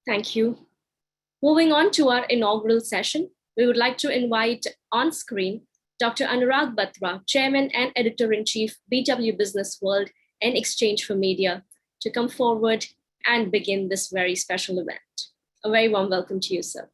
Thank you. Moving on to our inaugural session, we would like to invite on screen Dr. Anurag Batra, Chairman and Editor-in-Chief, BW Businessworld and Exchange for Media, to come forward and begin this very special event. A very warm welcome to you, sir.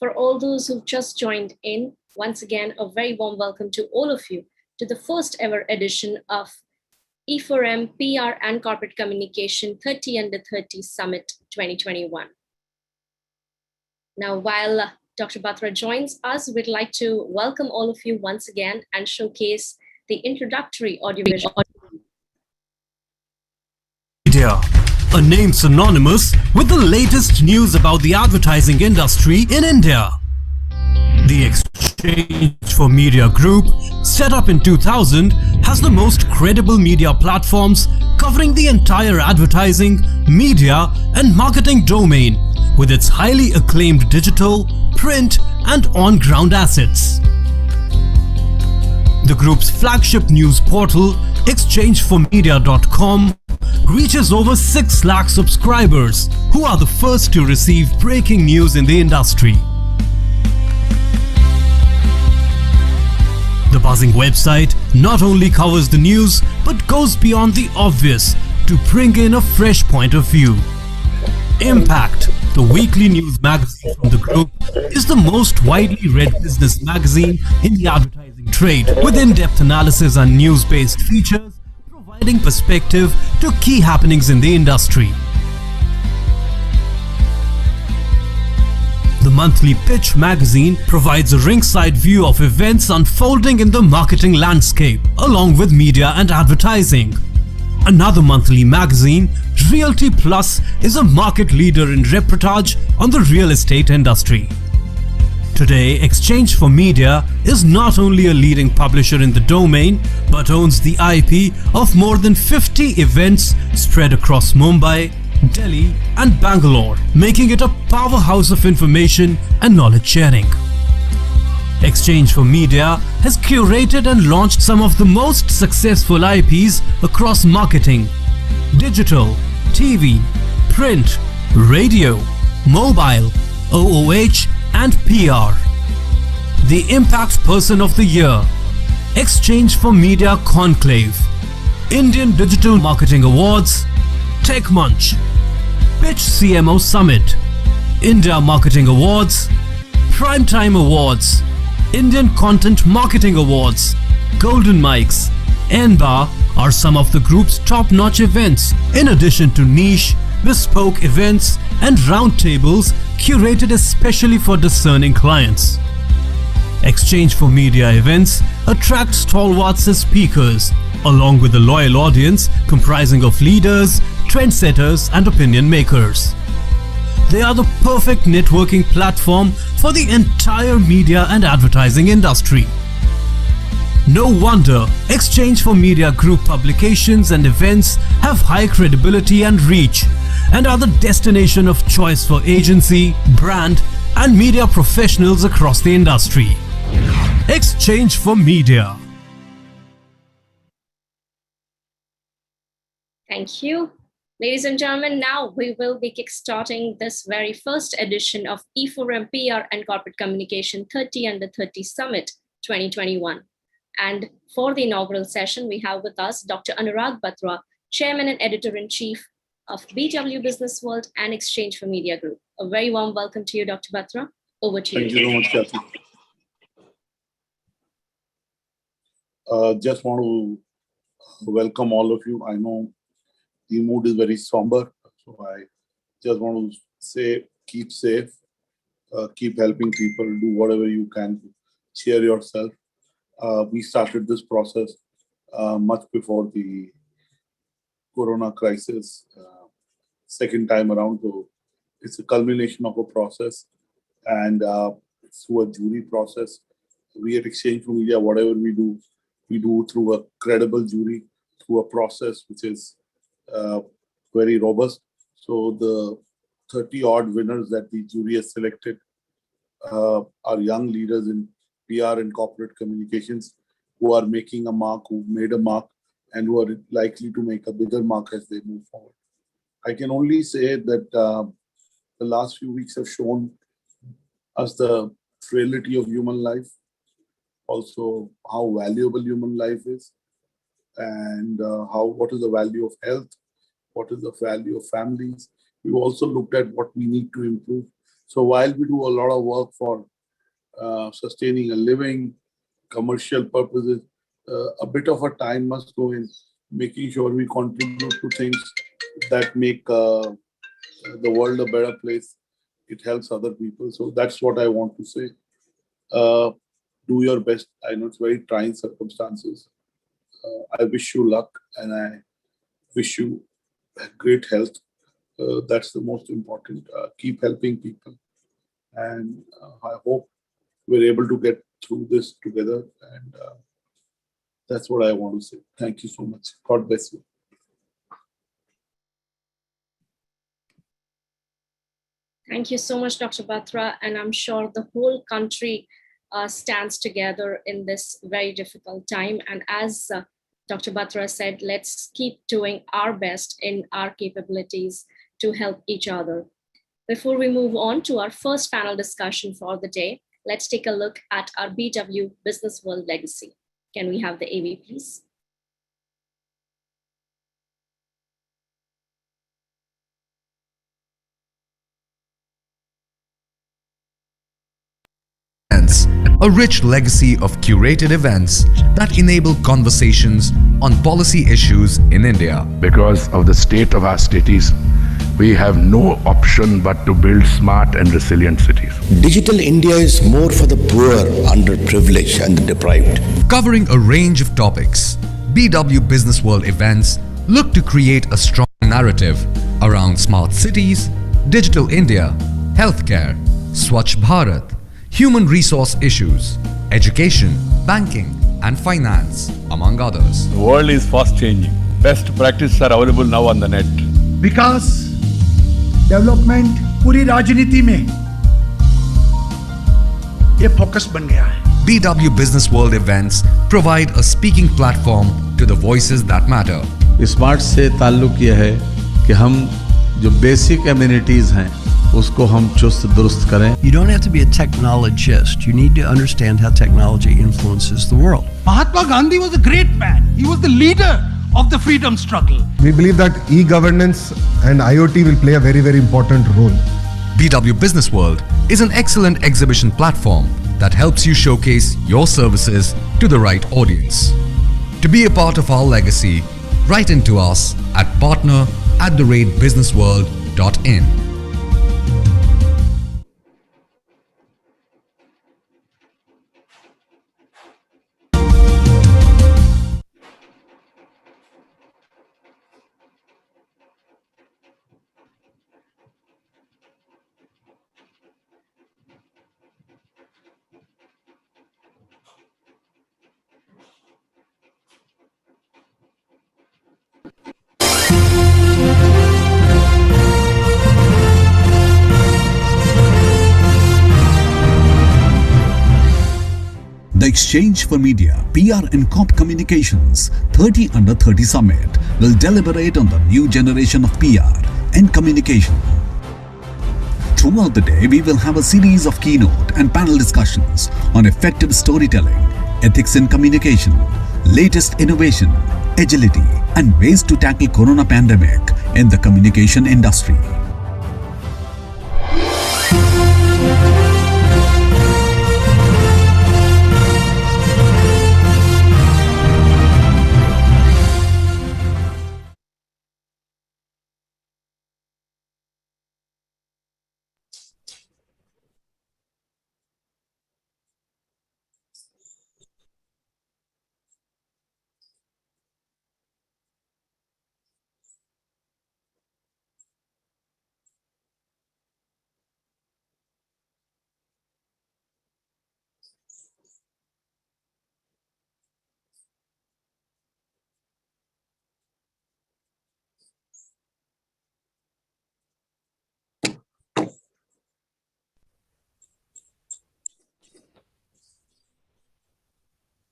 For all those who've just joined in, once again, a very warm welcome to all of you to the first ever edition of E4M PR and Corporate Communication 30 Under 30 Summit 2021. Now, while Dr. Batra joins us, we'd like to welcome all of you once again and showcase the introductory audiovisual. Media, a name synonymous with the latest news about the advertising industry in India. The Exchange for Media Group, set up in 2000, has the most credible media platforms covering the entire advertising, media and marketing domain with its highly acclaimed digital, print and on-ground assets. The group's flagship news portal, exchangeformedia.com, reaches over 6 lakh subscribers who are the first to receive breaking news in the industry. The buzzing website not only covers the news but goes beyond the obvious to bring in a fresh point of view. Impact, the weekly news magazine from the group, is the most widely read business magazine in the advertising trade, with in-depth analysis and news-based features providing perspective to key happenings in the industry. The monthly Pitch magazine provides a ringside view of events unfolding in the marketing landscape, along with media and advertising. Another monthly magazine, Realty Plus, is a market leader in reportage on the real estate industry. Today, Exchange for Media is not only a leading publisher in the domain, but owns the IP of more than 50 events spread across Mumbai, Delhi and Bangalore, making it a powerhouse of information and knowledge sharing. Exchange for Media has curated and launched some of the most successful IPs across marketing, digital, TV, print, radio, mobile, OOH and PR. The Impact Person of the Year, Exchange for Media Conclave, Indian Digital Marketing Awards, Tech Munch, Pitch CMO Summit, India Marketing Awards, Primetime Awards, Indian Content Marketing Awards, Golden Mics, NBAR are some of the group's top-notch events, in addition to niche, bespoke events and roundtables curated especially for discerning clients. Exchange for Media events attract stalwarts as speakers, along with a loyal audience comprising of leaders, trendsetters and opinion makers. They are the perfect networking platform for the entire media and advertising industry. No wonder Exchange for Media Group publications and events have high credibility and reach and are the destination of choice for agency, brand and media professionals across the industry. Exchange for Media. Thank you. Ladies and gentlemen, now we will be kickstarting this very first edition of E4M PR and Corporate Communication 30 Under 30 Summit 2021. And for the inaugural session, we have with us Dr. Anurag Batra, Chairman and Editor-in-Chief of BW Businessworld and Exchange for Media Group. A very warm welcome to you, Dr. Batra. Over to you. Thank you so much, Kathy. Just want to welcome all of you. I know the mood is very somber, so I just want to say keep safe, keep helping people, do whatever you can to cheer yourself. We started this process much before the Corona crisis, second time around. So it's a culmination of a process, and it's through a jury process. We at Exchange for Media, whatever we do through a credible jury, through a process which is very robust. So the 30 odd winners that the jury has selected are young leaders in PR and corporate communications who are making a mark, who made a mark, and who are likely to make a bigger mark as they move forward. I can only say that the last few weeks have shown us the frailty of human life, also how valuable human life is, and what is the value of health, what is the value of families. We've also looked at what we need to improve. So while we do a lot of work for sustaining a living, commercial purposes, a bit of a time must go in making sure we contribute to things that make the world a better place. It helps other people. So that's what I want to say. Do your best. I know it's very trying circumstances. I wish you luck, and I wish you great health. That's the most important. Keep helping people, and I hope we're able to get through this together. And that's what I want to say. Thank you so much. God bless you. Thank you so much, Dr. Batra. And I'm sure the whole country stands together in this very difficult time. And as Dr. Batra said, let's keep doing our best in our capabilities to help each other. Before we move on to our first panel discussion for the day, let's take a look at our BW Businessworld legacy. Can we have the AV, please? A rich legacy of curated events that enable conversations on policy issues in India. Because of the state of our cities, we have no option but to build smart and resilient cities. Digital India is more for the poor, underprivileged and the deprived. Covering a range of topics, BW Businessworld events look to create a strong narrative around smart cities, digital India, healthcare, Swachh Bharat, human resource issues, education, banking and finance, among others. The world is fast changing. Best practices are available now on the net. Vikas development पूरी राजनीति में ये focus बन गया है. BW Businessworld events provide a speaking platform to the voices that matter. Smart से ताल्लुक ये है कि हम जो बेसिक एमिनिटीज हैं उसको हम चुस्त दुरुस्त करें. You don't have to be a technologist. You need to understand how technology influences the world. Mahatma Gandhi was a great man. He was the leader of the freedom struggle. We believe that e-governance and IoT will play a very, very important role. BW Businessworld is an excellent exhibition platform that helps you showcase your services to the right audience. To be a part of our legacy, write into us at partner@businessworld.in. Exchange for Media, PR and Corp Communications 30 Under 30 Summit will deliberate on the new generation of PR and communication. Throughout the day, we will have a series of keynote and panel discussions on effective storytelling, ethics in communication, latest innovation, agility, and ways to tackle corona pandemic in the communication industry.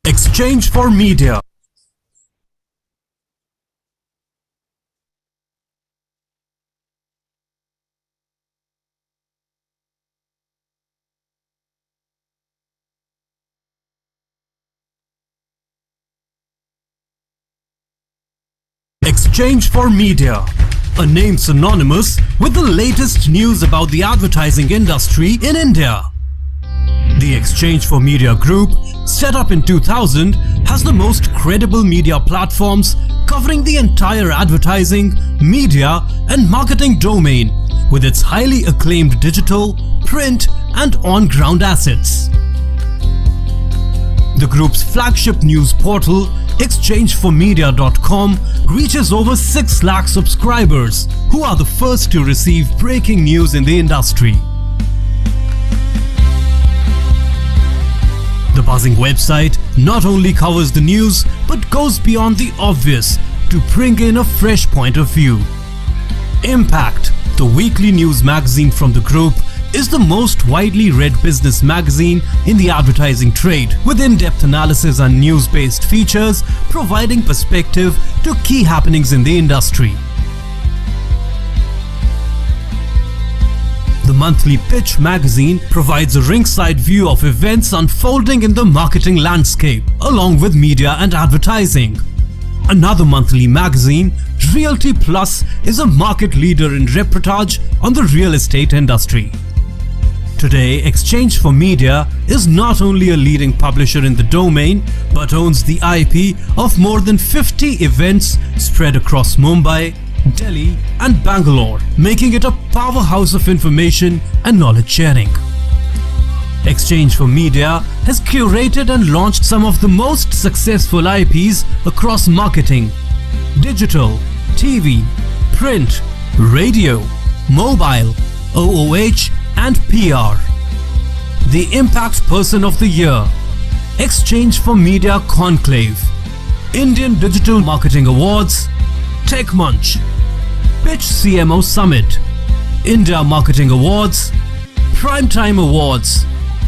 Exchange for Media. Exchange for Media, a name synonymous with the latest news about the advertising industry in India. The Exchange for Media Group, set up in 2000, has the most credible media platforms covering the entire advertising, media and marketing domain with its highly acclaimed digital, print and on-ground assets. The group's flagship news portal, exchangeformedia.com, reaches over 6 lakh subscribers who are the first to receive breaking news in the industry. The buzzing website not only covers the news but goes beyond the obvious to bring in a fresh point of view. Impact, the weekly news magazine from the group, is the most widely read business magazine in the advertising trade, with in-depth analysis and news-based features providing perspective to key happenings in the industry. The monthly Pitch magazine provides a ringside view of events unfolding in the marketing landscape, along with media and advertising. Another monthly magazine, Realty Plus, is a market leader in reportage on the real estate industry. Today, Exchange for Media is not only a leading publisher in the domain, but owns the IP of more than 50 events spread across Mumbai, Delhi and Bangalore, making it a powerhouse of information and knowledge sharing. Exchange for Media has curated and launched some of the most successful IPs across marketing, digital, TV, print, radio, mobile, OOH and PR. The Impact Person of the Year, Exchange for Media Conclave, Indian Digital Marketing Awards, Tech Munch, Pitch CMO Summit, India Marketing Awards, Primetime Awards,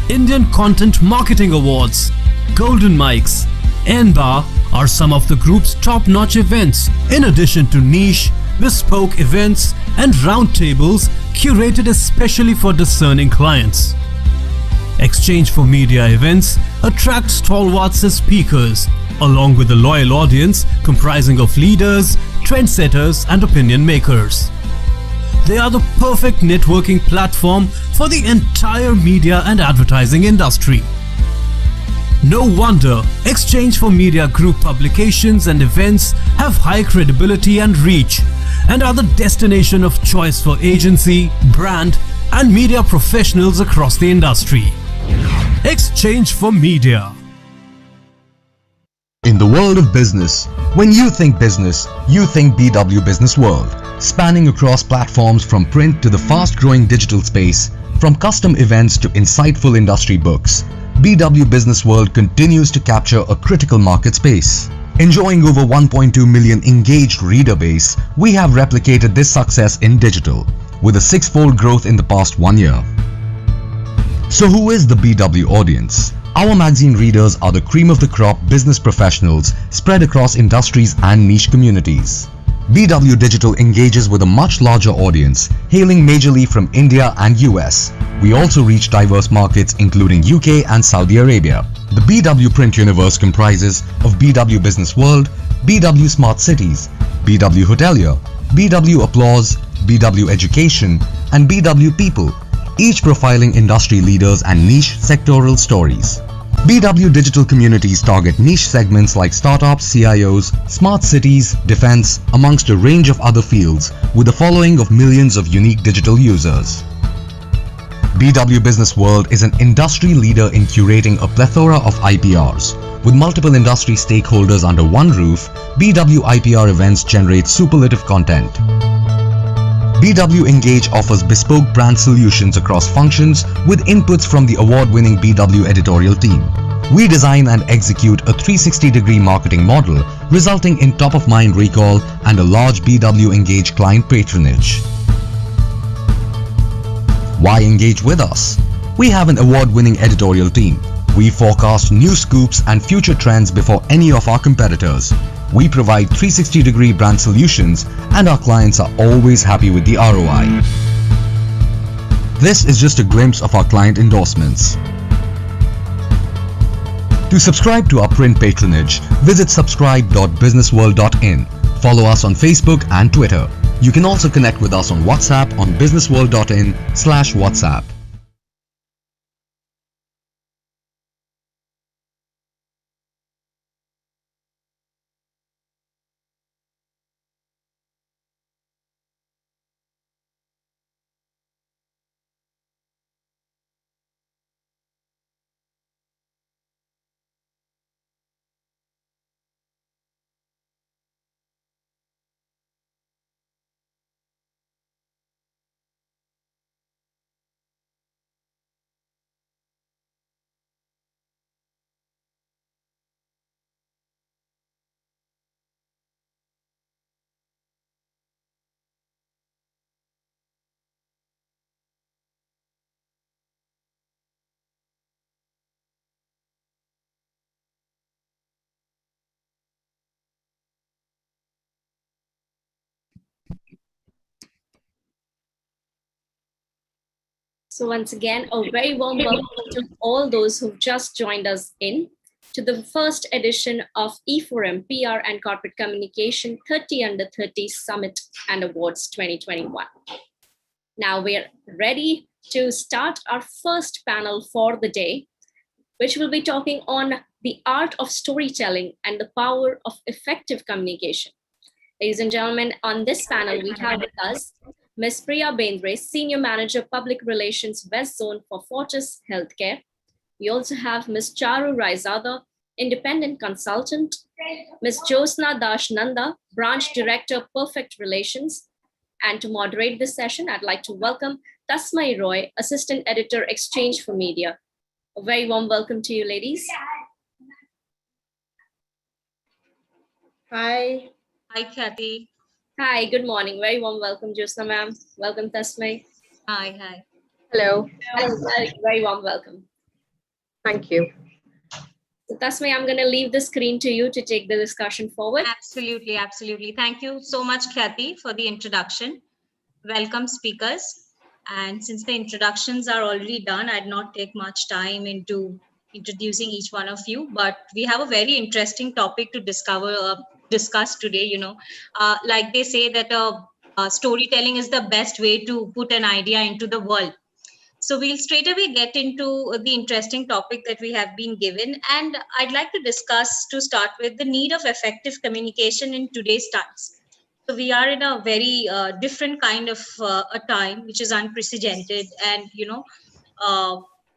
Indian Content Marketing Awards, Golden Mics, NBAR are some of the group's top-notch events, in addition to niche, bespoke events and roundtables curated especially for discerning clients. Exchange for Media events attract stalwarts as speakers, along with a loyal audience comprising of leaders, trendsetters and opinion makers. They are the perfect networking platform for the entire media and advertising industry. No wonder Exchange for Media Group publications and events have high credibility and reach and are the destination of choice for agency, brand and media professionals across the industry. Exchange for Media. In the world of business, when you think business, you think BW Businessworld, spanning across platforms from print to the fast-growing digital space, from custom events to insightful industry books. BW Businessworld continues to capture a critical market space. Enjoying over 1.2 million engaged reader base, we have replicated this success in digital, with a 6-fold growth in the past 1 year. So who is the BW audience? Our magazine readers are the cream of the crop business professionals spread across industries and niche communities. BW Digital engages with a much larger audience, hailing majorly from India and US. We also reach diverse markets including UK and Saudi Arabia. The BW print universe comprises of BW Businessworld, BW Smart Cities, BW Hotelier, BW Applause, BW Education, and BW People, each profiling industry leaders and niche sectoral stories. BW Digital communities target niche segments like startups, CIOs, smart cities, defense, amongst a range of other fields, with a following of millions of unique digital users. BW Businessworld is an industry leader in curating a plethora of IPRs. With multiple industry stakeholders under one roof, BW IPR events generate superlative content. BW Engage offers bespoke brand solutions across functions with inputs from the award-winning BW editorial team. We design and execute a 360-degree marketing model, resulting in top-of-mind recall and a large BW Engage client patronage. Why engage with us? We have an award-winning editorial team. We forecast new scoops and future trends before any of our competitors. We provide 360-degree brand solutions and our clients are always happy with the ROI. This is just a glimpse of our client endorsements. To subscribe to our print patronage, visit subscribe.businessworld.in. Follow us on Facebook and Twitter. You can also connect with us on WhatsApp on businessworld.in/WhatsApp. So once again, a very warm welcome to all those who've just joined us in to the first edition of E4M PR and Corporate Communication 30 Under 30 Summit and Awards 2021. Now we're ready to start our first panel for the day, which will be talking on the art of storytelling and the power of effective communication. Ladies and gentlemen, on this panel, we have with us Ms. Priya Bendre, Senior Manager, Public Relations, West Zone for Fortis Healthcare. We also have Ms. Charu Raizada, Independent Consultant, Ms. Josna Dashnanda, Branch Director, Perfect Relations. And to moderate this session, I'd like to welcome Tasmai Roy, Assistant Editor, Exchange for Media. A very warm welcome to you, ladies. Hi. Hi, Kathy. Hi, good morning. Very warm welcome, Josna ma'am. Welcome, Tasmai. Hi, hi. Hello. Very warm welcome. Thank you. So Tasmai, I'm going to leave the screen to you to take the discussion forward. Absolutely, absolutely. Thank you so much, Kathy, for the introduction. Welcome, speakers. And since the introductions are already done, I'd not take much time into introducing each one of you, but we have a very interesting topic to discuss today. Like they say that storytelling is the best way to put an idea into the world. So we'll straight away get into the interesting topic that we have been given. And I'd like to discuss, to start with, the need of effective communication in today's times. So we are in a very different kind of a time, which is unprecedented. And,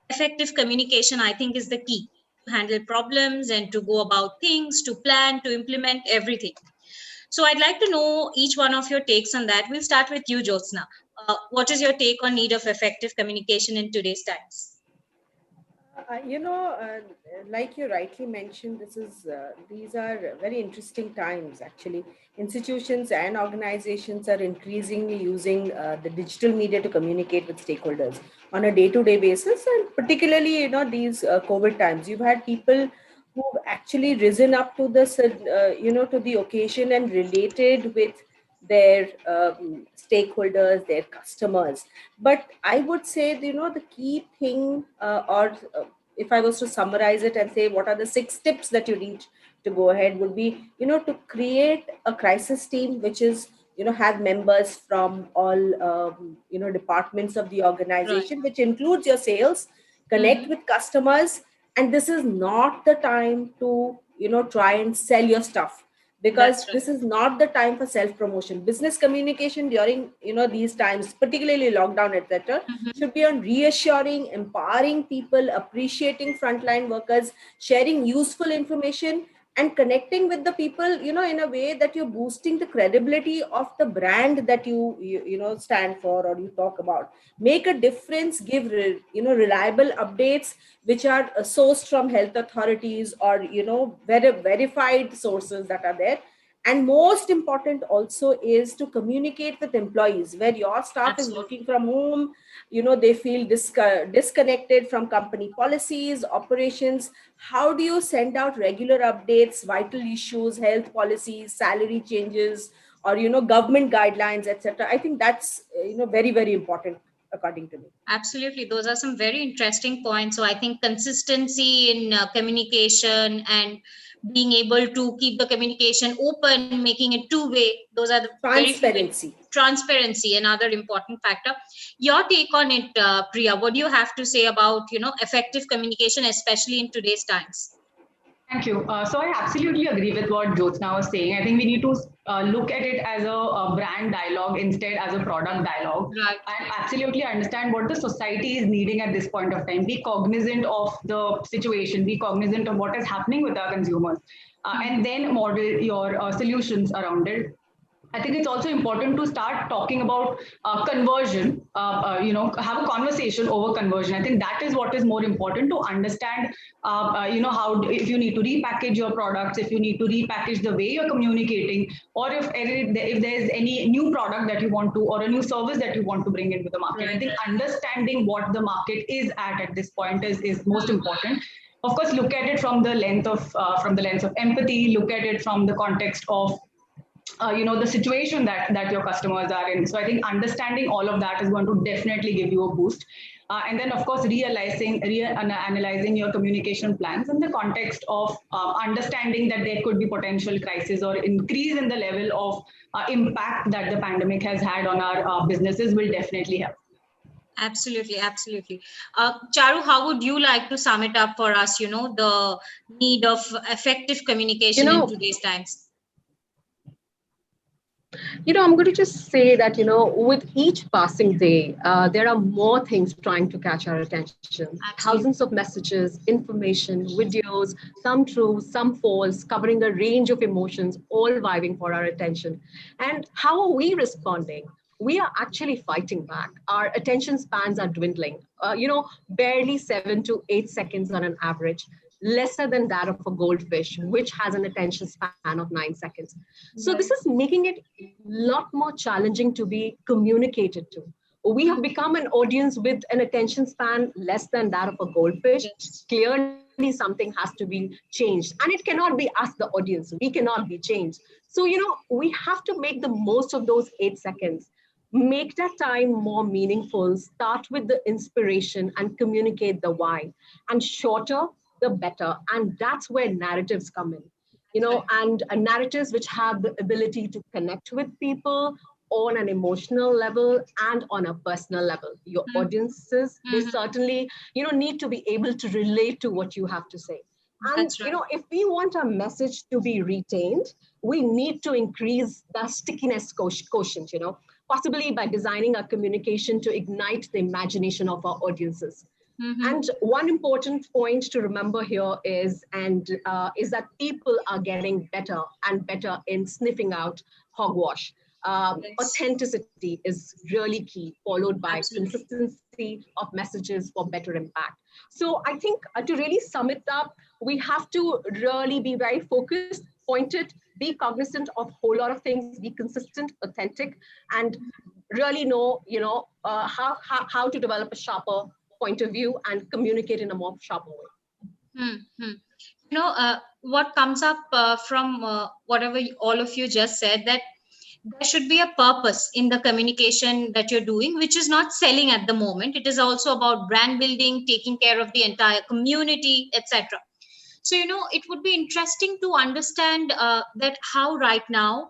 effective communication, I think, is the key to handle problems and to go about things, to plan, to implement everything. So I'd like to know each one of your takes on that. We'll start with you, Jyotsna. What is your take on need of effective communication in today's times? Like you rightly mentioned, these are very interesting times. Actually, institutions and organizations are increasingly using the digital media to communicate with stakeholders on a day-to-day basis, and particularly, these COVID times. You've had people who've actually risen up to to the occasion and related with their stakeholders, their customers. But I would say, the key thing, or if I was to summarize it and say what are the 6 tips that you need to go ahead, would be, to create a crisis team, which is, have members from all, departments of the Right. organization, which includes your sales, connect Mhm. with customers. And this is not the time to, try and sell your stuff, because That's right. this is not the time for self promotion. Business communication during, these times, particularly lockdown, etc., Mhm. should be on reassuring, empowering people, appreciating frontline workers, sharing useful information, and connecting with the people, in a way that you're boosting the credibility of the brand that you stand for or you talk about. Make a difference, give reliable updates which are sourced from health authorities or verified sources that are there. And most important also is to communicate with employees where your staff is Absolutely. working from home. They feel disconnected from company policies, operations. How do you send out regular updates, vital issues, health policies, salary changes, or government guidelines, etc.? I think that's very, very important, according to me. Absolutely. Those are some very interesting points. So I think consistency in communication and being able to keep the communication open, making it two-way, those are the very few. Transparency. Transparency, another important factor. Your take on it, Priya, what do you have to say about, effective communication, especially in today's times? Thank you. So I absolutely agree with what Jyotsna was saying. I think we need to look at it as a brand dialogue instead as a product dialogue. Right. And absolutely understand what the society is needing at this point of time. Be cognizant of the situation, be cognizant of what is happening with our consumers, and then model your solutions around it. I think it's also important to start talking about conversion, have a conversation over conversion. I think that is what is more important to understand, how, if you need to repackage your products, if you need to repackage the way you're communicating, or if there's any new product that you want to, or a new service that you want to bring into the market. I think understanding what the market is at this point is most important. Of course, look at it from the lens of empathy, look at it from the context of the situation that your customers are in. So I think understanding all of that is going to definitely give you a boost. And then, of course, analyzing your communication plans in the context of understanding that there could be potential crisis or increase in the level of impact that the pandemic has had on our businesses will definitely help. Absolutely, absolutely. Charu, how would you like to sum it up for us, the need of effective communication in today's times? I'm going to just say that, with each passing day, there are more things trying to catch our attention. Thousands of messages, information, videos, some true, some false, covering a range of emotions, all vying for our attention. And how are we responding? We are actually fighting back. Our attention spans are dwindling, barely 7 to 8 seconds on an average, lesser than that of a goldfish, which has an attention span of 9 seconds. So this is making it a lot more challenging to be communicated to. We have become an audience with an attention span less than that of a goldfish. Clearly, something has to be changed. And it cannot be us, the audience. We cannot be changed. So, we have to make the most of those 8 seconds. Make that time more meaningful. Start with the inspiration and communicate the why. And shorter, the better. And that's where narratives come in, and narratives which have the ability to connect with people on an emotional level and on a personal level. Your audiences, they certainly, need to be able to relate to what you have to say. And, if we want our message to be retained, we need to increase the stickiness quotient, possibly by designing our communication to ignite the imagination of our audiences. And one important point to remember here is that people are getting better and better in sniffing out hogwash. Authenticity is really key, followed by Absolutely. consistency of messages for better impact. So I think to really sum it up, we have to really be very focused, pointed, be cognizant of a whole lot of things, be consistent, authentic, and really know, how to develop a sharper point of view and communicate in a more sharper way. What comes up from whatever all of you just said, that there should be a purpose in the communication that you're doing, which is not selling at the moment. It is also about brand building, taking care of the entire community, etc. So, it would be interesting to understand that how right now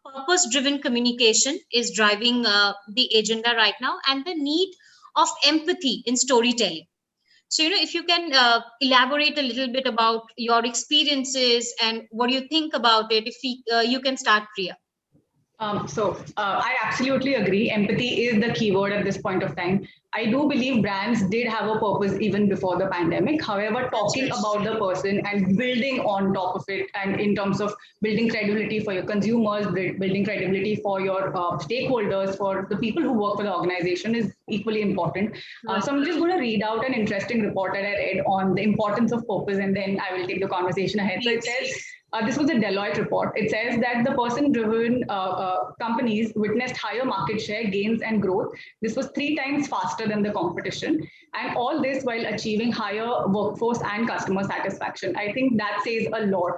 purpose-driven communication is driving the agenda right now, and the need of empathy in storytelling. So, if you can elaborate a little bit about your experiences and what you think about it, if you can start, Priya. I absolutely agree. Empathy is the keyword at this point of time. I do believe brands did have a purpose even before the pandemic. However, talking about the person and building on top of it, and in terms of building credibility for your consumers, building credibility for your stakeholders, for the people who work for the organization, is equally important. So I'm just going to read out an interesting report that I read on the importance of purpose, and then I will take the conversation ahead. So it says, this was a Deloitte report. It says that the person-driven companies witnessed higher market share gains and growth. This was 3 times faster than the competition. And all this while achieving higher workforce and customer satisfaction. I think that says a lot.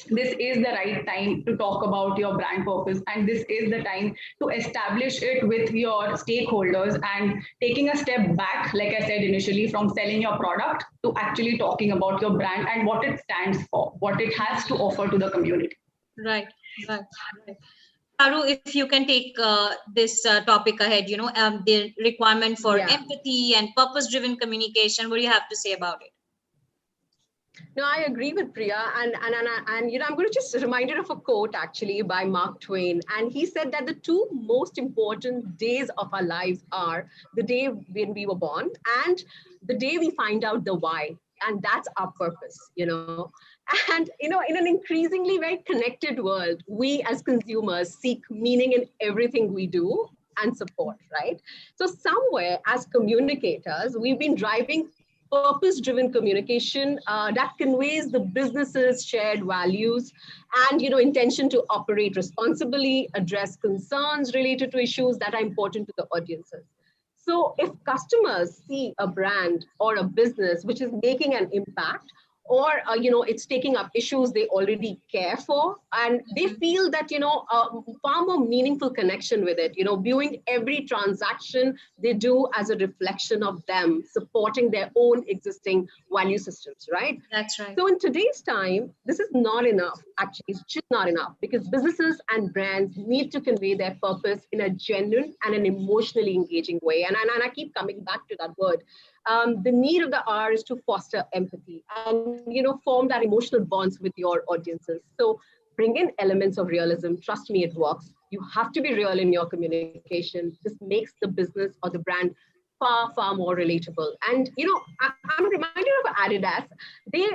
This is the right time to talk about your brand purpose, and this is the time to establish it with your stakeholders and taking a step back, like I said initially, from selling your product to actually talking about your brand and what it stands for, what it has to offer to the community. Right. Charu, if you can take this topic ahead, the requirement for empathy and purpose-driven communication, what do you have to say about it? No, I agree with Priya, and I'm going to just remind you of a quote actually by Mark Twain, and he said that the 2 most important days of our lives are the day when we were born and the day we find out the why, and that's our purpose, And in an increasingly very connected world, we as consumers seek meaning in everything we do and support, right? So somewhere as communicators, we've been driving purpose-driven communication that conveys the business's shared values and intention to operate responsibly, address concerns related to issues that are important to the audiences. So if customers see a brand or a business which is making an impact, or it's taking up issues they already care for, and they feel that far more meaningful connection with it, viewing every transaction they do as a reflection of them supporting their own existing value systems, right? That's right. So in today's time, this is not enough. Actually, it's just not enough, because businesses and brands need to convey their purpose in a genuine and an emotionally engaging way. And I keep coming back to that word. The need of the hour is to foster empathy and form that emotional bonds with your audiences. So bring in elements of realism. Trust me, it works. You have to be real in your communication. This makes the business or the brand far, far more relatable. And I'm reminded of Adidas. They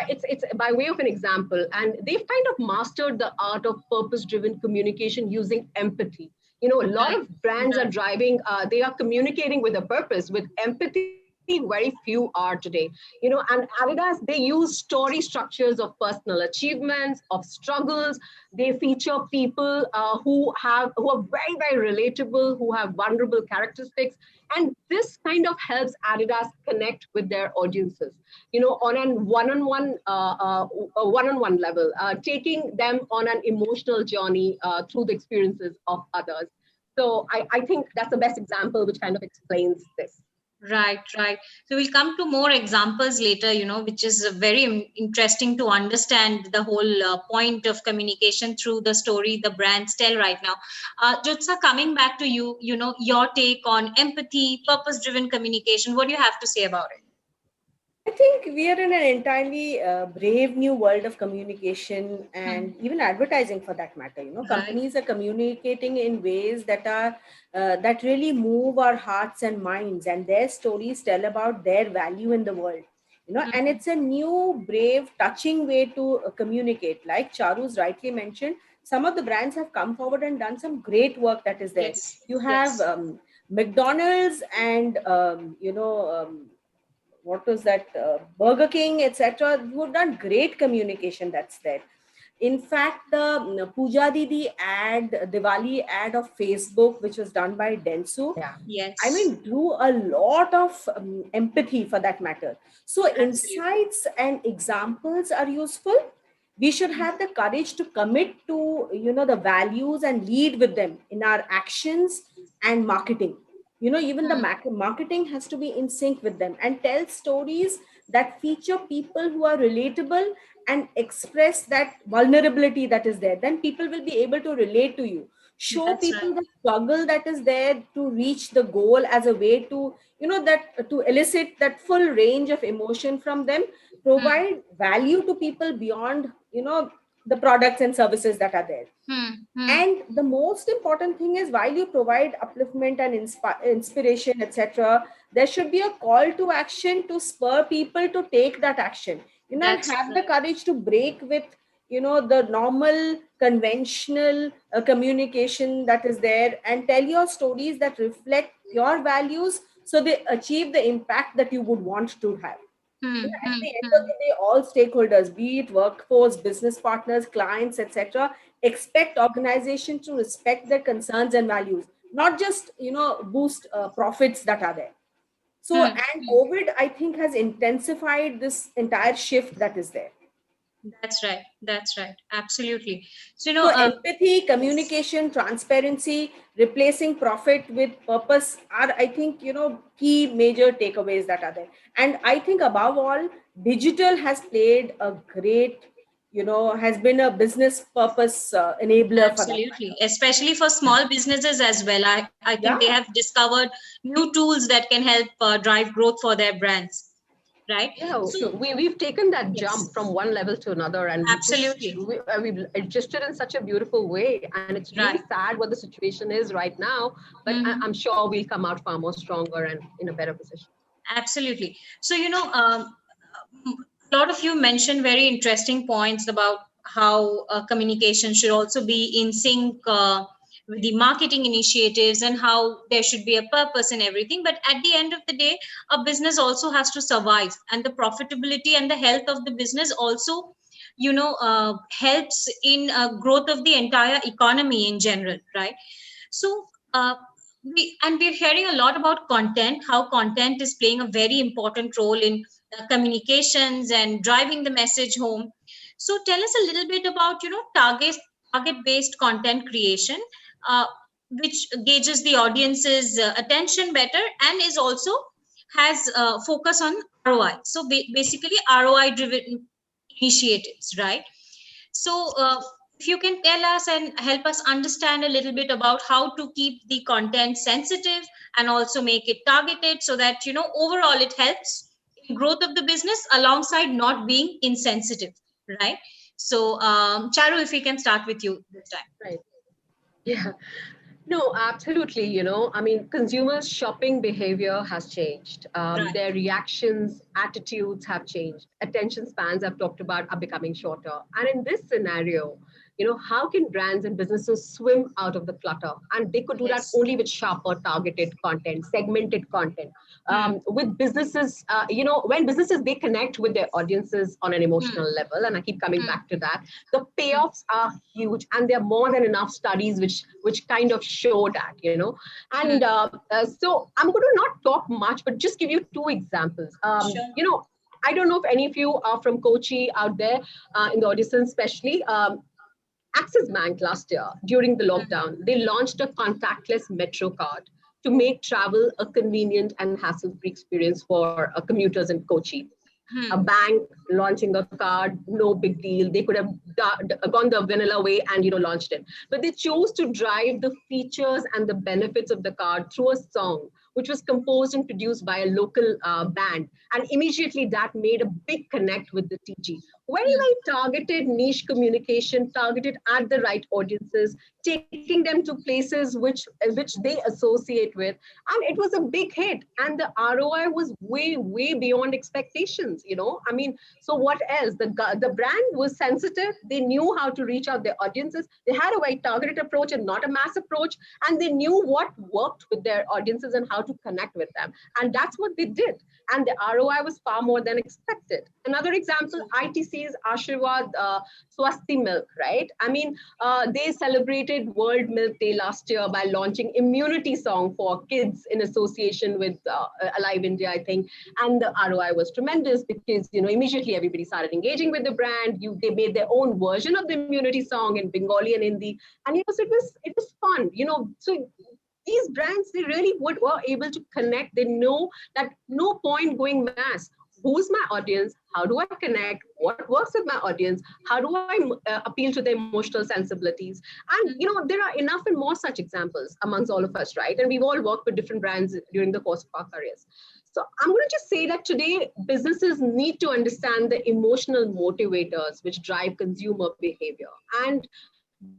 it's by way of an example, and they've kind of mastered the art of purpose-driven communication using empathy. A lot of brands are driving, they are communicating with a purpose, with empathy. Very few are today, and Adidas, they use story structures of personal achievements, of struggles. They feature people who are very, very relatable, who have vulnerable characteristics. And this kind of helps Adidas connect with their audiences, on a one-on-one level, taking them on an emotional journey through the experiences of others. So I think that's the best example which kind of explains this. Right. So we'll come to more examples later, which is very interesting to understand the whole point of communication through the story the brands tell right now. Jutsa, coming back to you, your take on empathy, purpose-driven communication. What do you have to say about it? I think we are in an entirely brave new world of communication and even advertising, for that matter. Companies are communicating in ways that are that really move our hearts and minds, and their stories tell about their value in the world. And it's a new, brave, touching way to communicate. Like Charu's rightly mentioned, some of the brands have come forward and done some great work that is there. Yes. You have McDonald's and what was that, Burger King, etc., who have done great communication that's there. In fact, the Pooja Didi ad, Diwali ad of Facebook, which was done by Dentsu, yes, I mean, drew a lot of empathy for that matter. So insights and examples are useful. We should have the courage to commit to, the values and lead with them in our actions and marketing. Even the marketing has to be in sync with them and tell stories that feature people who are relatable and express that vulnerability that is there. Then people will be able to relate to you. Show That's people right. the struggle that is there to reach the goal as a way to, that to elicit that full range of emotion from them, provide value to people beyond, the products and services that are there. And the most important thing is, while you provide upliftment and inspiration, etc., there should be a call to action to spur people to take that action, and have the courage to break with, the normal conventional communication that is there, and tell your stories that reflect your values, so they achieve the impact that you would want to have. At the end of the day, all stakeholders, be it workforce, business partners, clients, etc., expect organizations to respect their concerns and values, not just, boost profits that are there. So, and COVID, I think, has intensified this entire shift that is there. That's right. That's right. Absolutely. So, So empathy, communication, transparency, replacing profit with purpose are, I think, key major takeaways that are there. And I think above all, digital has played a great, has been a business purpose enabler for that. Absolutely, especially for small businesses as well. I think they have discovered new tools that can help drive growth for their brands. Right? Yeah, so we've taken that jump from one level to another, and absolutely we've adjusted in such a beautiful way, and it's really sad what the situation is right now, but I'm sure we'll come out far more stronger and in a better position. Absolutely. So, a lot of you mentioned very interesting points about how communication should also be in sync with the marketing initiatives, and how there should be a purpose and everything. But at the end of the day, a business also has to survive, and the profitability and the health of the business also, helps in growth of the entire economy in general, right? So we're hearing a lot about content, how content is playing a very important role in communications and driving the message home. So tell us a little bit about, target based content creation, which gauges the audience's attention better, and is also has focus on ROI. So basically ROI driven initiatives, right? So if you can tell us and help us understand a little bit about how to keep the content sensitive and also make it targeted, so that, overall it helps in growth of the business alongside not being insensitive, right? So Charu, if we can start with you this time. Right. Yeah. No, absolutely. I mean, consumers' shopping behavior has changed. Their reactions, attitudes have changed. Attention spans I've talked about are becoming shorter. And in this scenario, how can brands and businesses swim out of the clutter? And they could do that only with sharper, targeted content, segmented content. With businesses, when businesses, they connect with their audiences on an emotional level, and I keep coming back to that, the payoffs are huge, and there are more than enough studies which kind of show that, And so I'm going to not talk much, but just give you two examples. Sure. I don't know if any of you are from Kochi out there in the audience, especially. Axis Bank last year, during the lockdown, they launched a contactless metro card to make travel a convenient and hassle-free experience for commuters in Kochi. A bank launching a card, no big deal. They could have gone the vanilla way and launched it. But they chose to drive the features and the benefits of the card through a song, which was composed and produced by a local band. And immediately that made a big connect with the TG. very targeted niche communication, targeted at the right audiences, taking them to places which they associate with. And it was a big hit. And the ROI was way beyond expectations, I mean, so what else? The brand was sensitive. They knew how to reach out their audiences. They had a very targeted approach and not a mass approach. And they knew what worked with their audiences and how to connect with them. And that's what they did. And the ROI was far more than expected. Another example, ITC's Ashirwad Swasti Milk, right? I mean, they celebrated World Milk Day last year by launching Immunity Song for kids in association with Alive India, I think. And the ROI was tremendous because, immediately everybody started engaging with the brand. They made their own version of the Immunity Song in Bengali and Hindi. And so it was fun, so these brands, they really were able to connect. They know that no point going mass. Who's my audience? How do I connect? What works with my audience? How do I appeal to their emotional sensibilities? And, there are enough and more such examples amongst all of us, right? And we've all worked with different brands during the course of our careers. So I'm going to just say that today, businesses need to understand the emotional motivators which drive consumer behavior. And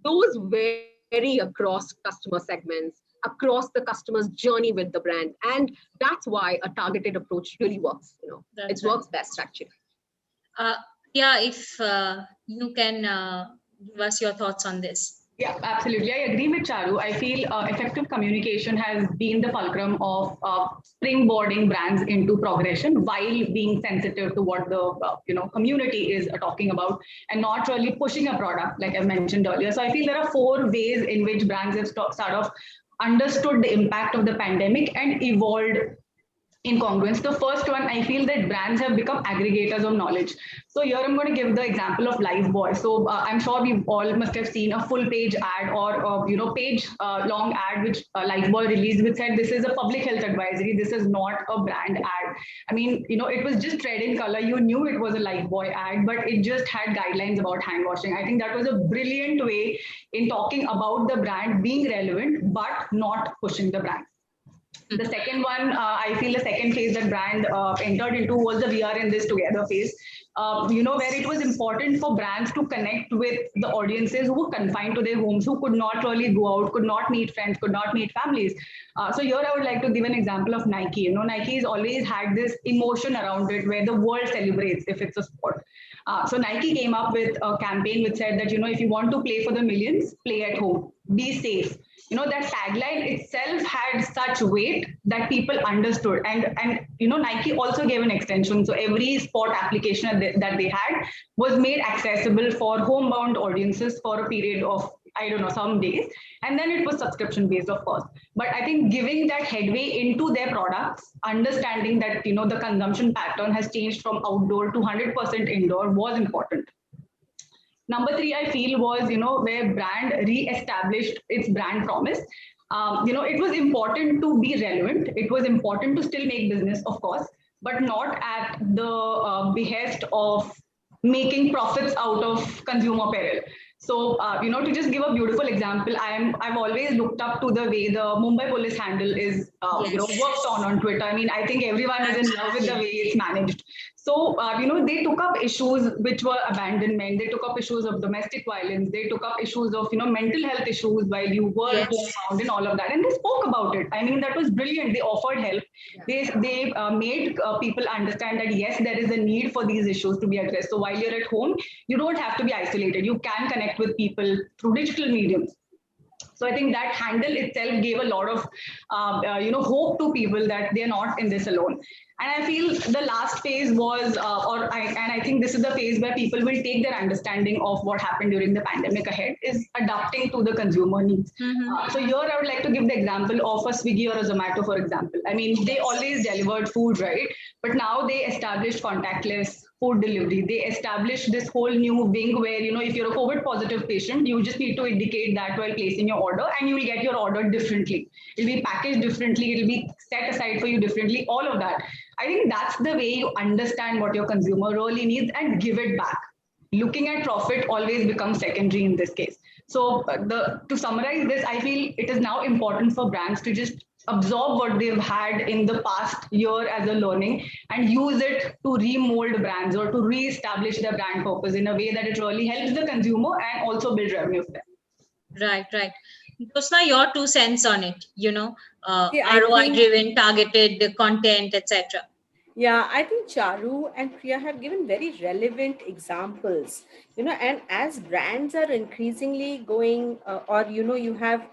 those vary across customer segments, across the customer's journey with the brand. And that's why a targeted approach really works. It works best, actually. If you can give us your thoughts on this. Yeah, absolutely. I agree with Charu. I feel effective communication has been the fulcrum of springboarding brands into progression while being sensitive to what the community is talking about and not really pushing a product like I mentioned earlier. So I feel there are 4 ways in which brands have sort of understood the impact of the pandemic and evolved in congruence. The first one, I feel that brands have become aggregators of knowledge. So here I'm going to give the example of Lifebuoy. So I'm sure we all must have seen a full page ad or page long ad which Lifebuoy released, which said this is a public health advisory. This is not a brand ad. I mean, it was just red in color. You knew it was a Lifebuoy ad, but it just had guidelines about hand washing. I think that was a brilliant way in talking about the brand being relevant, but not pushing the brand. The second one, I feel the second phase that brand entered into was the "we are in this together" phase, where it was important for brands to connect with the audiences who were confined to their homes, who could not really go out, could not meet friends, could not meet families. So here I would like to give an example of Nike. Nike has always had this emotion around it where the world celebrates if it's a sport. So Nike came up with a campaign which said that, if you want to play for the millions, play at home, be safe. That tagline itself had such weight that people understood. And Nike also gave an extension. So every sport application that they had was made accessible for homebound audiences for a period of, some days. And then it was subscription based, of course. But I think giving that headway into their products, understanding that, the consumption pattern has changed from outdoor to 100% indoor was important. Number 3, I feel, was, where brand re-established its brand promise. It was important to be relevant. It was important to still make business, of course, but not at the behest of making profits out of consumer apparel. So, to just give a beautiful example, I've always looked up to the way the Mumbai police handle is, worked on Twitter. I mean, I think everyone is in love with the way it's managed. So, they took up issues which were abandonment. They took up issues of domestic violence. They took up issues of, mental health issues while you were homebound and all of that. And they spoke about it. I mean, that was brilliant. They offered help. They made people understand that, yes, there is a need for these issues to be addressed. So while you're at home, you don't have to be isolated. You can connect with people through digital mediums. So I think that handle itself gave a lot of, hope to people that they're not in this alone. And I feel the last phase was, I think this is the phase where people will take their understanding of what happened during the pandemic ahead, is adapting to the consumer needs. So here I would like to give the example of a Swiggy or a Zomato, for example. I mean, they always delivered food, right? But now they established contactless food delivery. They established this whole new wing where, if you're a COVID positive patient, you just need to indicate that while placing your order and you will get your order differently. It'll be packaged differently. It'll be set aside for you differently, all of that. I think that's the way you understand what your consumer really needs and give it back. Looking at profit always becomes secondary in this case. So to summarize this, I feel it is now important for brands to just absorb what they've had in the past year as a learning and use it to remold brands or to re-establish their brand purpose in a way that it really helps the consumer and also build revenue for them. Right, right. Josna, your 2 cents on it, See, I ROI think, driven, targeted content, etc. yeah, I think Charu and Priya have given very relevant examples, and as brands are increasingly going, you have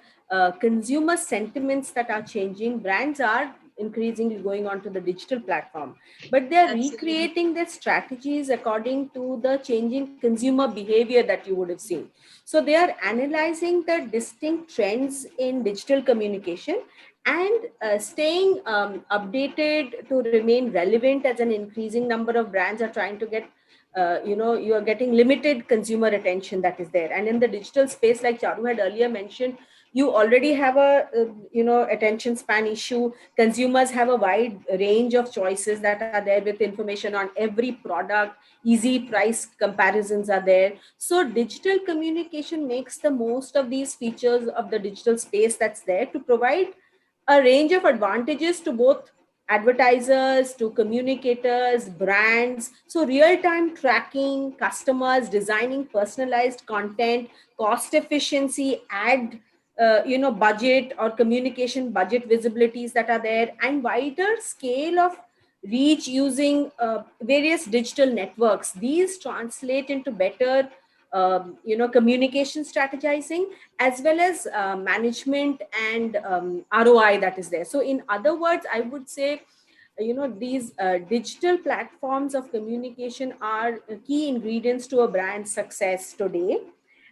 consumer sentiments that are changing, brands are increasingly going onto the digital platform, but they're Absolutely. recreating their strategies according to the changing consumer behavior that you would have seen. So they are analyzing the distinct trends in digital communication and staying updated to remain relevant, as an increasing number of brands are trying to get you are getting limited consumer attention that is there. And in the digital space, like Charu had earlier mentioned, you already have a attention span issue. Consumers have a wide range of choices that are there, with information on every product, easy price comparisons are there. So digital communication makes the most of these features of the digital space that's there to provide a range of advantages to both advertisers, to communicators, brands. So real-time tracking, customers, designing personalized content, cost efficiency, ad budget or communication budget visibilities that are there, and wider scale of reach using various digital networks. These translate into better communication strategizing, as well as management and ROI that is there. So in other words, I would say, these digital platforms of communication are key ingredients to a brand's success today,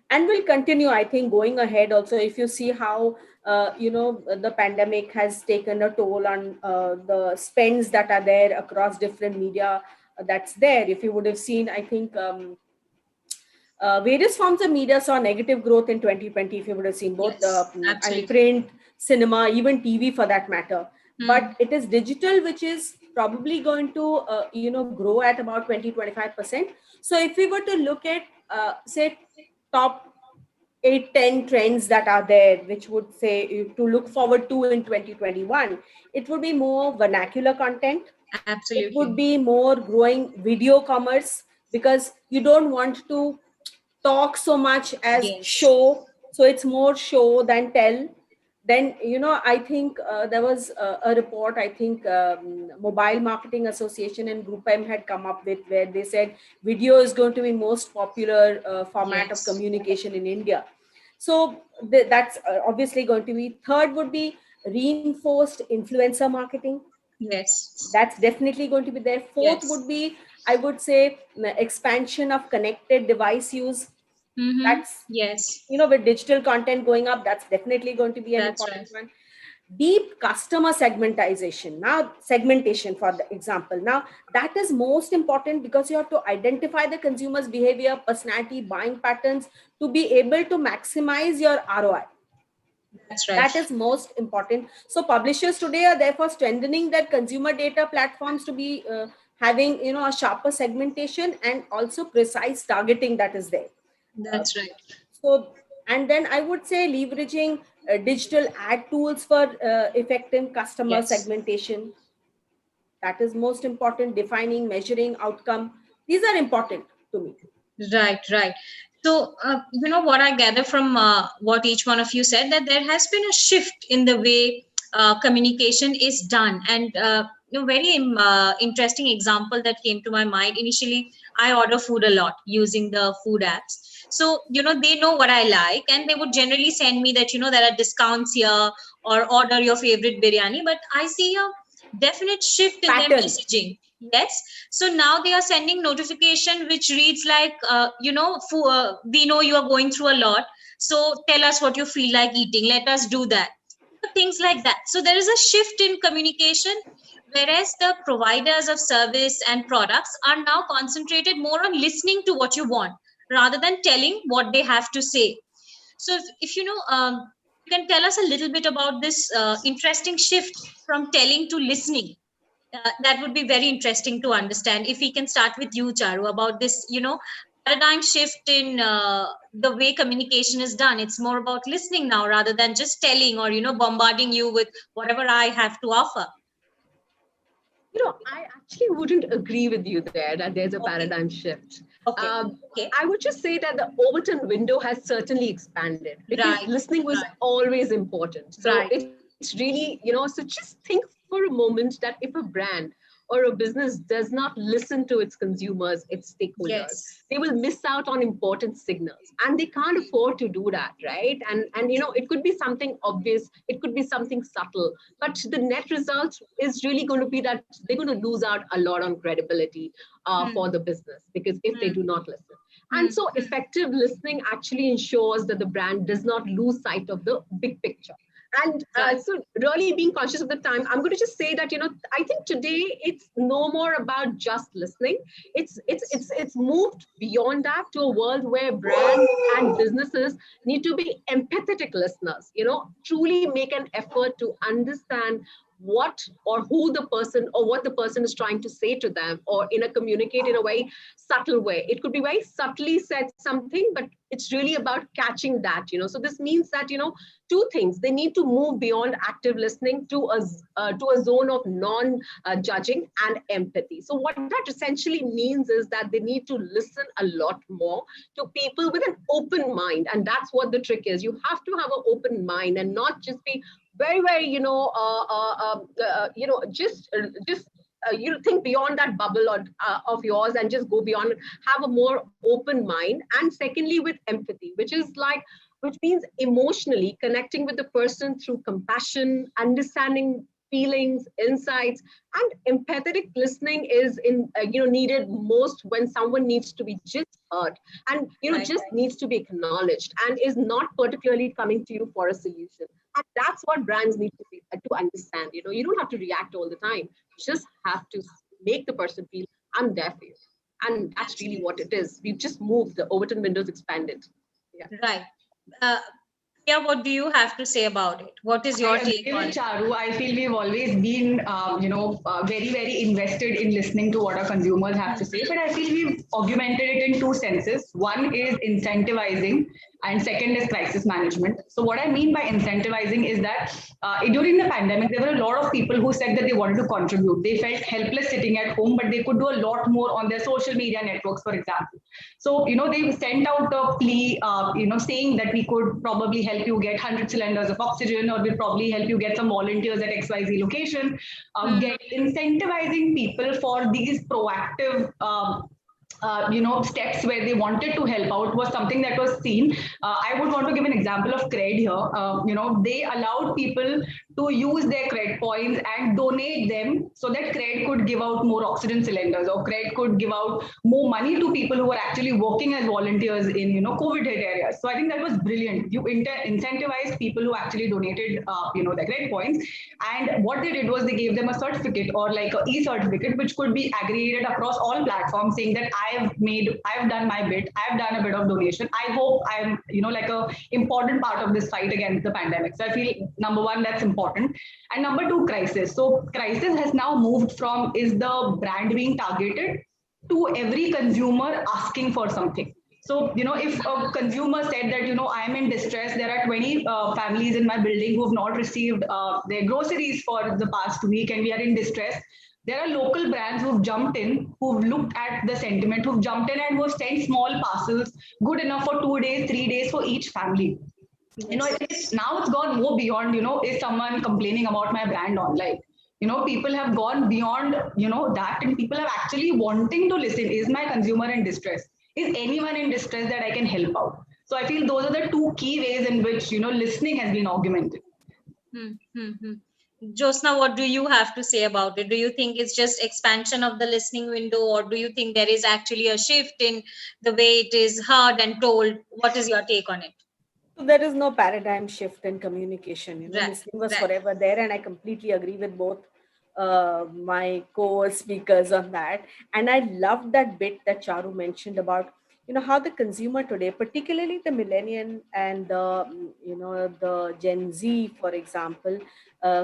and will continue, I think, going ahead also. If you see how the pandemic has taken a toll on the spends that are there across different media that's there. If you would have seen, I think various forms of media saw negative growth in 2020, if you would have seen, both Yes, print, cinema, even TV for that matter. But Hmm. it is digital which is probably going to grow at about 20-25%. So if we were to look at say top 8-10 trends that are there, which would say to look forward to in 2021, it would be more vernacular content. It would Absolutely. be more growing video commerce, because you don't want to talk so much as Yes. show. So it's more show than tell. Then, I think there was a report, I think Mobile Marketing Association and Group M had come up with, where they said video is going to be most popular format of Yes. communication in India. So that's obviously going to be. Third would be reinforced influencer marketing. Yes. That's definitely going to be there. Fourth Yes. would be, I would say, expansion of connected device use. Mm-hmm. That's, Yes. with digital content going up, that's definitely going to be an That's important right. one. Deep customer segmentation, for the example. Now, that is most important, because you have to identify the consumer's behavior, personality, buying patterns, to be able to maximize your ROI. That's right. That is most important. So publishers today are therefore strengthening their consumer data platforms to be having a sharper segmentation and also precise targeting that is there. That's right. So, and then I would say leveraging digital ad tools for effective customer Yes. segmentation. That is most important. Defining, measuring outcome. These are important to me. Right, right. So, what I gather from what each one of you said, that there has been a shift in the way communication is done. And, very interesting example that came to my mind. Initially, I order food a lot using the food apps. So, they know what I like, and they would generally send me that, there are discounts here, or order your favorite biryani. But I see a definite shift in their Pattern. messaging. Yes. So now they are sending notification which reads like, we know you are going through a lot. So tell us what you feel like eating. Let us do that. Things like that. So there is a shift in communication, whereas the providers of service and products are now concentrated more on listening to what you want rather than telling what they have to say. So if you can tell us a little bit about this interesting shift from telling to listening. That would be very interesting to understand. If we can start with you, Charu, about this, paradigm shift in the way communication is done. It's more about listening now rather than just telling or, bombarding you with whatever I have to offer. I actually wouldn't agree with you there that there's a paradigm shift. I would just say that the Overton window has certainly expanded because listening was always important. So it's really, so just think for a moment that if a brand or a business does not listen to its consumers, its stakeholders, they will miss out on important signals, and they can't afford to do that, right? And it could be something obvious, it could be something subtle, but the net result is really going to be that they're going to lose out a lot on credibility for the business, because if they do not listen. And so effective listening actually ensures that the brand does not lose sight of the big picture. And so really being conscious of the time, I'm going to just say that, I think today it's no more about just listening. It's moved beyond that to a world where brands and businesses need to be empathetic listeners, truly make an effort to understand what or who the person or what the person is trying to say to them, or communicate in a very subtle way. It could be very subtly said something, but it's really about catching that, So this means that, two things: they need to move beyond active listening to a zone of non-judging and empathy. So what that essentially means is that they need to listen a lot more to people with an open mind. And that's what the trick is. You have to have an open mind and not just be very, very, think beyond that bubble of yours and just go beyond, have a more open mind. And secondly, with empathy, which means emotionally connecting with the person through compassion, understanding feelings, insights. And empathetic listening is needed most when someone needs to be just heard and just needs to be acknowledged and is not particularly coming to you for a solution. And that's what brands need to understand. You don't have to react all the time. You just have to make the person feel, I'm there for you. And that's really what it is. We've just moved, the Overton windows expanded. Yeah. Right. What do you have to say about it? What is your take on it? Charu, I feel we've always been, very, very invested in listening to what our consumers have to say. But I feel we've augmented it in two senses. One is incentivizing, and second is crisis management. So what I mean by incentivizing is that during the pandemic, there were a lot of people who said that they wanted to contribute. They felt helpless sitting at home, but they could do a lot more on their social media networks, for example. So, they sent out a plea, saying that we could probably help you get 100 cylinders of oxygen, or we'll probably help you get some volunteers at XYZ location. Incentivizing people for these proactive steps where they wanted to help out was something that was seen. I would want to give an example of cred here. They allowed people to use their cred points and donate them so that cred could give out more oxygen cylinders, or cred could give out more money to people who were actually working as volunteers in COVID hit areas. So I think that was brilliant. You incentivized people who actually donated their cred points, and what they did was they gave them a certificate, or like an e-certificate, which could be aggregated across all platforms, saying that I've done my bit, I've done a bit of donation. I hope I'm like a important part of this fight against the pandemic. So I feel, number one, that's important. And number two, crisis. So crisis has now moved from, is the brand being targeted, to every consumer asking for something. So, if a consumer said that, I'm in distress, there are 20 families in my building who've not received their groceries for the past week, and we are in distress. There are local brands who've jumped in, who've looked at the sentiment, who've jumped in and who've sent small parcels, good enough for 2 days, 3 days for each family. Yes. Now it's gone more beyond, is someone complaining about my brand online? People have gone beyond, that, and people are actually wanting to listen. Is my consumer in distress? Is anyone in distress that I can help out? So I feel those are the two key ways in which, listening has been augmented. Josna, what do you have to say about it? Do you think it's just expansion of the listening window, or do you think there is actually a shift in the way it is heard and told? What is your take on it? So there is no paradigm shift in communication. Listening was forever there, and I completely agree with both my co-speakers on that. And I loved that bit that Charu mentioned about, how the consumer today, particularly the millennial and the Gen Z, for example,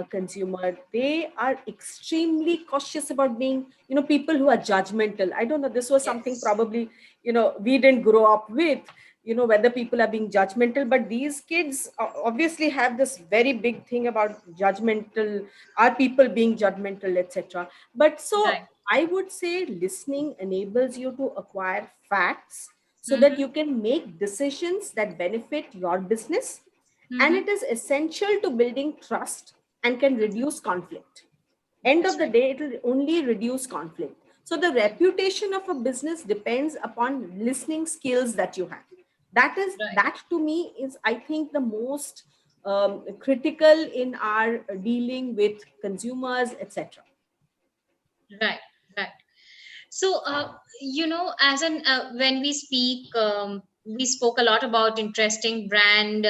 consumer, they are extremely cautious about being, people who are judgmental. I don't know, this was something probably, we didn't grow up with, whether people are being judgmental, but these kids obviously have this very big thing about judgmental, are people being judgmental, etc. But so I would say listening enables you to acquire facts so that you can make decisions that benefit your business. And it is essential to building trust and can reduce conflict. End of the day, it will only reduce conflict. So the reputation of a business depends upon listening skills that you have. That to me is, I think, the most critical in our dealing with consumers, etc. Right. So, when we speak, we spoke a lot about interesting brands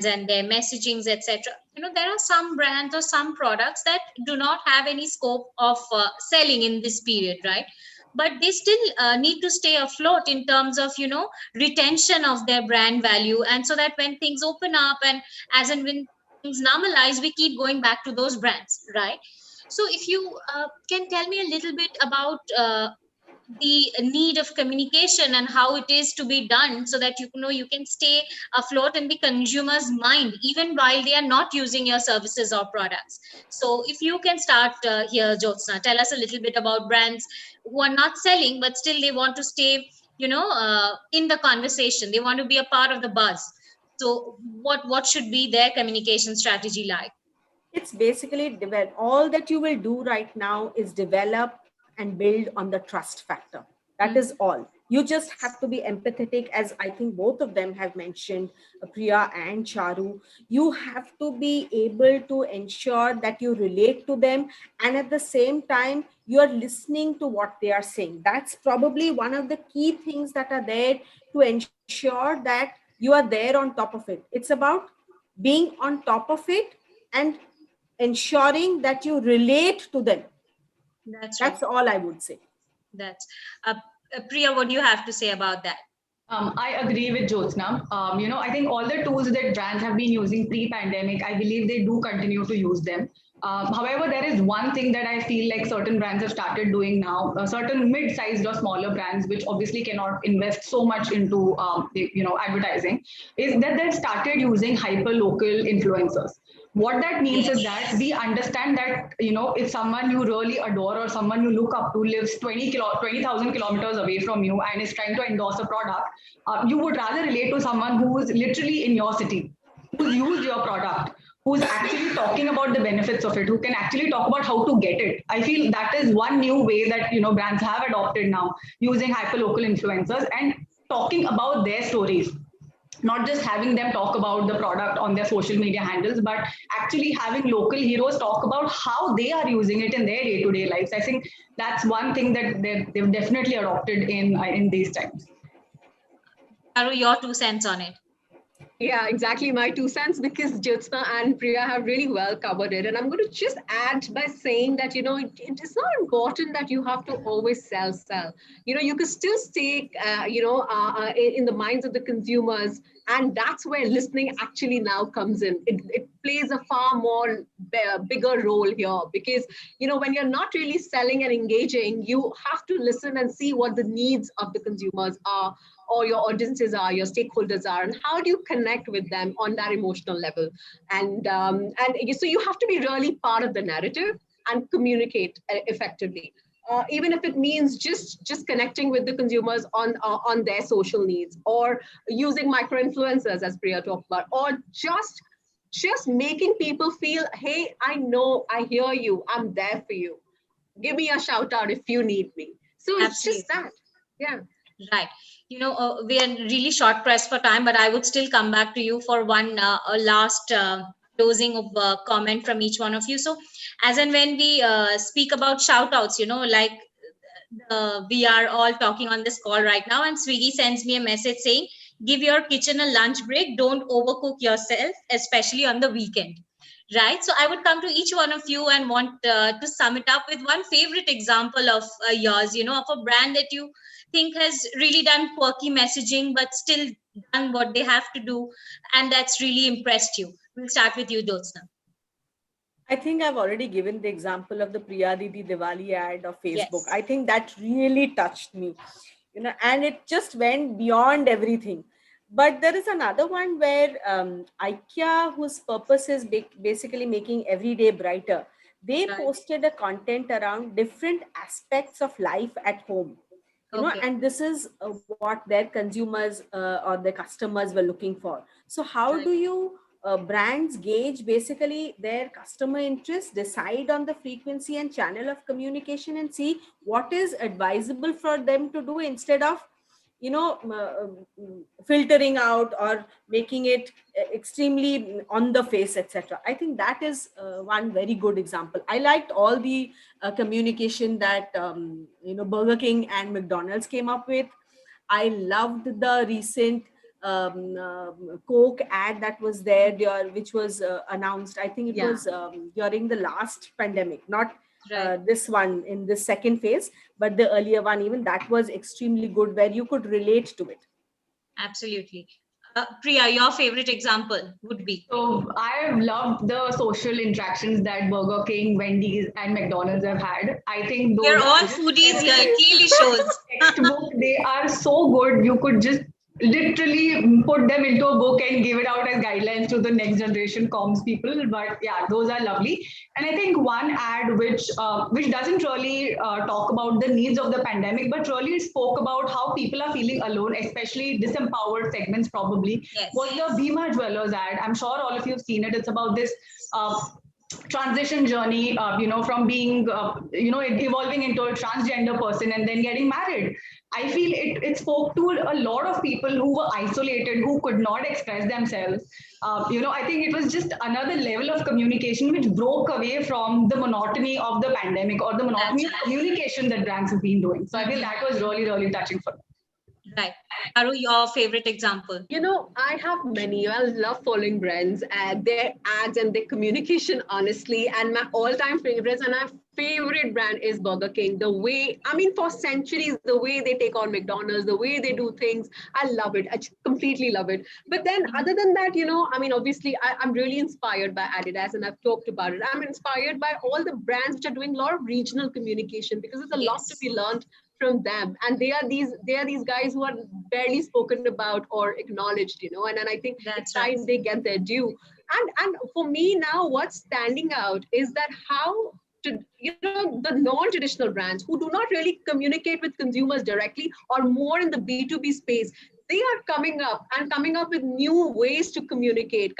and their messagings, etc. There are some brands or some products that do not have any scope of selling in this period, right? But they still need to stay afloat in terms of, retention of their brand value. And so that when things open up and when things normalize, we keep going back to those brands, right? So if you can tell me a little bit about the need of communication and how it is to be done so that you can stay afloat in the consumer's mind even while they are not using your services or products. So if you can start here, Jyotsna, tell us a little bit about brands who are not selling but still they want to stay in the conversation, they want to be a part of the buzz. So what should be their communication strategy like? It's basically develop. All that you will do right now is develop and build on the trust factor. That is all. You just have to be empathetic, as I think both of them have mentioned, Priya and Charu. You have to be able to ensure that you relate to them, and at the same time, you are listening to what they are saying. That's probably one of the key things that are there to ensure that you are there on top of it. It's about being on top of it and ensuring that you relate to them. That's all I would say. That's Priya, what do you have to say about that? I agree with Jyotsna. I think all the tools that brands have been using pre-pandemic, I believe they do continue to use them. However, there is one thing that I feel like certain brands have started doing now, certain mid-sized or smaller brands, which obviously cannot invest so much into advertising, is that they've started using hyper-local influencers. What that means is that we understand that, if someone you really adore or someone you look up to lives 20,000 kilometers away from you and is trying to endorse a product, you would rather relate to someone who is literally in your city, who's used your product, who's actually talking about the benefits of it, who can actually talk about how to get it. I feel that is one new way that, brands have adopted now, using hyperlocal influencers and talking about their stories. Not just having them talk about the product on their social media handles, but actually having local heroes talk about how they are using it in their day-to-day lives. I think that's one thing that they've definitely adopted in these times. Charu, your 2 cents on it. Yeah, exactly. My 2 cents, because Jyotsna and Priya have really well covered it. And I'm going to just add by saying that, it is not important that you have to always sell. You can still stay, in the minds of the consumers. And that's where listening actually now comes in. It plays a far more bigger role here because, when you're not really selling and engaging, you have to listen and see what the needs of the consumers are, or your audiences are, your stakeholders are, and how do you connect with them on that emotional level. And so you have to be really part of the narrative and communicate effectively. Even if it means just connecting with the consumers on their social needs, or using micro-influencers, as Priya talked about, or just making people feel, hey, I know, I hear you, I'm there for you. Give me a shout out if you need me. So it's just that. Yeah. Right. We are really short pressed for time, but I would still come back to you for one last closing of comment from each one of you. So as and when we speak about shout outs, like we are all talking on this call right now, and Swiggy sends me a message saying, give your kitchen a lunch break. Don't overcook yourself, especially on the weekend. right? So I would come to each one of you and want to sum it up with one favorite example of yours, of a brand that you think has really done quirky messaging, but still done what they have to do, and that's really impressed you. We'll start with you, Jyotsna. I think I've already given the example of the Priya Didi Diwali ad of Facebook. Yes. I think that really touched me, and it just went beyond everything. But there is another one where IKEA, whose purpose is basically making every day brighter, they posted a content around different aspects of life at home. And this is what their consumers or their customers were looking for. So how do you brands gauge basically their customer interest, decide on the frequency and channel of communication, and see what is advisable for them to do instead of filtering out or making it extremely on the face, etc. I think that is one very good example. I liked all the communication that Burger King and McDonald's came up with. I loved the recent Coke ad that was there, which was announced. I think it was during the last pandemic, not this one in this second phase, but the earlier one. Even that was extremely good, where you could relate to it. Absolutely. Priya, your favorite example would be? So I've loved the social interactions that Burger King, Wendy's, and McDonald's have had. I think they're all foodies here. It clearly shows. Textbook. They are so good. You could just literally put them into a book and give it out as guidelines to the next generation comms people. But yeah, those are lovely. And I think one ad which doesn't really talk about the needs of the pandemic, but really spoke about how people are feeling alone, especially disempowered segments probably, was the Bhima Jewelers ad. I'm sure all of you have seen it. It's about this transition journey, from being, evolving into a transgender person and then getting married. I feel it spoke to a lot of people who were isolated, who could not express themselves. I think it was just another level of communication which broke away from the monotony of the pandemic or the monotony of communication that brands have been doing. So I feel that was really, really touching for them. Right. Aru, your favorite example? I have many. I love following brands, their ads and their communication, honestly. And my all-time favorites and my favorite brand is Burger King. The way, for centuries, the way they take on McDonald's, the way they do things, I love it. I just completely love it. But then other than that, obviously I'm really inspired by Adidas, and I've talked about it. I'm inspired by all the brands which are doing a lot of regional communication, because there's a lot to be learned from them, and they are these guys who are barely spoken about or acknowledged, and I think it's time they get their due. And for me now, what's standing out is that how the non-traditional brands who do not really communicate with consumers directly or more in the B2B space, they are coming up with new ways to communicate,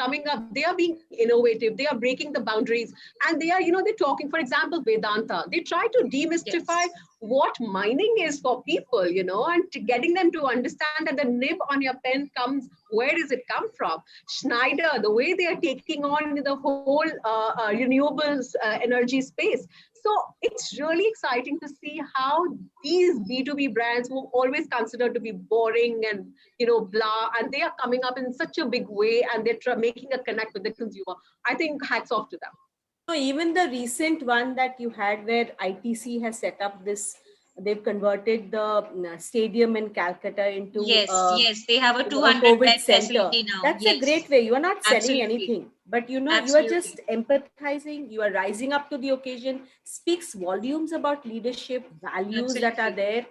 they are being innovative, they are breaking the boundaries, and they are, they're talking, for example, Vedanta. They try to demystify what mining is for people, and getting them to understand that the nib on your pen comes, where does it come from? Schneider, the way they are taking on the whole renewables energy space. So it's really exciting to see how these B2B brands were always considered to be boring and, blah, and they are coming up in such a big way, and they're making a connect with the consumer. I think hats off to them. So even the recent one that you had where ITC has set up this, they've converted the stadium in Calcutta into they have a 200-bed facility now. That's a great way. You are not selling anything, but you are just empathizing. You are rising up to the occasion. Speaks volumes about leadership, values that are there.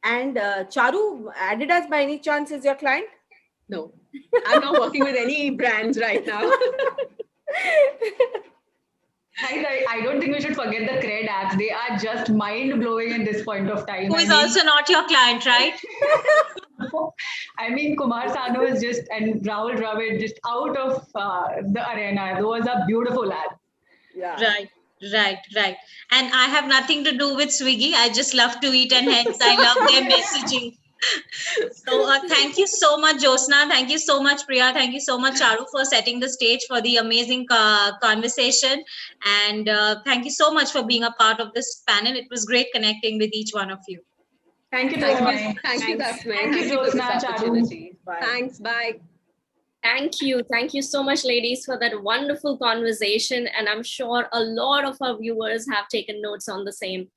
And Charu, Adidas by any chance is your client? No, I'm not working with any brands right now. I don't think we should forget the cred ads. They are just mind-blowing at this point of time. Who is also not your client, right? Kumar Sanu is and Rahul Dravid just out of the arena. Those are beautiful ads. Yeah. Right. And I have nothing to do with Swiggy. I just love to eat, and hence I love their messaging. So thank you so much, Jyotsna. Thank you so much, Priya. Thank you so much, Charu, for setting the stage for the amazing conversation. And thank you so much for being a part of this panel. It was great connecting with each one of you. Thank you, Thank you, Dasmay. Thank you, Jyotsna, Charu. Thanks. Bye. Thank you. Thank you so much, ladies, for that wonderful conversation. And I'm sure a lot of our viewers have taken notes on the same.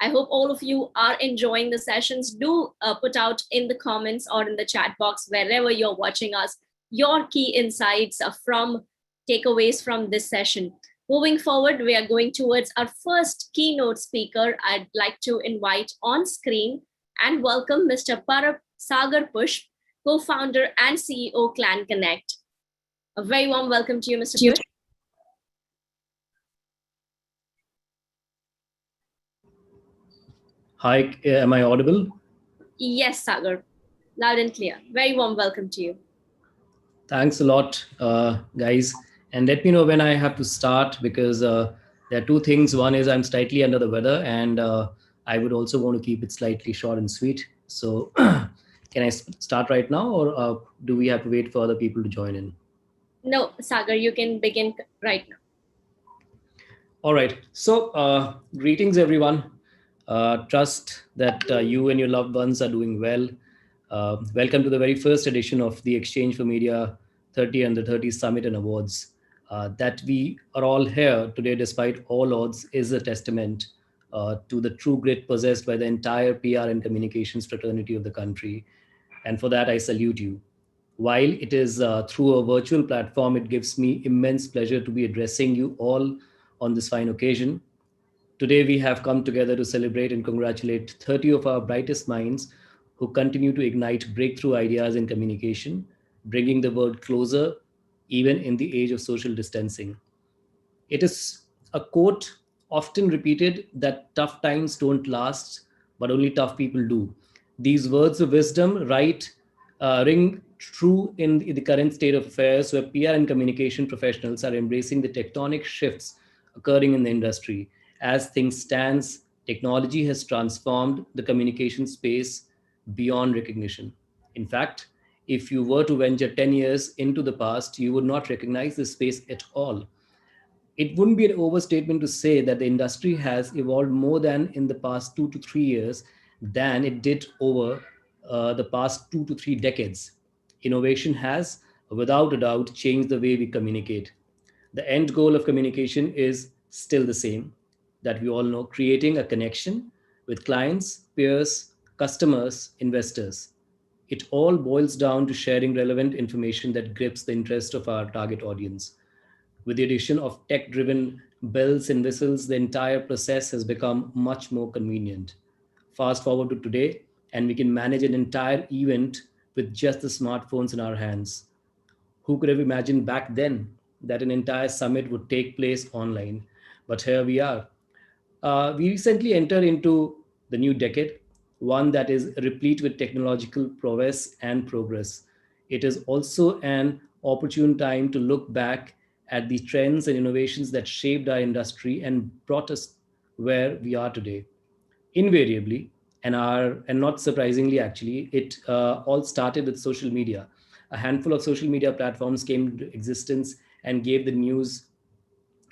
I hope all of you are enjoying the sessions. Do put out in the comments or in the chat box, wherever you're watching us, your key insights from takeaways from this session. Moving forward, we are going towards our first keynote speaker. I'd like to invite on screen and welcome Mr. Parab Sagar Pushp, co-founder and CEO, Clan Connect. A very warm welcome to you, Mr. Pushp. Hi, am I audible? Yes, Sagar, loud and clear. Very warm welcome to you. Thanks a lot, guys. And let me know when I have to start, because there are two things. One is I'm slightly under the weather, and I would also want to keep it slightly short and sweet. So can I start right now, or do we have to wait for other people to join in? No, Sagar, you can begin right now. All right. So greetings, everyone. Trust that you and your loved ones are doing well. Welcome to the very first edition of the Exchange for Media 30 Under 30 Summit and Awards. That we are all here today despite all odds is a testament to the true grit possessed by the entire PR and communications fraternity of the country. And for that, I salute you. While it is through a virtual platform, it gives me immense pleasure to be addressing you all on this fine occasion. Today, we have come together to celebrate and congratulate 30 of our brightest minds who continue to ignite breakthrough ideas in communication, bringing the world closer, even in the age of social distancing. It is a quote often repeated that tough times don't last, but only tough people do. These words of wisdom ring true in the current state of affairs, where PR and communication professionals are embracing the tectonic shifts occurring in the industry. As things stands, technology has transformed the communication space beyond recognition. In fact, if you were to venture 10 years into the past, you would not recognize this space at all. It wouldn't be an overstatement to say that the industry has evolved more than in the past 2 to 3 years than it did over the past 2 to 3 decades. Innovation has, without a doubt, changed the way we communicate. The end goal of communication is still the same, that we all know: creating a connection with clients, peers, customers, investors. It all boils down to sharing relevant information that grips the interest of our target audience. With the addition of tech driven bells and whistles, the entire process has become much more convenient. Fast forward to today, and we can manage an entire event with just the smartphones in our hands. Who could have imagined back then that an entire summit would take place online? But here we are. We recently entered into the new decade, one that is replete with technological prowess and progress. It is also an opportune time to look back at the trends and innovations that shaped our industry and brought us where we are today. Invariably, and not surprisingly, actually, it all started with social media. A handful of social media platforms came into existence and gave the news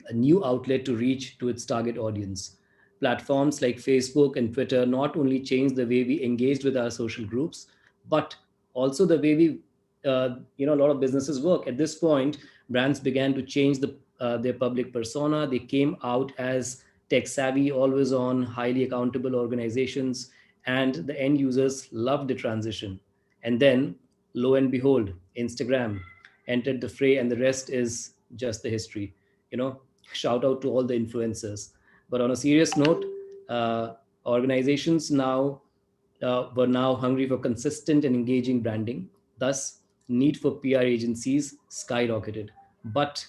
a new outlet to reach to its target audience. Platforms like Facebook and Twitter not only changed the way we engaged with our social groups, but also the way a lot of businesses work. At this point, brands began to change their public persona. They came out as tech savvy, always on, highly accountable organizations, and the end users loved the transition. And then, lo and behold, Instagram entered the fray, and the rest is just the history. Shout out to all the influencers. But on a serious note, organizations were now hungry for consistent and engaging branding. Thus, need for PR agencies skyrocketed. But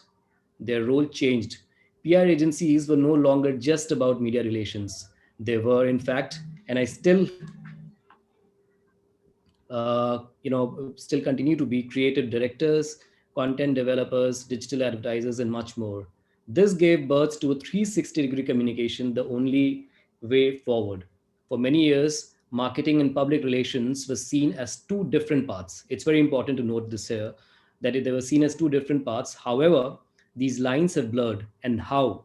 their role changed. PR agencies were no longer just about media relations. They were, in fact, and I still continue to be, creative directors, content developers, digital advertisers, and much more. This gave birth to a 360-degree communication, the only way forward. For many years, marketing and public relations was seen as two different paths. It's very important to note this here, that they were seen as two different paths. However, these lines have blurred. And how?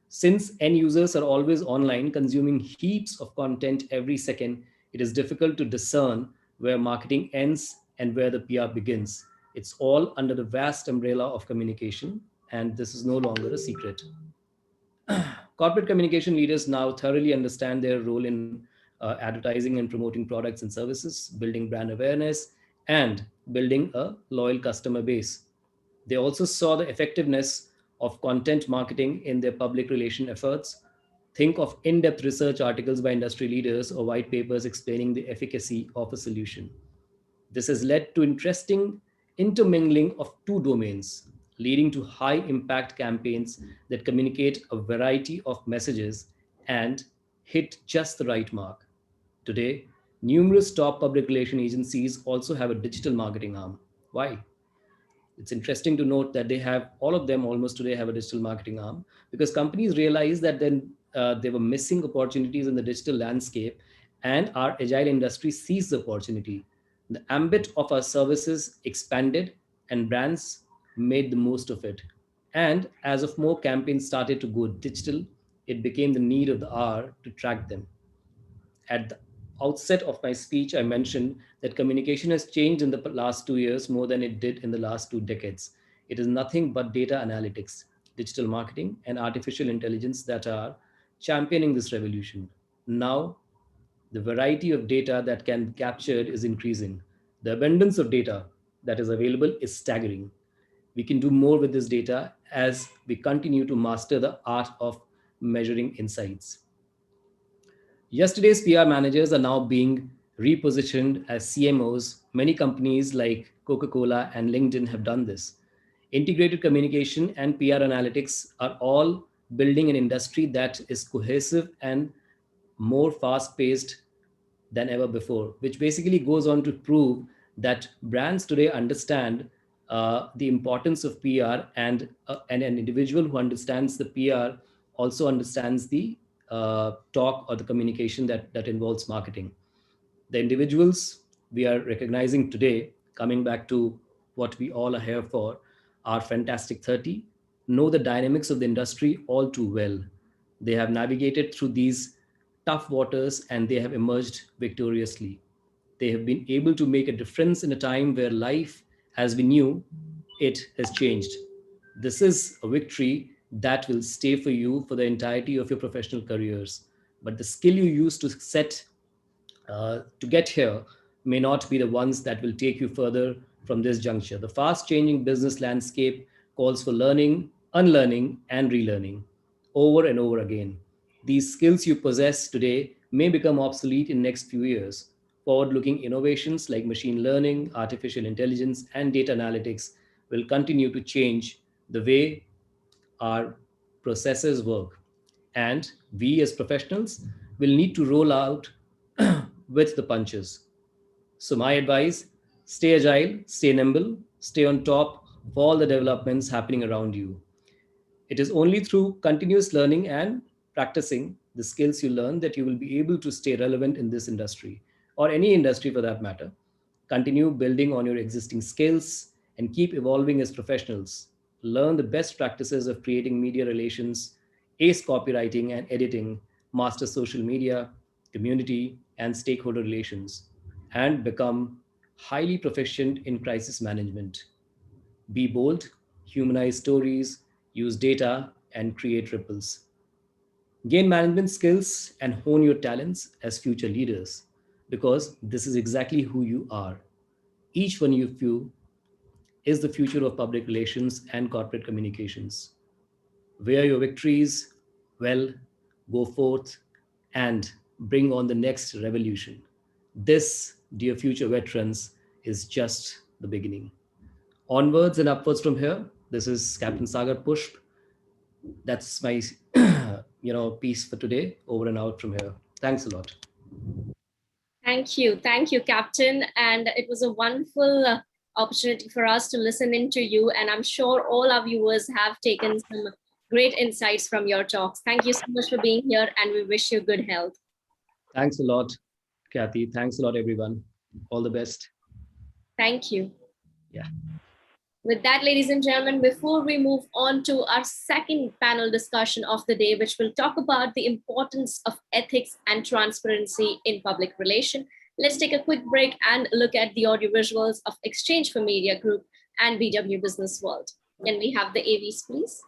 Since end users are always online, consuming heaps of content every second, it is difficult to discern where marketing ends and where the PR begins. It's all under the vast umbrella of communication, and this is no longer a secret. Corporate communication leaders now thoroughly understand their role in advertising and promoting products and services, building brand awareness, and building a loyal customer base. They also saw the effectiveness of content marketing in their public relation efforts. Think of in depth research articles by industry leaders or white papers explaining the efficacy of a solution. This has led to interesting intermingling of two domains, leading to high impact campaigns that communicate a variety of messages and hit just the right mark. Today, numerous top public relation agencies also have a digital marketing arm. Why? It's interesting to note that they have, all of them almost today have a digital marketing arm, because companies realized that then they were missing opportunities in the digital landscape, and our agile industry sees the opportunity. The ambit of our services expanded and brands made the most of it. And as of more campaigns started to go digital, it became the need of the hour to track them. At the outset of my speech, I mentioned that communication has changed in the last 2 years more than it did in the last 2 decades. It is nothing but data analytics, digital marketing, and artificial intelligence that are championing this revolution. Now, the variety of data that can be captured is increasing. The abundance of data that is available is staggering. We can do more with this data as we continue to master the art of measuring insights. Yesterday's PR managers are now being repositioned as CMOs. Many companies like Coca Cola and LinkedIn have done this. Integrated communication and PR analytics are all building an industry that is cohesive and more fast paced than ever before, which basically goes on to prove that brands today understand the importance of PR, and an individual who understands the PR also understands the talk or the communication that involves marketing. The individuals we are recognizing today, coming back to what we all are here for, are Fantastic 30, know the dynamics of the industry all too well. They have navigated through these tough waters and they have emerged victoriously. They have been able to make a difference in a time where life, as we knew it, has changed. This is a victory that will stay for you for the entirety of your professional careers. But the skill you use to get here may not be the ones that will take you further from this juncture. The fast changing business landscape calls for learning, unlearning, and relearning over and over again. These skills you possess today may become obsolete in next few years. Forward looking innovations like machine learning, artificial intelligence, and data analytics will continue to change the way our processes work. And we as professionals will need to roll out with the punches. So, my advice: stay agile, stay nimble, stay on top of all the developments happening around you. It is only through continuous learning and practicing the skills you learn that you will be able to stay relevant in this industry, or any industry for that matter. Continue building on your existing skills and keep evolving as professionals. Learn the best practices of creating media relations, ace copywriting and editing, master social media, community, and stakeholder relations, and become highly proficient in crisis management. Be bold, humanize stories, use data, and create ripples. Gain management skills and hone your talents as future leaders, because this is exactly who you are. Each one of you is the future of public relations and corporate communications. Wear your victories well, go forth, and bring on the next revolution. This, dear future veterans, is just the beginning. Onwards and upwards from here. This is Captain Sagar Pushp. That's my piece for today. Over and out from here. Thanks a lot. Thank you, Captain. And it was a wonderful opportunity for us to listen into you. And I'm sure all our viewers have taken some great insights from your talks. Thank you so much for being here, and we wish you good health. Thanks a lot, Kathy. Thanks a lot, everyone. All the best. Thank you. Yeah. With that, ladies and gentlemen, before we move on to our second panel discussion of the day, which will talk about the importance of ethics and transparency in public relation, let's take a quick break and look at the audiovisuals of Exchange for Media Group, and BW Businessworld. Can we have the AVs, please?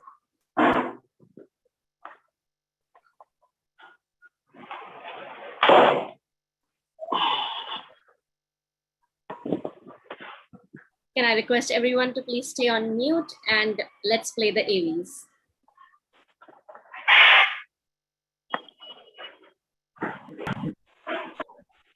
Can I request everyone to please stay on mute and let's play the AVs.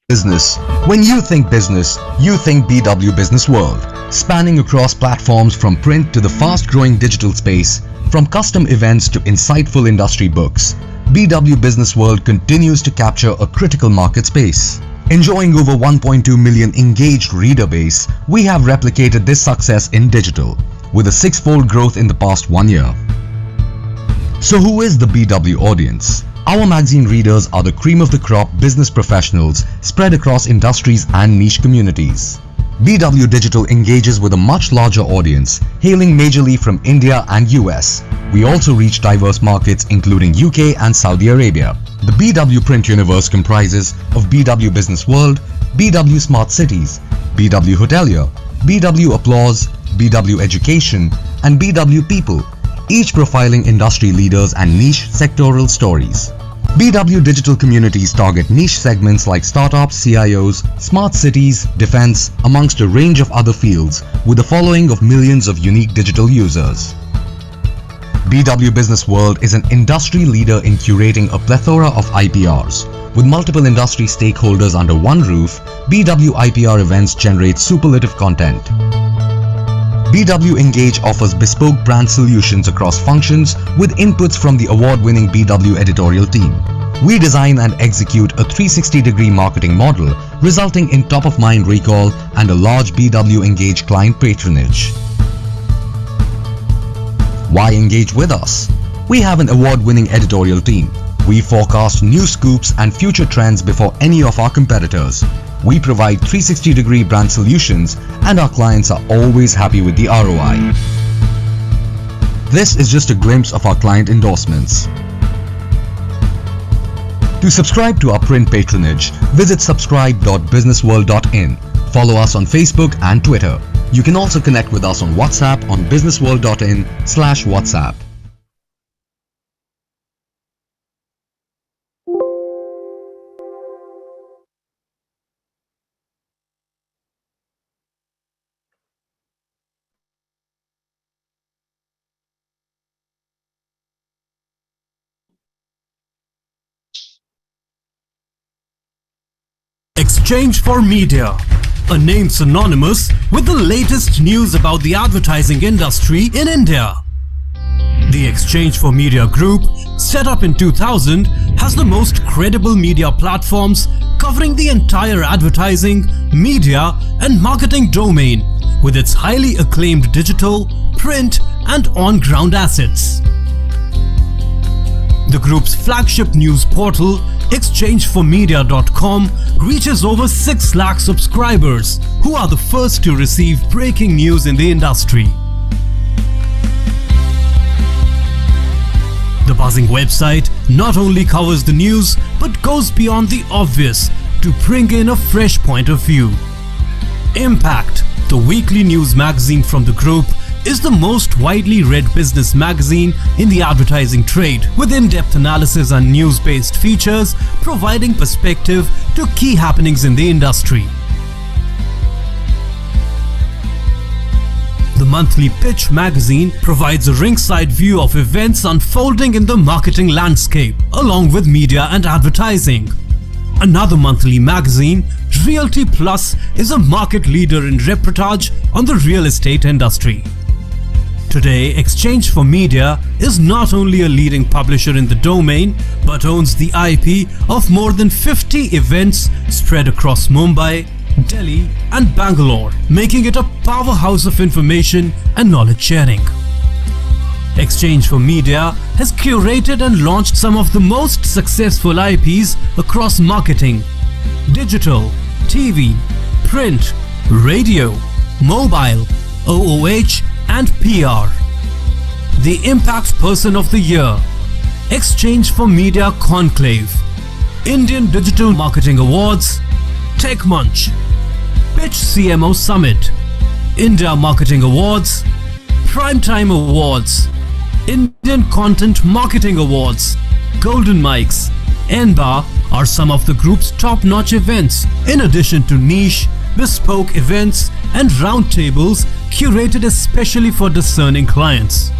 Business. When you think business, you think BW Businessworld, spanning across platforms from print to the fast-growing digital space, from custom events to insightful industry books. BW Businessworld continues to capture a critical market space. Enjoying over 1.2 million engaged reader base, we have replicated this success in digital, with a six-fold growth in the past 1 year. So who is the BW audience? Our magazine readers are the cream of the crop business professionals spread across industries and niche communities. BW Digital engages with a much larger audience, hailing majorly from India and US. We also reach diverse markets including UK and Saudi Arabia. The BW print universe comprises of BW Businessworld, BW Smart Cities, BW Hotelier, BW Applause, BW Education, and BW People, each profiling industry leaders and niche sectoral stories. BW Digital communities target niche segments like startups, CIOs, smart cities, defense, amongst a range of other fields, with a following of millions of unique digital users. BW Businessworld is an industry leader in curating a plethora of IPRs. With multiple industry stakeholders under one roof, BW IPR events generate superlative content. BW Engage offers bespoke brand solutions across functions with inputs from the award-winning BW editorial team. We design and execute a 360-degree marketing model, resulting in top-of-mind recall and a large BW Engage client patronage. Why engage with us? We have an award-winning editorial team. We forecast new scoops and future trends before any of our competitors. We provide 360-degree brand solutions and our clients are always happy with the ROI. This is just a glimpse of our client endorsements. To subscribe to our print patronage, visit subscribe.businessworld.in. Follow us on Facebook and Twitter. You can also connect with us on WhatsApp on businessworld.in/WhatsApp. Exchange for Media, a name synonymous with the latest news about the advertising industry in India. The Exchange for Media Group, set up in 2000, has the most credible media platforms covering the entire advertising, media and marketing domain with its highly acclaimed digital, print and on-ground assets. The group's flagship news portal, exchangeformedia.com, reaches over 6 lakh subscribers who are the first to receive breaking news in the industry. The buzzing website not only covers the news but goes beyond the obvious to bring in a fresh point of view. Impact, the weekly news magazine from the group, is the most widely read business magazine in the advertising trade, with in-depth analysis and news-based features providing perspective to key happenings in the industry. The monthly Pitch magazine provides a ringside view of events unfolding in the marketing landscape, along with media and advertising. Another monthly magazine, Realty Plus, is a market leader in reportage on the real estate industry. Today, Exchange for Media is not only a leading publisher in the domain, but owns the IP of more than 50 events spread across Mumbai, Delhi and Bangalore, making it a powerhouse of information and knowledge sharing. Exchange for Media has curated and launched some of the most successful IPs across marketing, digital, TV, print, radio, mobile, OOH and PR. The Impact Person of the Year, Exchange for Media Conclave, Indian Digital Marketing Awards, Tech Munch, Pitch CMO Summit, India Marketing Awards, Primetime Awards, Indian Content Marketing Awards, Golden Mics, NBAR are some of the group's top-notch events, in addition to niche, bespoke events and roundtables curated especially for discerning clients.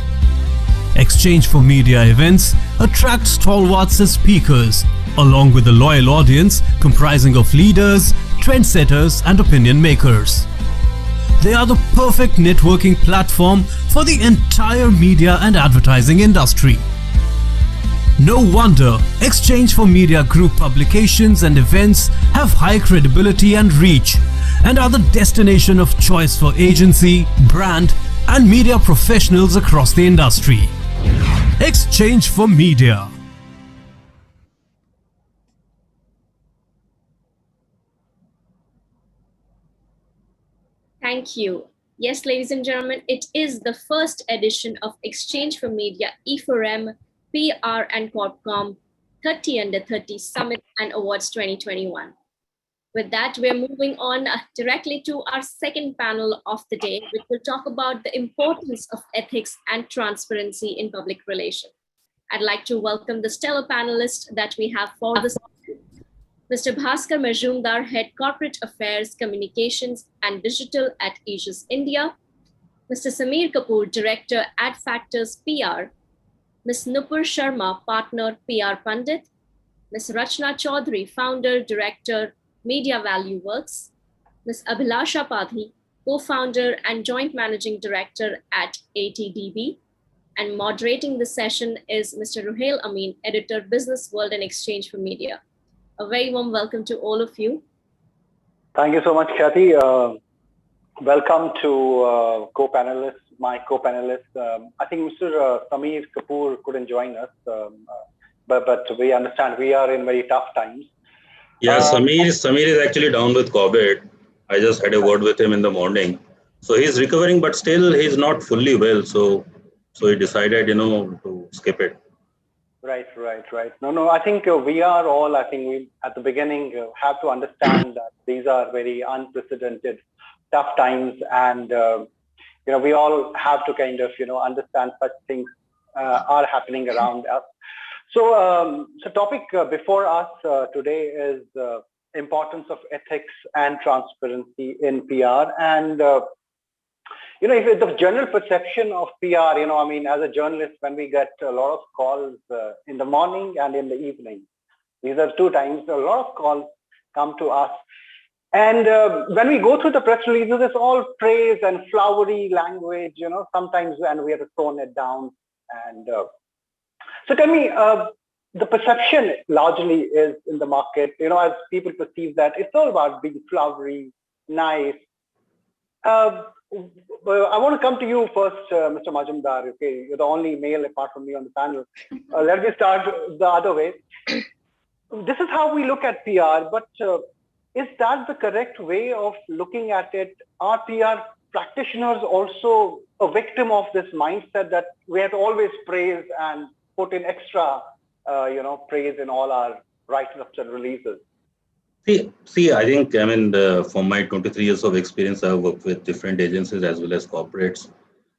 Exchange for Media events attract stalwarts as speakers, along with a loyal audience comprising of leaders, trendsetters and opinion makers. They are the perfect networking platform for the entire media and advertising industry. No wonder Exchange for Media Group publications and events have high credibility and reach and are the destination of choice for agency, brand and media professionals across the industry. Exchange for Media. Thank you. Yes, ladies and gentlemen, it is the first edition of Exchange for Media E4M, PR and Corp Comm 30 Under 30 Summit and Awards 2021. With that, we're moving on directly to our second panel of the day, which will talk about the importance of ethics and transparency in public relations. I'd like to welcome the stellar panelists that we have for this. Mr. Bhaskar Majumdar, Head Corporate Affairs, Communications and Digital at Aegis India. Mr. Sameer Kapoor, Director at Factors PR. Ms. Nupur Sharma, Partner, PR Pandit. Ms. Rachna Chaudhary, Founder, Director, Media Value Works. Ms. Abhilasha Padhi, Co-Founder and Joint Managing Director at ATDB. And moderating the session is Mr. Ruhail Amin, Editor, Businessworld and Exchange for Media. A very warm welcome to all of you. Thank you so much, Kathy. Welcome to co-panelists, my co-panelists. I think Mr. Sameer Kapoor couldn't join us, but we understand we are in very tough times. Yeah, Sameer is actually down with COVID. I just had a word with him in the morning. So he's recovering, but still he's not fully well. So he decided, to skip it. Right. No, I think we are all, we at the beginning have to understand that these are very unprecedented, tough times. And, we all have to kind of, understand such things are happening around us. So topic before us today is importance of ethics and transparency in PR. And, if the general perception of PR, as a journalist, when we get a lot of calls in the morning and in the evening, these are two times a lot of calls come to us. And when we go through the press releases, it's all praise and flowery language, sometimes, and we have to tone it down. And so tell me, the perception largely is in the market, as people perceive that it's all about being flowery, nice. I want to come to you first, Mr. Majumdar. Okay, you're the only male apart from me on the panel. Let me start the other way. This is how we look at PR, but is that the correct way of looking at it? Are PR practitioners also a victim of this mindset that we have to always praise and put in extra, praise in all our write-ups and releases? See, I think, from my 23 years of experience, I've worked with different agencies as well as corporates.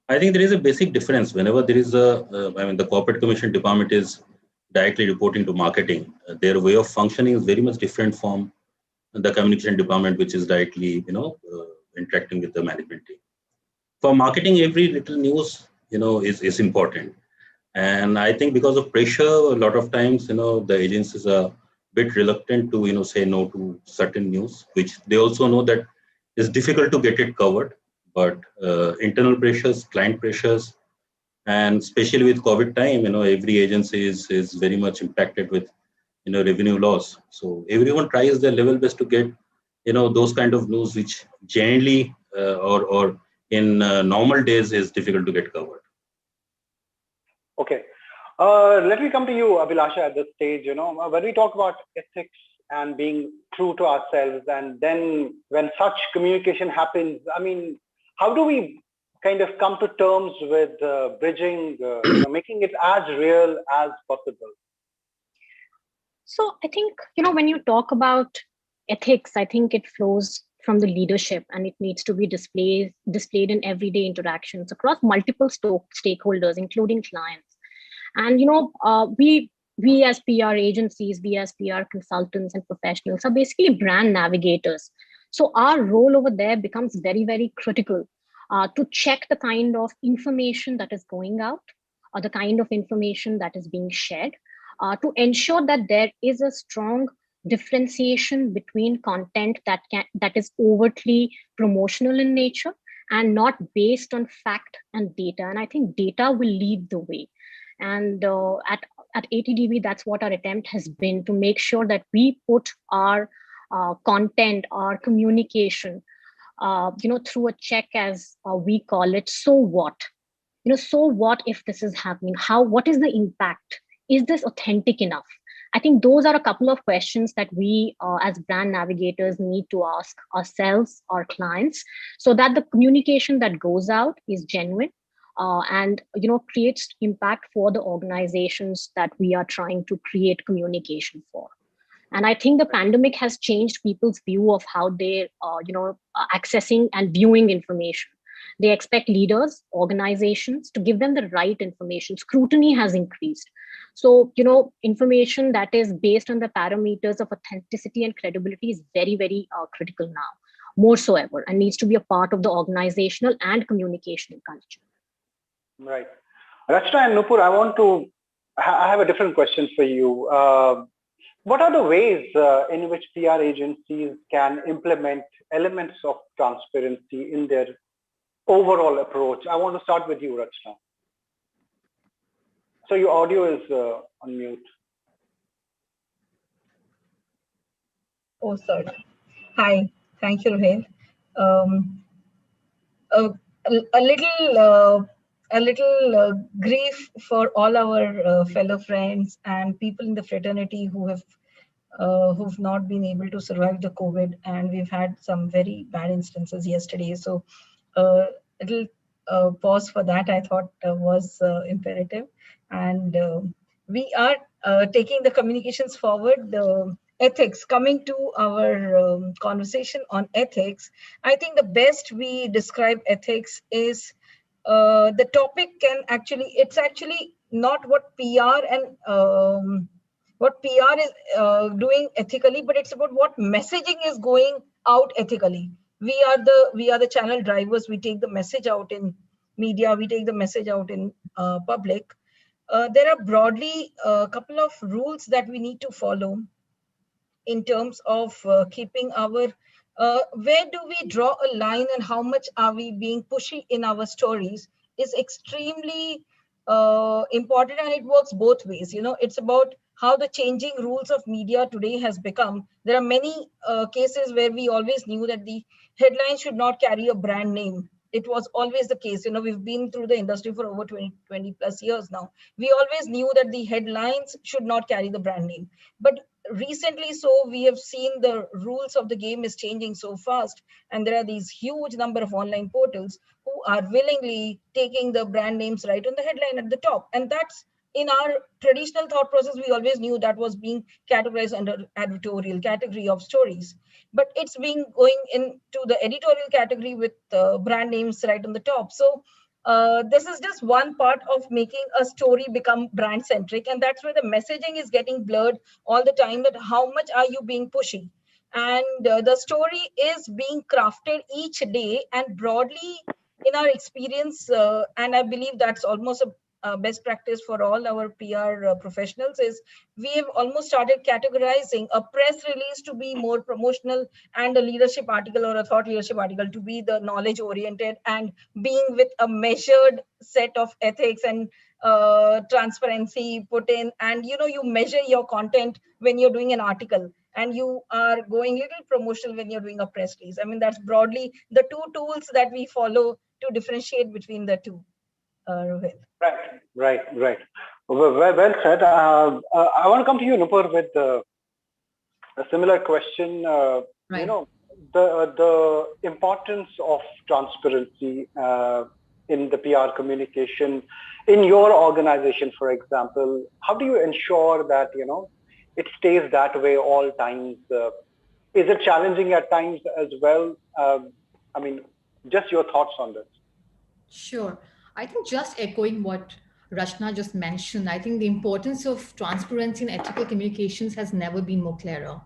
I think there is a basic difference. Whenever there is the corporate commission department is directly reporting to marketing, their way of functioning is very much different from the communication department, which is directly, interacting with the management team. For marketing, every little news, is important. And I think because of pressure, a lot of times, the agencies are bit reluctant to say no to certain news, which they also know that it's difficult to get it covered. But internal pressures, client pressures, and especially with COVID time, every agency is very much impacted with revenue loss. So everyone tries their level best to get those kind of news which generally or in normal days is difficult to get covered. Okay. Let me come to you, Abhilasha, at this stage. When we talk about ethics and being true to ourselves, and then when such communication happens, how do we kind of come to terms with bridging, making it as real as possible? So I think, when you talk about ethics, I think it flows from the leadership, and it needs to be displayed in everyday interactions across multiple stakeholders, including clients. And we as PR agencies, we as PR consultants and professionals are basically brand navigators. So our role over there becomes very, very critical to check the kind of information that is going out, or the kind of information that is being shared, to ensure that there is a strong differentiation between content that is overtly promotional in nature and not based on fact and data. And I think data will lead the way. And at ATDB, that's what our attempt has been, to make sure that we put our content, our communication, through a check, as we call it. So what? So what if this is happening? What is the impact? Is this authentic enough? I think those are a couple of questions that we as brand navigators need to ask ourselves, our clients, so that the communication that goes out is genuine and creates impact for the organizations that we are trying to create communication for. And I think the pandemic has changed people's view of how they're accessing and viewing information. They expect leaders, organizations to give them the right information. Scrutiny has increased. So, information that is based on the parameters of authenticity and credibility is very, very critical now, more so ever, and needs to be a part of the organizational and communication culture. Right. Rachna and Nupur, I have a different question for you. What are the ways in which PR agencies can implement elements of transparency in their overall approach? I want to start with you, Rachna. So your audio is on mute. Oh, sorry. Hi, thank you, Rohit. A little grief for all our fellow friends and people in the fraternity who've not been able to survive the COVID, and we've had some very bad instances yesterday. So little pause for that, I thought was imperative. And we are taking the communications forward. Ethics, coming to our conversation on ethics, I think the best we describe ethics is the topic it's actually not what PR and what PR is doing ethically, but it's about what messaging is going out ethically. We are the channel drivers. We take the message out in media. We take the message out in public. There are broadly a couple of rules that we need to follow in terms of keeping our, where do we draw a line and how much are we being pushy in our stories is extremely important, and it works both ways. It's about how the changing rules of media today has become. There are many cases where we always knew that the headline should not carry a brand name. It was always the case. We've been through the industry for over 20 plus years now. We always knew that the headlines should not carry the brand name. But recently, we have seen the rules of the game is changing so fast, and there are these huge number of online portals who are willingly taking the brand names right on the headline at the top. And that's, in our traditional thought process, we always knew that was being categorized under editorial category of stories, but it's being going into the editorial category with brand names right on the top. So this is just one part of making a story become brand centric, and that's where the messaging is getting blurred all the time, that how much are you being pushy, and the story is being crafted each day. And broadly, in our experience, and I believe that's almost a best practice for all our PR professionals, is we have almost started categorizing a press release to be more promotional, and a leadership article or a thought leadership article to be the knowledge oriented and being with a measured set of ethics and transparency put in. And you measure your content when you're doing an article, and you are going a little promotional when you're doing a press release. I mean, that's broadly the two tools that we follow to differentiate between the two. Rohit. Right. Well said. I want to come to you, Nupur, with a similar question. Right. The importance of transparency in the PR communication in your organization, for example. How do you ensure that it stays that way all times? Is it challenging at times as well? I mean, just your thoughts on this. Sure. I think just echoing what Rachna just mentioned, I think the importance of transparency and ethical communications has never been more clearer.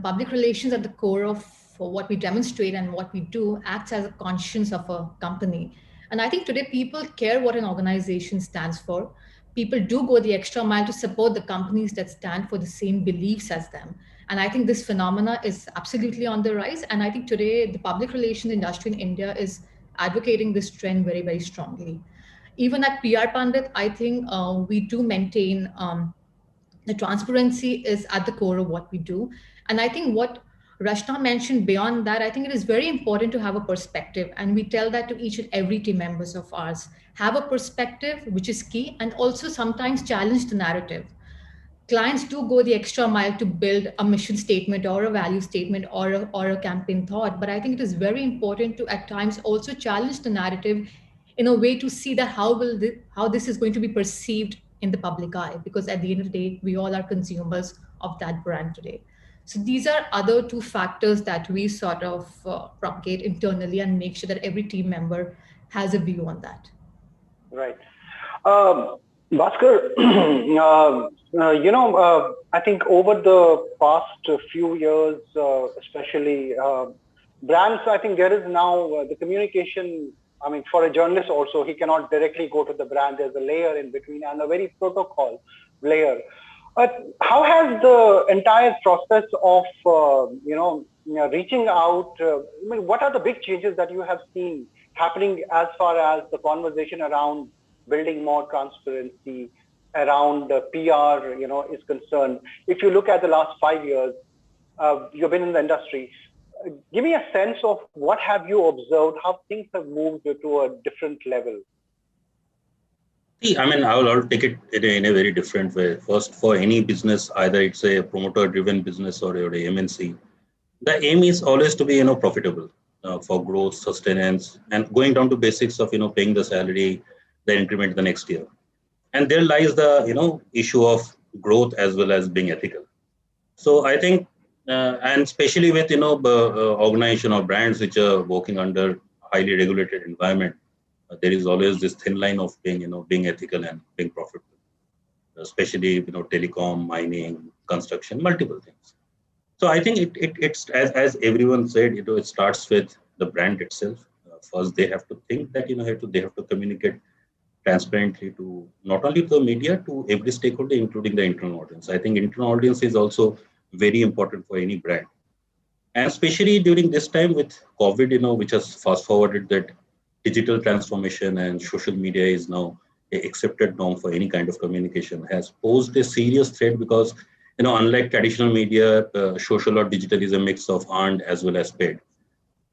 Public relations at the core of what we demonstrate and what we do acts as a conscience of a company. And I think today people care what an organization stands for. People do go the extra mile to support the companies that stand for the same beliefs as them. And I think this phenomena is absolutely on the rise. And I think today the public relations industry in India is advocating this trend very, very strongly. Even at PR Pandit, I think we do maintain the transparency is at the core of what we do. And I think what Rachna mentioned beyond that, I think it is very important to have a perspective. And we tell that to each and every team members of ours. Have a perspective, which is key, and also sometimes challenge the narrative. Clients do go the extra mile to build a mission statement or a value statement or a campaign thought. But I think it is very important to at times also challenge the narrative in a way to see that how this is going to be perceived in the public eye, because at the end of the day, we all are consumers of that brand today. So these are other two factors that we sort of propagate internally and make sure that every team member has a view on that. Right. Bhaskar, I think over the past few years, especially brands, I think there is now the communication. I mean, for a journalist also, he cannot directly go to the brand. There's a layer in between and a very protocol layer. How has the entire process of, reaching out, what are the big changes that you have seen happening as far as the conversation around building more transparency around PR, is concerned? If you look at the last 5 years, you've been in the industry. Give me a sense of what have you observed, how things have moved to a different level. See, I mean, I'll take it in a very different way. First, for any business, either it's a promoter-driven business or a MNC, the aim is always to be, profitable for growth, sustenance, and going down to basics of, paying the salary, the increment the next year. And there lies the, issue of growth as well as being ethical. So I think, and especially with, organization or brands which are working under highly regulated environment, there is always this thin line of being ethical and being profitable, especially, telecom, mining, construction, multiple things. So I think it's as everyone said, it starts with the brand itself. First, they have to think that, they have to communicate transparently to not only the media, to every stakeholder, including the internal audience. I think internal audience is also very important for any brand. And especially during this time with COVID, which has fast forwarded that digital transformation and social media is now an accepted norm for any kind of communication, has posed a serious threat because, unlike traditional media, social or digital is a mix of earned as well as paid.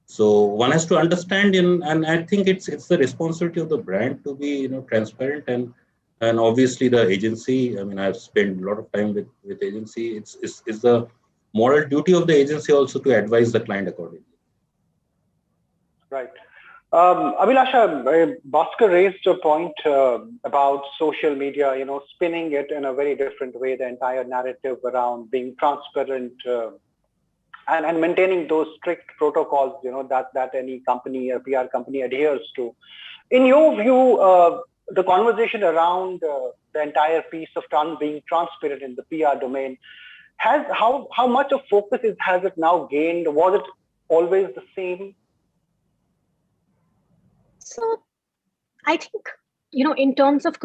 So one has to understand, and I think it's the responsibility of the brand to be, transparent, and obviously the agency. I mean, I've spent a lot of time with agency. It's the moral duty of the agency also to advise the client accordingly. Right. Abhilasha, Bhaskar raised a point about social media, spinning it in a very different way, the entire narrative around being transparent and maintaining those strict protocols, that any company, a PR company adheres to. In your view, the conversation around the entire piece of being transparent in the PR domain, how much of focus has it now gained? Was it always the same? So I think, in terms of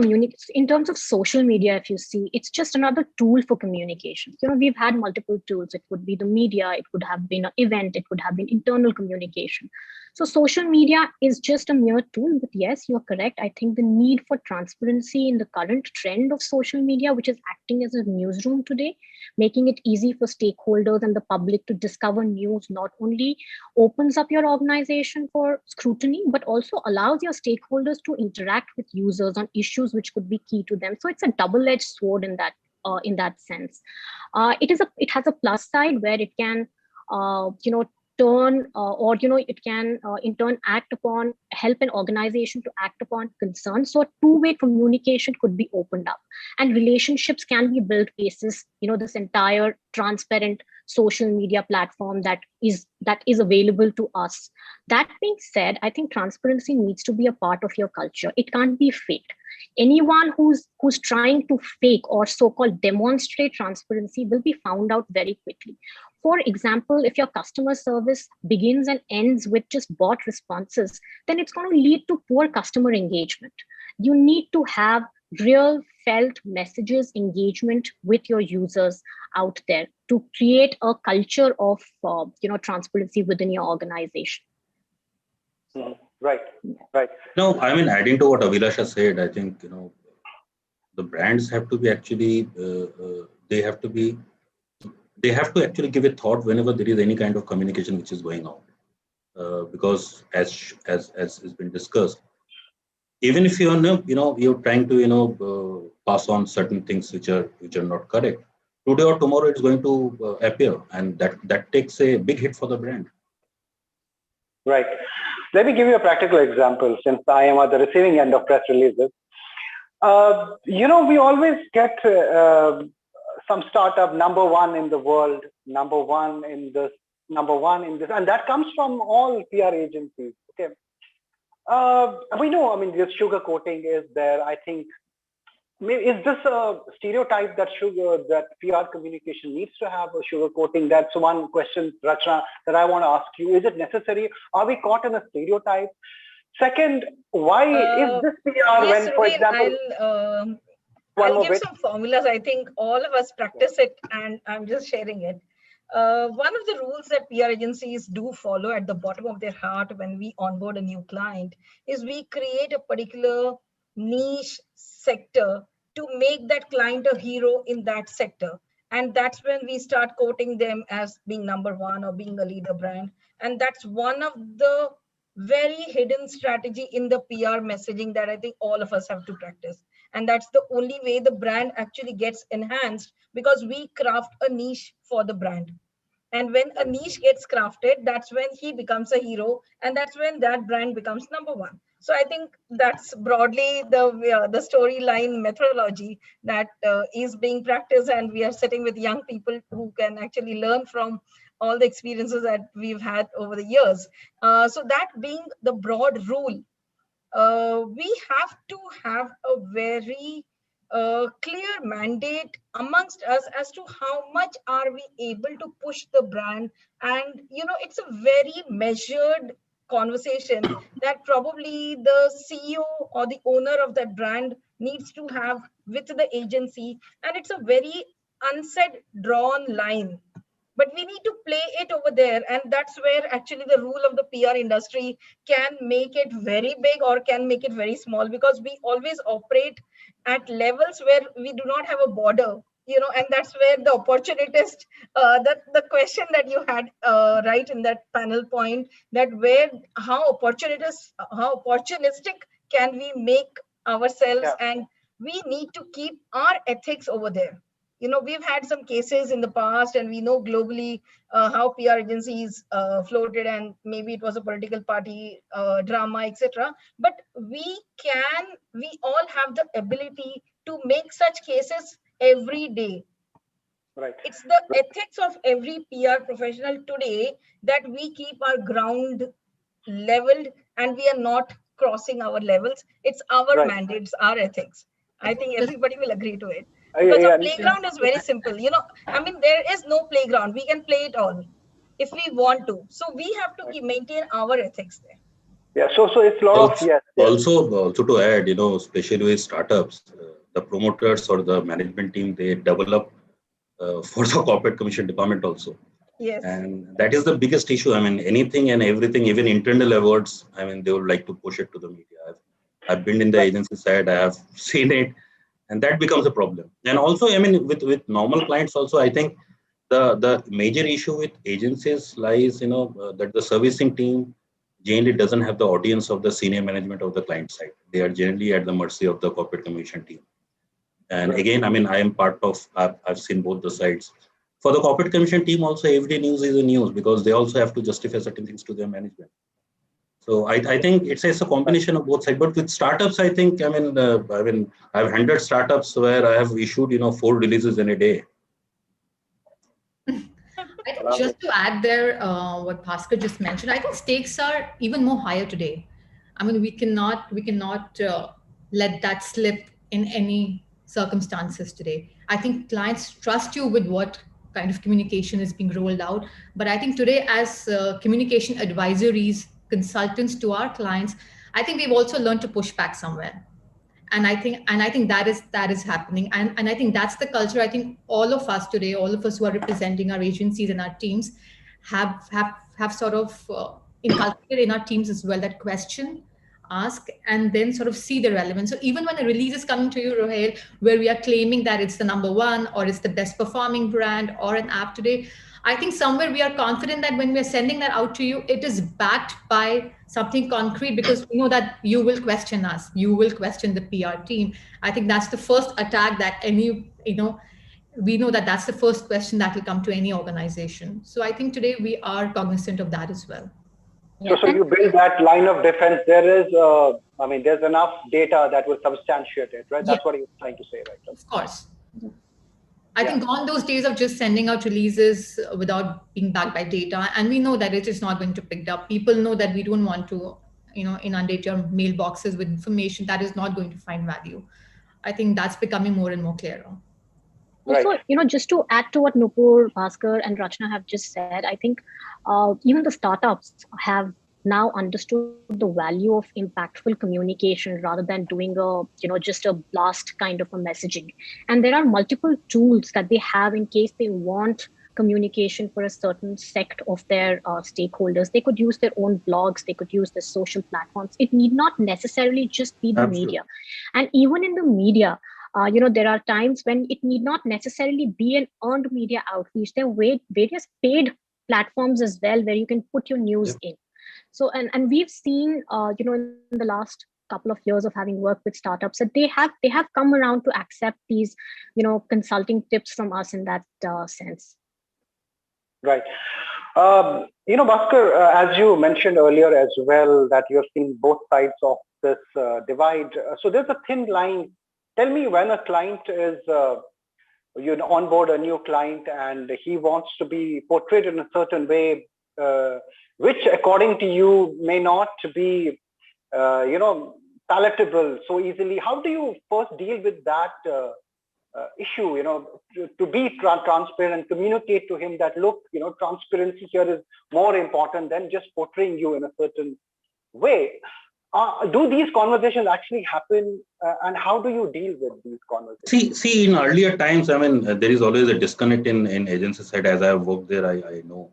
in terms of social media, if you see, it's just another tool for communication. We've had multiple tools. It would be the media, it would have been an event, it would have been internal communication. So social media is just a mere tool, but yes, you're correct. I think the need for transparency in the current trend of social media, which is acting as a newsroom today, making it easy for stakeholders and the public to discover news, not only opens up your organization for scrutiny, but also allows your stakeholders to interact with users on issues which could be key to them. So it's a double-edged sword in that sense. It has a plus side where it can, turn or it can in turn help an organization to act upon concerns. So a two-way communication could be opened up, and relationships can be built basis this entire transparent social media platform that is available to us. That being said, I think transparency needs to be a part of your culture. It can't be faked. Anyone who's trying to fake or so-called demonstrate transparency will be found out very quickly. For example, if your customer service begins and ends with just bot responses, then it's going to lead to poor customer engagement. You need to have real felt messages, engagement with your users out there to create a culture of transparency within your organization. Right. No, I mean, adding to what Abhilasha said, I think, the brands have to be actually, they have to actually give it thought whenever there is any kind of communication which is going on. Because as has been discussed, even if you're trying to, pass on certain things which are not correct, today or tomorrow it's going to appear, and that takes a big hit for the brand. Right. Let me give you a practical example, since I am at the receiving end of press releases. We always get some startup number one in the world, number one in this, and that comes from all PR agencies. Okay. We know, this sugar coating is there. I think, is this a stereotype that PR communication needs to have a sugar coating? That's one question, Rachna, that I want to ask you. Is it necessary? Are we caught in a stereotype? Second, why is this PR yes, when, for example, I'll give some formulas. I think all of us practice it, and I'm just sharing it. One of the rules that PR agencies do follow at the bottom of their heart when we onboard a new client is we create a particular niche sector to make that client a hero in that sector. And that's when we start quoting them as being number one or being a leader brand. And that's one of the very hidden strategy in the PR messaging that I think all of us have to practice. And that's the only way the brand actually gets enhanced, because we craft a niche for the brand. And when a niche gets crafted, that's when he becomes a hero, and that's when that brand becomes number one. So I think that's broadly the storyline methodology that is being practiced, and we are sitting with young people who can actually learn from all the experiences that we've had over the years. So that being the broad rule, we have to have a very clear mandate amongst us as to how much are we able to push the brand. And it's a very measured conversation that probably the CEO or the owner of that brand needs to have with the agency, and it's a very unsaid drawn line, but we need to play it over there. And that's where actually the rule of the PR industry can make it very big or can make it very small, because we always operate at levels where we do not have a border, and that's where the opportunist, the question that you had right in that panel point, that how opportunistic can we make ourselves, and we need to keep our ethics over there. We've had some cases in the past, and we know globally how PR agencies floated, and maybe it was a political party drama, etc. But we all have the ability to make such cases every day. Right. It's the ethics of every PR professional today that we keep our ground leveled, and we are not crossing our levels. It's our mandates, our ethics. I think everybody will agree to it. Because a playground is very simple. There is no playground. We can play it all if we want to. So we have to maintain our ethics there. Yeah. So it's a lot of yes. Also to add, especially with startups, the promoters or the management team, they develop for the corporate commission department also. Yes. And that is the biggest issue. Anything and everything, even internal awards, they would like to push it to the media. I've been in the agency side. I have seen it. And that becomes a problem. And also, with normal clients also, I think the major issue with agencies lies, that the servicing team generally doesn't have the audience of the senior management of the client side. They are generally at the mercy of the corporate communication team. And again, I am part of, I've seen both the sides. For the corporate commission team also, everyday news is a news because they also have to justify certain things to their management. So I think it's a combination of both sides. But with startups, I think, I've handled startups where I have issued, 4 releases in a day. I think just to add there, what Bhaskar just mentioned, I think stakes are even more higher today. I mean, we cannot let that slip in any circumstances today. I think clients trust you with what kind of communication is being rolled out. But I think today, as communication advisories, consultants to our clients, I think we've also learned to push back somewhere. And I think that is happening. And I think that's the culture. I think all of us today, all of us who are representing our agencies and our teams have sort of inculcated in our teams as well, that question, ask, and then sort of see the relevance. So even when a release is coming to you, Rohel, where we are claiming that it's the number one or it's the best performing brand or an app today, I think somewhere we are confident that when we are sending that out to you, it is backed by something concrete, because we know that you will question us, you will question the PR team. I think that's the first attack that we know that that's the first question that will come to any organization. So I think today we are cognizant of that as well. So you build that line of defense. There is, there's enough data that will substantiate it, right? That's what you're trying to say, right? Of course. I think gone those days of just sending out releases without being backed by data. And we know that it is not going to pick up. People know that we don't want to, inundate your mailboxes with information that is not going to find value. I think that's becoming more and more clearer. Also, just to add to what Nupur, Bhaskar, and Rachna have just said, I think even the startups have now understood the value of impactful communication rather than doing just a blast kind of a messaging. And there are multiple tools that they have in case they want communication for a certain sect of their stakeholders. They could use their own blogs, they could use their social platforms. It need not necessarily just be the media. And even in the media, there are times when it need not necessarily be an earned media outreach. There are various paid platforms as well where you can put your news in. So, and we've seen, in the last couple of years of having worked with startups, that they have come around to accept these, consulting tips from us in that sense. Right. Bhaskar, as you mentioned earlier as well, that you've seen both sides of this divide. So there's a thin line. Tell me, when a client is, you onboard a new client and he wants to be portrayed in a certain way, which according to you may not be, palatable so easily. How do you first deal with that issue, to be transparent, communicate to him that, look, transparency here is more important than just portraying you in a certain way. Do these conversations actually happen, and how do you deal with these conversations? See, in earlier times, there is always a disconnect in agency side. As I have worked there, I know.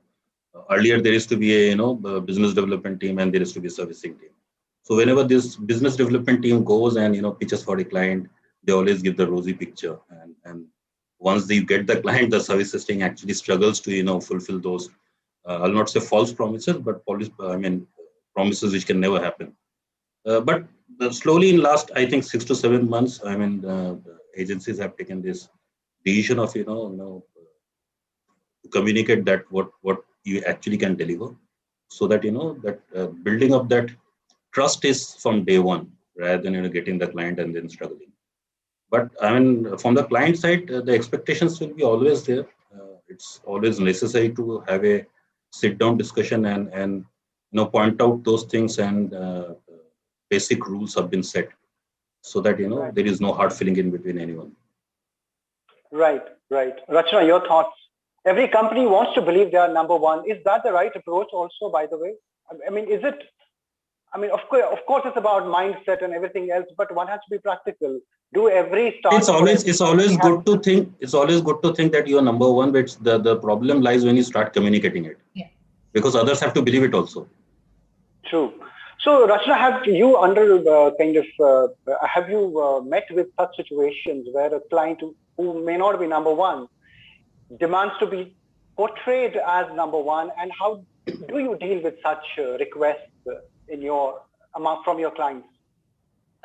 Earlier, there used to be a business development team, and there used to be a servicing team. So whenever this business development team goes and pitches for a client, they always give the rosy picture. And once they get the client, the services team actually struggles to fulfill those. I'll not say false promises, but promises which can never happen. But slowly in last, I think 6 to 7 months, agencies have taken this decision of, to communicate that what you actually can deliver, so that, that building up that trust is from day one, rather than, getting the client and then struggling. But from the client side, the expectations will be always there. It's always necessary to have a sit down discussion and point out those things, and basic rules have been set, so that there is no hard feeling in between anyone. Right. Rachna, your thoughts? Every company wants to believe they are number one. Is that the right approach also, by the way? Is it? Of course it's about mindset and everything else, but one has to be practical. Do every start. It's always good to think. It's always good to think that you are number one, but the problem lies when you start communicating it. Yeah. Because others have to believe it also. True. So, Rachna, have you met with such situations where a client who may not be number one demands to be portrayed as number one, and how do you deal with such requests from your clients?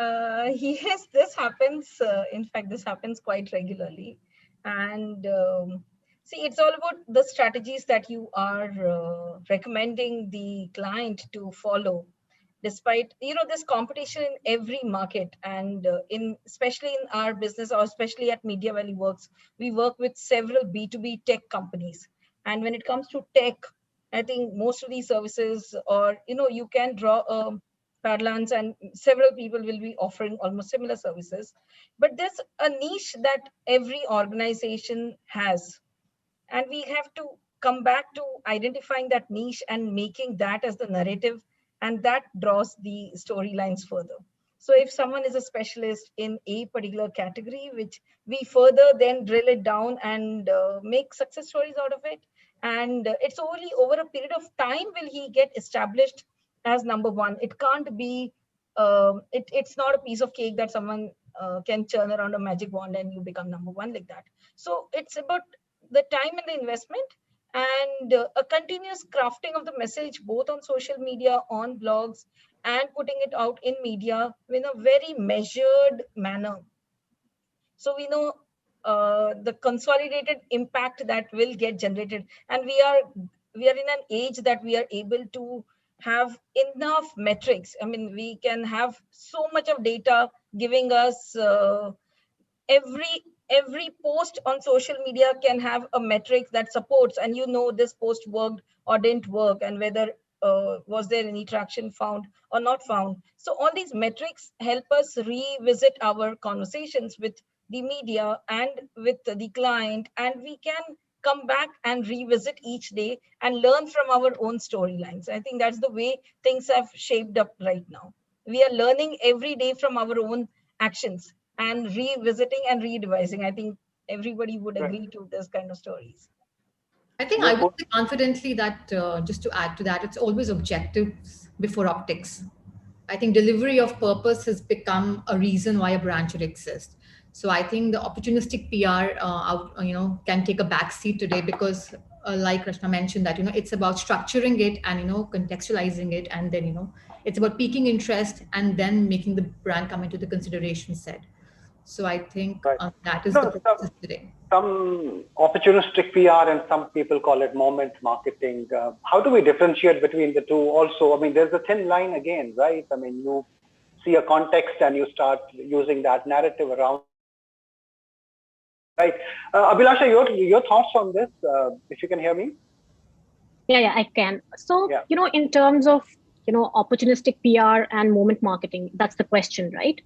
Yes, this happens. In fact, this happens quite regularly, and See, it's all about the strategies that you are recommending the client to follow. Despite this competition in every market, and especially in our business, or especially at Media Valley Works, we work with several B2B tech companies. And when it comes to tech, I think most of these services, or you can draw a parlance, and several people will be offering almost similar services. But there's a niche that every organization has, and we have to come back to identifying that niche and making that as the narrative, and that draws the storylines further. So if someone is a specialist in a particular category, which we further then drill it down and make success stories out of it, and it's only over a period of time will he get established as number one. It can't be it's not a piece of cake that someone can churn around a magic wand and you become number one like that. So it's about the time and the investment, and a continuous crafting of the message, both on social media, on blogs, and putting it out in media in a very measured manner. So we know the consolidated impact that will get generated, and we are in an age that we are able to have enough metrics. I mean, we can have so much of data giving us every post on social media can have a metric that supports, and this post worked or didn't work, and whether was there any traction found or not found. So all these metrics help us revisit our conversations with the media and with the client, and we can come back and revisit each day and learn from our own storylines. I think that's the way things have shaped up right now. We are learning every day from our own actions and revisiting and redevising. I think everybody would agree to this kind of stories. I think I would say confidently that just to add to that, it's always objectives before optics. I think delivery of purpose has become a reason why a brand should exist. So I think the opportunistic PR can take a backseat today, because like Rashna mentioned that, it's about structuring it and, contextualizing it. And then, it's about piquing interest and then making the brand come into the consideration set. So I think that is the process today. Some opportunistic PR and some people call it moment marketing. How do we differentiate between the two also? I mean, there's a thin line again, right? I mean, you see a context and you start using that narrative around. Right. Abhilasha, your thoughts on this, if you can hear me? Yeah, I can. So, in terms of, opportunistic PR and moment marketing, that's the question, right?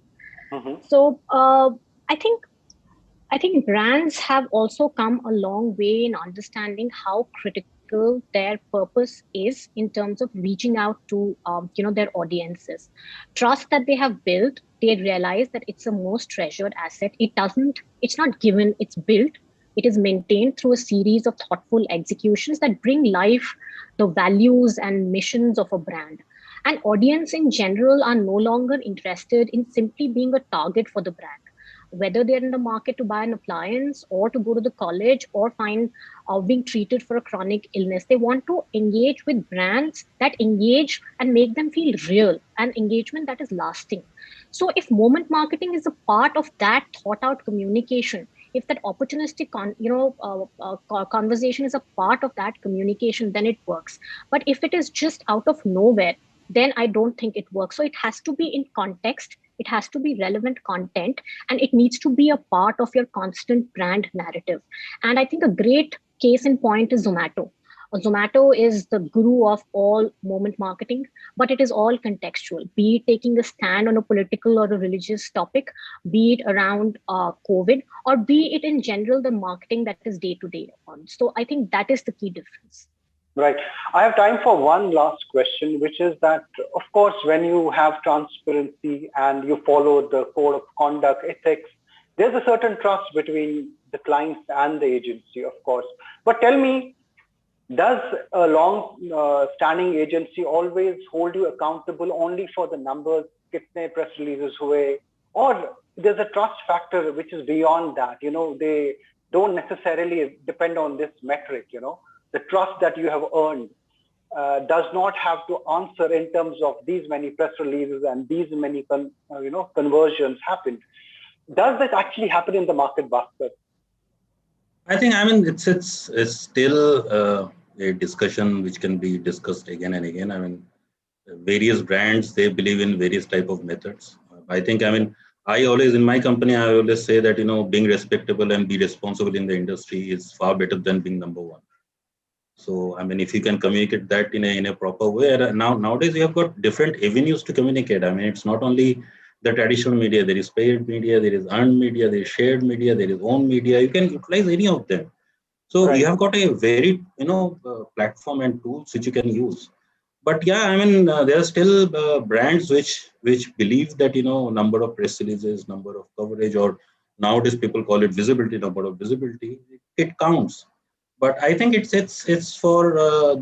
Mm-hmm. So I think brands have also come a long way in understanding how critical their purpose is in terms of reaching out to their audiences. Trust that they have built, they realize that it's the most treasured asset. It's not given, it's built. It is maintained through a series of thoughtful executions that bring life the values and missions of a brand. And audience in general are no longer interested in simply being a target for the brand. Whether they're in the market to buy an appliance or to go to the college or find being treated for a chronic illness, they want to engage with brands that engage and make them feel real, and engagement that is lasting. So if moment marketing is a part of that thought out communication, if that opportunistic conversation is a part of that communication, then it works. But if it is just out of nowhere, then I don't think it works. So it has to be in context, it has to be relevant content, and it needs to be a part of your constant brand narrative. And I think a great case in point is Zomato. Zomato is the guru of all moment marketing, but it is all contextual, be it taking a stand on a political or a religious topic, be it around COVID, or be it in general, the marketing that is day to day on. So I think that is the key difference. Right. I have time for one last question, which is that, of course, when you have transparency and you follow the code of conduct, ethics, there's a certain trust between the clients and the agency, of course. But tell me, does a long-standing agency always hold you accountable only for the numbers, kitne press releases hue, or there's a trust factor which is beyond that? They don't necessarily depend on this metric. The trust that you have earned does not have to answer in terms of these many press releases and these many conversions happened. Does this actually happen in the market basket? I think, it's still a discussion which can be discussed again and again. Various brands, they believe in various type of methods. I always, in my company, I always say that, being respectable and be responsible in the industry is far better than being number one. So, if you can communicate that in a proper way, nowadays you have got different avenues to communicate. It's not only the traditional media. There is paid media, there is earned media, there is shared media, there is own media. You can utilize any of them. So you have got a very, platform and tools which you can use. But yeah, there are still brands which believe that, number of press releases, number of coverage, or nowadays people call it visibility, number of visibility, it counts. But I think it's for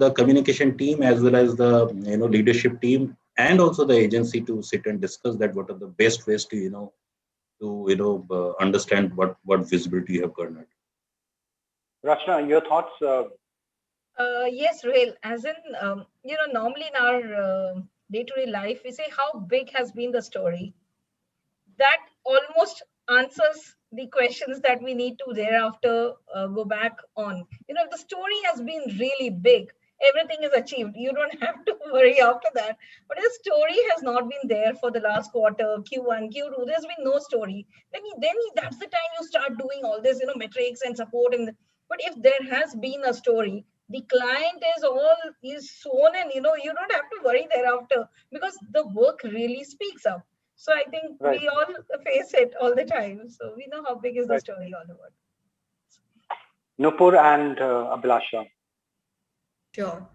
the communication team as well as the leadership team and also the agency to sit and discuss that what are the best ways to understand what visibility you have garnered. Rachna, your thoughts? Yes, Rahel. As in, normally in our day-to-day life, we say how big has been the story. That almost answers the questions that we need to thereafter go back on. If the story has been really big, everything is achieved. You don't have to worry after that. But if the story has not been there for the last quarter, Q1, Q2, there's been no story. Then that's the time you start doing all this, metrics and support. But if there has been a story, the client is shown, and you don't have to worry thereafter because the work really speaks up. So I think we all face it all the time. So we know how big is the story all about. Nupur and Abhilasha. Sure.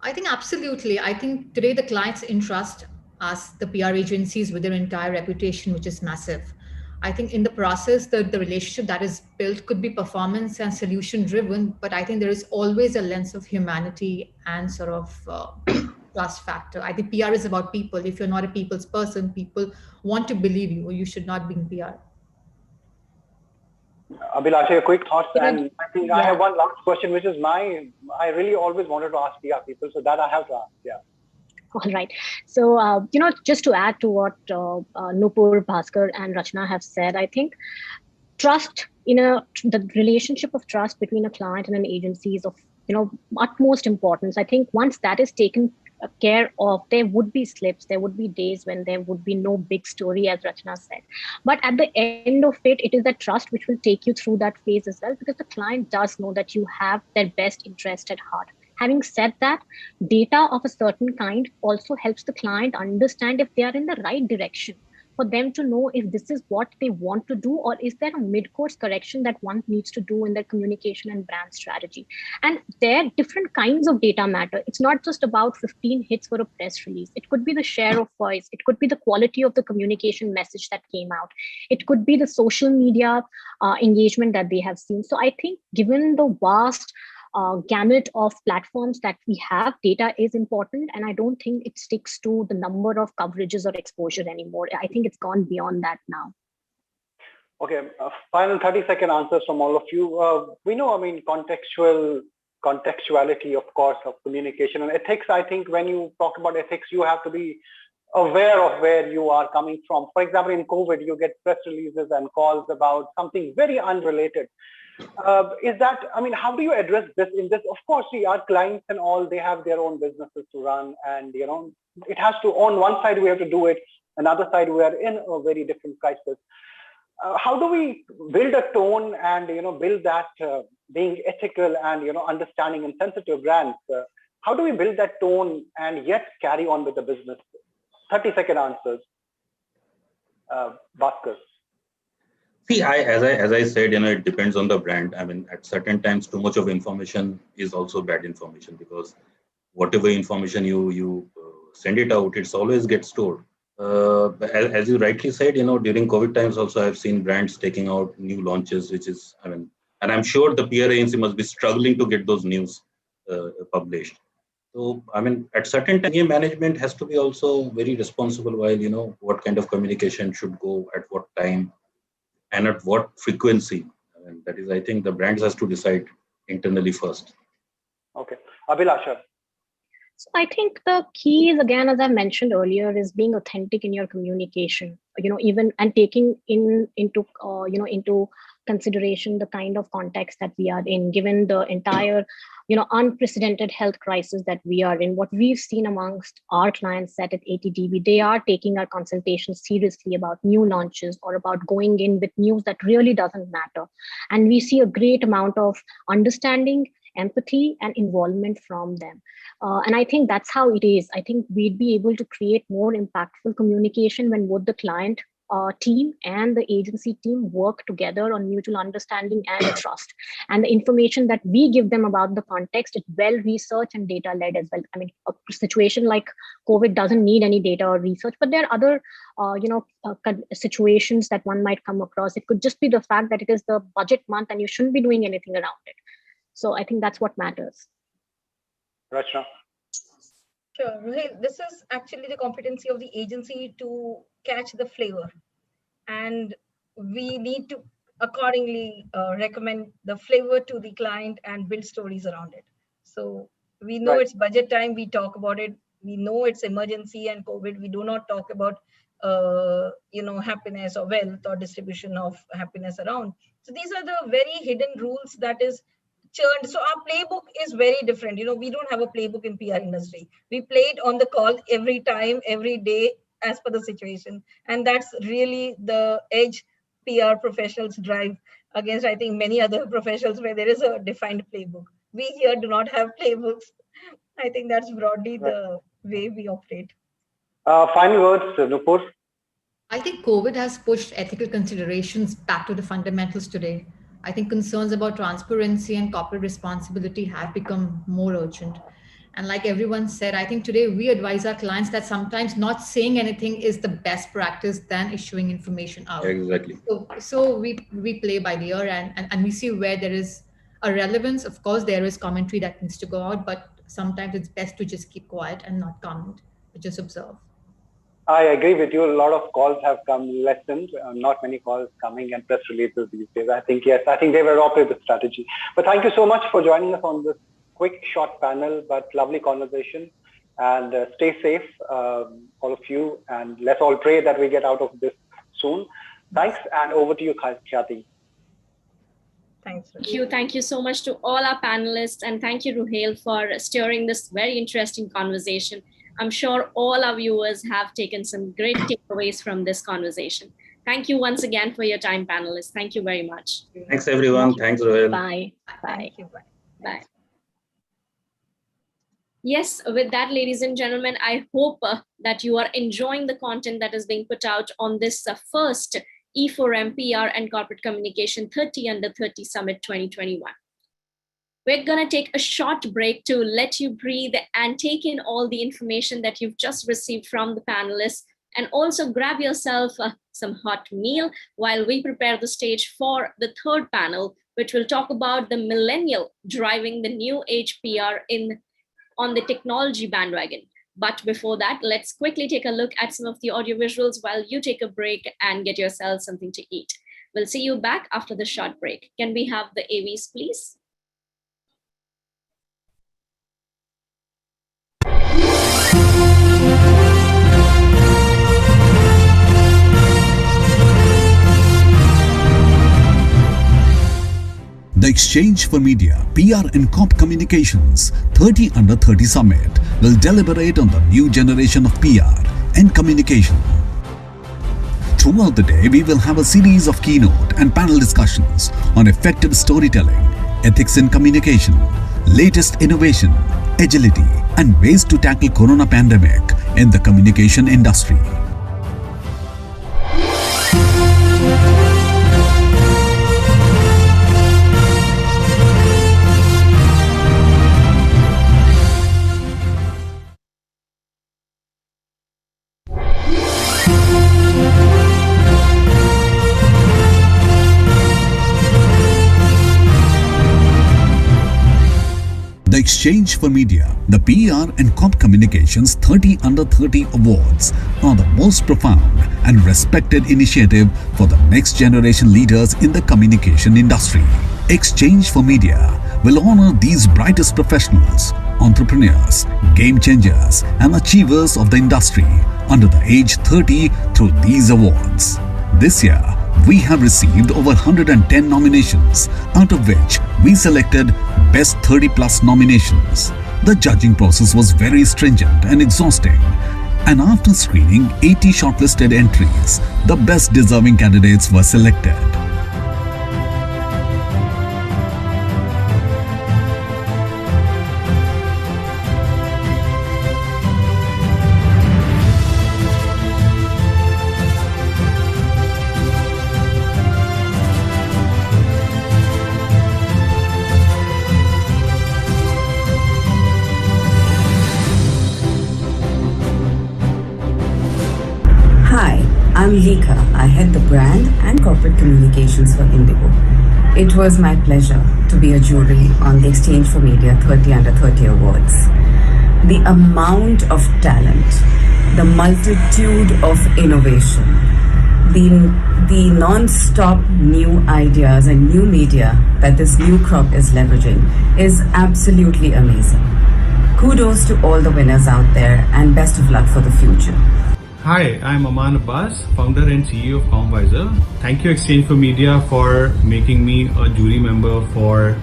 I think absolutely. I think today the clients entrust us, the PR agencies, with their entire reputation, which is massive. I think in the process, the relationship that is built could be performance and solution driven, but I think there is always a lens of humanity and sort of trust factor. I think PR is about people. If you're not a people's person, people want to believe you, or you should not be in PR. Abhilasha, quick thoughts. And I think I have one last question, which is I really always wanted to ask PR people, so that I have to ask. Yeah. All right. So, just to add to what Nupur, Bhaskar, and Rachna have said, I think trust the relationship of trust between a client and an agency is of utmost importance. I think once that is taken care of, there would be slips, there would be days when there would be no big story, as Rachna said. But at the end of it, it is that trust which will take you through that phase as well, because the client does know that you have their best interest at heart. Having said that, data of a certain kind also helps the client understand if they are in the right direction, for them to know if this is what they want to do, or is there a mid-course correction that one needs to do in their communication and brand strategy. And there, different kinds of data matter. It's not just about 15 hits for a press release. It could be the share of voice. It could be the quality of the communication message that came out. It could be the social media engagement that they have seen. So I think given the vast gamut of platforms that we have, data is important, and I don't think it sticks to the number of coverages or exposure anymore. I think it's gone beyond that now. Okay, final 30-second answers from all of you. We know, contextuality, of course, of communication and ethics. I think when you talk about ethics, you have to be aware of where you are coming from. For example, in COVID, you get press releases and calls about something very unrelated. How do you address this in this? Of course, our clients and all, they have their own businesses to run, and it has to, on one side we have to do it, another side we are in a very different crisis. How do we build a tone and build that being ethical and understanding and sensitive brands? How do we build that tone and yet carry on with the business? 30-second answers. Bhaskar. See, as I said, it depends on the brand. At certain times, too much of information is also bad information, because whatever information you send it out, it's always gets stored. As you rightly said, during COVID times also, I've seen brands taking out new launches, which is, and I'm sure the PR agency must be struggling to get those news published. So, at certain time, management has to be also very responsible while, what kind of communication should go at what time and at what frequency. That is, I think the brands has to decide internally first. Okay. Abhilasha. So I think the key is, again, as I mentioned earlier, is being authentic in your communication, even and taking into consideration the kind of context that we are in, given the entire, unprecedented health crisis that we are in. What we've seen amongst our clients set at ATDB, they are taking our consultations seriously about new launches or about going in with news that really doesn't matter. And we see a great amount of understanding, empathy, and involvement from them. And I think that's how it is. I think we'd be able to create more impactful communication when both the client team and the agency team work together on mutual understanding and trust. And the information that we give them about the context is well researched and data led as well. I mean, a situation like COVID doesn't need any data or research, but there are other situations that one might come across. It could just be the fact that it is the budget month and you shouldn't be doing anything around it. So I think that's what matters. Rachna. Sure. Ruhail, this is actually the competency of the agency to catch the flavor. And we need to accordingly recommend the flavor to the client and build stories around it. So we know it's budget time, we talk about it. We know it's emergency and COVID. We do not talk about, happiness or wealth or distribution of happiness around. So these are the very hidden rules that is churned. So our playbook is very different. We don't have a playbook in PR industry. We play it on the call every time, every day, as per the situation. And that's really the edge PR professionals drive against, I think, many other professionals where there is a defined playbook. We here do not have playbooks. I think that's broadly the way we operate. Final words, Nupur. I think COVID has pushed ethical considerations back to the fundamentals today. I think concerns about transparency and corporate responsibility have become more urgent. And like everyone said, I think today we advise our clients that sometimes not saying anything is the best practice than issuing information out. Exactly. So we play by the ear and we see where there is a relevance. Of course, there is commentary that needs to go out, but sometimes it's best to just keep quiet and not comment, but just observe. I agree with you. A lot of calls have come lessened, not many calls coming and press releases these days. I think they will operate the strategy. But thank you so much for joining us on this quick, short panel, but lovely conversation. And stay safe, all of you. And let's all pray that we get out of this soon. Thanks. And over to you, Khyati. Thanks. Thank you so much to all our panelists. And thank you, Ruhail, for steering this very interesting conversation. I'm sure all our viewers have taken some great takeaways from this conversation. Thank you once again for your time, panelists. Thank you very much. Thanks, everyone. Thanks, Ruhail. Bye. Thank you. Bye. Yes, with that, ladies and gentlemen, I hope that you are enjoying the content that is being put out on this first E4M PR and Corporate Communication 30 Under 30 Summit 2021. We're going to take a short break to let you breathe and take in all the information that you've just received from the panelists, and also grab yourself some hot meal while we prepare the stage for the third panel, which will talk about the millennial driving the new age PR on the technology bandwagon. But before that, let's quickly take a look at some of the audio visuals while you take a break and get yourself something to eat. We'll see you back after the short break. Can we have the AVs, please? The Exchange for Media, PR and Corp Communications 30 Under 30 Summit will deliberate on the new generation of PR and communication. Throughout the day, we will have a series of keynote and panel discussions on effective storytelling, ethics in communication, latest innovation, agility, and ways to tackle corona pandemic in the communication industry. The Exchange for Media, the PR and Corp Communications 30 Under 30 Awards are the most profound and respected initiative for the next generation leaders in the communication industry. Exchange for Media will honor these brightest professionals, entrepreneurs, game changers, and achievers of the industry under the age 30 through these awards. This year, we have received over 110 nominations, out of which we selected best 30 plus nominations. The judging process was very stringent and exhausting. And after screening 80 shortlisted entries, the best deserving candidates were selected. Hi, I'm Lika. I head the brand and corporate communications for Indigo. It was my pleasure to be a jury on the Exchange for Media 30 Under 30 Awards. The amount of talent, the multitude of innovation, the non-stop new ideas and new media that this new crop is leveraging is absolutely amazing. Kudos to all the winners out there and best of luck for the future. Hi, I'm Aman Abbas, founder and CEO of Commvisor. Thank you Exchange for Media for making me a jury member for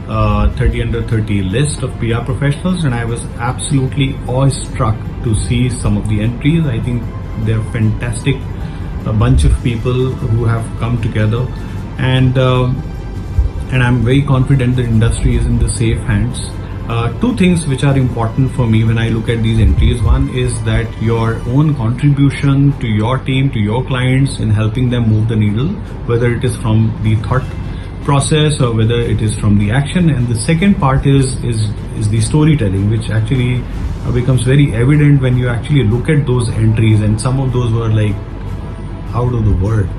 30 Under 30 list of PR professionals, and I was absolutely awestruck to see some of the entries. I think they're fantastic, a bunch of people who have come together, and I'm very confident the industry is in the safe hands. Two things which are important for me when I look at these entries. One is that your own contribution to your team, to your clients in helping them move the needle, whether it is from the thought process or whether it is from the action. And the second part is the storytelling, which actually becomes very evident when you actually look at those entries, and some of those were like out of the world.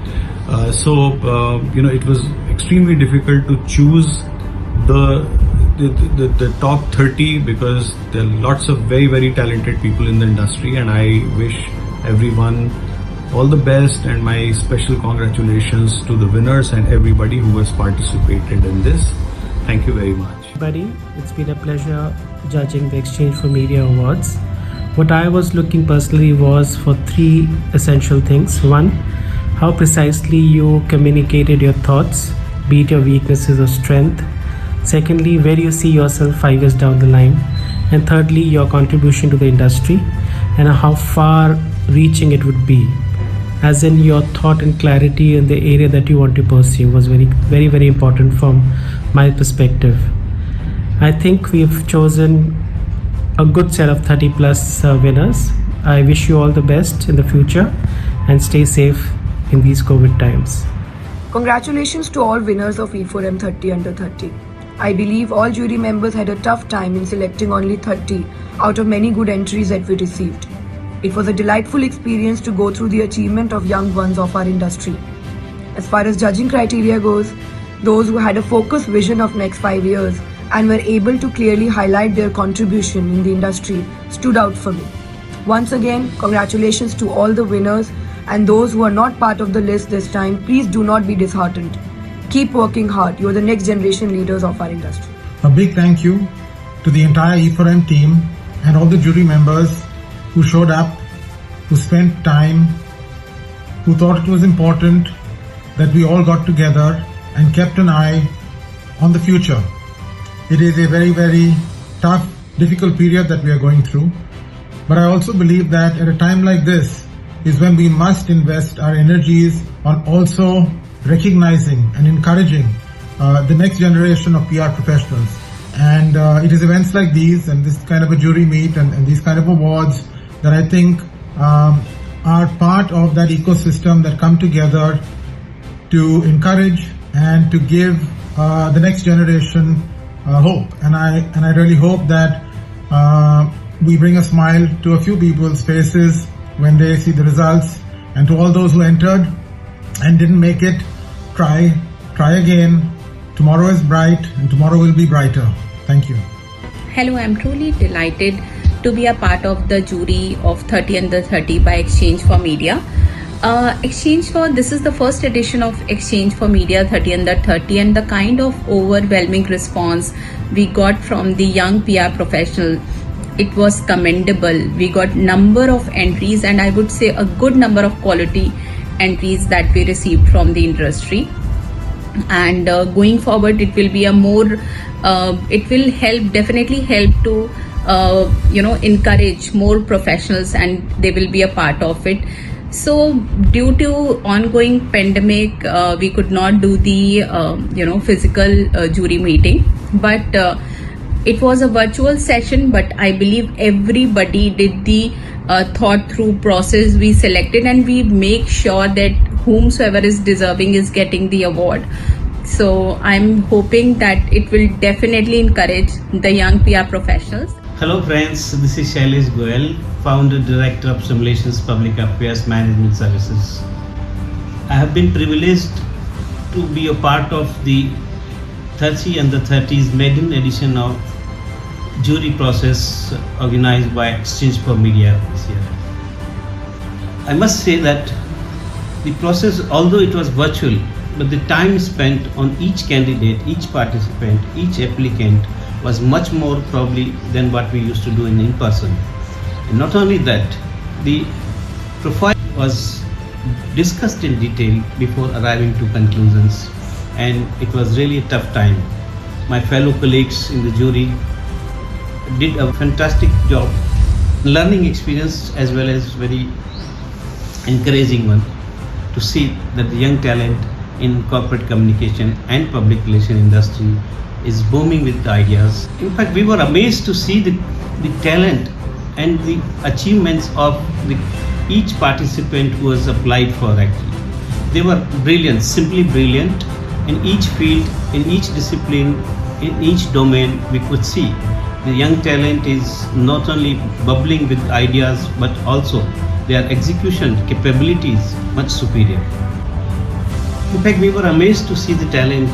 It was extremely difficult to choose the top 30 because there are lots of very, very talented people in the industry, and I wish everyone all the best, and my special congratulations to the winners and everybody who has participated in this. Thank you very much. Everybody, it's been a pleasure judging the Exchange for Media Awards. What I was looking personally was for three essential things. One, how precisely you communicated your thoughts, be it your weaknesses or strength. Secondly, where you see yourself 5 years down the line. And thirdly, your contribution to the industry and how far reaching it would be. As in, your thought and clarity in the area that you want to pursue was very, very, very important from my perspective. I think we've chosen a good set of 30 plus winners. I wish you all the best in the future and stay safe in these COVID times. Congratulations to all winners of E4M 30 Under 30. I believe all jury members had a tough time in selecting only 30 out of many good entries that we received. It was a delightful experience to go through the achievement of young ones of our industry. As far as judging criteria goes, those who had a focused vision of next 5 years and were able to clearly highlight their contribution in the industry stood out for me. Once again, congratulations to all the winners, and those who are not part of the list this time, please do not be disheartened. Keep working hard. You are the next generation leaders of our industry. A big thank you to the entire E4M team and all the jury members who showed up, who spent time, who thought it was important that we all got together and kept an eye on the future. It is a very, very tough, difficult period that we are going through. But I also believe that at a time like this is when we must invest our energies on also recognizing and encouraging the next generation of PR professionals. And it is events like these and this kind of a jury meet and these kind of awards that I think are part of that ecosystem that come together to encourage and to give the next generation hope. And I really hope that we bring a smile to a few people's faces when they see the results. And to all those who entered and didn't make it, try again. Tomorrow is bright and tomorrow will be brighter. Thank you. Hello, I'm truly delighted to be a part of the jury of 30 Under 30 by Exchange for Media. This is the first edition of Exchange for Media 30 Under 30, and the kind of overwhelming response we got from the young PR professional, it was commendable. We got number of entries, and I would say a good number of quality entries that we received from the industry. And going forward, it will be a more, it will definitely help to, encourage more professionals, and they will be a part of it. So due to ongoing pandemic, we could not do the, physical jury meeting, but it was a virtual session, but I believe everybody did the thought through process. We selected and we make sure that whomsoever is deserving is getting the award. So I'm hoping that it will definitely encourage the young PR professionals. Hello friends, this is Shailesh Goel, Founder Director of Simulations Public Affairs Management Services. I have been privileged to be a part of the 30 Under 30's maiden edition of jury process organized by Exchange for Media this year. I must say that the process, although it was virtual, but the time spent on each candidate, each participant, each applicant was much more probably than what we used to do in person. And not only that, the profile was discussed in detail before arriving to conclusions, and it was really a tough time. My fellow colleagues in the jury did a fantastic job, learning experience as well as very encouraging one to see that the young talent in corporate communication and public relation industry is booming with ideas. In fact, we were amazed to see the talent and the achievements of each participant who was applied for actually. They were brilliant, simply brilliant in each field, in each discipline, in each domain. We could see the young talent is not only bubbling with ideas, but also their execution capabilities much superior. In fact, we were amazed to see the talent.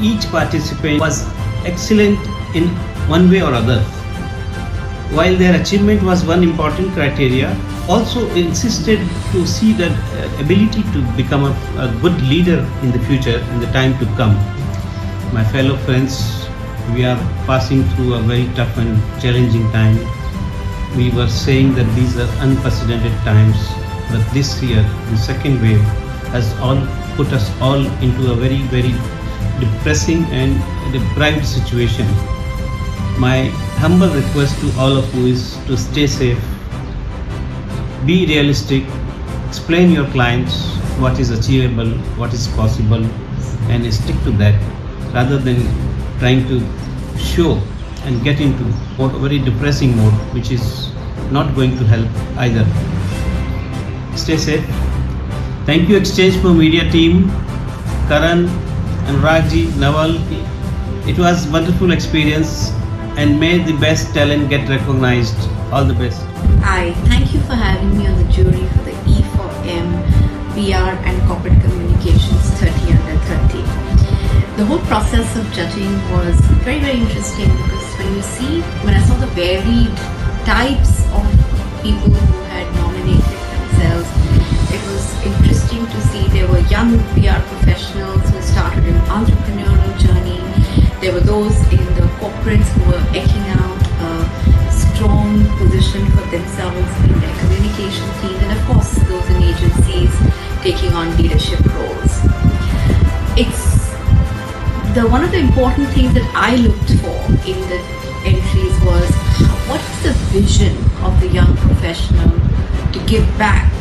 Each participant was excellent in one way or other. While their achievement was one important criteria, also insisted to see that ability to become a good leader in the future, in the time to come. My fellow friends, we are passing through a very tough and challenging time. We were saying that these are unprecedented times, but this year, the second wave has all put us all into a very, very depressing and deprived situation. My humble request to all of you is to stay safe, be realistic, explain your clients what is achievable, what is possible, and stick to that rather than trying to show and get into a very depressing mode, which is not going to help either. Stay safe. Thank you, Exchange for Media team, Karan, Anuragji, Naval. It was a wonderful experience, and may the best talent get recognized. All the best. Hi, thank you for having me on the jury for the E4M PR and Corporate Communications 30 Under 30. The whole process of judging was very, very interesting because when I saw the varied types of people who had nominated themselves, it was interesting to see there were young PR professionals who started an entrepreneurial journey. There were those in the corporates who were eking out a strong position for themselves in their communication team, and of course those in agencies taking on leadership roles. One of the important things that I looked for in the entries was what is the vision of the young professional to give back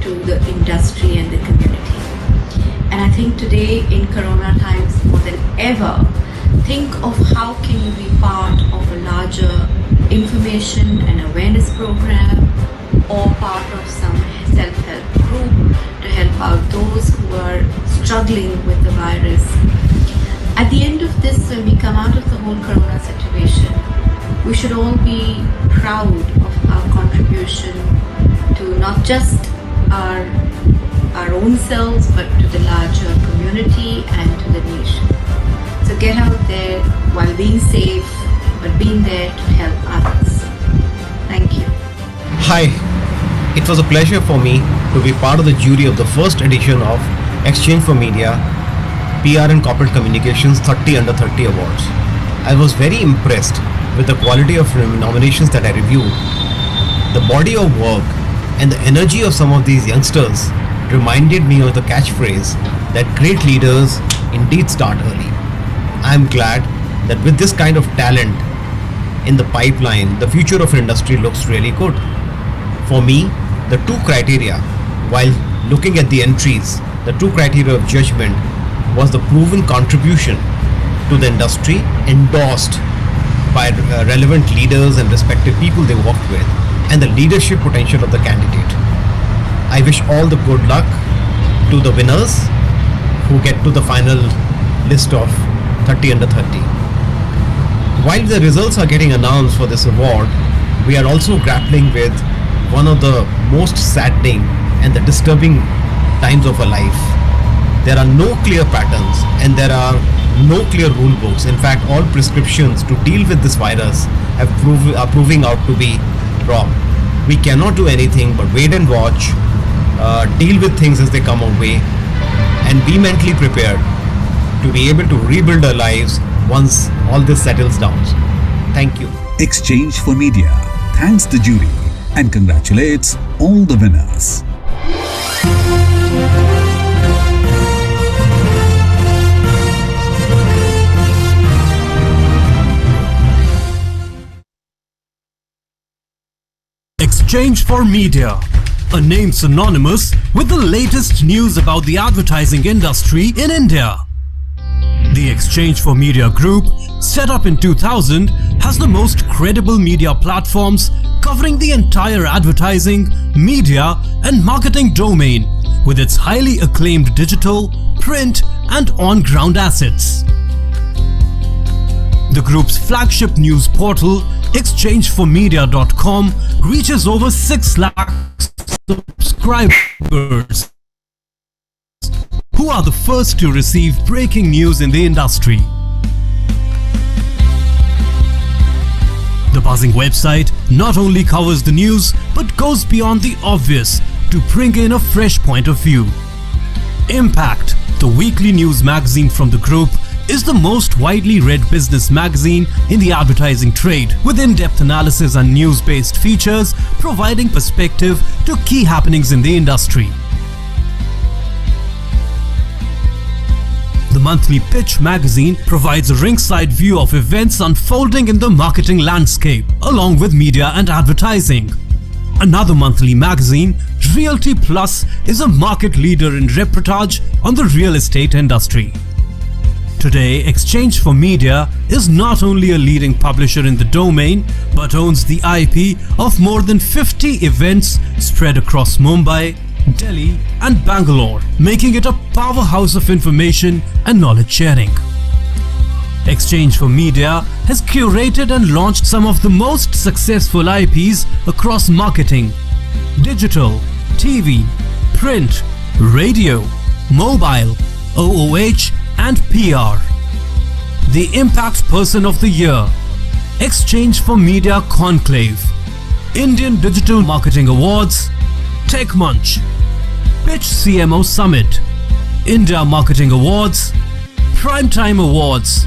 to the industry and the community. And I think today in Corona times more than ever, think of how can you be part of a larger information and awareness program or part of some self-help group to help out those who are struggling with the virus. At the end of this, when we come out of the whole Corona situation, we should all be proud of our contribution to not just our own selves, but to the larger community and to the nation. So get out there while being safe, but being there to help others. Thank you. Hi, it was a pleasure for me to be part of the jury of the first edition of Exchange for Media PR and Corporate Communications 30 Under 30 Awards. I was very impressed with the quality of nominations that I reviewed, the body of work and the energy of some of these youngsters reminded me of the catchphrase that great leaders indeed start early. I am glad that with this kind of talent in the pipeline, the future of industry looks really good. For me, the two criteria, while looking at the entries, the two criteria of judgment was the proven contribution to the industry endorsed by relevant leaders and respected people they worked with, and the leadership potential of the candidate. I wish all the good luck to the winners who get to the final list of 30 under 30. While the results are getting announced for this award, we are also grappling with one of the most saddening and the disturbing times of our life. There are no clear patterns and there are no clear rule books. In fact, all prescriptions to deal with this virus are proving out to be wrong. We cannot do anything but wait and watch, deal with things as they come our way, and be mentally prepared to be able to rebuild our lives once all this settles down. Thank you. Exchange for Media thanks the jury and congratulates all the winners. Exchange for Media, a name synonymous with the latest news about the advertising industry in India. The Exchange for Media Group, set up in 2000, has the most credible media platforms covering the entire advertising, media and marketing domain with its highly acclaimed digital, print and on-ground assets. The group's flagship news portal, exchangeformedia.com, reaches over 6 lakh subscribers, who are the first to receive breaking news in the industry. The buzzing website not only covers the news but goes beyond the obvious to bring in a fresh point of view. Impact, the weekly news magazine from the group, is the most widely read business magazine in the advertising trade, with in-depth analysis and news-based features providing perspective to key happenings in the industry. The monthly Pitch magazine provides a ringside view of events unfolding in the marketing landscape, along with media and advertising. Another monthly magazine, Realty Plus, is a market leader in reportage on the real estate industry. Today, Exchange for Media is not only a leading publisher in the domain, but owns the IP of more than 50 events spread across Mumbai, Delhi and Bangalore, making it a powerhouse of information and knowledge sharing. Exchange for Media has curated and launched some of the most successful IPs across marketing, digital, TV, print, radio, mobile, OOH and PR. The Impact Person of the Year, Exchange for Media Conclave, Indian Digital Marketing Awards, Tech Munch, Pitch CMO Summit, India Marketing Awards, Primetime Awards,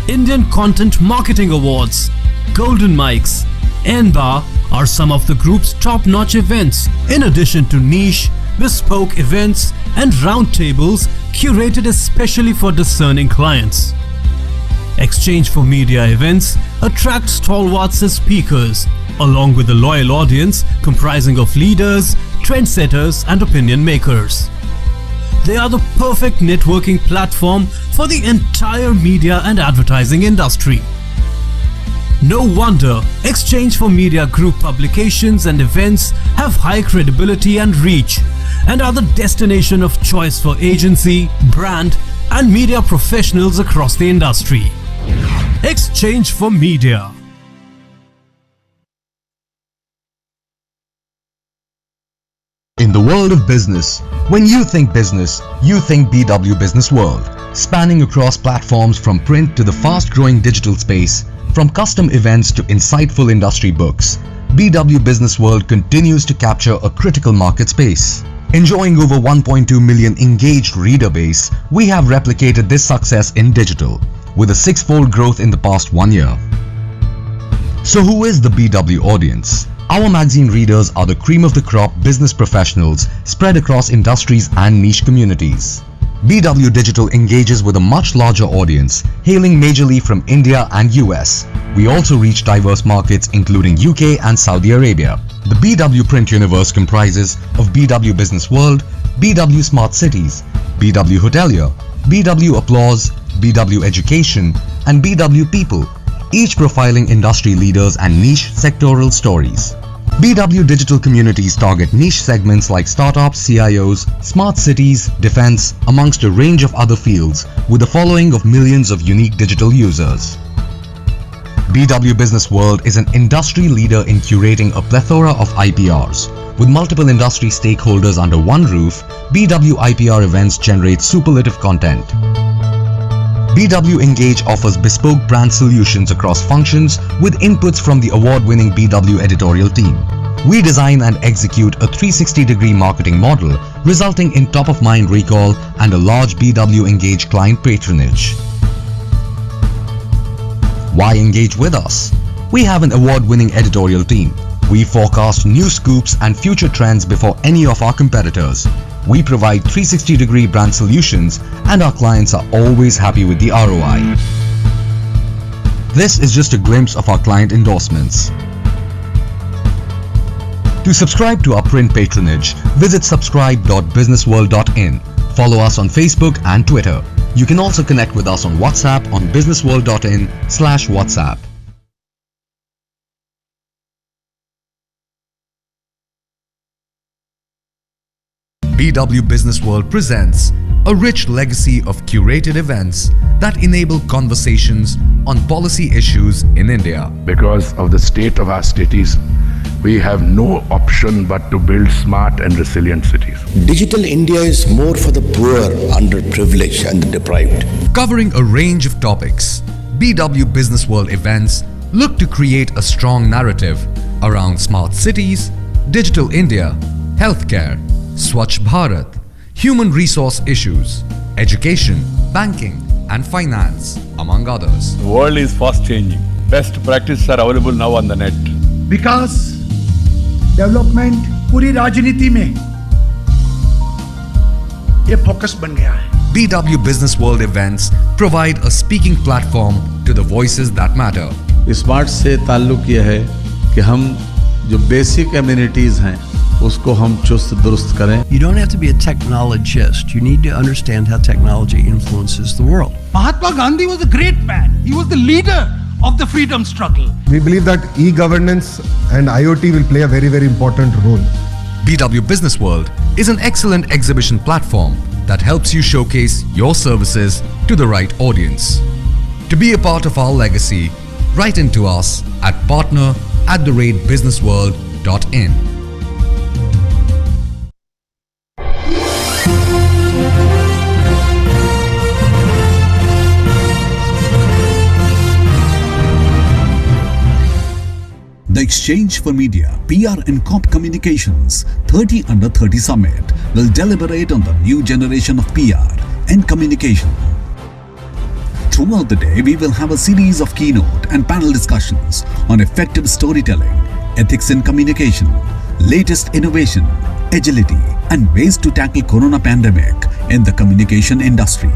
Indian Content Marketing Awards, Golden Mics, NBAR are some of the group's top-notch events, in addition to niche, bespoke events and roundtables curated especially for discerning clients. Exchange for Media events attract stalwarts as speakers, along with a loyal audience comprising of leaders, trendsetters and opinion makers. They are the perfect networking platform for the entire media and advertising industry. No wonder Exchange for Media Group publications and events have high credibility and reach, and are the destination of choice for agency, brand and media professionals across the industry. Exchange for Media. In the world of business, when you think BW Businessworld, spanning across platforms from print to the fast-growing digital space, from custom events to insightful industry books, BW Businessworld continues to capture a critical market space. Enjoying over 1.2 million engaged reader base, we have replicated this success in digital, with a 6-fold growth in the past 1 year. So who is the BW audience? Our magazine readers are the cream of the crop business professionals spread across industries and niche communities. BW Digital engages with a much larger audience, hailing majorly from India and US. We also reach diverse markets including UK and Saudi Arabia. The BW print universe comprises of BW Businessworld, BW Smart Cities, BW Hotelier, BW Applause, BW Education, and BW People, each profiling industry leaders and niche sectoral stories. BW Digital communities target niche segments like startups, CIOs, smart cities, defense, amongst a range of other fields, with a following of millions of unique digital users. BW Businessworld is an industry leader in curating a plethora of IPRs. With multiple industry stakeholders under one roof, BW IPR events generate superlative content. BW Engage offers bespoke brand solutions across functions with inputs from the award-winning BW editorial team. We design and execute a 360-degree marketing model, resulting in top-of-mind recall and a large BW Engage client patronage. Why engage with us? We have an award-winning editorial team. We forecast new scoops and future trends before any of our competitors. We provide 360-degree brand solutions and our clients are always happy with the ROI. This is just a glimpse of our client endorsements. To subscribe to our print patronage, visit subscribe.businessworld.in. Follow us on Facebook and Twitter. You can also connect with us on WhatsApp on businessworld.in/WhatsApp. BW Businessworld presents a rich legacy of curated events that enable conversations on policy issues in India. Because of the state of our cities, we have no option but to build smart and resilient cities. Digital India is more for the poor, underprivileged and the deprived. Covering a range of topics, BW Businessworld events look to create a strong narrative around smart cities, digital India, healthcare, Swachh Bharat, human resource issues, education, banking and finance, among others. The world is fast changing. Best practices are available now on the net. Vikas development पूरी राजनीति में ये focus बन गया है. BW Businessworld events provide a speaking platform to the voices that matter. Smart से ताल्लुक ये है कि हम जो बेसिक एमिनिटीज हैं उसको हम चुस्त दुरुस्त करें. You don't have to be a technologist. You need to understand how technology influences the world. Mahatma Gandhi was a great man. He was the leader of the freedom struggle. We believe that e-governance and IoT will play a very, very important role. BW Businessworld is an excellent exhibition platform that helps you showcase your services to the right audience. To be a part of our legacy, write into us at partner@businessworld.in. The Exchange for Media, PR and Corp Communications 30 Under 30 Summit will deliberate on the new generation of PR and communication. Throughout the day, we will have a series of keynote and panel discussions on effective storytelling, ethics in communication, latest innovation, agility, and ways to tackle corona pandemic in the communication industry.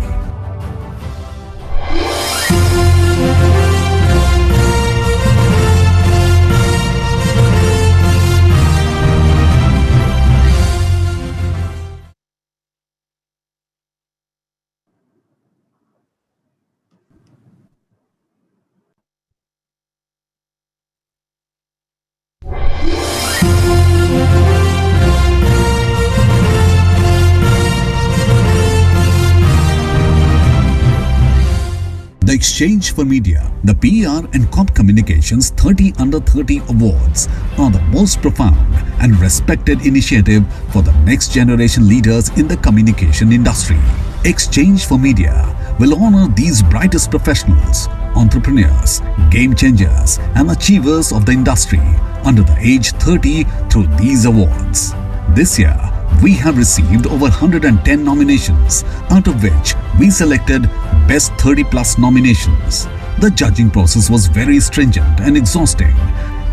The Exchange for Media, the PR and Corp Communications 30 Under 30 Awards are the most profound and respected initiative for the next generation leaders in the communication industry. Exchange for Media will honor these brightest professionals, entrepreneurs, game changers and achievers of the industry under the age 30 through these awards. This year, we have received over 110 nominations, out of which we selected Best 30 Plus nominations. The judging process was very stringent and exhausting,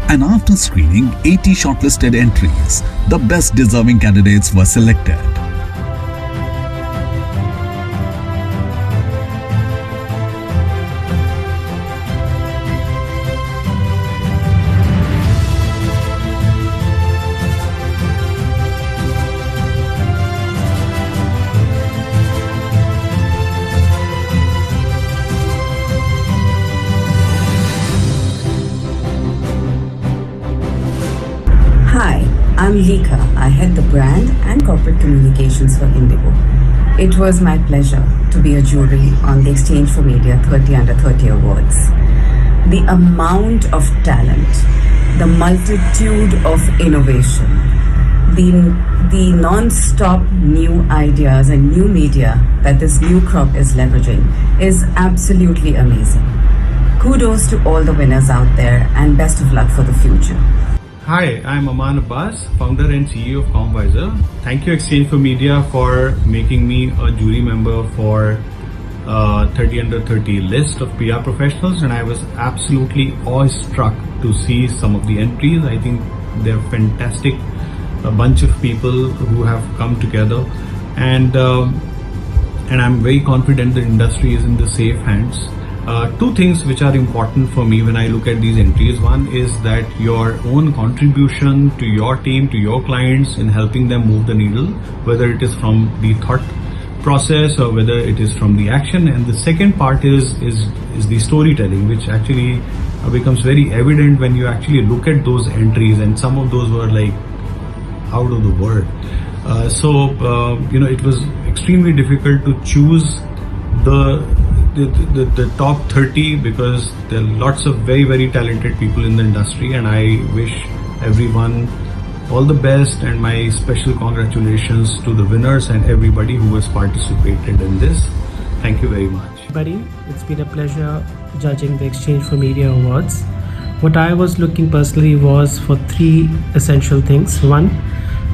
And after screening 80 shortlisted entries, the best deserving candidates were selected. Hi, I'm Lika. I head the brand and corporate communications for Indigo. It was my pleasure to be a jury on the Exchange for Media 30 Under 30 Awards. The amount of talent, the multitude of innovation, the non-stop new ideas and new media that this new crop is leveraging is absolutely amazing. Kudos to all the winners out there and best of luck for the future. Hi, I'm Aman Abbas, founder and CEO of CommVisor. Thank you Exchange for Media for making me a jury member for 30 Under 30 list of PR professionals, and I was absolutely awestruck to see some of the entries. I think they're fantastic, a bunch of people who have come together, and I'm very confident the industry is in the safe hands. Two things which are important for me when I look at these entries. One is that your own contribution to your team, to your clients in helping them move the needle, whether it is from the thought process or whether it is from the action. And the second part is the storytelling, which actually becomes very evident when you actually look at those entries, and some of those were like out of the world. It was extremely difficult to choose the top 30 because there are lots of very, very talented people in the industry, and I wish everyone all the best, and my special congratulations to the winners and everybody who has participated in this. Thank you very much. Buddy, it's been a pleasure judging the Exchange for Media Awards. What I was looking personally was for three essential things. One,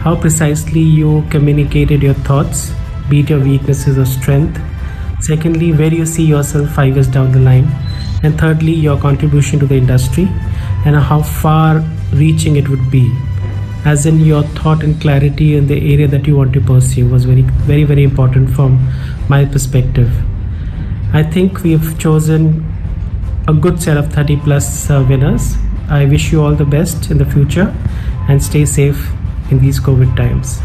how precisely you communicated your thoughts, be it your weaknesses or strength. Secondly, where you see yourself 5 years down the line. And thirdly, your contribution to the industry and how far reaching it would be. As in, your thought and clarity in the area that you want to pursue was very, very, very important from my perspective. I think we've chosen a good set of 30 plus winners. I wish you all the best in the future and stay safe in these COVID times.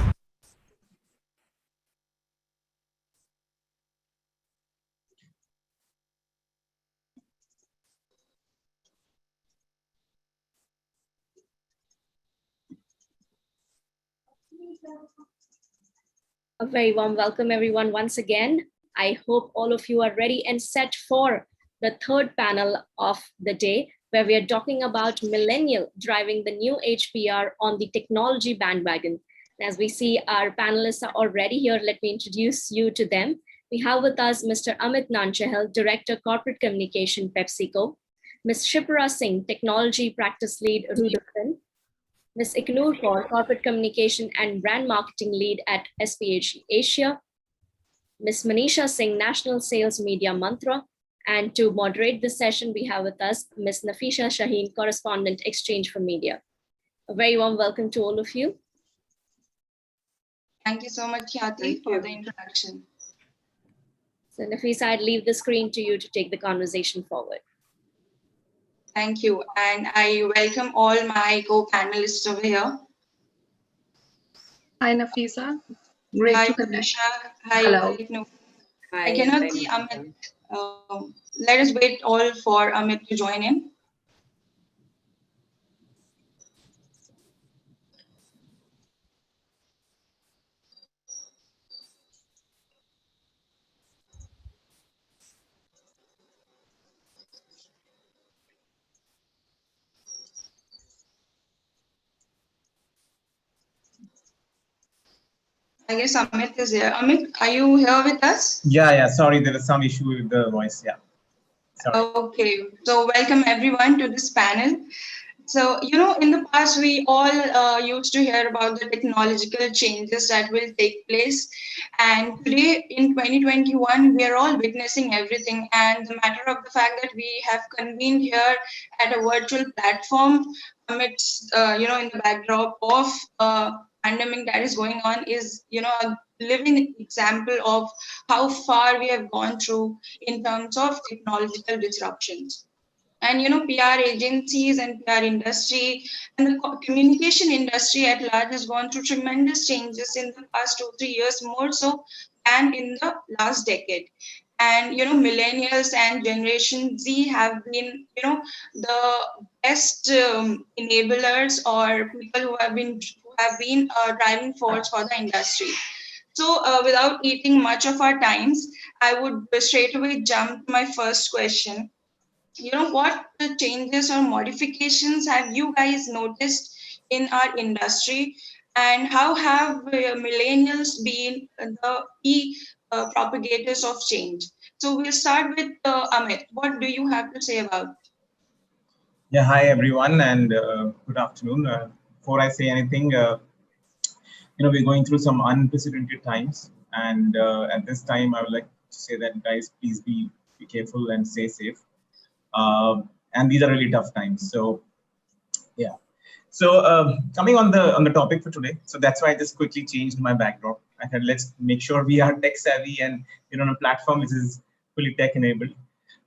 A very warm welcome, everyone, once again. I hope all of you are ready and set for the third panel of the day, where we are talking about millennial driving the new age PR on the technology bandwagon. As we see, our panelists are already here. Let me introduce you to them. We have with us Mr. Amit Nanchahal, Director Corporate Communication, PepsiCo, Ms. Shipra Singh, Technology Practice Lead, Redefining, Ms. Iknoor Kaur, Corporate Communication and Brand Marketing Lead at SPH Asia, Ms. Manisha Singh, National Sales Media Mantra, and to moderate this session, we have with us Ms. Nafisa Shaheen, Correspondent, Exchange for Media. A very warm welcome to all of you. Thank you so much, Khyati, for the introduction. So Nafisa, I'd leave the screen to you to take the conversation forward. Thank you. And I welcome all my co-panelists over here. Hi, Nafisa. Great Hi, to connect. Manisha. Hi, Hello. Iknoor. Hi. I cannot see Amit. Let us wait all for Amit to join in. I guess Amit is here. Amit, are you here with us? Yeah. Sorry, there is some issue with the voice. Yeah. Sorry. Okay. So welcome everyone to this panel. So, in the past, we all used to hear about the technological changes that will take place. And today in 2021, we are all witnessing everything. And the matter of the fact that we have convened here at a virtual platform amidst, in the backdrop of pandemic that is going on is, a living example of how far we have gone through in terms of technological disruptions. And PR agencies and PR industry and the communication industry at large has gone through tremendous changes in the past 2-3 years, more so than in the last decade. And millennials and Generation Z have been the best enablers, or people who have been driving force for the industry. So without eating much of our times, I would straight away jump to my first question. What changes or modifications have you guys noticed in our industry, and how have millennials been the key propagators of change? So we'll start with Amit. What do you have to say about? Yeah, hi everyone, and good afternoon. Before I say anything, we're going through some unprecedented times, and at this time, I would like to say that, guys, please be careful and stay safe. And these are really tough times. So, yeah. So coming on the topic for today, so that's why I just quickly changed my backdrop. I said, let's make sure we are tech savvy and on a platform which is fully tech enabled.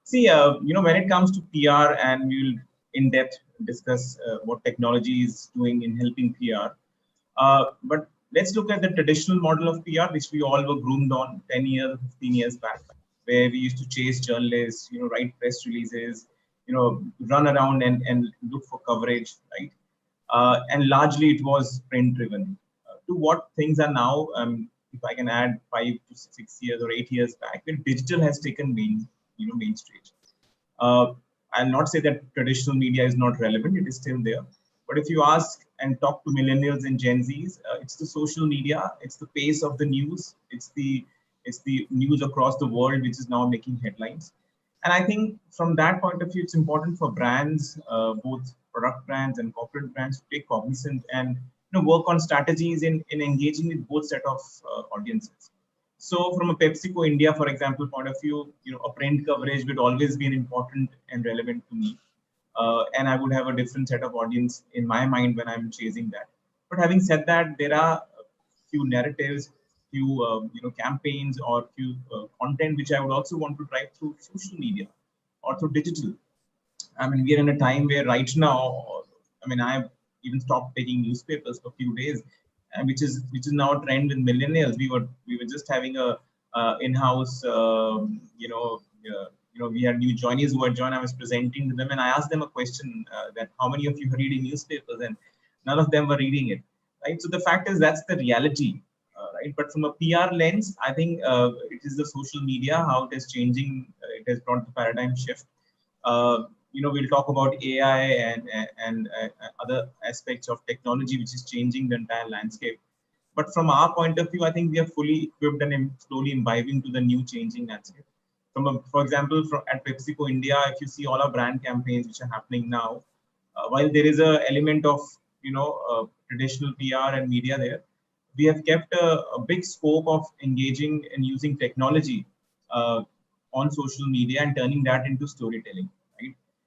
See, when it comes to PR, and we'll in depth discuss what technology is doing in helping PR. But let's look at the traditional model of PR, which we all were groomed on 10 years, 15 years back, where we used to chase journalists, write press releases, run around and look for coverage, right? And largely it was print driven. To what things are now, if I can add 5 to 6 years or 8 years back, when digital has taken main stage. I'll not say that traditional media is not relevant; it is still there. But if you ask and talk to millennials and Gen Zs, it's the social media, it's the pace of the news, it's the news across the world which is now making headlines. And I think from that point of view, it's important for brands, both product brands and corporate brands, to take cognizance and work on strategies in engaging with both set of audiences. So from a PepsiCo India, for example, point of view, a print coverage would always be important and relevant to me. And I would have a different set of audience in my mind when I'm chasing that. But having said that, there are a few narratives, few campaigns, or few content which I would also want to drive through social media or through digital. I mean, we are in a time where right now, I've even stopped taking newspapers for a few days, and which is now a trend with millennials. We were just having a in-house, we had new joinees who had joined. I was presenting to them, and I asked them a question that how many of you are reading newspapers, and none of them were reading it. Right. So the fact is that's the reality. Right. But from a PR lens, I think it is the social media, how it is changing. It has brought the paradigm shift. We'll talk about AI and other aspects of technology, which is changing the entire landscape. But from our point of view, I think we are fully equipped and slowly imbibing to the new changing landscape. For example, at PepsiCo India, if you see all our brand campaigns which are happening now, while there is a element of traditional PR and media there, we have kept a big scope of engaging and using technology on social media and turning that into storytelling.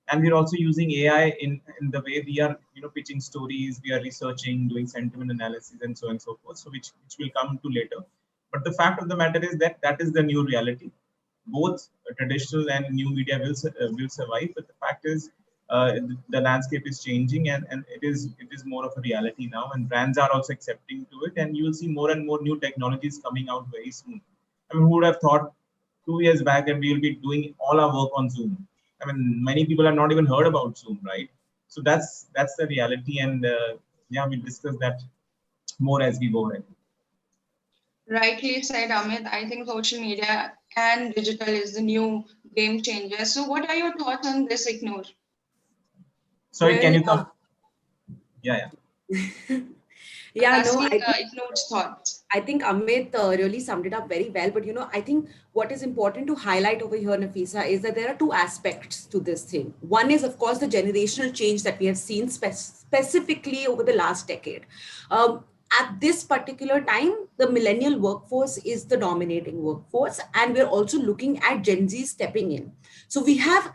And we're also using AI in the way we are, pitching stories, we are researching, doing sentiment analysis, and so on and so forth. So which will come to later. But the fact of the matter is that is the new reality. Both traditional and new media will survive. But the fact is, the landscape is changing, and it is more of a reality now. And brands are also accepting to it. And you will see more and more new technologies coming out very soon. I mean, who would have thought 2 years back that we will be doing all our work on Zoom? I mean, many people have not even heard about Zoom, right? So that's the reality, and we'll discuss that more as we go ahead. Rightly said, Amit. I think social media and digital is the new game changer. So, what are your thoughts on this, Ignore? Sorry, can you come? Yeah. Ignore's thoughts. I think Amit really summed it up very well. But, I think what is important to highlight over here, Nafisa, is that there are two aspects to this thing. One is, of course, the generational change that we have seen specifically over the last decade. at this particular time, the millennial workforce is the dominating workforce, and we're also looking at Gen Z stepping in. So we have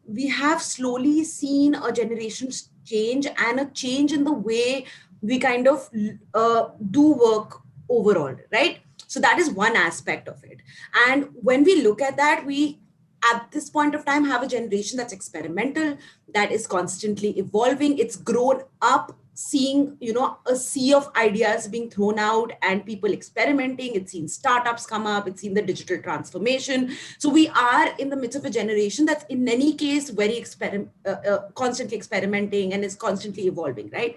we have slowly seen a generation change and a change in the way we kind of do work overall, right? So that is one aspect of it. And when we look at that, we at this point of time have a generation that's experimental, that is constantly evolving. It's grown up seeing, you know, a sea of ideas being thrown out and people experimenting. It's seen startups come up, it's seen the digital transformation. So we are in the midst of a generation that's in any case very constantly experimenting and is constantly evolving, right?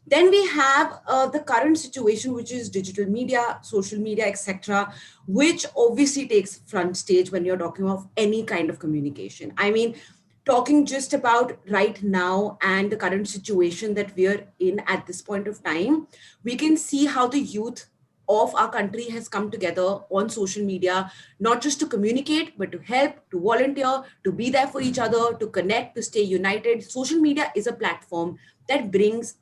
Then we have the current situation, which is digital media, social media, etc., which obviously takes front stage when you're talking of any kind of communication. I mean, talking just about right now and the current situation that we're in at this point of time, we can see how the youth of our country has come together on social media, not just to communicate, but to help, to volunteer, to be there for each other, to connect, to stay united. Social media is a platform that brings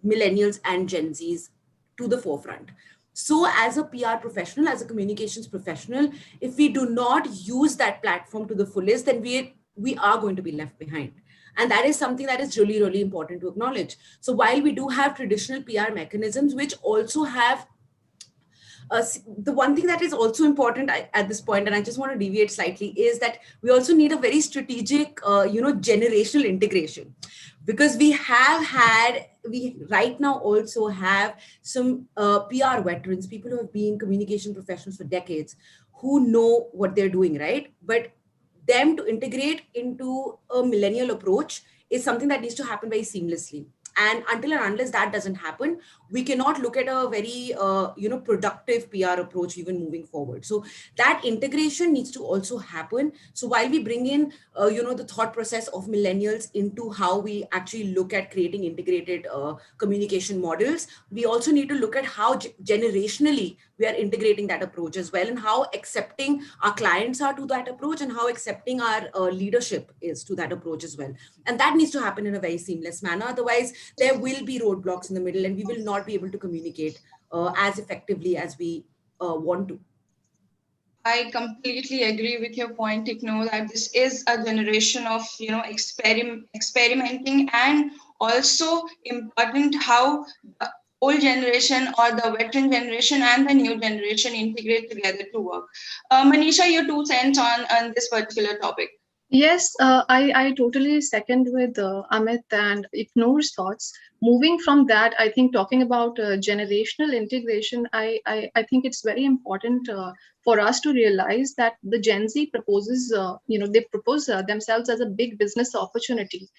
millennials and Gen Zs to the forefront. So as a PR professional, as a communications professional, if we do not use that platform to the fullest, then we are going to be left behind. And that is something that is really, really important to acknowledge. So while we do have traditional PR mechanisms, which also have the one thing that is also important at this point, and I just want to deviate slightly, is that we also need a very strategic, generational integration, because we right now also have some PR veterans, people who have been communication professionals for decades, who know what they're doing, right? But them to integrate into a millennial approach is something that needs to happen very seamlessly. And until and unless that doesn't happen, we cannot look at a very productive PR approach even moving forward. So that integration needs to also happen. So while we bring in the thought process of millennials into how we actually look at creating integrated communication models, we also need to look at how generationally we are integrating that approach as well, and how accepting our clients are to that approach, and how accepting our leadership is to that approach as well. And that needs to happen in a very seamless manner. Otherwise, there will be roadblocks in the middle, and we will not be able to communicate as effectively as we want to. I completely agree with your point, Tikno, that this is a generation of experimenting, and also important how the old generation or the veteran generation and the new generation integrate together to work. Manisha, your 2 cents on this particular topic. Yes, I totally second with Amit and Iknoor's thoughts. Moving from that, I think talking about generational integration, I think it's very important for us to realize that the Gen Z proposes, they propose themselves as a big business opportunity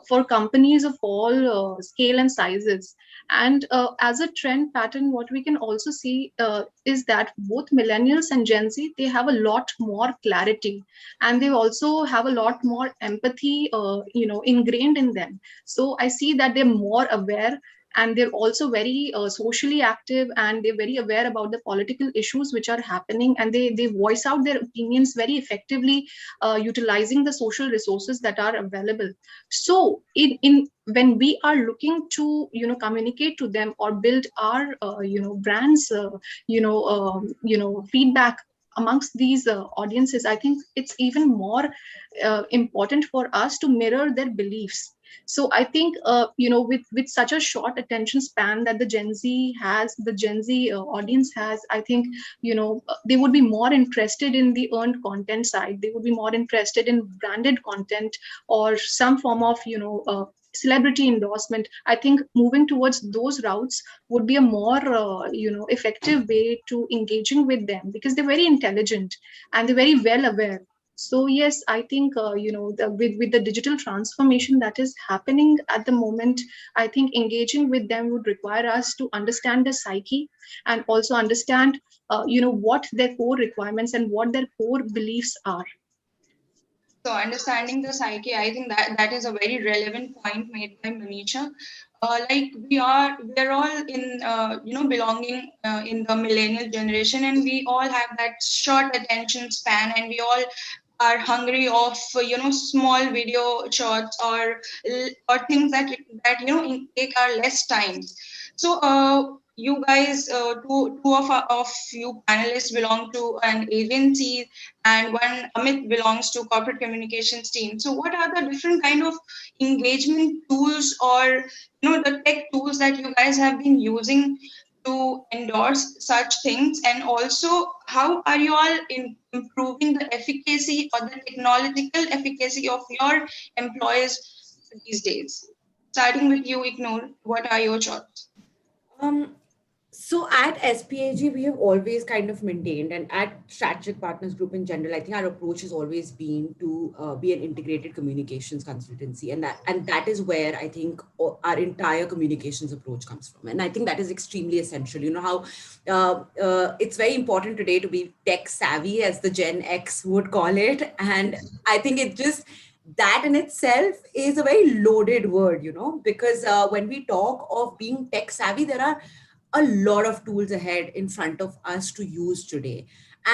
for companies of all scale and sizes. And as a trend pattern, what we can also see is that both millennials and Gen Z, they have a lot more clarity, and they also have a lot more empathy, ingrained in them. So I see that they're more aware, and they're also very socially active, and they're very aware about the political issues which are happening, and they voice out their opinions very effectively, utilizing the social resources that are available. So in when we are looking to communicate to them or build our brands, feedback amongst these audiences, I think it's even more important for us to mirror their beliefs. So I think with such a short attention span that the Gen Z audience has, I think they would be more interested in the earned content side. They would be more interested in branded content or some form of celebrity endorsement. I think moving towards those routes would be a more effective way to engaging with them, because they're very intelligent and they're very well aware. So yes, I think with the digital transformation that is happening at the moment, I think engaging with them would require us to understand the psyche, and also understand what their core requirements and what their core beliefs are. So understanding the psyche, I think that is a very relevant point made by Manisha. We're all in belonging in the millennial generation, and we all have that short attention span, and we all are hungry of small video shots or things that take our less time. So you guys, two of you panelists belong to an agency, and one Amit belongs to corporate communications team. So what are the different kind of engagement tools, or the tech tools that you guys have been using to endorse such things, and also how are you all improving the efficacy or the technological efficacy of your employees these days? Starting with you, Ignore, what are your thoughts? Um, so at SPAG, we have always kind of maintained, and at Strategic Partners Group in general, I think our approach has always been to be an integrated communications consultancy, and that is where I think our entire communications approach comes from, and I think that is extremely essential. You know how it's very important today to be tech savvy, as the Gen X would call it, and I think it just that in itself is a very loaded word, because when we talk of being tech savvy, there are a lot of tools ahead in front of us to use today.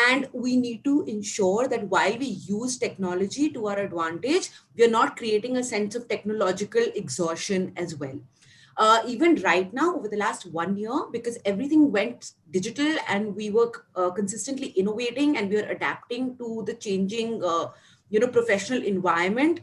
And we need to ensure that while we use technology to our advantage, we are not creating a sense of technological exhaustion as well. Even right now, over the last 1 year, because everything went digital and we were consistently innovating and we are adapting to the changing professional environment,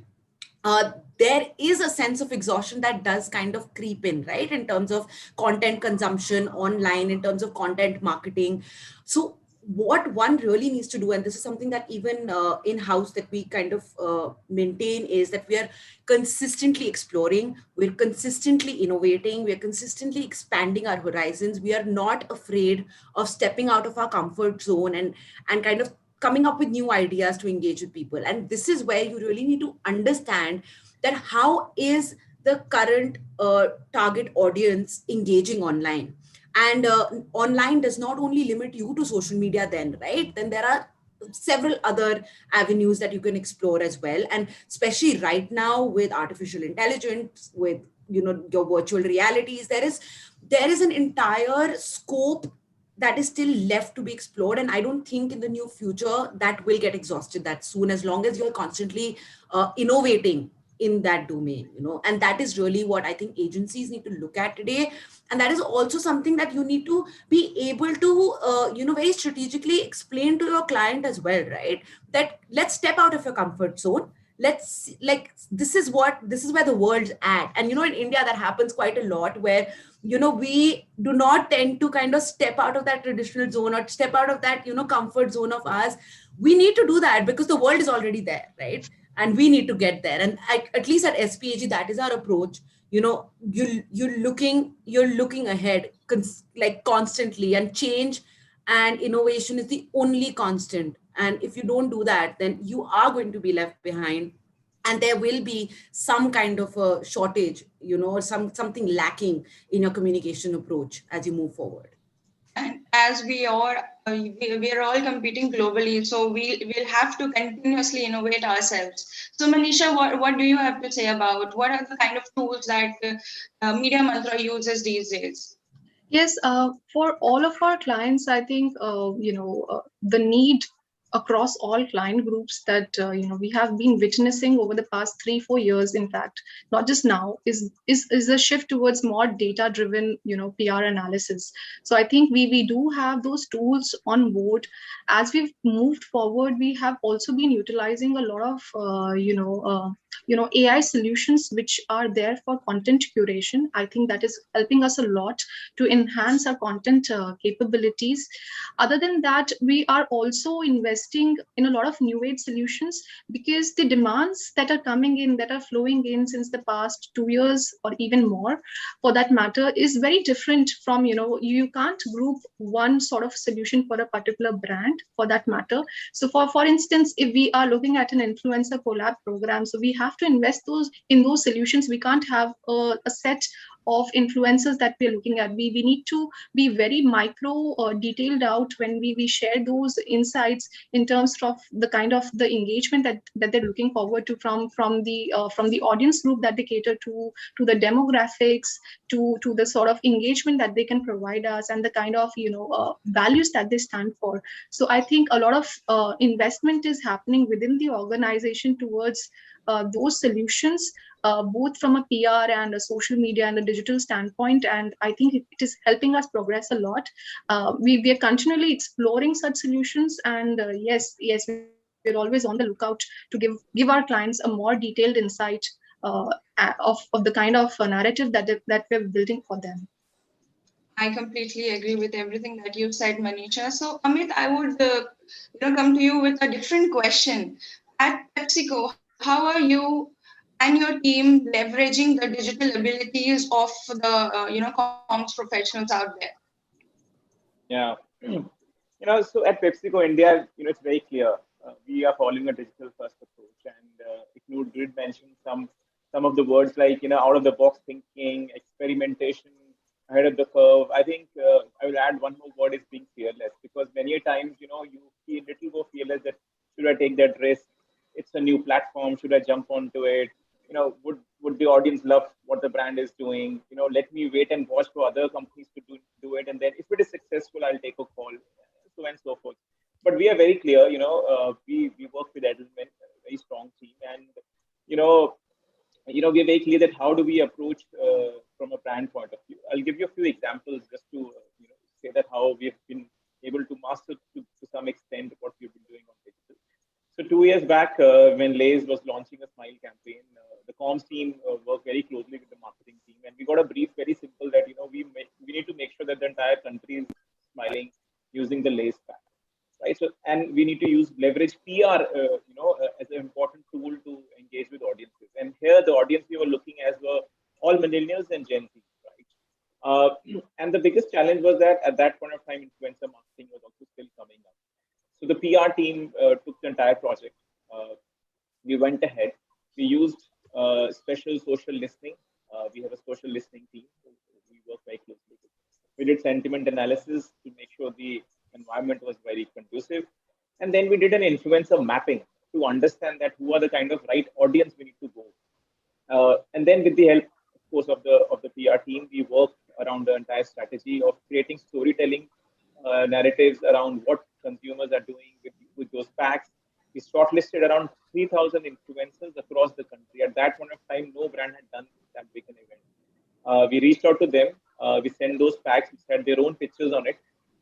there is a sense of exhaustion that does kind of creep in, right? In terms of content consumption online, in terms of content marketing. So what one really needs to do, and this is something that even in-house that we kind of maintain, is that we are consistently exploring, we're consistently innovating, we're consistently expanding our horizons. We are not afraid of stepping out of our comfort zone and kind of coming up with new ideas to engage with people. And this is where you really need to understand that how is the current target audience engaging online. And online does not only limit you to social media then, right? Then there are several other avenues that you can explore as well. And especially right now with artificial intelligence, with your virtual realities, there is an entire scope that is still left to be explored. And I don't think in the near future that will get exhausted that soon, as long as you're constantly innovating in that domain, and that is really what I think agencies need to look at today. And that is also something that you need to be able to, very strategically explain to your client as well, right? That let's step out of your comfort zone. This is where the world's at. And in India that happens quite a lot, where we do not tend to kind of step out of that traditional zone or step out of that comfort zone of ours. We need to do that because the world is already there, right? And we need to get there. And at least at SPAG, that is our approach. You're looking ahead constantly, and change and innovation is the only constant. And if you don't do that, then you are going to be left behind, and there will be some kind of a shortage, or something lacking in your communication approach as you move forward. And as we are all competing globally, so we'll have to continuously innovate ourselves. So Manisha, what do you have to say about what are the kind of tools that Media Mantra uses these days? Yes, for all of our clients, I think the need across all client groups that we have been witnessing over the past 3-4 years, in fact, not just now, is a shift towards more data driven PR analysis. So I think we do have those tools on board. As we've moved forward, we have also been utilizing a lot of AI solutions which are there for content curation. I think that is helping us a lot to enhance our content capabilities. Other than that, we are also investing in a lot of new age solutions, because the demands that are coming in, that are flowing in since the past 2 years or even more for that matter, is very different from, you can't group one sort of solution for a particular brand for that matter. So for instance, if we are looking at an influencer collab program, so we have to invest in those solutions. We can't have a set of influencers that we're looking at. We need to be very micro or detailed out when we share those insights in terms of the kind of the engagement that they're looking forward to from the audience group that they cater to the demographics, to the sort of engagement that they can provide us, and the kind of values that they stand for. So I think a lot of investment is happening within the organization towards those solutions, both from a PR and a social media and a digital standpoint. And I think it is helping us progress a lot. We are continually exploring such solutions, and yes, we're always on the lookout to give our clients a more detailed insight of the kind of narrative that we're building for them. I completely agree with everything that you said, Manisha. So, Amit, I would come to you with a different question. At PepsiCo, how are you and your team leveraging the digital abilities of the comms professionals out there? Yeah, so at PepsiCo India, it's very clear. We are following a digital first approach, and Iknoor did mention some of the words like out of the box thinking, experimentation, ahead of the curve. I think I will add one more word is being fearless, because many a times you feel little more fearless that should I take that risk? It's a new platform. Should I jump onto it? Would the audience love what the brand is doing? Let me wait and watch for other companies to do it, and then if it is successful, I'll take a call, so and so forth. But we are very clear. We work with Edelman, a very strong team, and we're very clear that how do we approach from a brand point of view. I'll give you a few examples just to say that how we've been able to master to some extent what we've been doing on digital. So 2 years back, when Lay's was launching a Smile campaign, the comms team worked very closely with the marketing team, and we got a brief very simple that we need to make sure that the entire country is smiling using the Lay's pack, right? So, and we need to leverage PR, as an important tool to engage with audiences. And here, the audience we were looking at were all millennials and Gen Z, right? And the biggest challenge was that at that point of time, influencer marketing was also still coming up. So the PR team took the entire project. We went ahead. We used special social listening. We have a social listening team who we work very closely with. We did sentiment analysis to make sure the environment was very conducive. And then we did an influencer mapping to understand that who are the kind of right audience we need to go. And then with the help, of course, of the PR team, we worked around the entire strategy of creating storytelling narratives around what consumers are doing with those packs. We shortlisted around 3,000 influencers across the country. At that point of time, no brand had done that big an event. We reached out to them. We sent those packs which had their own pictures on it.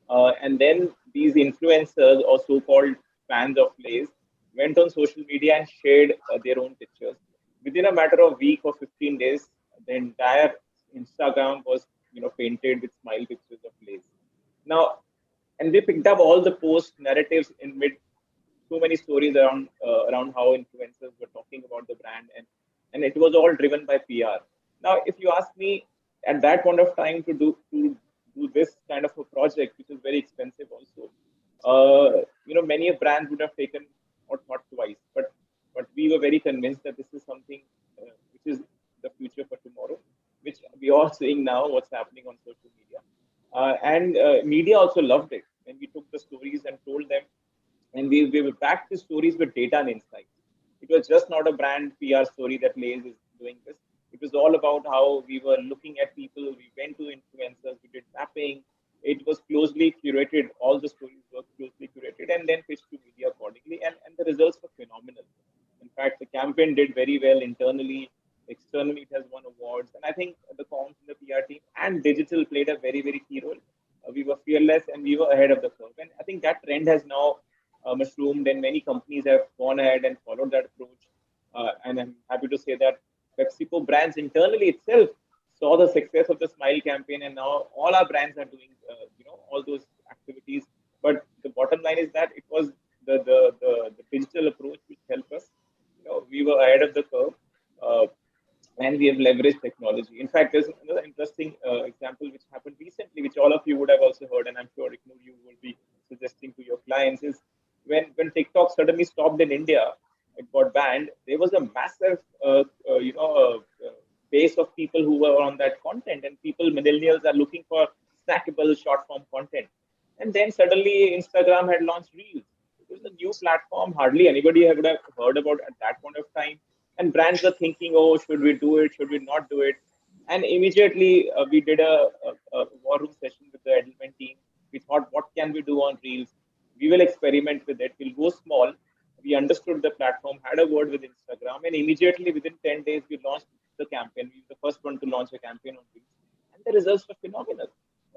And then these influencers or so-called fans of Lay's went on social media and shared their own pictures. Within a matter of a week or 15 days, the entire Instagram was painted with smile pictures of Lay's. Now, and we picked up all the post narratives in mid, so many stories around how influencers were talking about the brand, and it was all driven by PR. Now, if you ask me, at that point of time to do this kind of a project, which is very expensive also, many a brand would have taken or thought twice, but we were very convinced that this is something which is the future for tomorrow, which we are seeing now what's happening on social media. And media also loved it when we took the stories and told them, and we backed the stories with data and insights. It was just not a brand PR story that Lay's is doing this. It was all about how we were looking at people. We went to influencers, we did mapping. It was closely curated. All the stories were closely curated and then pitched to media accordingly. And the results were phenomenal. In fact, the campaign did very well internally. Externally, it has won awards. And I think the comms and the PR team and digital played a very, very key role. We were fearless and we were ahead of the curve. And I think that trend has now mushroomed, and many companies have gone ahead and followed that approach. And I'm happy to say that PepsiCo brands internally itself saw the success of the Smile campaign, and now all our brands are doing all those activities. But the bottom line is that it was the digital approach which helped us. We were ahead of the curve. And we have leveraged technology. In fact, there's another interesting example which happened recently, which all of you would have also heard, and I'm sure you will be suggesting to your clients, is when TikTok suddenly stopped in India, it got banned. There was a massive, base of people who were on that content, and millennials are looking for snackable short form content. And then suddenly Instagram had launched Reels. It was a new platform. Hardly anybody would have heard about at that point of time. And brands were thinking, oh, should we do it? Should we not do it? And immediately we did a war room session with the Edelman team. We thought, what can we do on Reels? We will experiment with it. We'll go small. we understood the platform, had a word with Instagram, and immediately within 10 days, we launched the campaign. We were the first one to launch a campaign on Reels, and the results were phenomenal,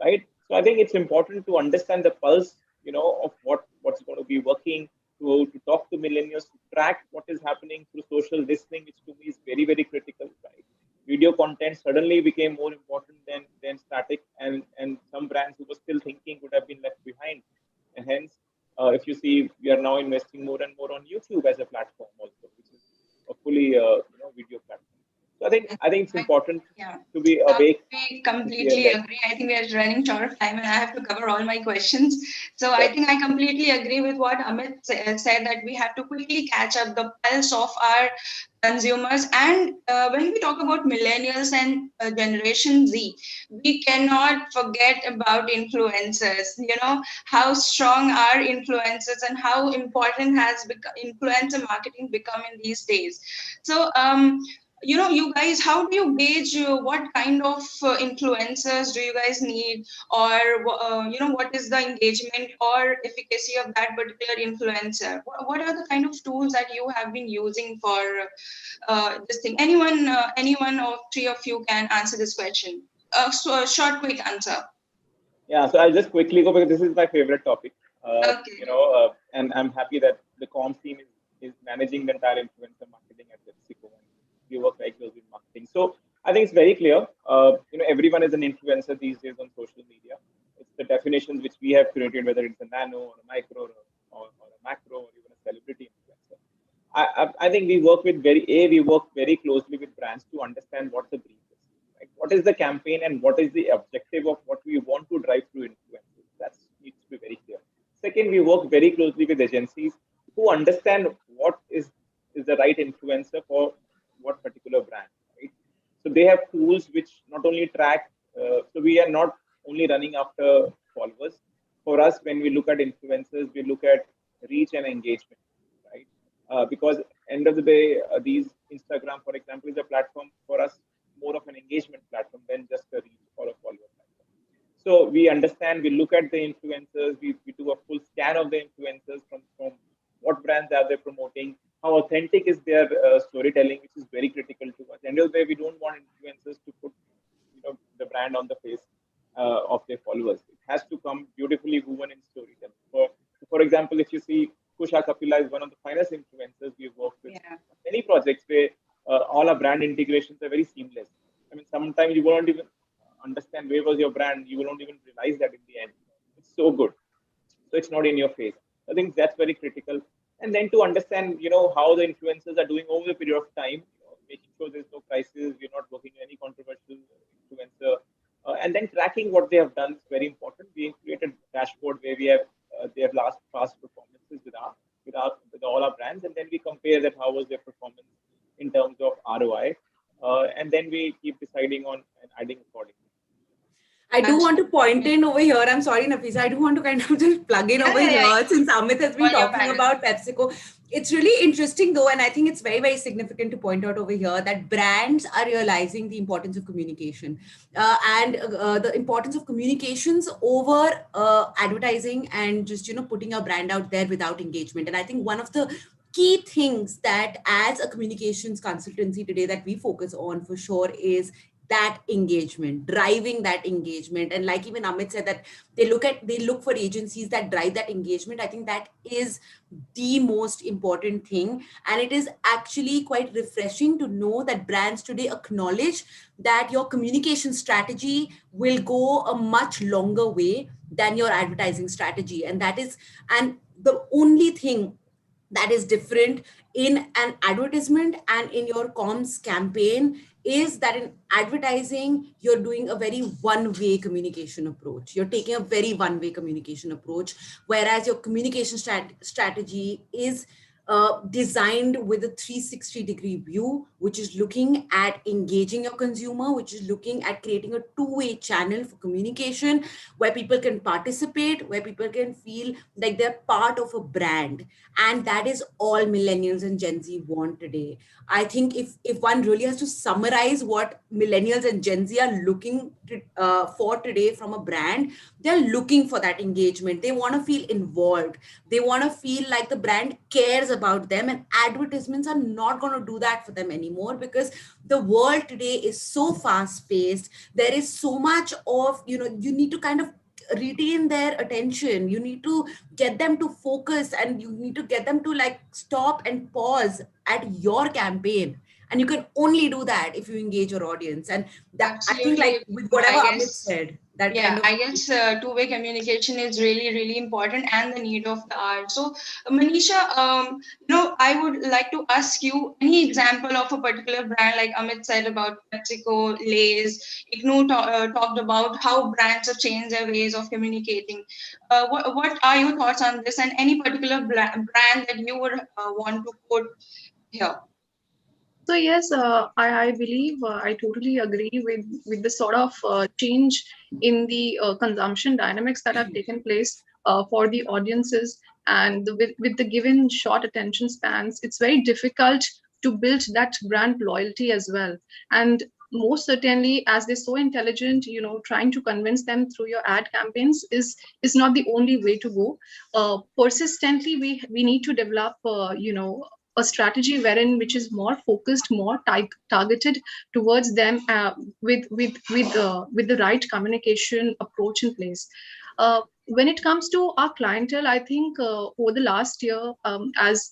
right? So I think it's important to understand the pulse, of what's going to be working, to talk to millennials, to track what is happening through social listening, which to me is very, very critical, right? Video content suddenly became more important than static, and some brands who were still thinking would have been left behind. And hence, if you see, we are now investing more and more on YouTube as a platform also, which is a fully video platform. So I think it's important to be awake. We completely agree. I think we are running short of time, and I have to cover all my questions. So I think I completely agree with what Amit said, that we have to quickly catch up the pulse of our consumers. And when we talk about millennials and Generation Z, we cannot forget about influencers. How strong are influencers and how important has influencer marketing become in these days. So you guys, how do you gauge what kind of influencers do you guys need, or what is the engagement or efficacy of that particular influencer? What are the kind of tools that you have been using for this thing? Anyone of three of you can answer this question. So a short, quick answer. Yeah, so I'll just quickly go because this is my favorite topic. And I'm happy that the comms team is managing the entire influencer marketing at PepsiCo. We work very closely with marketing. So I think it's very clear. Everyone is an influencer these days on social media. It's the definitions which we have created, whether it's a nano or a micro or a macro or even a celebrity influencer. I think we work very closely with brands to understand what the brief is. Right? What is the campaign and what is the objective of what we want to drive through influencers? That needs to be very clear. Second, we work very closely with agencies who understand what is the right influencer for what particular brand, right? So they have tools which not only track, so we are not only running after followers. For us, when we look at influencers, we look at reach and engagement, right? Because end of the day, these Instagram, for example, is a platform for us, more of an engagement platform than just a reach or a follower platform. So we understand, we look at the influencers, we do a full scan of the influencers from what brands are they promoting, how authentic is their storytelling, which is very critical to us. At the end of the day, we don't want influencers to put the brand on the face of their followers. It has to come beautifully woven in storytelling. For example, if you see, Kusha Kapila is one of the finest influencers we've worked with. Yeah. Many projects where all our brand integrations are very seamless. I mean, sometimes you won't even understand where was your brand. You won't even realize that in the end. It's so good. So it's not in your face. I think that's very critical. And then to understand, how the influencers are doing over a period of time, making sure there's no crisis, we're not working with any controversial influencer, and then tracking what they have done is very important. We created a dashboard where we have their past performances with all our brands, and then we compare that how was their performance in terms of ROI, and then we keep deciding on and adding accordingly. I do want to point in over here. I'm sorry, Nafisa. I do want to kind of just plug in over here since Amit has been talking about PepsiCo. It's really interesting though, and I think it's very, very significant to point out over here that brands are realizing the importance of communication and the importance of communications over advertising and just, putting our brand out there without engagement. And I think one of the key things that as a communications consultancy today that we focus on for sure is that engagement, driving that engagement. And like even Amit said that they look for agencies that drive that engagement. I think that is the most important thing. And it is actually quite refreshing to know that brands today acknowledge that your communication strategy will go a much longer way than your advertising strategy. And the only thing that is different in an advertisement and in your comms campaign is that in advertising, you're doing a very one-way communication approach. You're taking a very one-way communication approach, whereas your communication strategy is designed with a 360-degree view, which is looking at engaging your consumer, which is looking at creating a two-way channel for communication where people can participate, where people can feel like they're part of a brand. And that is all millennials and Gen Z want today. I think if one really has to summarize what millennials and Gen Z are looking for today from a brand, they're looking for that engagement. They want to feel involved. They want to feel like the brand cares about them, and advertisements are not going to do that for them anymore, because the world today is so fast paced. There is so much of, you need to kind of retain their attention. You need to get them to focus, and you need to get them to like stop and pause at your campaign. And you can only do that if you engage your audience. And that, I think, like with whatever Amit said, that kind of, I guess two-way communication is really, really important and the need of the hour. So, Manisha, I would like to ask you any example of a particular brand, like Amit said about PepsiCo, Lay's. Ignu talked about how brands have changed their ways of communicating. What are your thoughts on this, and any particular brand that you would want to quote here? So yes, I believe I totally agree with the sort of change in the consumption dynamics that have taken place for the audiences, and with the given short attention spans, it's very difficult to build that brand loyalty as well. And most certainly, as they're so intelligent, trying to convince them through your ad campaigns is not the only way to go. Persistently, we need to develop a strategy which is more focused, more targeted towards them, with the right communication approach in place. When it comes to our clientele, I think over the last year,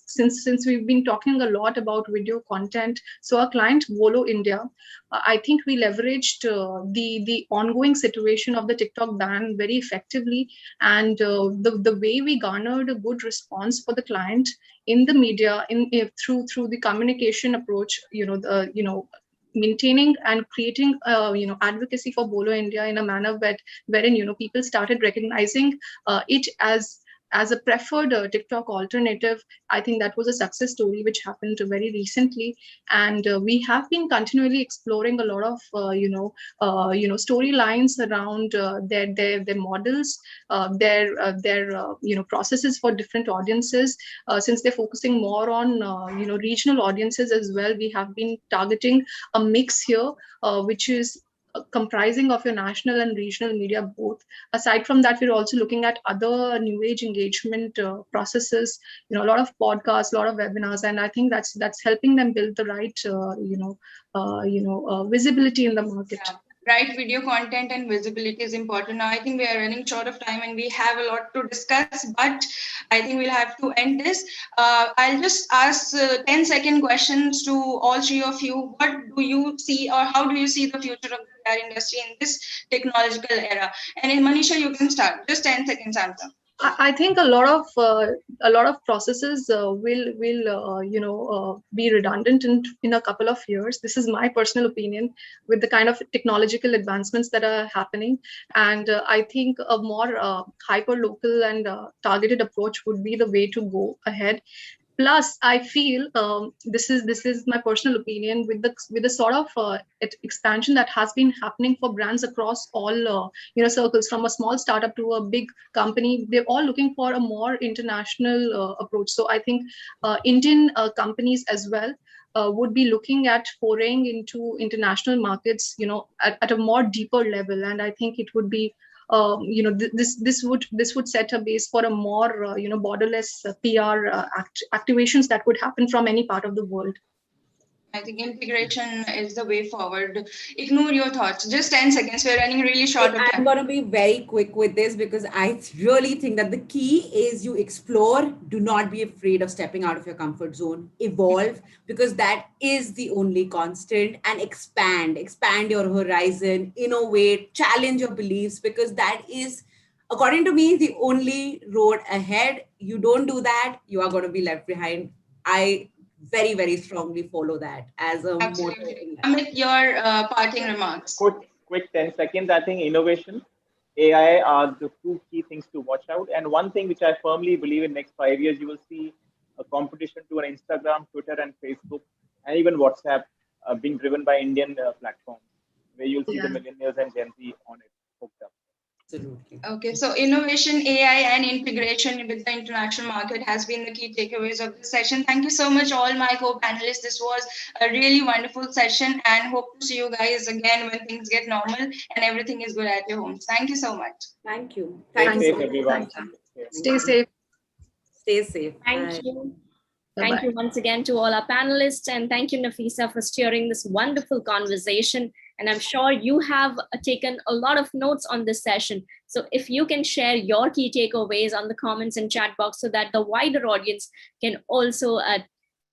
since we've been talking a lot about video content, so our client Volo India, I think we leveraged the ongoing situation of the TikTok ban very effectively, and the way we garnered a good response for the client in the media, through the communication approach, maintaining and creating advocacy for Bolo India in a manner wherein people started recognizing it as a preferred TikTok alternative. I think that was a success story which happened very recently, and we have been continually exploring a lot of storylines around their models, their processes for different audiences. Since they're focusing more on regional audiences as well, we have been targeting a mix here, which is comprising of your national and regional media both. Aside from that, we're also looking at other new age engagement processes, a lot of podcasts, a lot of webinars, and I think that's helping them build the right visibility in the market. Yeah. Right, video content and visibility is important. Now, I think we are running short of time and we have a lot to discuss, but I think we'll have to end this. I'll just ask 10-second questions to all three of you. What do you see, or how do you see the future of the PR industry in this technological era? And in Manisha, you can start. Just 10 seconds answer. I think a lot of processes will be redundant in a couple of years. This is my personal opinion, with the kind of technological advancements that are happening, and I think a more hyper local and targeted approach would be the way to go ahead. Plus, I feel this is my personal opinion, with the sort of expansion that has been happening for brands across all circles, from a small startup to a big company. They're all looking for a more international approach. So I think Indian companies as well would be looking at foraying into international markets, at a more deeper level, and I think it would be. This would set a base for a more borderless PR activations that would happen from any part of the world. I think integration is the way forward. Ignore your thoughts. Just 10 seconds. We're running really short of time. I'm going to be very quick with this, because I really think that the key is you explore. Do not be afraid of stepping out of your comfort zone. Evolve, because that is the only constant. And expand your horizon, innovate, challenge your beliefs, because that is, according to me, the only road ahead. You don't do that, you are going to be left behind. I very, very strongly follow that as a motto. Amit, your parting remarks. Quick 10 seconds. I think innovation, AI are the two key things to watch out. And one thing which I firmly believe in next 5 years, you will see a competition to an Instagram, Twitter, and Facebook, and even WhatsApp being driven by Indian platforms, where you'll see the millennials and Gen Z on it hooked up. Absolutely. Okay, so innovation, AI, and integration with the international market has been the key takeaways of this session. Thank you so much, all my co-panelists. This was a really wonderful session, and hope to see you guys again when things get normal and everything is good at your homes. Thank you so much. Thank you. Stay safe, everyone. Stay safe. Stay safe. Thank you. Thank you once again to all our panelists, and thank you, Nafisa, for steering this wonderful conversation. And I'm sure you have taken a lot of notes on this session. So if you can share your key takeaways on the comments and chat box so that the wider audience can also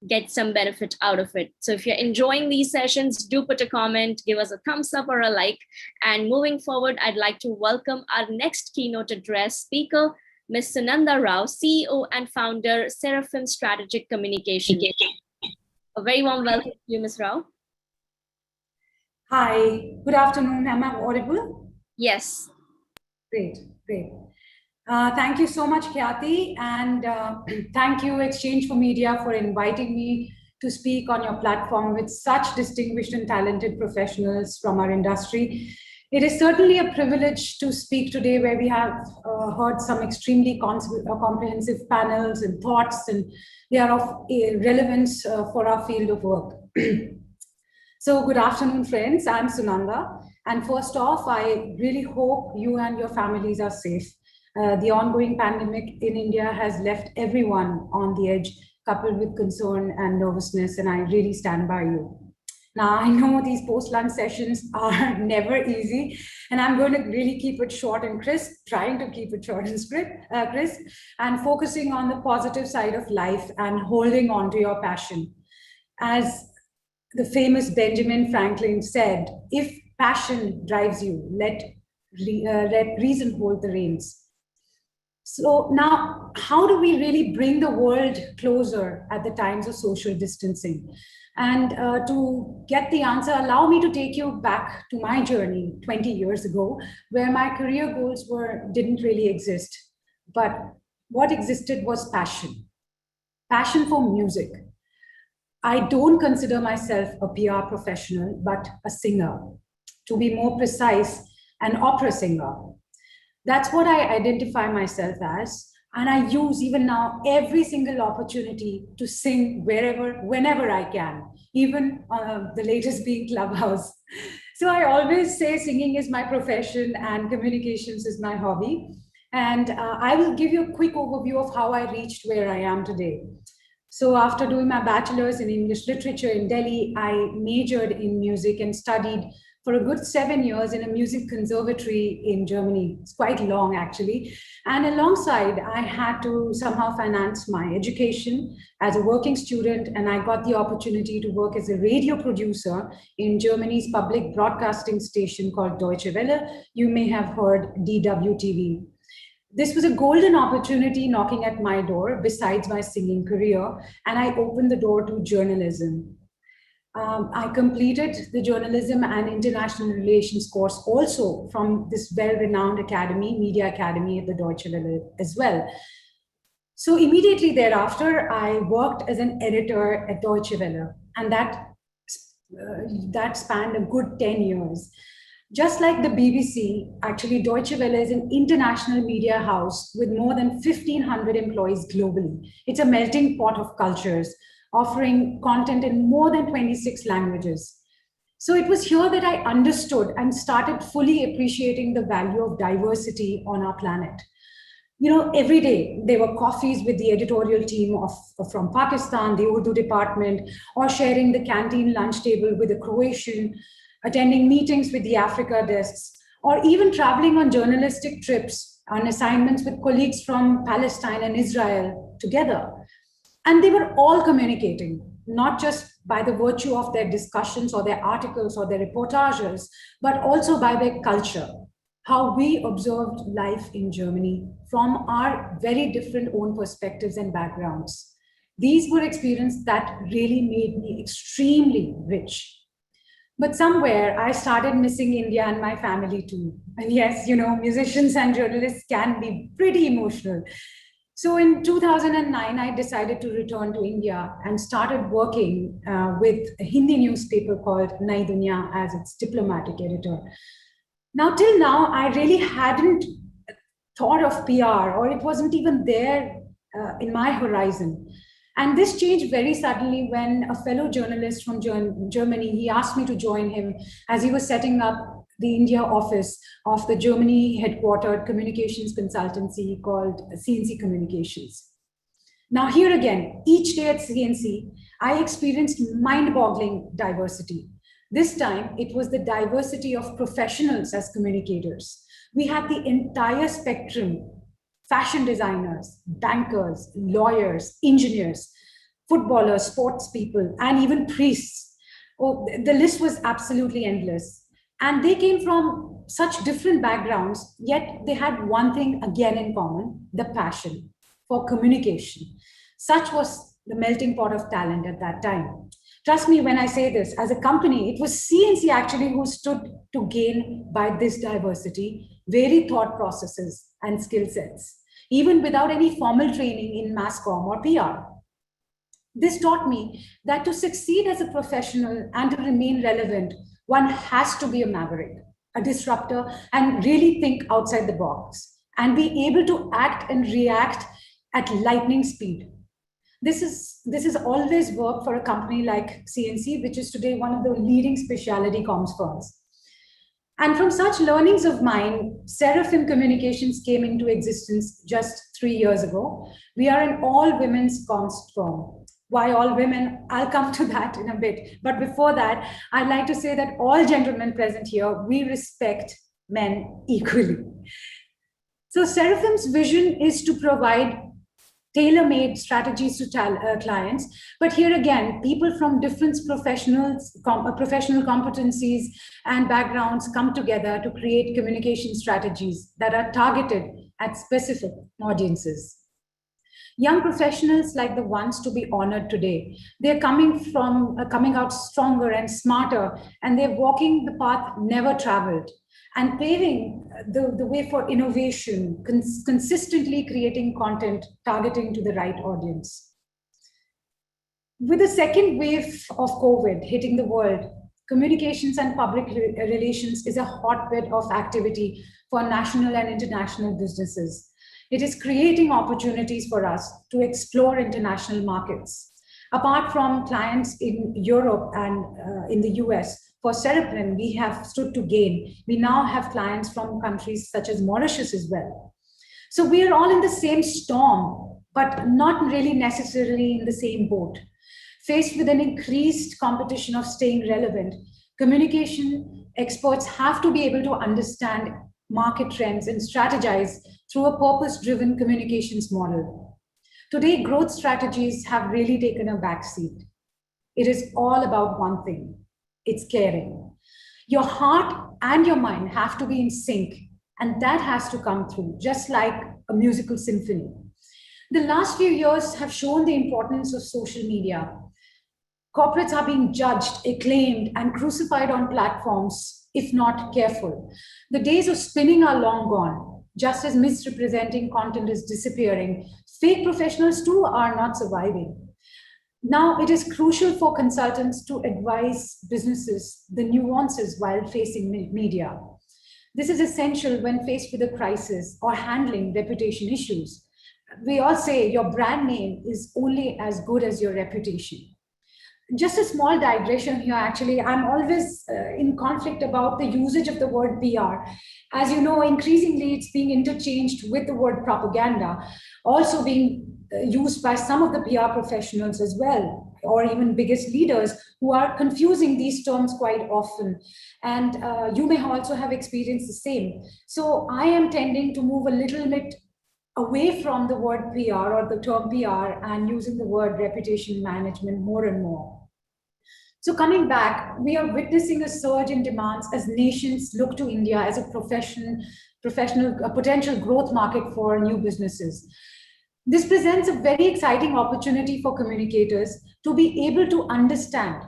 get some benefit out of it. So if you're enjoying these sessions, do put a comment, give us a thumbs up or a like. And moving forward, I'd like to welcome our next keynote address speaker, Ms. Sunanda Rao, CEO and founder, Seraphim Strategic Communication. A very warm welcome to you, Ms. Rao. Hi, good afternoon. Am I audible? Yes. Great, great. Thank you so much, Khyati, and thank you, Exchange for Media, for inviting me to speak on your platform with such distinguished and talented professionals from our industry. It is certainly a privilege to speak today, where we have heard some extremely comprehensive panels and thoughts, and they are of relevance for our field of work. So good afternoon, friends. I'm Sunanda. And first off, I really hope you and your families are safe. The ongoing pandemic in India has left everyone on the edge, coupled with concern and nervousness, and I really stand by you. Now, I know these post-lunch sessions are never easy, and I'm going to really keep it short and crisp, trying to keep it short and crisp, and focusing on the positive side of life and holding on to your passion. As the famous Benjamin Franklin said, if passion drives you, let reason hold the reins. So now, how do we really bring the world closer at the times of social distancing? And to get the answer, allow me to take you back to my journey 20 years ago, where my career goals didn't really exist. But what existed was passion. Passion for music. I don't consider myself a PR professional, but a singer. To be more precise, an opera singer. That's what I identify myself as. And I use even now every single opportunity to sing whenever I can, even the latest being Clubhouse. So I always say singing is my profession and communications is my hobby. And I will give you a quick overview of how I reached where I am today. So after doing my bachelor's in English literature in Delhi, I majored in music and studied for a good 7 years in a music conservatory in Germany. It's quite long, actually. And alongside, I had to somehow finance my education as a working student, and I got the opportunity to work as a radio producer in Germany's public broadcasting station called Deutsche Welle. You may have heard DWTV. This was a golden opportunity knocking at my door besides my singing career, and I opened the door to journalism. I completed the journalism and international relations course also from this well-renowned academy, Media Academy at the Deutsche Welle as well. So immediately thereafter, I worked as an editor at Deutsche Welle, and that spanned a good 10 years. Just like the BBC, actually Deutsche Welle is an international media house with more than 1,500 employees globally. It's a melting pot of cultures, offering content in more than 26 languages. So it was here that I understood and started fully appreciating the value of diversity on our planet. You know, every day there were coffees with the editorial team from Pakistan, the Urdu department, or sharing the canteen lunch table with a Croatian, attending meetings with the Africa desks, or even traveling on journalistic trips on assignments with colleagues from Palestine and Israel together. And they were all communicating, not just by the virtue of their discussions or their articles or their reportages, but also by their culture, how we observed life in Germany from our very different own perspectives and backgrounds. These were experiences that really made me extremely rich. But somewhere I started missing India and my family too. And yes, you know, musicians and journalists can be pretty emotional. So in 2009, I decided to return to India and started working with a Hindi newspaper called Nai Dunya as its diplomatic editor. Now, till now, I really hadn't thought of PR, or it wasn't even there in my horizon. And this changed very suddenly when a fellow journalist from Germany, he asked me to join him as he was setting up the India office of the Germany headquartered communications consultancy called CNC Communications. Now, here again, each day at CNC, I experienced mind-boggling diversity. This time, it was the diversity of professionals as communicators. We had the entire spectrum: fashion designers, bankers, lawyers, engineers, footballers, sports people, and even priests. Oh, the list was absolutely endless. And they came from such different backgrounds, yet they had one thing again in common: the passion for communication. Such was the melting pot of talent at that time. Trust me when I say this, as a company, it was CNC actually who stood to gain by this diversity, varied thought processes and skill sets, even without any formal training in mass comm or PR. This taught me that to succeed as a professional and to remain relevant, one has to be a maverick, a disruptor, and really think outside the box and be able to act and react at lightning speed. This is always worked for a company like CNC, which is today one of the leading specialty comms firms. And from such learnings of mine, Seraphim Communications came into existence just 3 years ago. We are an all-women's comms firm. Why all women? I'll come to that in a bit. But before that, I'd like to say that all gentlemen present here, we respect men equally. So Seraphim's vision is to provide tailor-made strategies to clients. But here again, people from different professional competencies and backgrounds come together to create communication strategies that are targeted at specific audiences. Young professionals like the ones to be honored today, they're coming out stronger and smarter, and they're walking the path never traveled and paving the way for innovation, consistently creating content targeting to the right audience. With the second wave of COVID hitting the world, communications and public relations is a hotbed of activity for national and international businesses. It is creating opportunities for us to explore international markets. Apart from clients in Europe and in the US, for Seraphim, we have stood to gain. We now have clients from countries such as Mauritius as well. So we are all in the same storm, but not really necessarily in the same boat. Faced with an increased competition of staying relevant, communication experts have to be able to understand market trends and strategize through a purpose-driven communications model. Today, growth strategies have really taken a backseat. It is all about one thing: it's caring. Your heart and your mind have to be in sync, and that has to come through, just like a musical symphony. The last few years have shown the importance of social media. Corporates are being judged, acclaimed, and crucified on platforms if not careful. The days of spinning are long gone. Just as misrepresenting content is disappearing, fake professionals too are not surviving. Now it is crucial for consultants to advise businesses the nuances while facing media. This is essential when faced with a crisis or handling reputation issues. We all say your brand name is only as good as your reputation. Just a small digression here, actually, I'm always in conflict about the usage of the word PR. As you know, increasingly it's being interchanged with the word propaganda, also being used by some of the PR professionals as well, or even biggest leaders who are confusing these terms quite often. And you may also have experienced the same. So I am tending to move a little bit away from the word PR or the term PR and using the word reputation management more and more. So coming back, we are witnessing a surge in demands as nations look to India as a potential growth market for new businesses. This presents a very exciting opportunity for communicators to be able to understand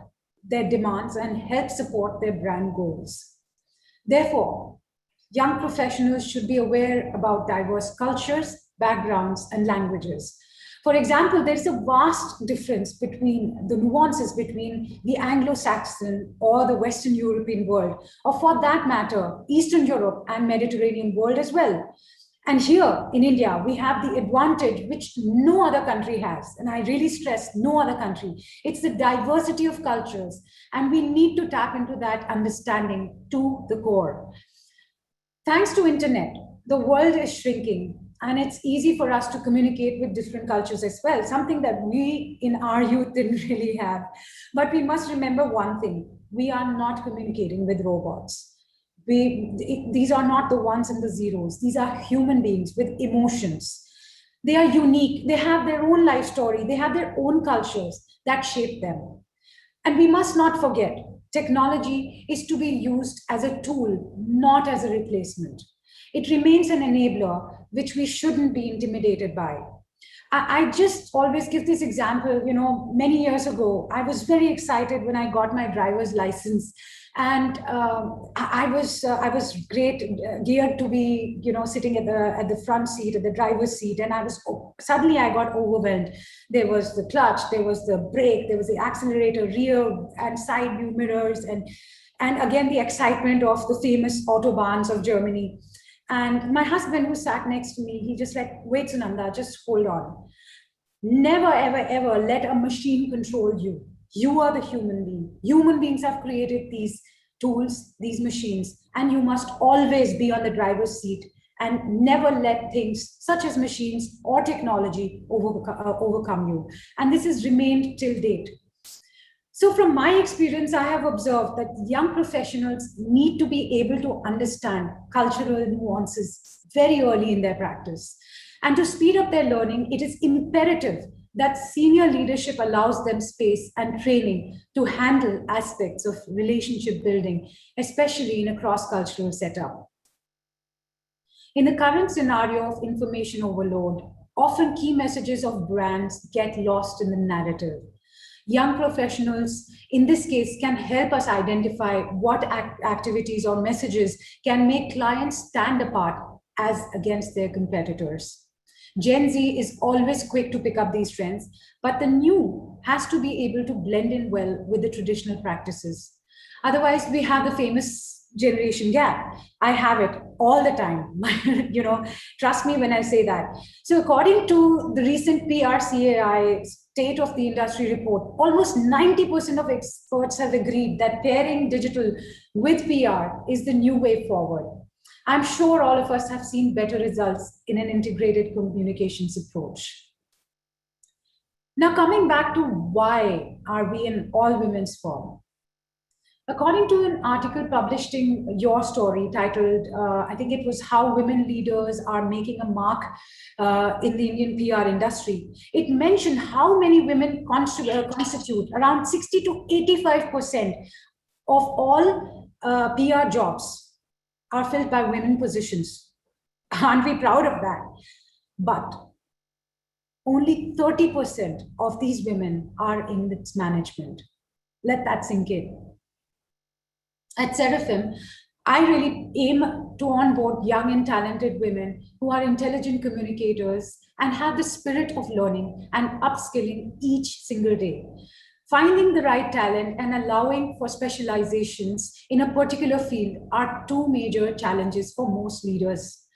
their demands and help support their brand goals. Therefore, young professionals should be aware about diverse cultures, backgrounds, and languages. For example, there's a vast difference between the nuances between the Anglo-Saxon or the Western European world, or for that matter, Eastern Europe and Mediterranean world as well. And here in India, we have the advantage which no other country has. And I really stress no other country. It's the diversity of cultures. And we need to tap into that understanding to the core. Thanks to internet, the world is shrinking and it's easy for us to communicate with different cultures as well, something that we in our youth didn't really have. But we must remember one thing: we are not communicating with robots. These are not the ones and the zeros. These are human beings with emotions. They are unique. They have their own life story. They have their own cultures that shape them. And we must not forget, technology is to be used as a tool, not as a replacement. It remains an enabler, which we shouldn't be intimidated by. I just always give this example. Many years ago, I was very excited when I got my driver's license, and I was geared to be sitting at the front seat, at the driver's seat, and suddenly I got overwhelmed. There was the clutch, there was the brake, there was the accelerator, rear and side view mirrors, and again the excitement of the famous autobahns of Germany. And my husband, who sat next to me, he just like, wait, Sunanda, just hold on. Never, ever, ever let a machine control you. You are the human being. Human beings have created these tools, these machines, and you must always be on the driver's seat and never let things such as machines or technology overcome you. And this has remained till date. So from my experience, I have observed that young professionals need to be able to understand cultural nuances very early in their practice. And to speed up their learning, it is imperative that senior leadership allows them space and training to handle aspects of relationship building, especially in a cross-cultural setup. In the current scenario of information overload, often key messages of brands get lost in the narrative. Young professionals, in this case, can help us identify what activities or messages can make clients stand apart as against their competitors. Gen Z is always quick to pick up these trends, but the new has to be able to blend in well with the traditional practices. Otherwise, we have the famous generation gap. I have it all the time. Trust me when I say that. So according to the recent PRCAI State of the Industry report, almost 90% of experts have agreed that pairing digital with PR is the new way forward. I'm sure all of us have seen better results in an integrated communications approach. Now, coming back to why are we an all-women's firm? According to an article published in Your Story titled, I think it was How Women Leaders Are Making a Mark in the Indian PR Industry, it mentioned how many women constitute around 60 to 85% of all PR jobs are filled by women positions. Aren't we proud of that? But only 30% of these women are in its management. Let that sink in. At Seraphim, I really aim to onboard young and talented women who are intelligent communicators and have the spirit of learning and upskilling each single day. Finding the right talent and allowing for specializations in a particular field are two major challenges for most leaders.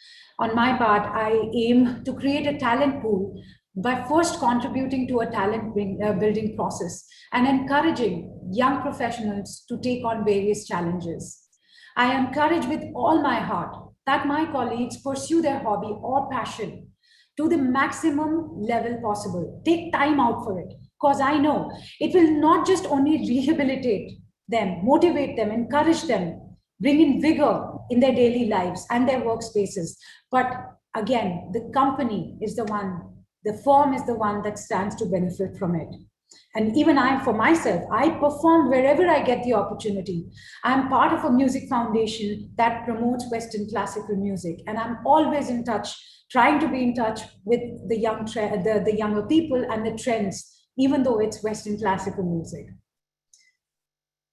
On my part, I aim to create a talent pool by first contributing to a talent building process and encouraging young professionals to take on various challenges. I encourage with all my heart that my colleagues pursue their hobby or passion to the maximum level possible. Take time out for it, because I know it will not just only rehabilitate them, motivate them, encourage them, bring in vigor in their daily lives and their workspaces, but again, the company is the one, the firm is the one that stands to benefit from it. And even I, for myself, I perform wherever I get the opportunity. I'm part of a music foundation that promotes Western classical music, and I'm always in touch, trying to be in touch with the younger people and the trends, even though it's Western classical music.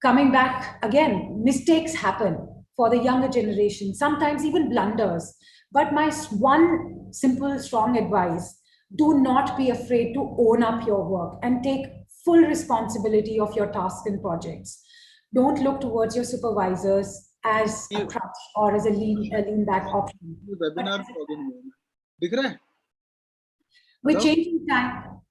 Coming back again, mistakes happen for the younger generation, sometimes even blunders. But my one simple, strong advice: do not be afraid to own up your work and take full responsibility of your tasks and projects. Don't look towards your supervisors as a crutch or as a lean back option. We're changing time.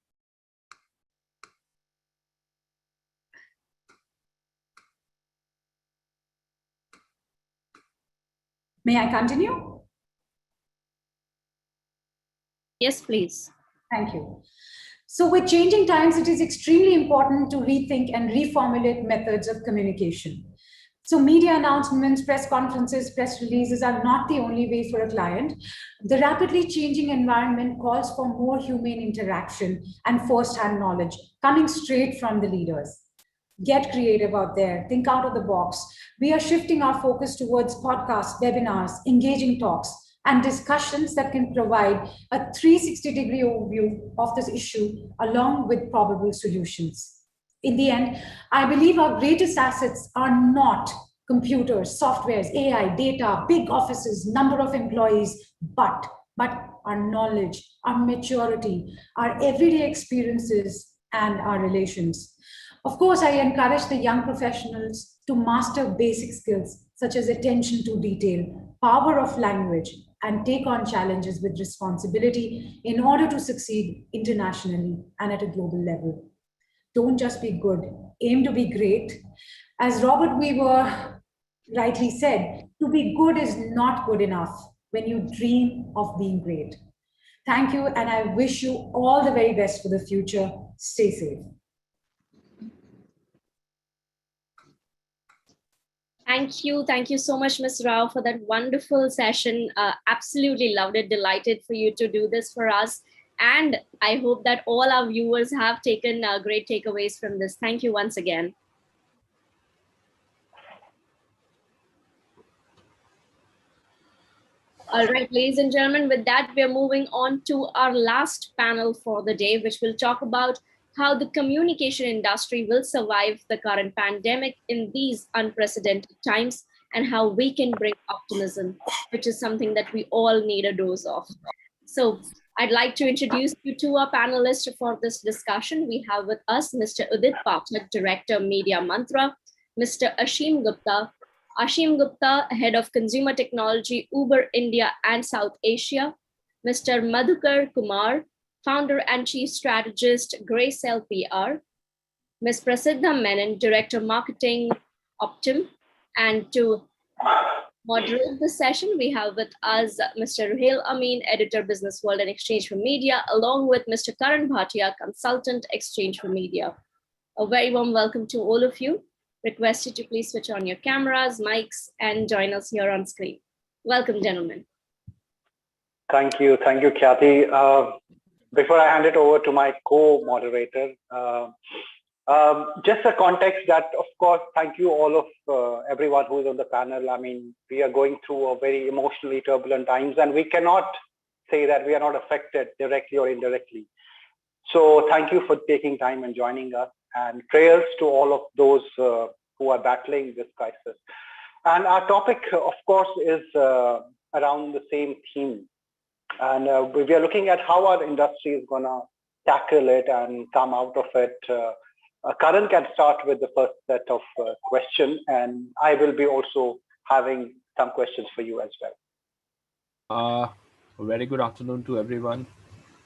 May I continue? Yes, please. Thank you. So with changing times, it is extremely important to rethink and reformulate methods of communication. So media announcements, press conferences, press releases are not the only way for a client. The rapidly changing environment calls for more human interaction and first-hand knowledge coming straight from the leaders. Get creative out there, think out of the box. We are shifting our focus towards podcasts, webinars, engaging talks, and discussions that can provide a 360-degree overview of this issue along with probable solutions. In the end, I believe our greatest assets are not computers, softwares, AI, data, big offices, number of employees, but our knowledge, our maturity, our everyday experiences, and our relations. Of course, I encourage the young professionals to master basic skills such as attention to detail, power of language, and take on challenges with responsibility in order to succeed internationally and at a global level. Don't just be good, aim to be great. As Robert Weaver rightly said, to be good is not good enough when you dream of being great. Thank you, and I wish you all the very best for the future. Stay safe. Thank you. Thank you so much, Ms. Rao, for that wonderful session. Absolutely loved it. Delighted for you to do this for us. And I hope that all our viewers have taken great takeaways from this. Thank you once again. All right, ladies and gentlemen, with that, we're moving on to our last panel for the day, which will talk about how the communication industry will survive the current pandemic in these unprecedented times and how we can bring optimism, which is something that we all need a dose of. So I'd like to introduce you to our panelists for this discussion. We have with us Mr. Udit Pathak, Director, Media Mantra, Mr. Ashim Gupta, Head of Consumer Technology, Uber India and South Asia, Mr. Madhukar Kumar, Founder and Chief Strategist, Graycell PR, Ms. Prasiddha Menon, Director Marketing, Optim, and to moderate the session, we have with us Mr. Ruhail Amin, Editor, Businessworld and Exchange for Media, along with Mr. Karan Bhatia, Consultant, Exchange for Media. A very warm welcome to all of you. Request you to please switch on your cameras, mics, and join us here on screen. Welcome, gentlemen. Thank you, Khyati. Before I hand it over to my co-moderator, just a context that, of course, thank you all of everyone who is on the panel. I mean, we are going through a very emotionally turbulent times, and we cannot say that we are not affected directly or indirectly. So thank you for taking time and joining us, and prayers to all of those who are battling this crisis. And our topic, of course, is around the same theme. And we are looking at how our industry is going to tackle it and come out of it. Karan can start with the first set of questions, and I will be also having some questions for you as well. Very good afternoon to everyone.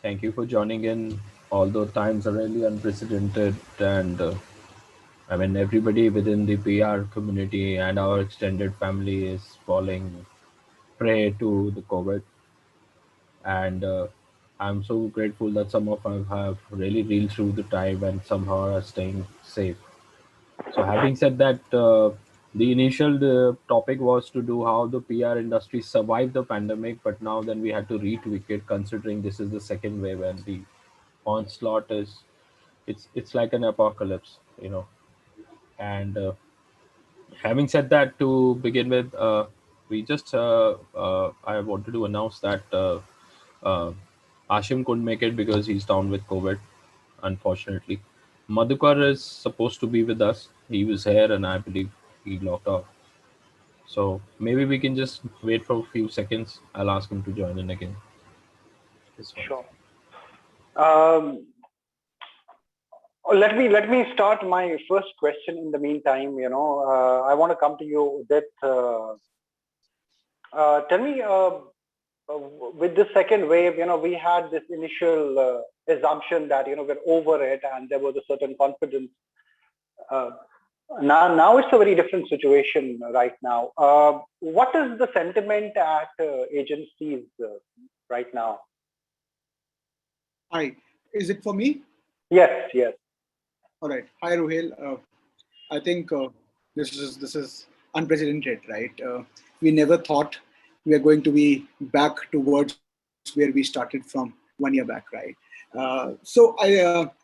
Thank you for joining in. Although times are really unprecedented, and I mean, everybody within the PR community and our extended family is falling prey to the COVID. And I'm so grateful that some of us have really reeled through the time and somehow are staying safe. So having said that, the initial topic was to do how the PR industry survived the pandemic, but now then we had to retweak it, considering this is the second wave and the onslaught is, it's like an apocalypse, you know. And having said that, to begin with, we just I wanted to announce that Ashim couldn't make it because he's down with COVID, unfortunately. Madhukar is supposed to be with us. He was here and I believe he logged off. So maybe we can just wait for a few seconds. I'll ask him to join in again. Sure. Let me start my first question in the meantime. You know, I want to come to you, Udit. Tell me, with the second wave, you know, we had this initial assumption that, you know, we're over it and there was a certain confidence. Now it's a very different situation right now. What is the sentiment at agencies right now? Hi, is it for me? Yes, yes. All right. Hi, Ruhail. I think this is unprecedented, right? We never thought we are going to be back towards where we started from 1 year back, right?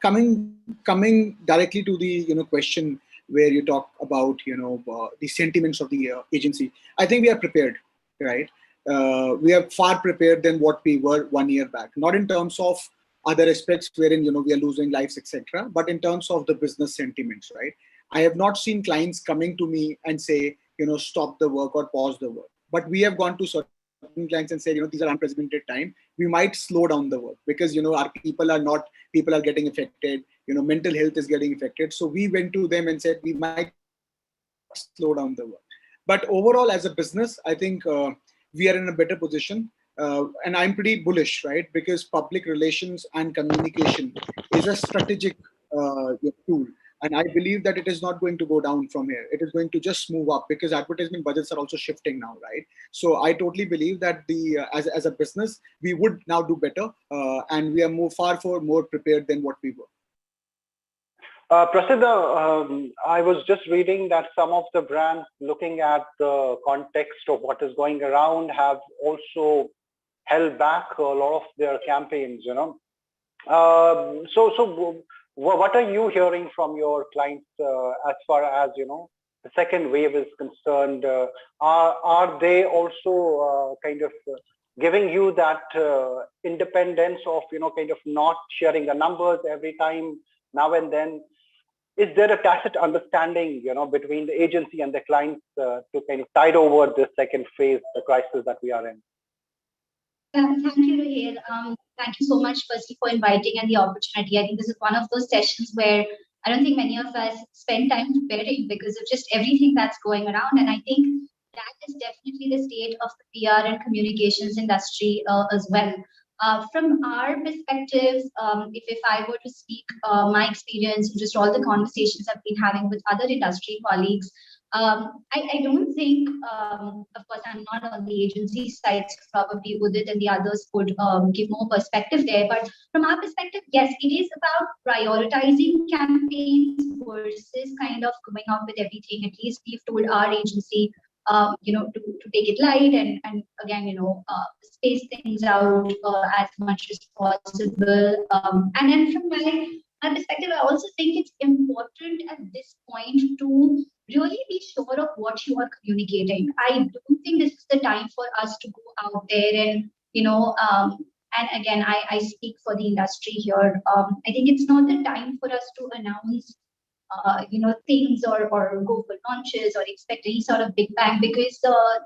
Coming directly to the question where you talk about the sentiments of the agency. I think we are prepared, right? We are far prepared than what we were 1 year back. Not in terms of other aspects wherein we are losing lives, etc., but in terms of the business sentiments, right? I have not seen clients coming to me and say, stop the work or pause the work. But we have gone to certain clients and said, these are unprecedented time. We might slow down the work because, our people are getting affected, mental health is getting affected. So we went to them and said, we might slow down the work. But overall, as a business, I think we are in a better position. And I'm pretty bullish, right? Because public relations and communication is a strategic tool. And I believe that it is not going to go down from here. It is going to just move up because advertisement budgets are also shifting now, right? So I totally believe that as a business, we would now do better, and we are far more prepared than what we were. Prasiddha, I was just reading that some of the brands, looking at the context of what is going around, have also held back a lot of their campaigns. So what are you hearing from your clients as far as the second wave is concerned? Are they also kind of giving you that independence of kind of not sharing the numbers every time now and then? Is there a tacit understanding between the agency and the clients to kind of tide over this second phase, the crisis that we are in? Thank you, Ruhail. Thank you so much, firstly, for inviting and the opportunity. I think this is one of those sessions where I don't think many of us spend time preparing because of just everything that's going around. And I think that is definitely the state of the PR and communications industry as well. From our perspective, if I were to speak my experience, just all the conversations I've been having with other industry colleagues, I don't think, of course, I'm not on the agency side, so probably Udit and the others could give more perspective there. But from our perspective, yes, it is about prioritizing campaigns versus kind of coming up with everything. At least we've told our agency, to take it light and again, space things out as much as possible. And then from my perspective, I also think it's important at this point to really be sure of what you are communicating. I don't think this is the time for us to go out there and, and again, I speak for the industry here. I think it's not the time for us to announce things or go for launches or expect any sort of big bang because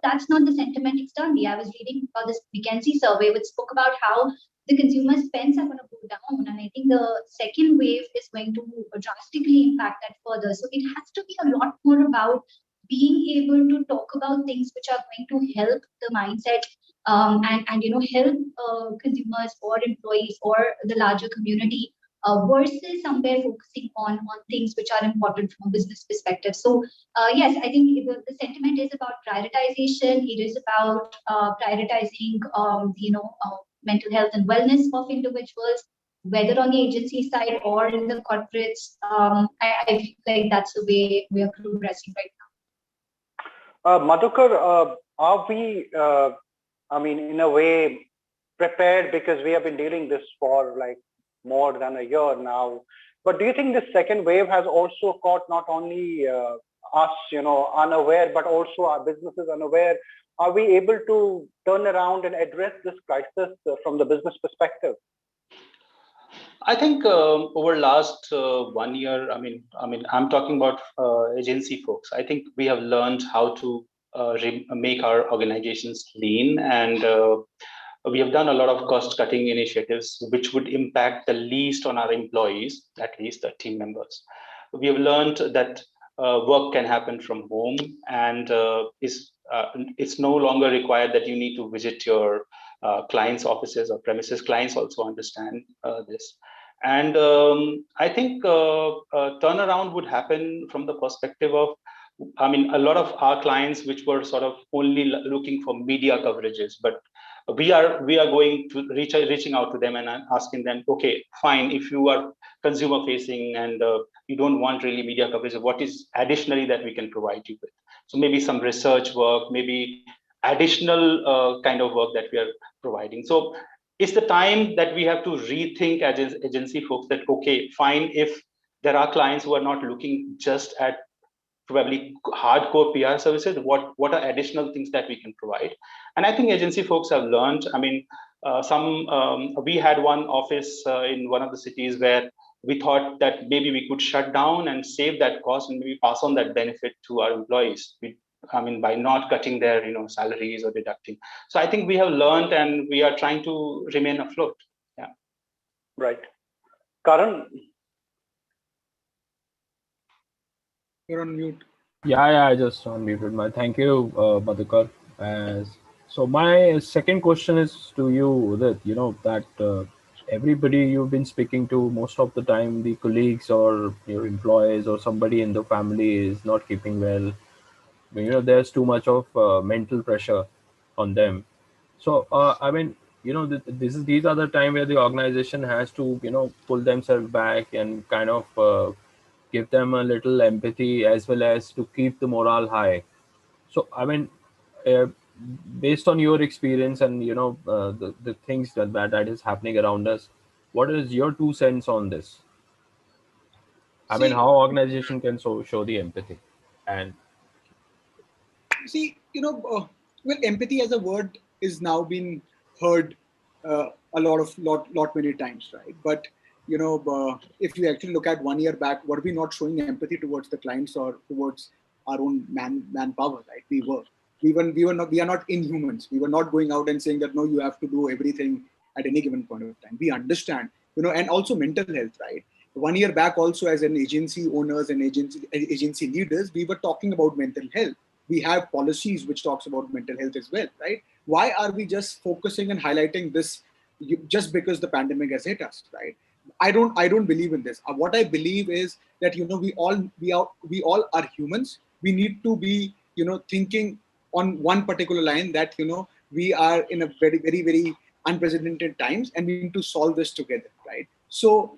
that's not the sentiment externally. I was reading about this McKinsey survey which spoke about how the consumer spends are going to go down, and I think the second wave is going to drastically impact that further. So it has to be a lot more about being able to talk about things which are going to help the mindset and help consumers or employees or the larger community versus somewhere focusing on things which are important from a business perspective. So yes, I think the sentiment is about prioritization. It is about prioritizing, mental health and wellness of individuals, whether on the agency side or in the corporates. I feel like that's the way we are progressing right now. Madhukar, are we, in a way, prepared because we have been dealing this for like more than a year now? But do you think this second wave has also caught not only us, unaware, but also our businesses unaware? Are we able to turn around and address this crisis from the business perspective? I think over last 1 year, I'm talking about agency folks. I think we have learned how to make our organizations lean, and we have done a lot of cost-cutting initiatives, which would impact the least on our employees, at least the team members. We have learned that work can happen from home, and it's no longer required that you need to visit your clients' offices or premises. Clients also understand this. And I think turnaround would happen from the perspective of, a lot of our clients, which were sort of only looking for media coverages, but we are going to reaching out to them and asking them, okay, fine, if you are consumer facing and you don't want really media coverage, what is additionally that we can provide you with? So maybe some research work, maybe additional kind of work that we are providing. So it's the time that we have to rethink as agency folks that, okay, fine, if there are clients who are not looking just at probably hardcore PR services, what are additional things that we can provide? And I think agency folks have learned. I mean, we had one office in one of the cities where we thought that maybe we could shut down and save that cost and maybe pass on that benefit to our employees. By not cutting their salaries or deducting. So I think we have learned and we are trying to remain afloat. Yeah. Right. Karan. You're on mute. Yeah, I just unmuted. Thank you, Madhukar. So my second question is to you, Udit, that everybody you've been speaking to, most of the time, the colleagues or your employees or somebody in the family is not keeping well. There's too much of mental pressure on them. So, I mean, these are the time where the organization has to, pull themselves back and kind of give them a little empathy as well as to keep the morale high. So, I mean, uh, based on your experience and, the things that is happening around us, what is your 2 cents on this? I mean, how organization can show the empathy and well, empathy as a word is now being heard a lot many times, right? But if you actually look at 1 year back, were we not showing empathy towards the clients or towards our own manpower, right? We are not inhumans. We were not going out and saying that no, you have to do everything at any given point of time. We understand, and also mental health, right? 1 year back, also as an agency owners and agency leaders, we were talking about mental health. We have policies which talks about mental health as well, right? Why are we just focusing and highlighting this just because the pandemic has hit us, right? I don't believe in this. What I believe is that we all are humans. We need to be thinking on one particular line that we are in a very very very unprecedented times and we need to solve this together, right? So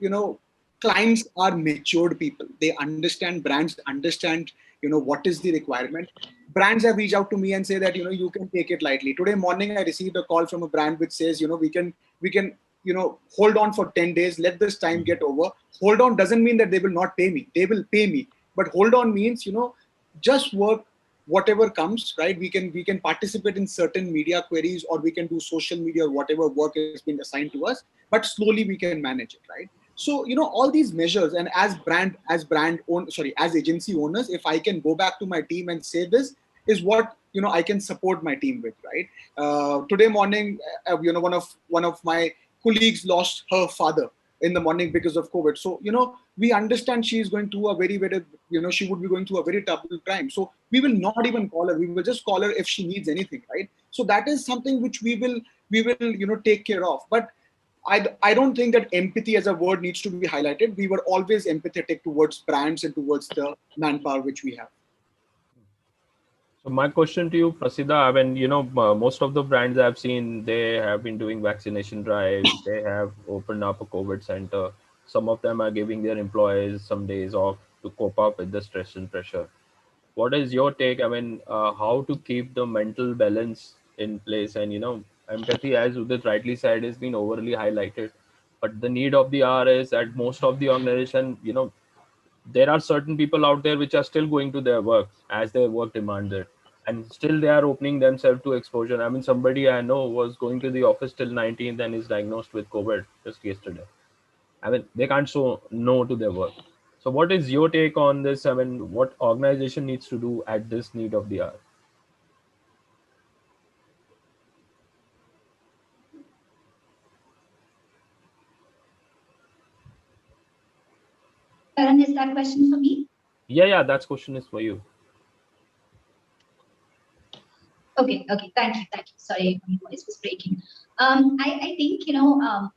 clients are matured people. They understand, brands understand what is the requirement. Brands have reached out to me and say that you can take it lightly. Today morning I received a call from a brand which says we can hold on for 10 days, let this time get over. Hold on doesn't mean that they will not pay me. They will pay me, but hold on means just work whatever comes, right? We can participate in certain media queries, or we can do social media or whatever work has been assigned to us, but slowly we can manage it, right? So all these measures, and as agency owners, if I can go back to my team and say this is what I can support my team with, right? Today morning, one of my colleagues lost her father in the morning because of COVID. So we understand she is going through a very very she would be going through a very tough time. So we will not even call her. We will just call her if she needs anything, right? So that is something which we will take care of. But I don't think that empathy as a word needs to be highlighted. We were always empathetic towards brands and towards the manpower which we have. So my question to you, Prasida, I mean, most of the brands I've seen, they have been doing vaccination drives. They have opened up a COVID center. Some of them are giving their employees some days off to cope up with the stress and pressure. What is your take? I mean, how to keep the mental balance in place? And, empathy, as Udit rightly said, has been overly highlighted. But the need of the hour is that most of the organization, there are certain people out there which are still going to their work as their work demands it, and still they are opening themselves to exposure. I mean, somebody I know was going to the office till 19th and is diagnosed with COVID just yesterday. I mean, they can't say no to their work. So what is your take on this? I mean, what organization needs to do at this need of the hour? Karan, is that question for me? Yeah, that question is for you. Okay. Thank you. Sorry, my voice was breaking. I think,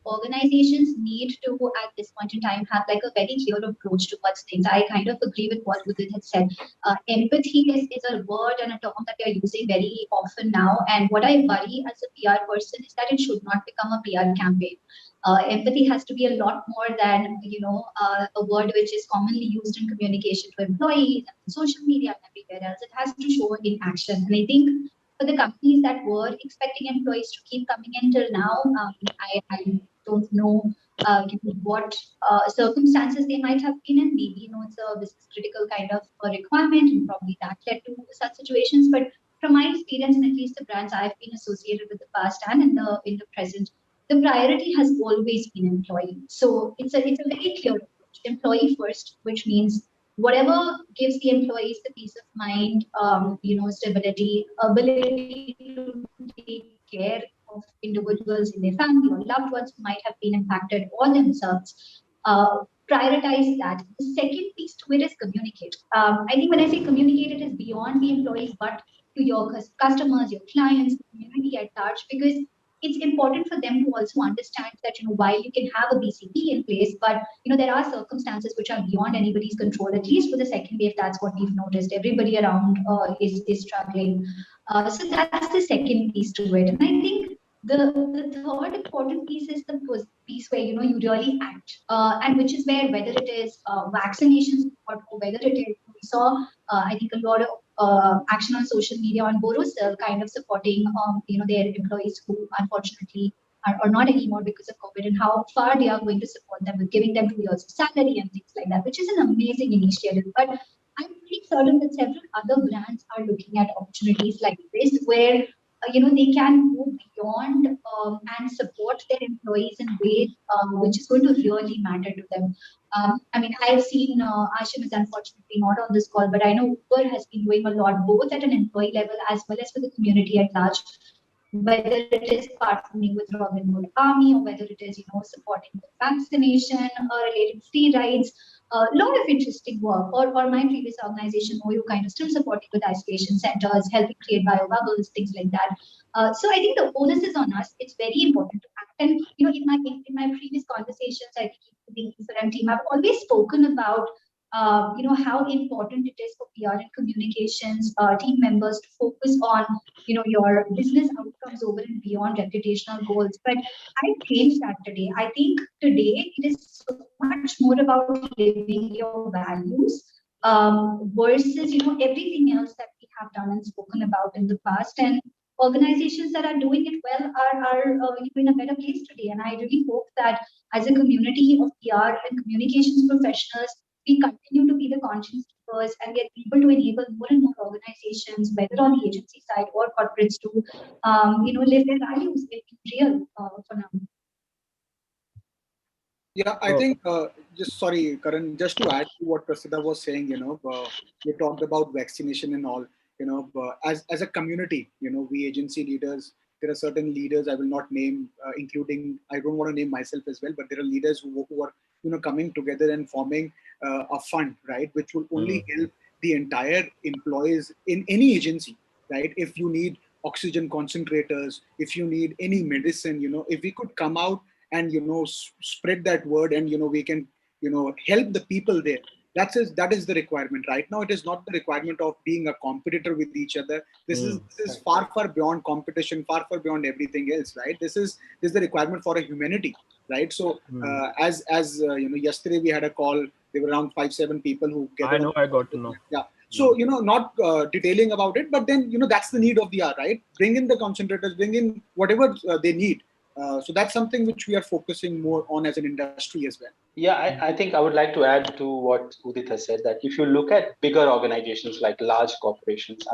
organizations need to, at this point in time, have like a very clear approach towards things. I kind of agree with what Udit had said. Empathy is a word and a term that we are using very often now. And what I worry as a PR person is that it should not become a PR campaign. Empathy has to be a lot more than, a word which is commonly used in communication to employees, and social media, and everywhere else. It has to show in action. And I think for the companies that were expecting employees to keep coming in till now, I don't know what circumstances they might have been in. Maybe, it's a business critical kind of a requirement, and probably that led to such situations. But from my experience, and at least the brands I've been associated with the past and in the present, the priority has always been employee. So it's a very clear approach, employee first, which means whatever gives the employees the peace of mind, stability, ability to take care of individuals in their family or loved ones who might have been impacted or themselves. Prioritize that. The second piece to it is communicate. I think when I say communicate, it is beyond the employees, but to your customers, your clients, the community at large, because it's important for them to also understand that, while you can have a BCP in place, but there are circumstances which are beyond anybody's control. At least for the second wave, that's what we've noticed. Everybody around is struggling. So that's the second piece to it. And I think the third important piece is the piece where you really act, and which is where, whether it is vaccinations or whether it is, we saw I think a lot of action on social media on Borosel, kind of supporting their employees who unfortunately are not anymore because of COVID, and how far they are going to support them with giving them 2 years of salary and things like that, which is an amazing initiative. But I'm pretty certain that several other brands are looking at opportunities like this, where they can go beyond and support their employees in ways which is going to really matter to them. I've seen Ashim is unfortunately not on this call, but I know Uber has been doing a lot, both at an employee level as well as for the community at large. Whether it is partnering with Robin Hood Army, or whether it is supporting with vaccination or related free rides, a lot of interesting work. Or my previous organization, OYO, kind of still supporting with isolation centers, helping create bio bubbles, things like that. So I think the onus is on us. It's very important to act. And in my previous conversations, I think with the Insurance team, I've always spoken about how important it is for PR and communications team members to focus on your business outcomes over and beyond reputational goals. But I changed that today. I think today it is so much more about living your values versus everything else that we have done and spoken about in the past. And organizations that are doing it well are in a better place today. And I really hope that as a community of PR and communications professionals, we continue to be the conscience keepers and get able to enable more and more organizations, whether on the agency side or corporates, to live their values in real for now. Yeah, I think, sorry, Karan, just to add to what Prasida was saying, we talked about vaccination and all, as a community, we agency leaders, there are certain leaders I will not name, including, I don't want to name myself as well, but there are leaders who are, coming together and forming a fund, right, which will only help the entire employees in any agency, right? If you need oxygen concentrators, if you need any medicine, if we could come out and spread that word, and we can help the people there. That is the requirement. Right now, it is not the requirement of being a competitor with each other. This is far beyond competition, far beyond everything else, right? This is the requirement for a humanity, right? So as yesterday we had a call. There were around 5-7 people who gathered. I got to know. Yeah. So not detailing about it, but then that's the need of the hour, right? Bring in the concentrators, bring in whatever they need. So that's something which we are focusing more on as an industry as well. Yeah, I think I would like to add to what Udit has said, that if you look at bigger organizations like large corporations,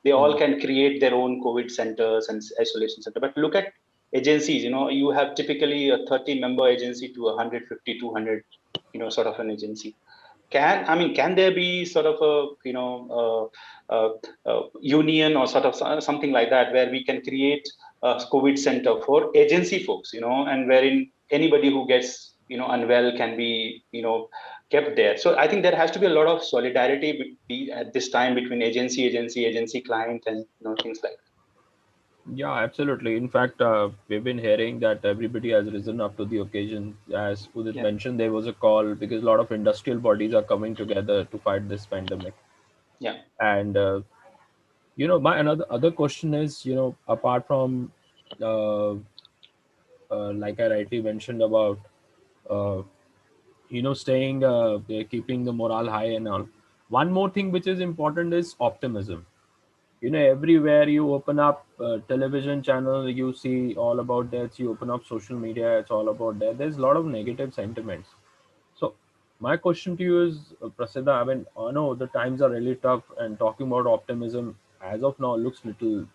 they all can create their own COVID centers and isolation center. But look at agencies, you have typically a 30-member agency to 150, 200, sort of an agency. Can there be sort of a union or sort of something like that, where we can create a COVID center for agency folks, and wherein anybody who gets unwell can be kept there. So I think there has to be a lot of solidarity at this time between agency client, and things like that. Yeah, absolutely. In fact, we've been hearing that everybody has risen up to the occasion. As Udit mentioned, there was a call because a lot of industrial bodies are coming together to fight this pandemic. Yeah. And my another other question is, apart from uh, like I rightly mentioned about uh, staying keeping the morale high and all. One more thing which is important is optimism. Everywhere you open up television channel, you see all about that. You open up social media, it's all about that. There's a lot of negative sentiments. So my question to you is, Prasida, I mean, I know the times are really tough, and talking about optimism as of now looks little,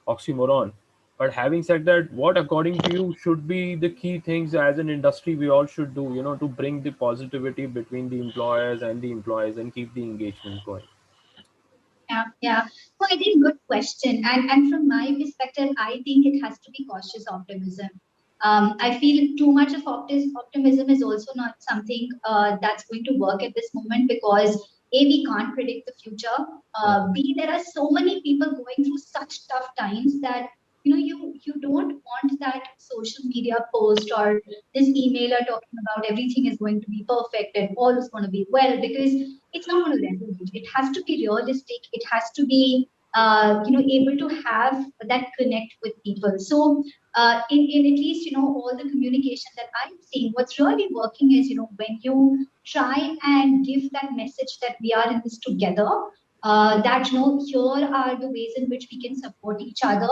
oxymoron. But having said that, what according to you should be the key things as an industry we all should do, to bring the positivity between the employers and the employees and keep the engagement going? Yeah, yeah. Well, I think good question. And from my perspective, I think it has to be cautious optimism. I feel too much of optimism is also not something that's going to work at this moment because A, we can't predict the future. B, there are so many people going through such tough times that you don't want that social media post or this emailer talking about everything is going to be perfect and all is going to be well, because it's not going to resonate. It has to be realistic. It has to be able to have that connect with people. So in at least all the communication that I'm seeing, what's really working is when you try and give that message that we are in this together, that here are the ways in which we can support each other.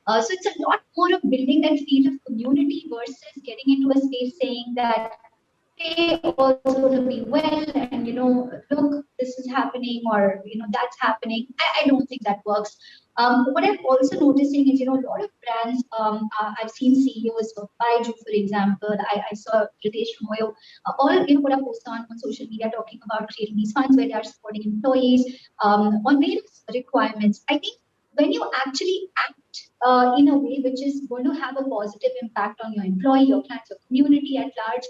So it's a lot more of building that feel of community versus getting into a space saying that, hey, all's going to be well, and look, this is happening, or that's happening. I don't think that works. What I'm also noticing is, a lot of brands. I've seen CEOs of Baiju, for example. I saw Ritesh Moyo, all put a post on social media talking about creating these funds where they are supporting employees on various requirements. I think when you actually act in a way which is going to have a positive impact on your employee, your clients, your community at large,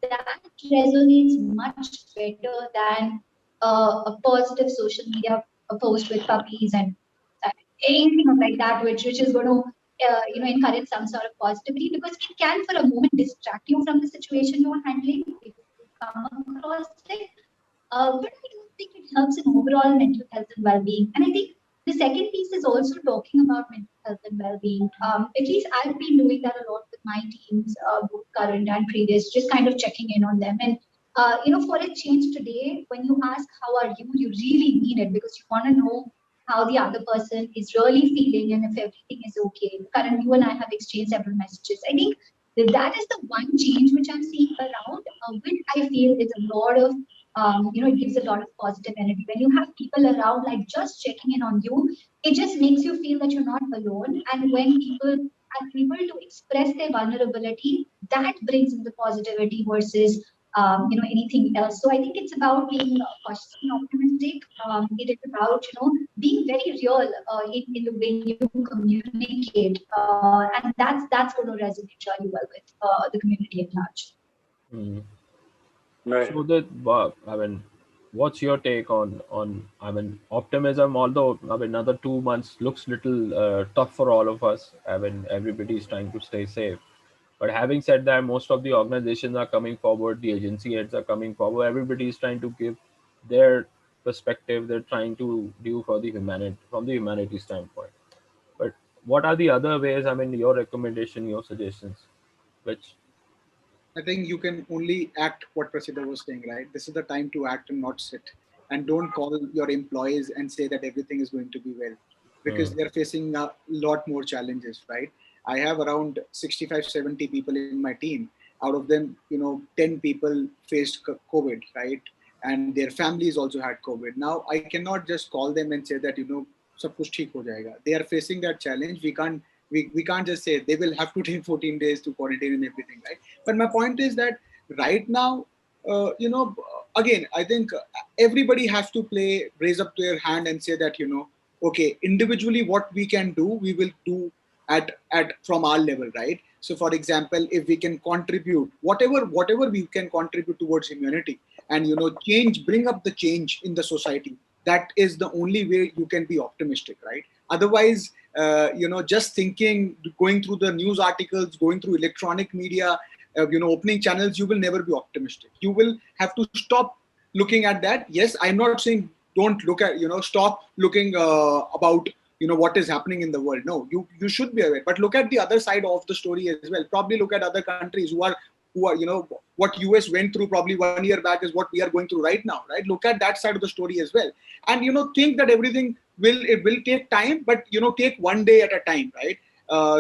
that resonates much better than a positive social media post with puppies and anything like that, which is going to encourage some sort of positivity, because it can for a moment distract you from the situation you're handling if you come across it. But I don't think it helps in overall mental health and well-being. And I think the second piece is also talking about mental health and well-being. At least I've been doing that a lot with my teams, both current and previous, just kind of checking in on them. And for a change today, when you ask how are you, you really mean it, because you want to know how the other person is really feeling and if everything is okay. Karan, you and I have exchanged several messages. I think that is the one change which I'm seeing around, which I feel is a lot of it gives a lot of positive energy. When you have people around, like just checking in on you, it just makes you feel that you're not alone. And when people are able to express their vulnerability, that brings in the positivity versus anything else. So I think it's about being cautiously optimistic. It is about being very real in the way you communicate, and that's going to resonate really well with the community at large. Mm. Right. So I mean, what's your take on I mean, optimism? Although I mean, another 2 months looks little tough for all of us. I mean, everybody is trying to stay safe. But having said that, most of the organizations are coming forward. The agency heads are coming forward. Everybody is trying to give their perspective. They're trying to do for the humanity from the humanity standpoint. But what are the other ways? I mean, your recommendation, your suggestions, which I think you can only act what Prasida was saying, right? This is the time to act and not sit. And don't call your employees and say that everything is going to be well, because they're facing a lot more challenges, right? I have around 65, 70 people in my team. Out of them, 10 people faced COVID, right? And their families also had COVID. Now, I cannot just call them and say that, sab kuch theek ho jayega. They are facing that challenge. We can't just say they will have to take 14 days to quarantine and everything, right? But my point is that right now, again, I think everybody has to raise up their hand and say that, okay, individually, what we can do, we will do at from our level, right? So, for example, if we can contribute whatever we can contribute towards humanity, and bring up the change in the society, that is the only way you can be optimistic, right? Otherwise, just thinking, going through the news articles, going through electronic media, opening channels, you will never be optimistic. You will have to stop looking at that. Yes, I'm not saying don't look at, stop looking about, what is happening in the world. No, you should be aware, but look at the other side of the story as well. Probably look at other countries who are, what US went through probably 1 year back is what we are going through right now, right? Look at that side of the story as well. And, think that everything will take time, but, take one day at a time, right?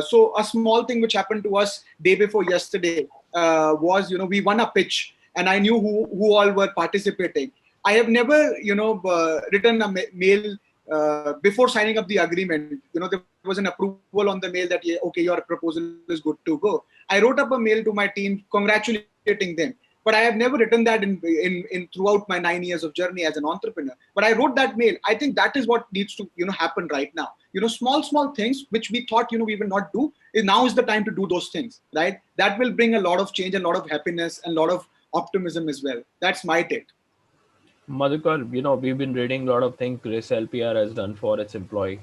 So a small thing which happened to us day before yesterday was, we won a pitch and I knew who all were participating. I have never, written a mail before signing up the agreement. There was an approval on the mail that, okay, your proposal is good to go. I wrote up a mail to my team congratulating them. But I have never written that in throughout my 9 years of journey as an entrepreneur. But I wrote that mail. I think that is what needs to happen right now. Small things which we thought we will not do. Now is the time to do those things, right? That will bring a lot of change and a lot of happiness and a lot of optimism as well. That's my take. Madhukar, we've been reading a lot of things Chris LPR has done for its employee.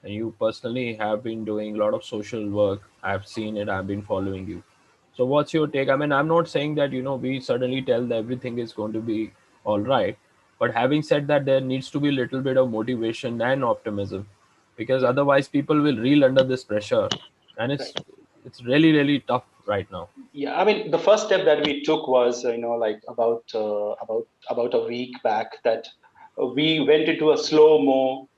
And you personally have been doing a lot of social work. I've seen it. I've been following you. So what's your take? I mean, I'm not saying that, we suddenly tell that everything is going to be all right. But having said that, there needs to be a little bit of motivation and optimism, because otherwise people will reel under this pressure. And it's really, really tough right now. Yeah, I mean, the first step that we took was, about a week back, that we went into a slow-mo,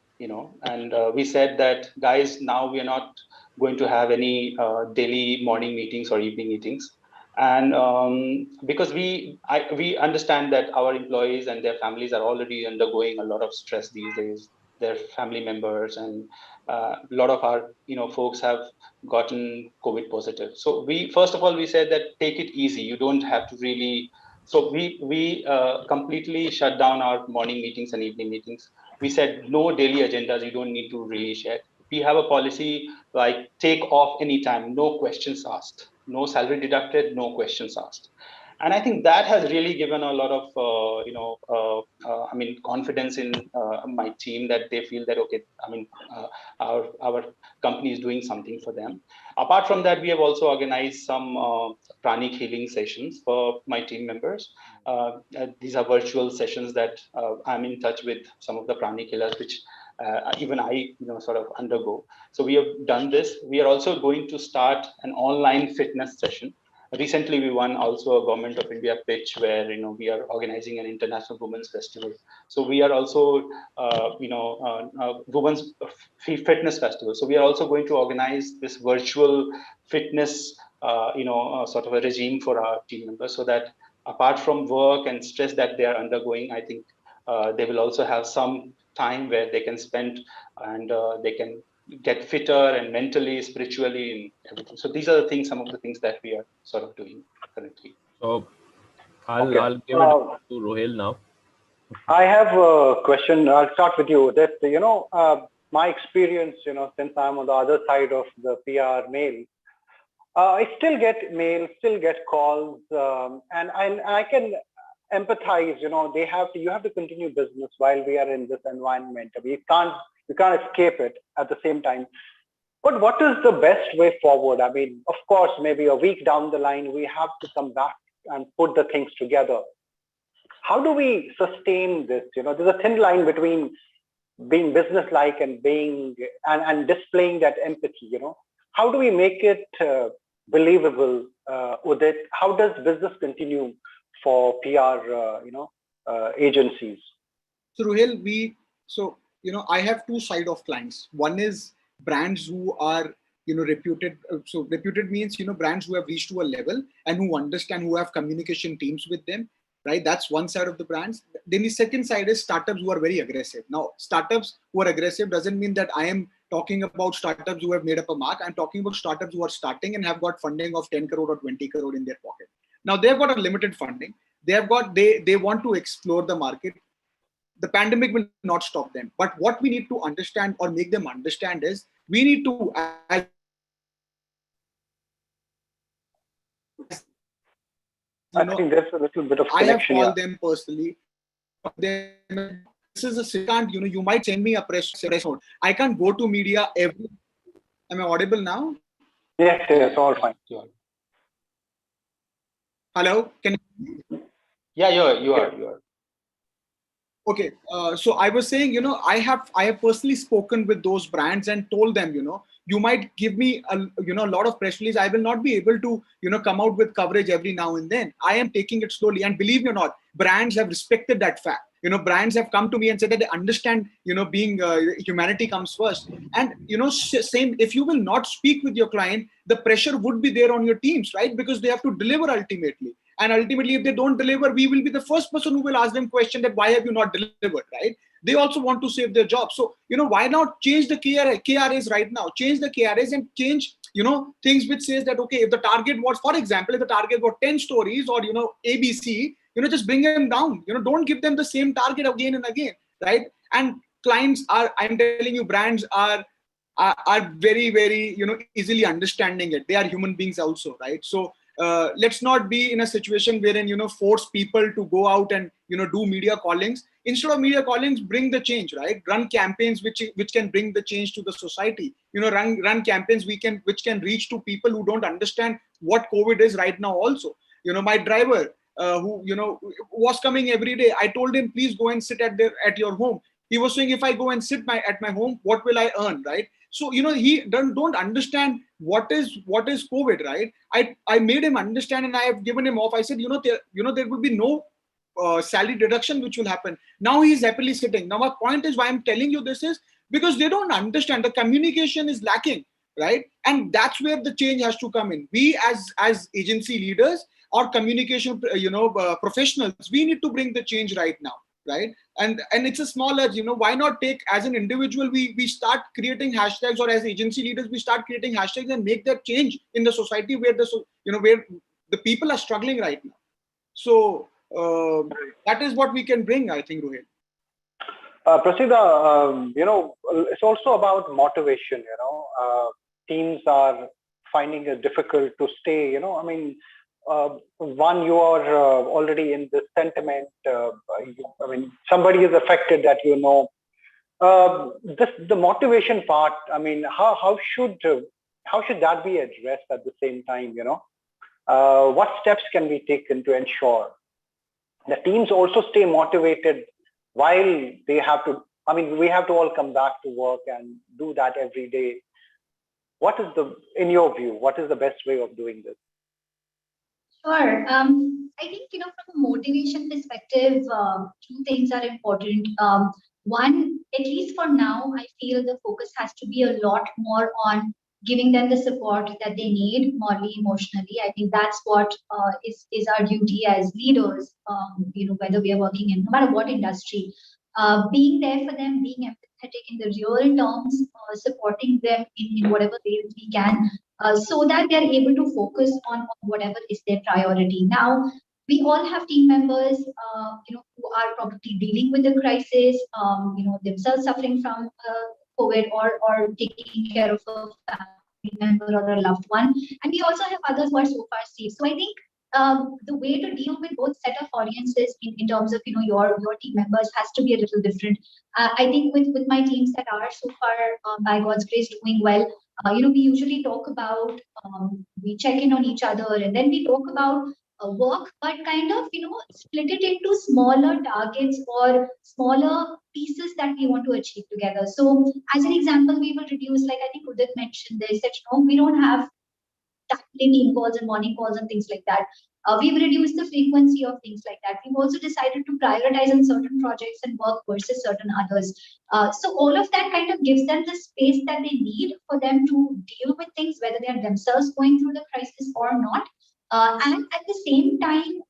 and we said that, guys, now we are not going to have any daily morning meetings or evening meetings. And because we understand that our employees and their families are already undergoing a lot of stress these days, their family members, and a lot of our folks have gotten COVID positive. So first of all we said that take it easy. You don't have to really. So we completely shut down our morning meetings and evening meetings. We said no daily agendas. You don't need to really share. We have a policy like take off anytime, no questions asked, no salary deducted, no questions asked. And I think that has really given a lot of, confidence in my team, that they feel that, okay, our company is doing something for them. Apart from that, we have also organized some pranic healing sessions for my team members. These are virtual sessions that I'm in touch with some of the pranic healers, which even I, sort of undergo. So we have done this. We are also going to start an online fitness session. Recently, we won also a Government of India pitch where we are organizing an International Women's Festival. So we are also Women's Fitness Festival. So we are also going to organize this virtual fitness, sort of a regime for our team members, so that apart from work and stress that they are undergoing, I think they will also have some time where they can spend and they can get fitter and mentally, spiritually, and everything. So these are the things, some of the things that we are sort of doing currently. So I'll give it to Rohil now. I have a question. I'll start with you. That my experience, since I'm on the other side of the PR mail, I still get mail, still get calls, and I can empathize. You have to continue business while we are in this environment. You can't escape it at the same time. But what is the best way forward? I mean, of course, maybe a week down the line, we have to come back and put the things together. How do we sustain this? There's a thin line between being business-like and being and displaying that empathy. How do we make it believable, Udit? How does business continue for PR, agencies? So Ruhel, I have two sides of clients. One is brands who are, reputed. So reputed means, brands who have reached to a level and who understand, who have communication teams with them, right? That's one side of the brands. Then the second side is startups who are very aggressive. Now, startups who are aggressive doesn't mean that I am talking about startups who have made up a mark. I'm talking about startups who are starting and have got funding of 10 crore or 20 crore in their pocket. Now they've got a limited funding. They want to explore the market. The pandemic will not stop them. But what we need to understand or make them understand is we need to, I think there's a little bit of connection. I have called them personally. is a can't, you might send me a press note. I can't go to media every. Am I audible now? Yes, all fine. Hello, can you? Yeah, you are. Okay, so I was saying, I have personally spoken with those brands and told them, you might give me a lot of press release. I will not be able to come out with coverage every now and then. I am taking it slowly, and believe me or not, brands have respected that fact. Brands have come to me and said that they understand, being humanity comes first. And same, if you will not speak with your client, the pressure would be there on your teams, right? Because they have to deliver ultimately. And ultimately, if they don't deliver, we will be the first person who will ask them question that why have you not delivered, right? They also want to save their job. So, why not change the KRAs right now? Change the KRAs and change, things which says that, okay, if the target was, for example, if the target was 10 stories or, ABC, just bring them down. Don't give them the same target again and again, right? And clients are, I'm telling you, brands are very, very, easily understanding it. They are human beings also, right? So, let's not be in a situation wherein force people to go out and do media callings. Instead of media callings, bring the change, right? Run campaigns which can bring the change to the society. Run campaigns which can reach to people who don't understand what COVID is right now. Also, my driver who was coming every day, I told him, please go and sit at your home. He was saying, if I go and sit at my home, what will I earn, right? So he don't understand what is COVID, right? I made him understand, and I have given him off. I said, there will be no salary deduction which will happen. Now he is happily sitting. Now my point is, why I'm telling you this is because they don't understand. The communication is lacking, right? And that's where the change has to come in. We as agency leaders or communication professionals, we need to bring the change right now, right? And it's a small urge, why not take as an individual, we start creating hashtags, or as agency leaders, we start creating hashtags and make that change in the society where where the people are struggling right now. So that is what we can bring, I think, Rohit. Prasida, it's also about motivation. Teams are finding it difficult to stay. One, you are already in this sentiment. Somebody is affected that the motivation part. How should that be addressed at the same time? What steps can be taken to ensure the teams also stay motivated while they have to? We have to all come back to work and do that every day. What is in your view, what is the best way of doing this? Sure. I think, from a motivation perspective, two things are important. One, at least for now, I feel the focus has to be a lot more on giving them the support that they need, morally, emotionally. I think that's what is our duty as leaders, whether we are working in no matter what industry, being there for them, being empathetic in the real terms, supporting them in whatever ways we can, so that they're able to focus on whatever is their priority. Now, we all have team members, who are probably dealing with the crisis, themselves suffering from COVID or taking care of a family member or a loved one. And we also have others who are so far safe. So I think the way to deal with both set of audiences in terms of your team members has to be a little different. I think with my teams that are so far, by God's grace, doing well, we usually talk about, we check in on each other, and then we talk about work, but kind of, split it into smaller targets or smaller pieces that we want to achieve together. So as an example, we will reduce, like I think Udit mentioned this, that, we don't have team calls and morning calls and things like that. We've reduced the frequency of things like that. We've also decided to prioritize on certain projects and work versus certain others. So all of that kind of gives them the space that they need for them to deal with things, whether they are themselves going through the crisis or not. And at the same time,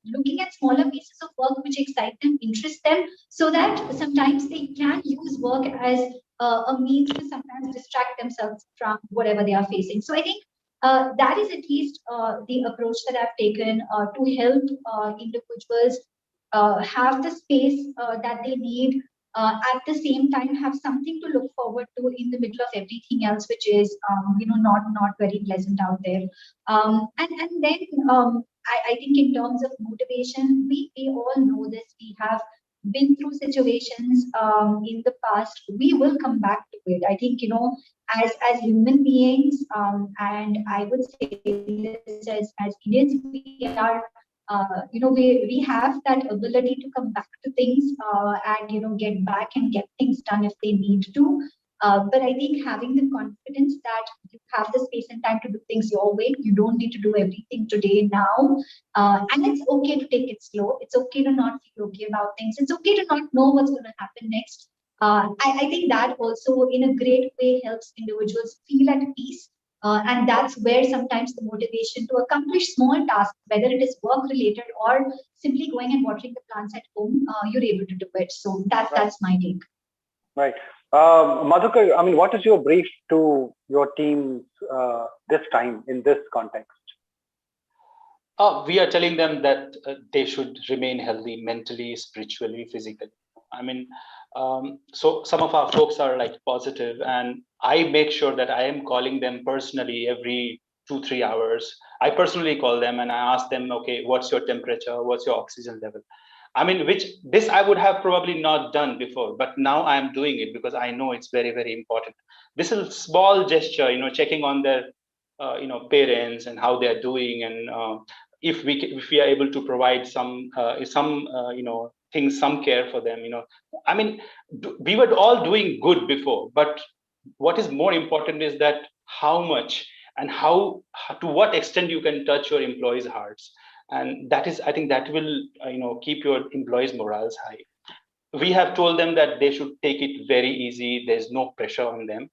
looking at smaller pieces of work which excite them, interest them, so that sometimes they can use work as a means to sometimes distract themselves from whatever they are facing. So I think that is at least the approach that I've taken to help individuals have the space that they need, at the same time have something to look forward to in the middle of everything else, which is not very pleasant out there. And then I think in terms of motivation, we all know this. We have been through situations in the past, we will come back to it. I think, as human beings, and I would say this as Indians, we are, we have that ability to come back to things and, get back and get things done if they need to. But I think having the confidence that you have the space and time to do things your way, you don't need to do everything today, now. And it's okay to take it slow. It's okay to not feel okay about things. It's okay to not know what's going to happen next. I think that also in a great way helps individuals feel at peace. And that's where sometimes the motivation to accomplish small tasks, whether it is work related or simply going and watering the plants at home, you're able to do it. So that's my take. Right. Madhukar, I mean, what is your brief to your teams this time in this context? We are telling them that they should remain healthy mentally, spiritually, physically. I mean, so some of our folks are like positive, and I make sure that I am calling them personally every 2-3 hours. I personally call them and I ask them, okay, what's your temperature? What's your oxygen level? I mean, this I would have probably not done before, but now I am doing it because I know it's very, very important. This is a small gesture, checking on their, parents and how they are doing, and if we are able to provide some things, some care for them, I mean, we were all doing good before, but what is more important is that how much and how to what extent you can touch your employees' hearts. And that is, I think that will keep your employees' morals high. We have told them that they should take it very easy. There's no pressure on them.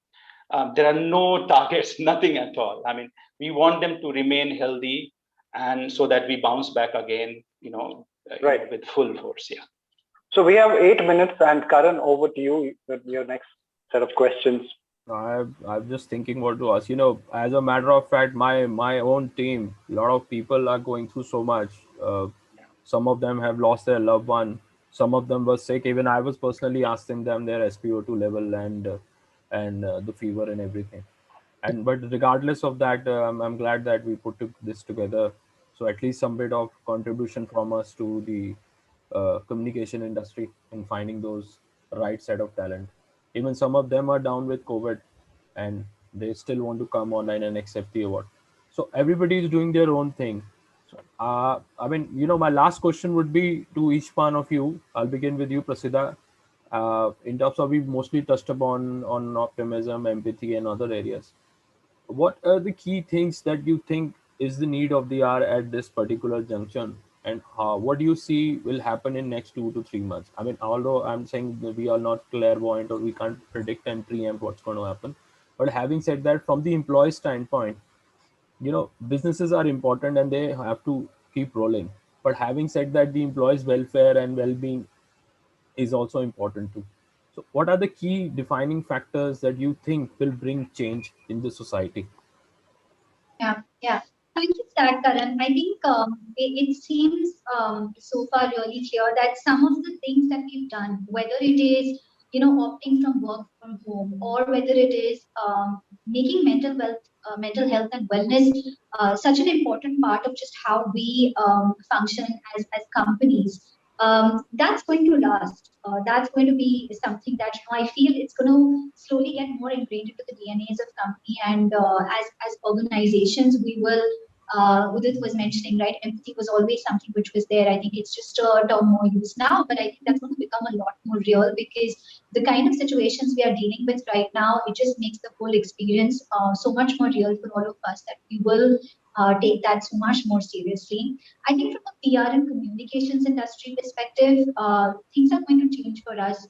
There are no targets, nothing at all. I mean, we want them to remain healthy, and so that we bounce back again, right, with full force. Yeah. So we have 8 minutes, and Karan, over to you with your next set of questions. I'm just thinking what to ask. As a matter of fact, my own team, a lot of people are going through so much. Some of them have lost their loved one. Some of them were sick. Even I was personally asking them their SpO2 level and the fever and everything. But regardless of that, I'm glad that we put this together. So at least some bit of contribution from us to the communication industry in finding those right set of talent. Even some of them are down with COVID and they still want to come online and accept the award. So everybody is doing their own thing. So, I mean, my last question would be to each one of you. I'll begin with you, Prasida. In terms of, we've mostly touched upon on optimism, empathy, and other areas. What are the key things that you think is the need of the hour at this particular junction, and what do you see will happen in next 2 to 3 months? I mean, although I'm saying that we are not clairvoyant or we can't predict and preempt what's going to happen, but having said that, from the employee standpoint, businesses are important and they have to keep rolling. But having said that, the employees' welfare and well-being is also important too. So what are the key defining factors that you think will bring change in the society? Yeah. Thank you for that, Karan. I think it seems so far really clear that some of the things that we've done, whether it is opting from work from home, or whether it is making mental health and wellness such an important part of just how we function as companies. That's going to last. That's going to be something that I feel it's going to slowly get more ingrained into the DNAs of company, and as organizations, we will. Udit was mentioning, right? Empathy was always something which was there. I think it's just a term more used now, but I think that's going to become a lot more real, because the kind of situations we are dealing with right now, it just makes the whole experience so much more real for all of us that we will take that so much more seriously. I think from a PR and communications industry perspective, things are going to change for us.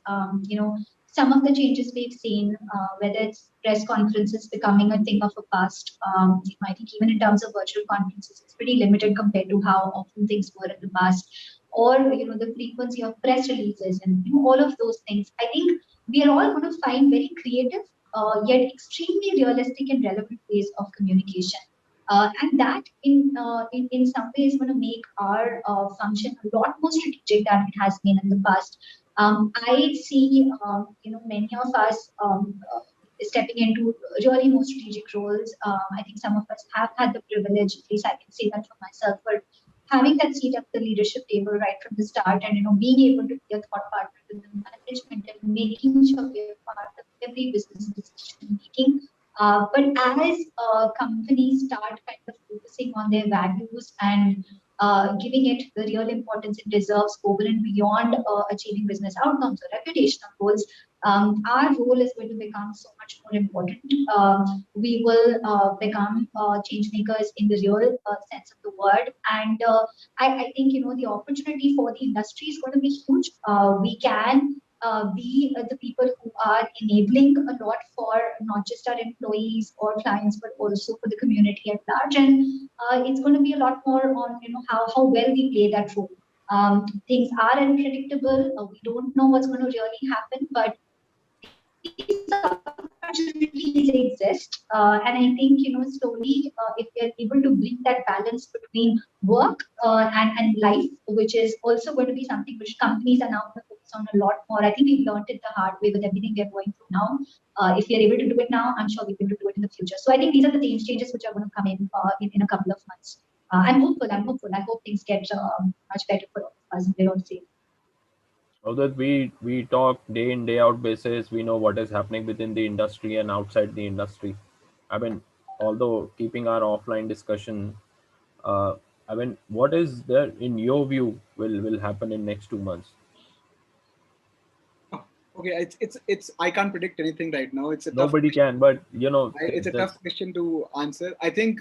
Some of the changes we've seen, whether it's press conferences becoming a thing of the past, I think even in terms of virtual conferences, it's pretty limited compared to how often things were in the past, or the frequency of press releases and all of those things. I think we are all going to find very creative, yet extremely realistic and relevant ways of communication. And that in some ways going to make our function a lot more strategic than it has been in the past. I see many of us stepping into really more strategic roles. I think some of us have had the privilege, at least I can say that for myself, for having that seat at the leadership table right from the start, and being able to be a thought partner to the management and making sure we are part of every business decision making. But as companies start kind of focusing on their values and giving it the real importance it deserves over and beyond achieving business outcomes or reputational goals, our role is going to become so much more important. We will become change makers in the real sense of the word, and I think the opportunity for the industry is going to be huge. We can be the people who are enabling a lot for not just our employees or clients, but also for the community at large. And it's going to be a lot more on how well we play that role. Things are unpredictable. We don't know what's going to really happen, but these opportunities exist. And I think slowly, if we're able to bring that balance between work and life, which is also going to be something which companies are now going to focus on a lot more. I think we've learned it the hard way with everything we're going through now. If we are able to do it now, I'm sure we're going to do it in the future. So I think these are the changes which are going to come in a couple of months. I'm hopeful. I hope things get much better for all of us, and we're all safe. So that we talk day in day out basis, we know what is happening within the industry and outside the industry. I mean, although keeping our offline discussion, I mean, what is there in your view will happen in next 2 months? Okay, it's I can't predict anything right now. It's a nobody can, but it's a tough question to answer. I think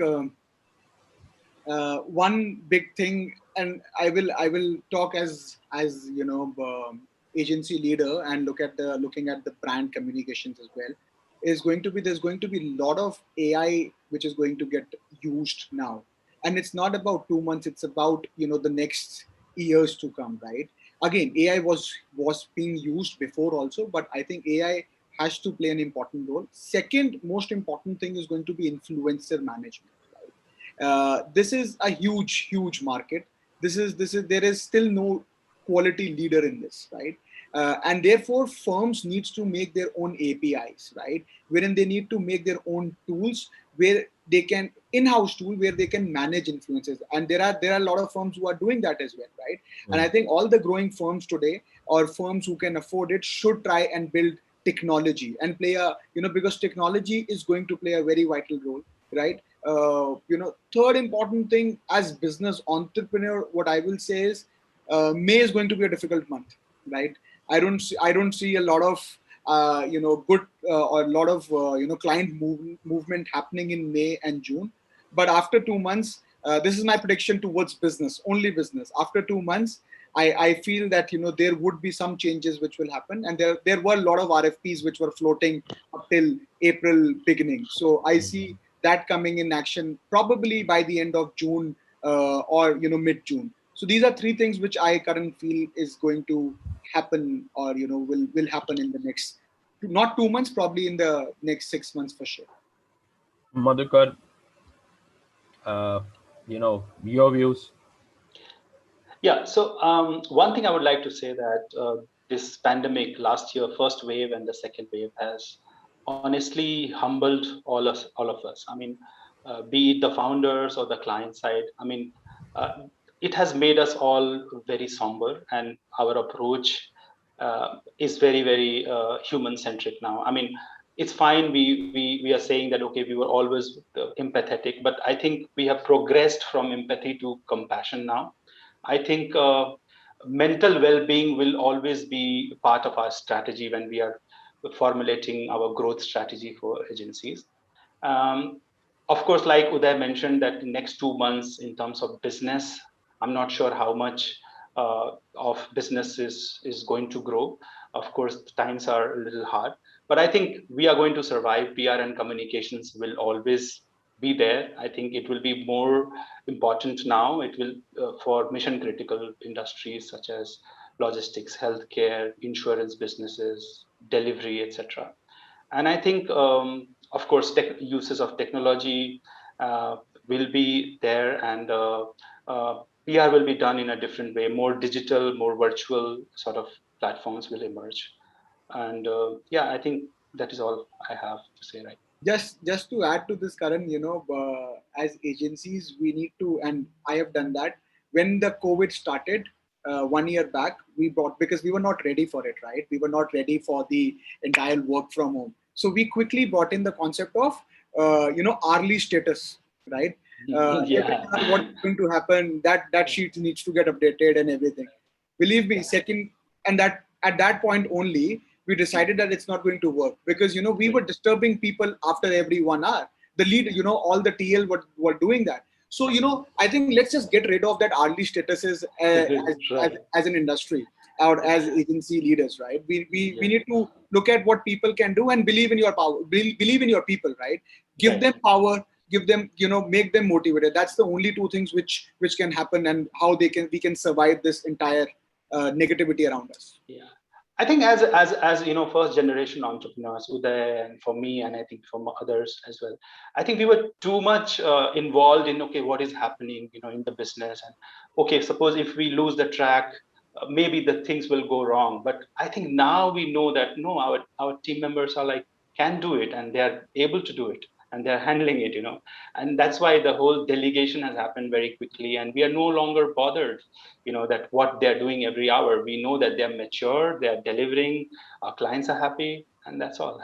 one big thing, and I will talk as agency leader and looking at the brand communications as well, is going to be there's going to be a lot of AI which is going to get used now, and it's not about 2 months. It's about the next years to come, right? Again, AI was being used before also, but I think AI has to play an important role. Second most important thing is going to be influencer management. This is a huge market. There is still no quality leader in this, right? And therefore firms needs to make their own APIs, right? Wherein they need to make their own tools where they can in-house tool where they can manage influencers. And there are a lot of firms who are doing that as well, right? And I think all the growing firms today, or firms who can afford it, should try and build technology and play because technology is going to play a very vital role, right? Third important thing as business entrepreneur, what I will say is May is going to be a difficult month, right? I don't see a lot of good or a lot of client movement happening in May and June. But after 2 months, this is my prediction towards business, only business. After 2 months, I feel that there would be some changes which will happen, and there were a lot of RFPs which were floating up till April beginning. So I see that coming in action probably by the end of June or mid-June. So these are three things which I currently feel is going to happen, or will happen in the next, not 2 months, probably in the next 6 months for sure. Madhukar, your views. Yeah, so one thing I would like to say that this pandemic last year, first wave and the second wave, has honestly humbled all of us. I mean, be it the founders or the client side. I mean, it has made us all very somber, and our approach is very human centric now. I mean, it's fine. We are saying that okay, we were always empathetic, but I think we have progressed from empathy to compassion now. I think mental well-being will always be part of our strategy when we are formulating our growth strategy for agencies. Um, of course, like Uday mentioned, that the next 2 months in terms of business, I'm not sure how much of business is going to grow. Of course, the times are a little hard, but I think we are going to survive. PR and communications will always be there. I think it will be more important now. It will for mission critical industries such as logistics, healthcare, insurance businesses, delivery, etc. And I think, of course, uses of technology will be there, and PR will be done in a different way, more digital, more virtual sort of platforms will emerge. And yeah, I think that is all I have to say right. Just to add to this, Karan, as agencies, we need to, and I have done that, when the COVID started 1 year back, we brought, because we were not ready for it, right? We were not ready for the entire work from home. So we quickly brought in the concept of, hourly status, right? Every hour what's going to happen, that sheet needs to get updated and everything. Believe me, second, and that at that point only, we decided that it's not going to work, because, we were disturbing people after every 1 hour. The lead, all the TL were doing that. So, I think let's just get rid of that hourly statuses as an industry or as agency leaders, right? We need to look at what people can do and believe in your power, believe in your people, right? Give them power, give them, make them motivated. That's the only two things which can happen, and how we can survive this entire negativity around us. Yeah. I think as first generation entrepreneurs, Uday, and for me, and I think from others as well, I think we were too much involved in, okay, what is happening, in the business, and okay, suppose if we lose the track, maybe the things will go wrong. But I think now we know that no, our team members are like, can do it, and they are able to do it, and they're handling it, and that's why the whole delegation has happened very quickly, and we are no longer bothered, that what they're doing every hour. We know that they're mature, they're delivering, our clients are happy, and that's all.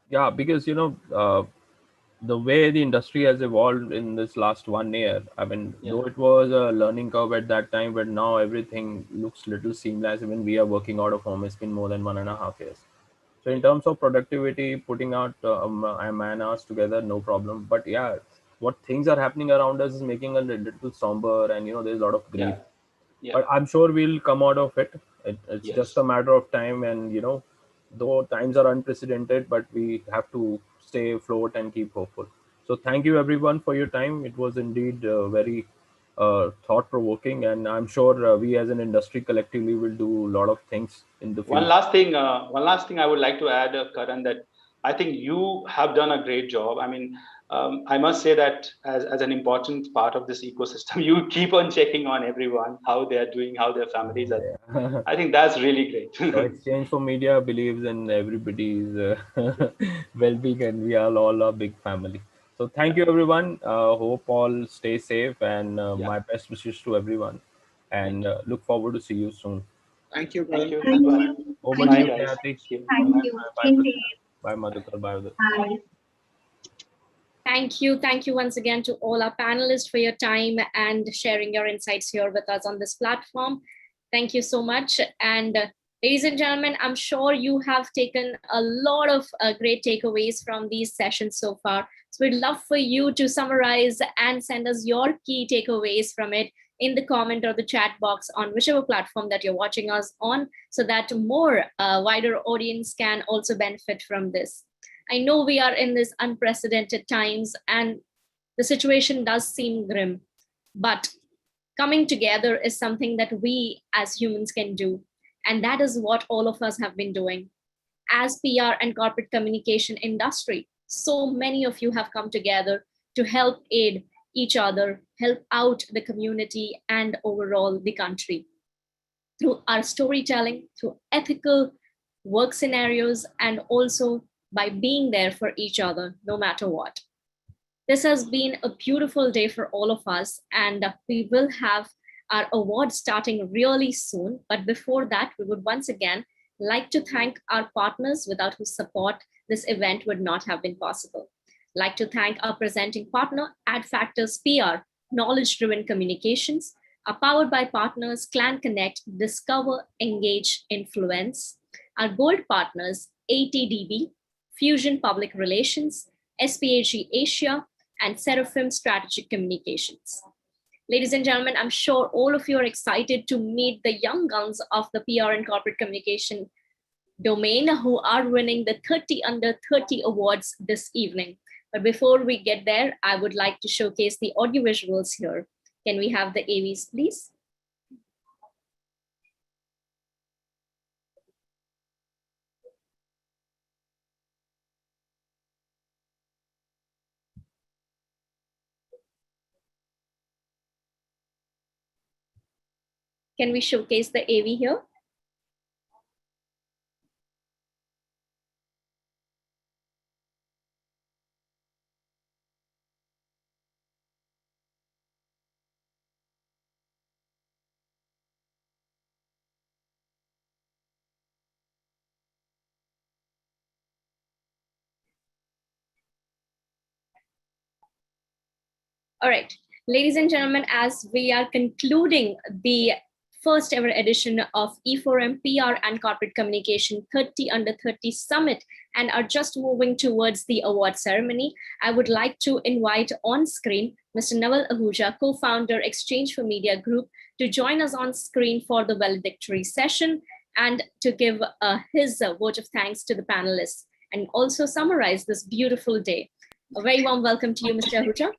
Yeah, because the way the industry has evolved in this last 1 year, I mean, though it was a learning curve at that time, but now everything looks little seamless. Even we are working out of home, it's been more than 1.5 years. So in terms of productivity, putting out man hours together, no problem. But yeah, what things are happening around us is making a little somber, and there's a lot of grief. But I'm sure we'll come out of it. It's just a matter of time, and though times are unprecedented, but we have to stay afloat and keep hopeful. So thank you everyone for your time. It was indeed very thought-provoking, and I'm sure we as an industry collectively will do a lot of things in the future. One last thing I would like to add, Karan, that I think you have done a great job. I mean, I must say that as an important part of this ecosystem, you keep on checking on everyone, how they are doing, how their families are doing. I think that's really great. So Exchange for Media believes in everybody's well-being, and we are all a big family. So thank you everyone. Hope all stay safe, and my best wishes to everyone. And look forward to see you soon. Thank you. Thank you. Over to you, Kathy. Thank you. Bye, Madhukar. Bye. Bye. Thank you. Thank you once again to all our panelists for your time and sharing your insights here with us on this platform. Thank you so much. And ladies and gentlemen, I'm sure you have taken a lot of great takeaways from these sessions so far. So we'd love for you to summarize and send us your key takeaways from it in the comment or the chat box on whichever platform that you're watching us on, so that more wider audience can also benefit from this. I know we are in this unprecedented times and the situation does seem grim, but coming together is something that we as humans can do. And that is what all of us have been doing. As PR and corporate communication industry, so many of you have come together to help aid each other, help out the community and overall the country. Through our storytelling, through ethical work scenarios, and also by being there for each other, no matter what. This has been a beautiful day for all of us, and we will have our awards starting really soon. But before that, we would once again like to thank our partners without whose support this event would not have been possible. Like to thank our presenting partner, AdFactors PR, Knowledge-Driven Communications, our powered by partners, Clan Connect, Discover, Engage, Influence, our gold partners, ATDB, Fusion Public Relations, SPAG Asia, and Seraphim Strategic Communications. Ladies and gentlemen, I'm sure all of you are excited to meet the young guns of the PR and corporate communication domain who are winning the 30 Under 30 awards this evening. But before we get there, I would like to showcase the audiovisuals here. Can we have the AVs, please? Can we showcase the AV here? All right, ladies and gentlemen, as we are concluding the first ever edition of E4M PR and Corporate Communication 30 Under 30 Summit and are just moving towards the award ceremony, I would like to invite on screen Mr. Naval Ahuja, co-founder Exchange for Media Group, to join us on screen for the valedictory session and to give his vote of thanks to the panelists and also summarize this beautiful day. A very warm welcome to you, Mr. Ahuja.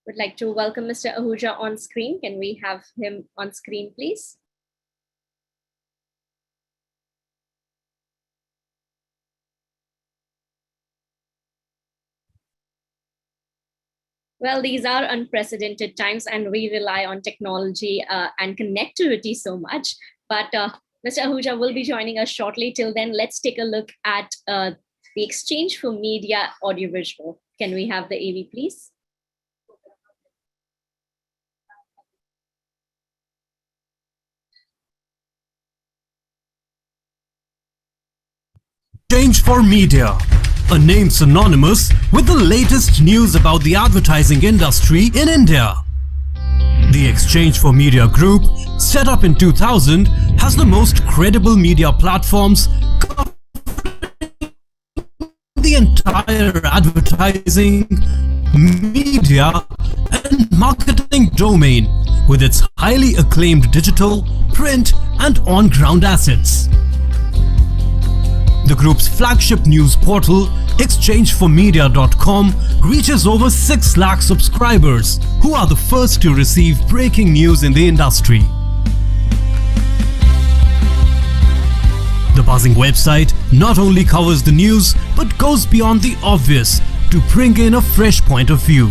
Would like to welcome Mr. Ahuja on screen. Can we have him on screen, please? Well, these are unprecedented times and we rely on technology and connectivity so much. But Mr. Ahuja will be joining us shortly. Till then, let's take a look at the Exchange for Media audiovisual. Can we have the AV, please? Exchange for Media, a name synonymous with the latest news about the advertising industry in India. The Exchange for Media Group, set up in 2000, has the most credible media platforms covering the entire advertising, media and marketing domain with its highly acclaimed digital, print and on-ground assets. The group's flagship news portal, exchangeformedia.com, reaches over 6 lakh subscribers who are the first to receive breaking news in the industry. The buzzing website not only covers the news but goes beyond the obvious to bring in a fresh point of view.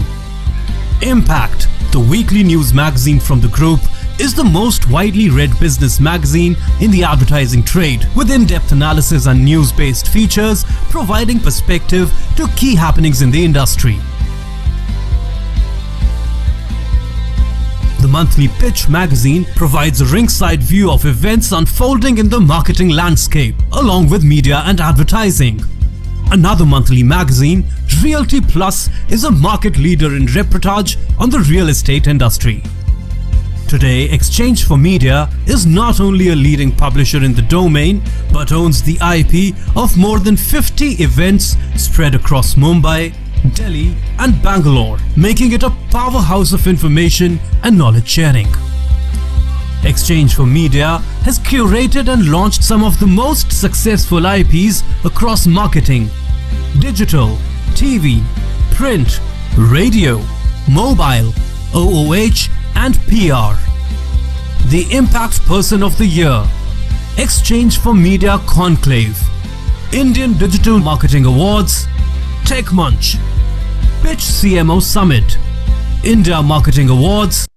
Impact, the weekly news magazine from the group, is the most widely read business magazine in the advertising trade, with in-depth analysis and news-based features providing perspective to key happenings in the industry. The monthly Pitch magazine provides a ringside view of events unfolding in the marketing landscape, along with media and advertising. Another monthly magazine, Realty Plus, is a market leader in reportage on the real estate industry. Today, Exchange for Media is not only a leading publisher in the domain, but owns the IP of more than 50 events spread across Mumbai, Delhi and Bangalore, making it a powerhouse of information and knowledge sharing. Exchange for Media has curated and launched some of the most successful IPs across marketing, digital, TV, print, radio, mobile, OOH and PR. The Impact Person of the Year, Exchange for Media Conclave, Indian Digital Marketing Awards, Tech Munch, Pitch CMO Summit, India Marketing Awards.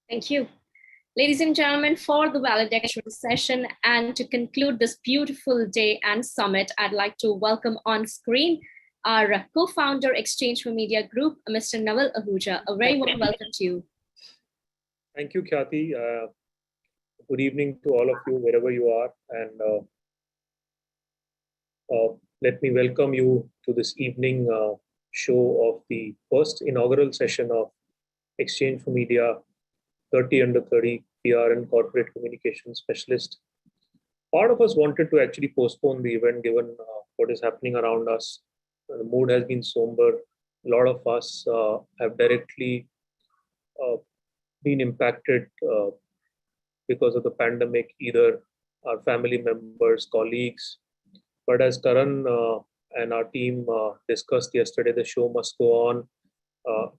Thank you. Ladies and gentlemen, for the valedictory session and to conclude this beautiful day and summit, I'd like to welcome on screen our co-founder Exchange for Media Group, Mr. Naval Ahuja. A very warm welcome to you. Thank you, Khyati. Good evening to all of you, wherever you are. And let me welcome you to this evening show of the first inaugural session of Exchange for Media 30 Under 30 PR and Corporate Communication Specialist. Part of us wanted to actually postpone the event given what is happening around us. The mood has been somber. A lot of us have directly been impacted because of the pandemic, either our family members, colleagues. But as Karan and our team discussed yesterday, the show must go on.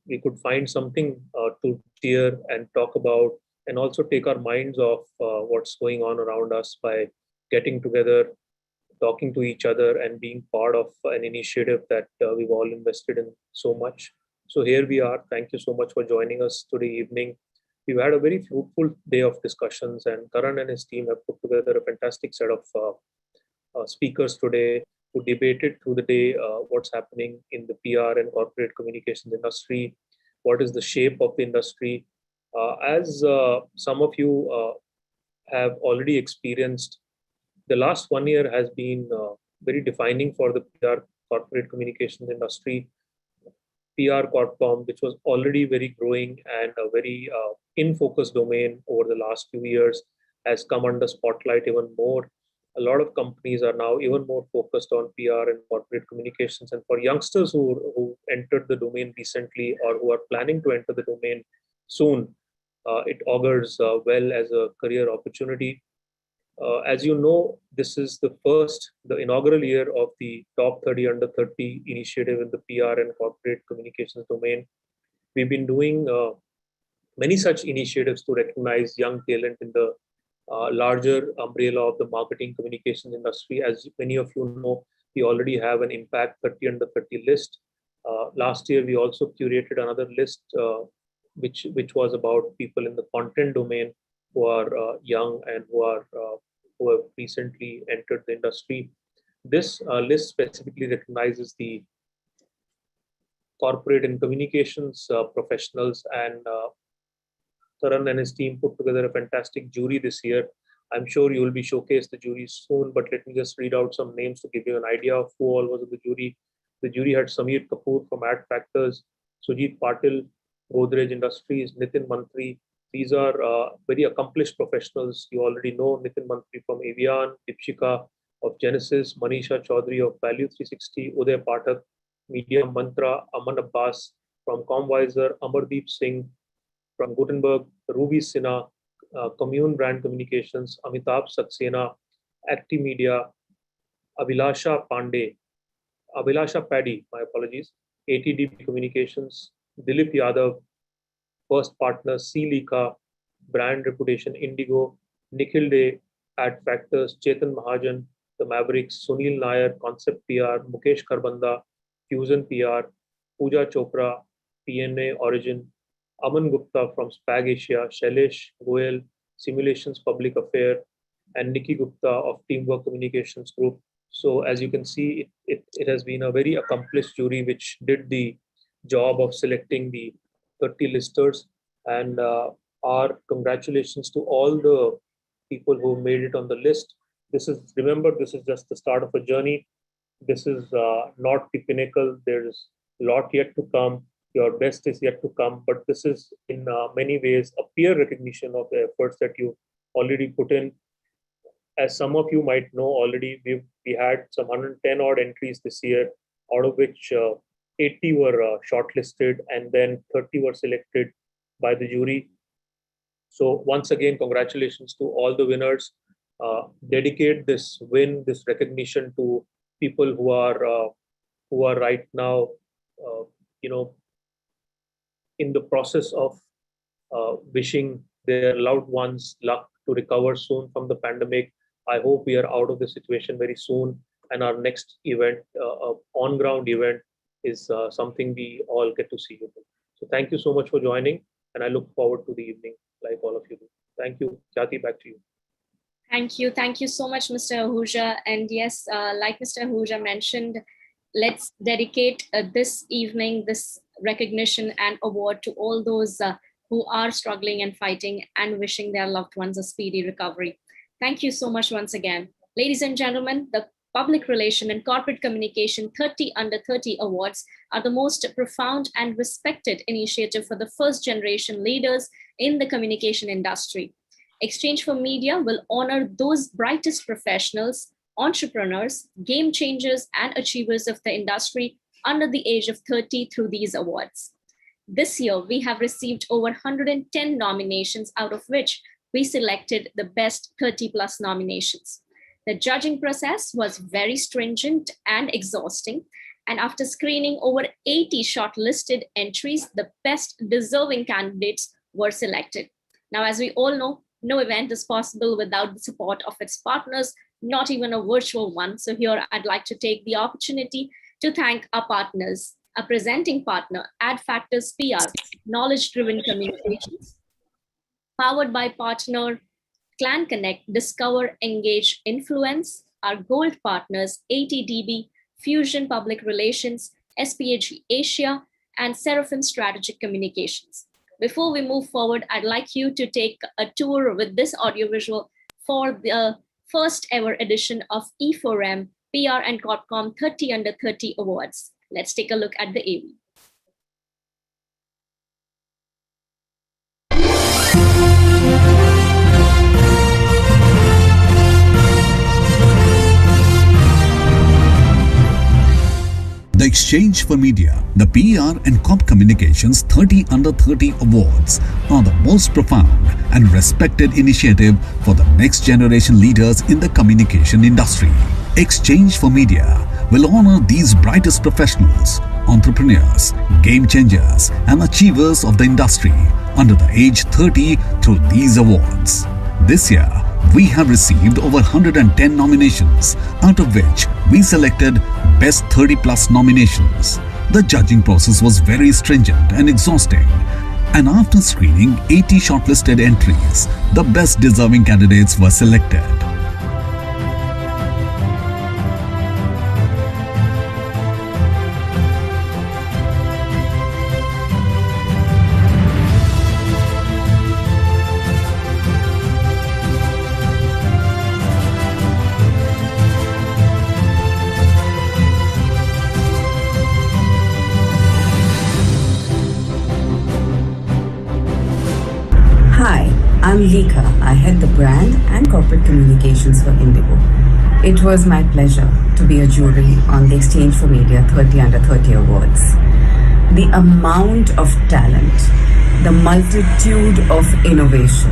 We could find something to cheer and talk about, and also take our minds off what's going on around us by getting together, talking to each other, and being part of an initiative that we've all invested in so much. So here we are. Thank you so much for joining us today evening. We've had a very fruitful day of discussions, and Karan and his team have put together a fantastic set of speakers today who debated through the day what's happening in the PR and corporate communications industry, what is the shape of the industry. As some of you have already experienced, the last 1 year has been very defining for the PR corporate communications industry. PR Corp Comm, which was already very growing and a very in-focus domain over the last few years, has come under spotlight even more. A lot of companies are now even more focused on PR and corporate communications. And for youngsters who entered the domain recently or who are planning to enter the domain soon, it augurs well as a career opportunity. As you know, this is the inaugural year of the Top 30 Under 30 initiative in the PR and corporate communications domain. We've been doing many such initiatives to recognize young talent in the larger umbrella of the marketing communications industry. As many of you know, we already have an Impact 30 Under 30 list. Last year, we also curated another list, which was about people in the content domain who are young and who have recently entered the industry. This list specifically recognizes the corporate and communications professionals, and Taran and his team put together a fantastic jury this year. I'm sure you will be showcased the jury soon, but let me just read out some names to give you an idea of who all was in the jury. The jury had Samir Kapoor from Ad Factors, Sujit Patil, Godrej Industries, Nitin Mantri. These are very accomplished professionals. You already know Nitin Mantri from Avian, Dipshika of Genesis, Manisha Chaudhary of Value 360, Uday Pathak, Media Mantra, Aman Abbas from Comvisor, Amardeep Singh from Gutenberg, Ruby Sinha, Commune Brand Communications, Amitabh Saxena, Actimedia, Abhilasha Paddy, my apologies, ATDB Communications, Dilip Yadav, First Partner, C. Lika, Brand Reputation, Indigo, Nikhil Day, Ad Factors, Chetan Mahajan, The Mavericks, Sunil Nair, Concept PR, Mukesh Kharbanda, Fusion PR, Pooja Chopra, PNA Origin, Aman Gupta from Spag Asia, Shailesh Goyal, Simulations Public Affair, and Nikki Gupta of Teamwork Communications Group. So as you can see, it has been a very accomplished jury which did the job of selecting the 30 listers, and our congratulations to all the people who made it on the list. Remember, this is just the start of a journey. This is not the pinnacle. There's a lot yet to come. Your best is yet to come, but this is in many ways a peer recognition of the efforts that you already put in. As some of you might know already, we had some 110 odd entries this year, out of which 80 were shortlisted and then 30 were selected by the jury. So once again, congratulations to all the winners. Dedicate this win, this recognition to people who are right now, in the process of wishing their loved ones luck to recover soon from the pandemic. I hope we are out of the situation very soon, and our next event, on-ground event, is something we all get to see. So thank you so much for joining, and I look forward to the evening like all of you do. Thank you. Khyati, back to you. Thank you. Thank you so much, Mr. Ahuja. And yes, like Mr. Ahuja mentioned, let's dedicate this evening, this recognition and award to all those who are struggling and fighting and wishing their loved ones a speedy recovery. Thank you so much once again. Ladies and gentlemen, the Public Relation and Corporate Communication 30 Under 30 Awards are the most profound and respected initiative for the first generation leaders in the communication industry. Exchange for Media will honor those brightest professionals, entrepreneurs, game changers, and achievers of the industry under the age of 30 through these awards. This year, we have received over 110 nominations, out of which we selected the best 30 plus nominations. The judging process was very stringent and exhausting, and after screening over 80 shortlisted entries, the best deserving candidates were selected. Now, as we all know, no event is possible without the support of its partners, not even a virtual one. So here I'd like to take the opportunity to thank our partners, a presenting partner, Ad Factors PR, Knowledge-Driven Communications, powered by partner Clan Connect, Discover, Engage, Influence, our gold partners ATDB, Fusion Public Relations, SPAG Asia, and Seraphim Strategic Communications. Before we move forward, I'd like you to take a tour with this audiovisual for the first ever edition of E4M PR and Corp Comm 30 Under 30 Awards. Let's take a look at the AV. The Exchange for Media, the PR and Corp Communications 30 Under 30 Awards are the most profound and respected initiative for the next generation leaders in the communication industry. Exchange for Media will honor these brightest professionals, entrepreneurs, game changers, and achievers of the industry under the age 30 through these awards. This year, we have received over 110 nominations, out of which we selected Best 30 Plus nominations. The judging process was very stringent and exhausting, and after screening 80 shortlisted entries, the best deserving candidates were selected. Hi, I'm Lika. I head the brand and corporate communications for Indigo. It was my pleasure to be a jury on the Exchange for Media 30 Under 30 Awards. The amount of talent, the multitude of innovation,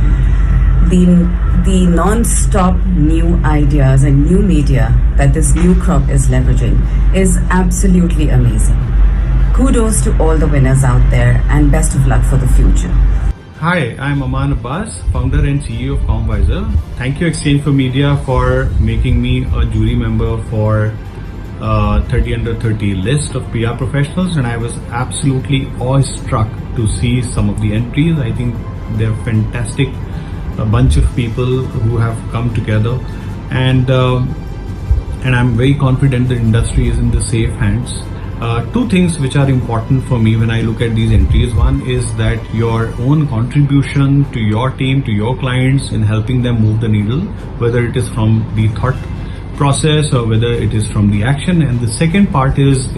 the non-stop new ideas and new media that this new crop is leveraging is absolutely amazing. Kudos to all the winners out there and best of luck for the future. Hi, I'm Aman Abbas, founder and CEO of CommVisor. Thank you Exchange for Media for making me a jury member for 30 Under 30 list of PR professionals, and I was absolutely awestruck to see some of the entries. I think they're fantastic, a bunch of people who have come together, and I'm very confident the industry is in the safe hands. Two things which are important for me when I look at these entries. One is that your own contribution to your team, to your clients in helping them move the needle, whether it is from the thought process or whether it is from the action. And the second part is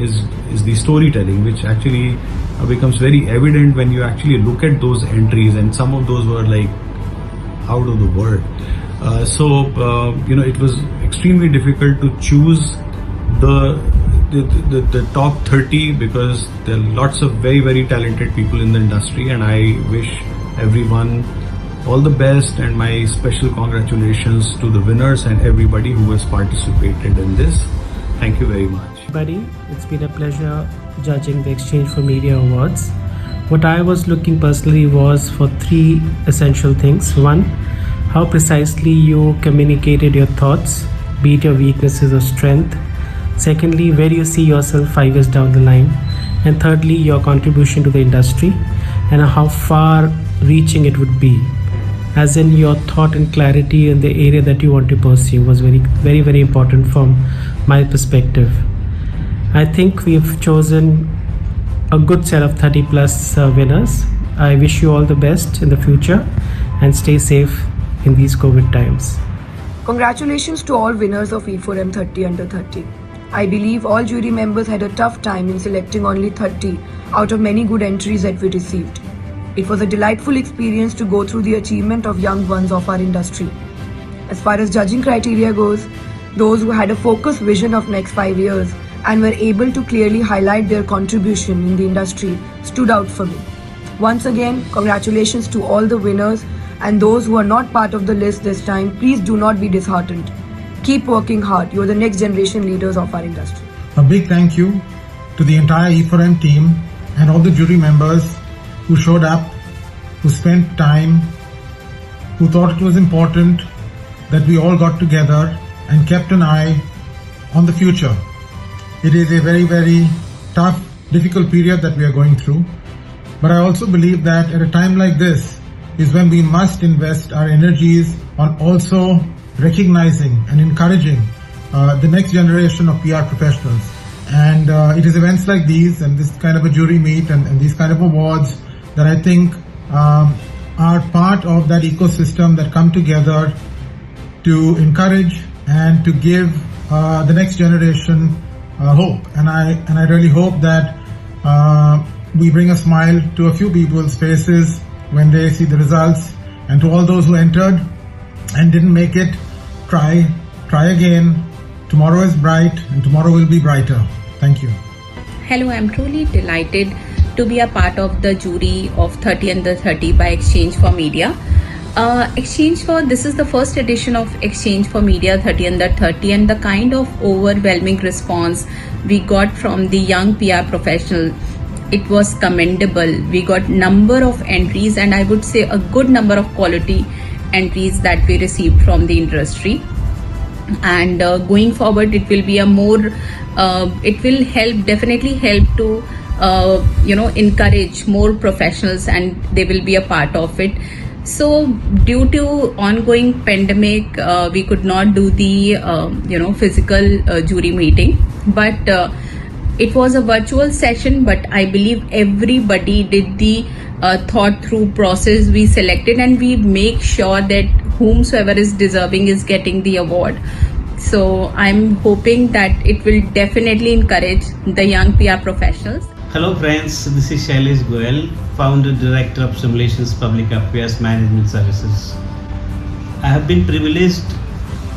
the storytelling, which actually becomes very evident when you actually look at those entries, and some of those were like out of the world. It was extremely difficult to choose the top 30 because there are lots of very, very talented people in the industry, and I wish everyone all the best, and my special congratulations to the winners and everybody who has participated in this. Thank you very much. Buddy, it's been a pleasure judging the Exchange for Media Awards. What I was looking personally was for three essential things. One, how precisely you communicated your thoughts, be it your weaknesses or strength. Secondly, where you see yourself 5 years down the line. And thirdly, your contribution to the industry and how far reaching it would be. As in your thought and clarity in the area that you want to pursue was very, very, very important from my perspective. I think we've chosen a good set of 30 plus winners. I wish you all the best in the future and stay safe in these COVID times. Congratulations to all winners of E4M 30 Under 30. I believe all jury members had a tough time in selecting only 30 out of many good entries that we received. It was a delightful experience to go through the achievement of young ones of our industry. As far as judging criteria goes, those who had a focused vision of next 5 years and were able to clearly highlight their contribution in the industry stood out for me. Once again, congratulations to all the winners, and those who are not part of the list this time, please do not be disheartened. Keep working hard. You are the next generation leaders of our industry. A big thank you to the entire E4M team and all the jury members who showed up, who spent time, who thought it was important that we all got together and kept an eye on the future. It is a very, very tough, difficult period that we are going through. But I also believe that at a time like this is when we must invest our energies on also recognizing and encouraging the next generation of PR professionals. And it is events like these and this kind of a jury meet and these kind of awards that I think are part of that ecosystem that come together to encourage and to give the next generation hope. And I really hope that we bring a smile to a few people's faces when they see the results. And to all those who entered and didn't make it, try again. Tomorrow is bright and tomorrow will be brighter. Thank you. Hello, I'm truly delighted to be a part of the jury of 30 Under 30 by Exchange for Media. This is the first edition of Exchange for Media 30 Under 30, and the kind of overwhelming response we got from the young PR professional, it was commendable. We got number of entries, and I would say a good number of quality entries that we received from the industry. And going forward, it will be a more it will definitely help to encourage more professionals, and they will be a part of it. So due to ongoing pandemic, we could not do the physical jury meeting, but it was a virtual session. But I believe everybody did the thought through process. We selected and we make sure that whomsoever is deserving is getting the award. So I'm hoping that it will definitely encourage the young PR professionals. Hello friends, this is Shailesh Goel, Founder Director of Simulations Public Affairs Management Services. I have been privileged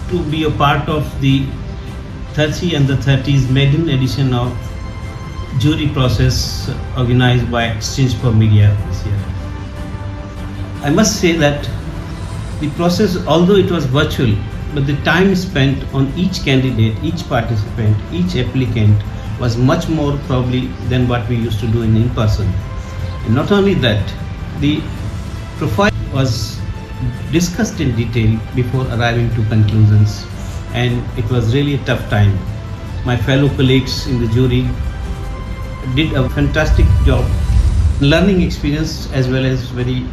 to be a part of the 30 Under 30's maiden edition of jury process organized by Exchange for Media this year. I must say that the process, although it was virtual, but the time spent on each candidate, each participant, each applicant was much more probably than what we used to do in person. And not only that, the profile was discussed in detail before arriving to conclusions, and it was really a tough time. My fellow colleagues in the jury did a fantastic job, learning experience as well as very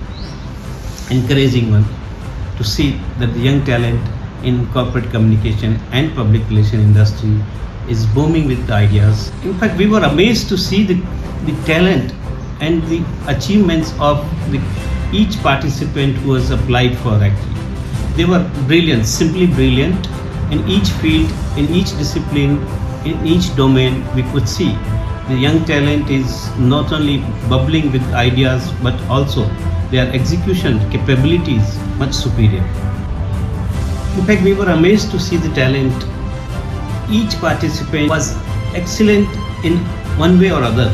encouraging one to see that the young talent in corporate communication and public relation industry is booming with the ideas. In fact, we were amazed to see the talent and the achievements of each participant who has applied for actually. They were brilliant, simply brilliant in each field, in each discipline, in each domain. We could see the young talent is not only bubbling with ideas, but also their execution capabilities much superior. In fact, we were amazed to see the talent. Each participant was excellent in one way or other.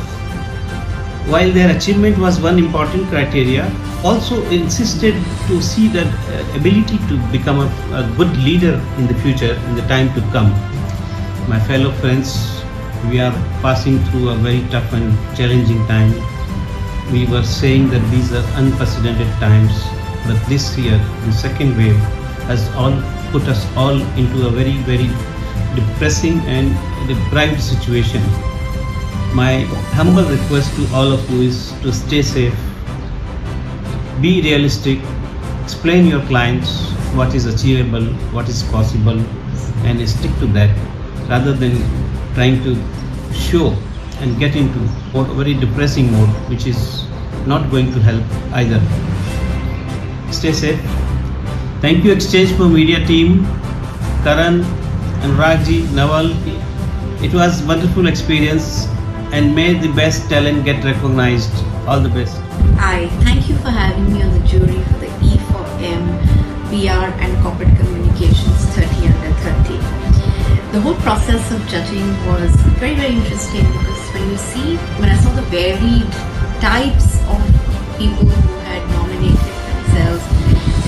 While their achievement was one important criteria, also insisted to see that ability to become a good leader in the future, in the time to come. My fellow friends, we are passing through a very tough and challenging time. We were saying that these are unprecedented times, but this year, the second wave has put us all into a very, very depressing and deprived situation. My humble request to all of you is to stay safe, be realistic, explain your clients what is achievable, what is possible, and stick to that rather than trying to show and get into a very depressing mode, which is not going to help either. Stay safe. Thank you Exchange for Media team, Karan, Anurag, Naval. It was a wonderful experience, and may the best talent get recognized. All the best. Hi, thank you for having me on the jury for the E4M PR and Corporate Communications 30 Under 30. The whole process of judging was very, very interesting because when I saw the varied types of people who had nominated themselves,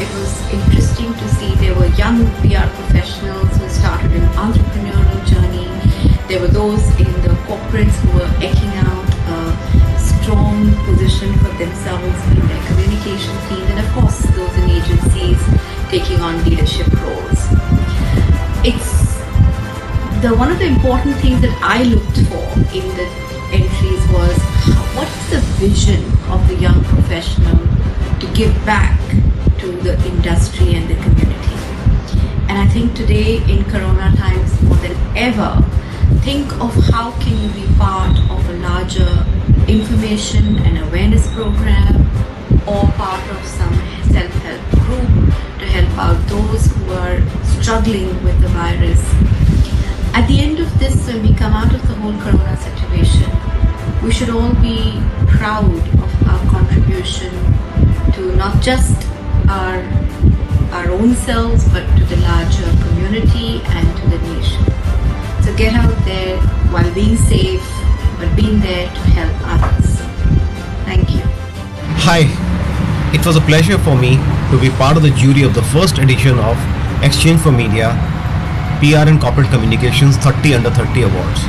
it was interesting to see there were young PR professionals who started an entrepreneurial journey. There were those in the corporates who were eking out a strong position for themselves in their communication field, and of course those in agencies taking on leadership roles. One of the important things that I looked for in the entries was what is the vision of the young professional to give back to the industry and the community. And I think today in Corona times more than ever, think of how can you be part of a larger information and awareness program or part of some self-help group to help out those who are struggling with the virus. At the end of this, when we come out of the whole Corona situation, we should all be proud of our contribution to not just our own selves, but to the larger community and to the nation. So get out there while being safe, but being there to help others. Thank you. Hi, it was a pleasure for me to be part of the jury of the first edition of Exchange for Media PR and Corporate Communications 30 Under 30 Awards.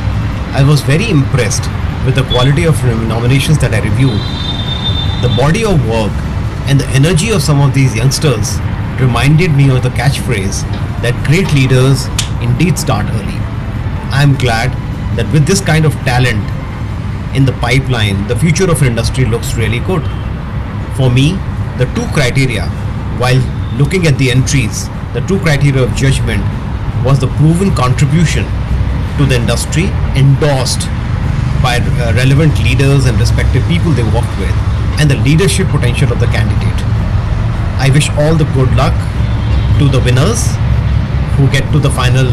I was very impressed with the quality of nominations that I reviewed. The body of work and the energy of some of these youngsters reminded me of the catchphrase that great leaders indeed start early. I am glad that with this kind of talent in the pipeline, the future of industry looks really good. For me, the two criteria, while looking at the entries, the two criteria of judgment was the proven contribution to the industry endorsed by relevant leaders and respected people they worked with, and the leadership potential of the candidate. I wish all the good luck to the winners who get to the final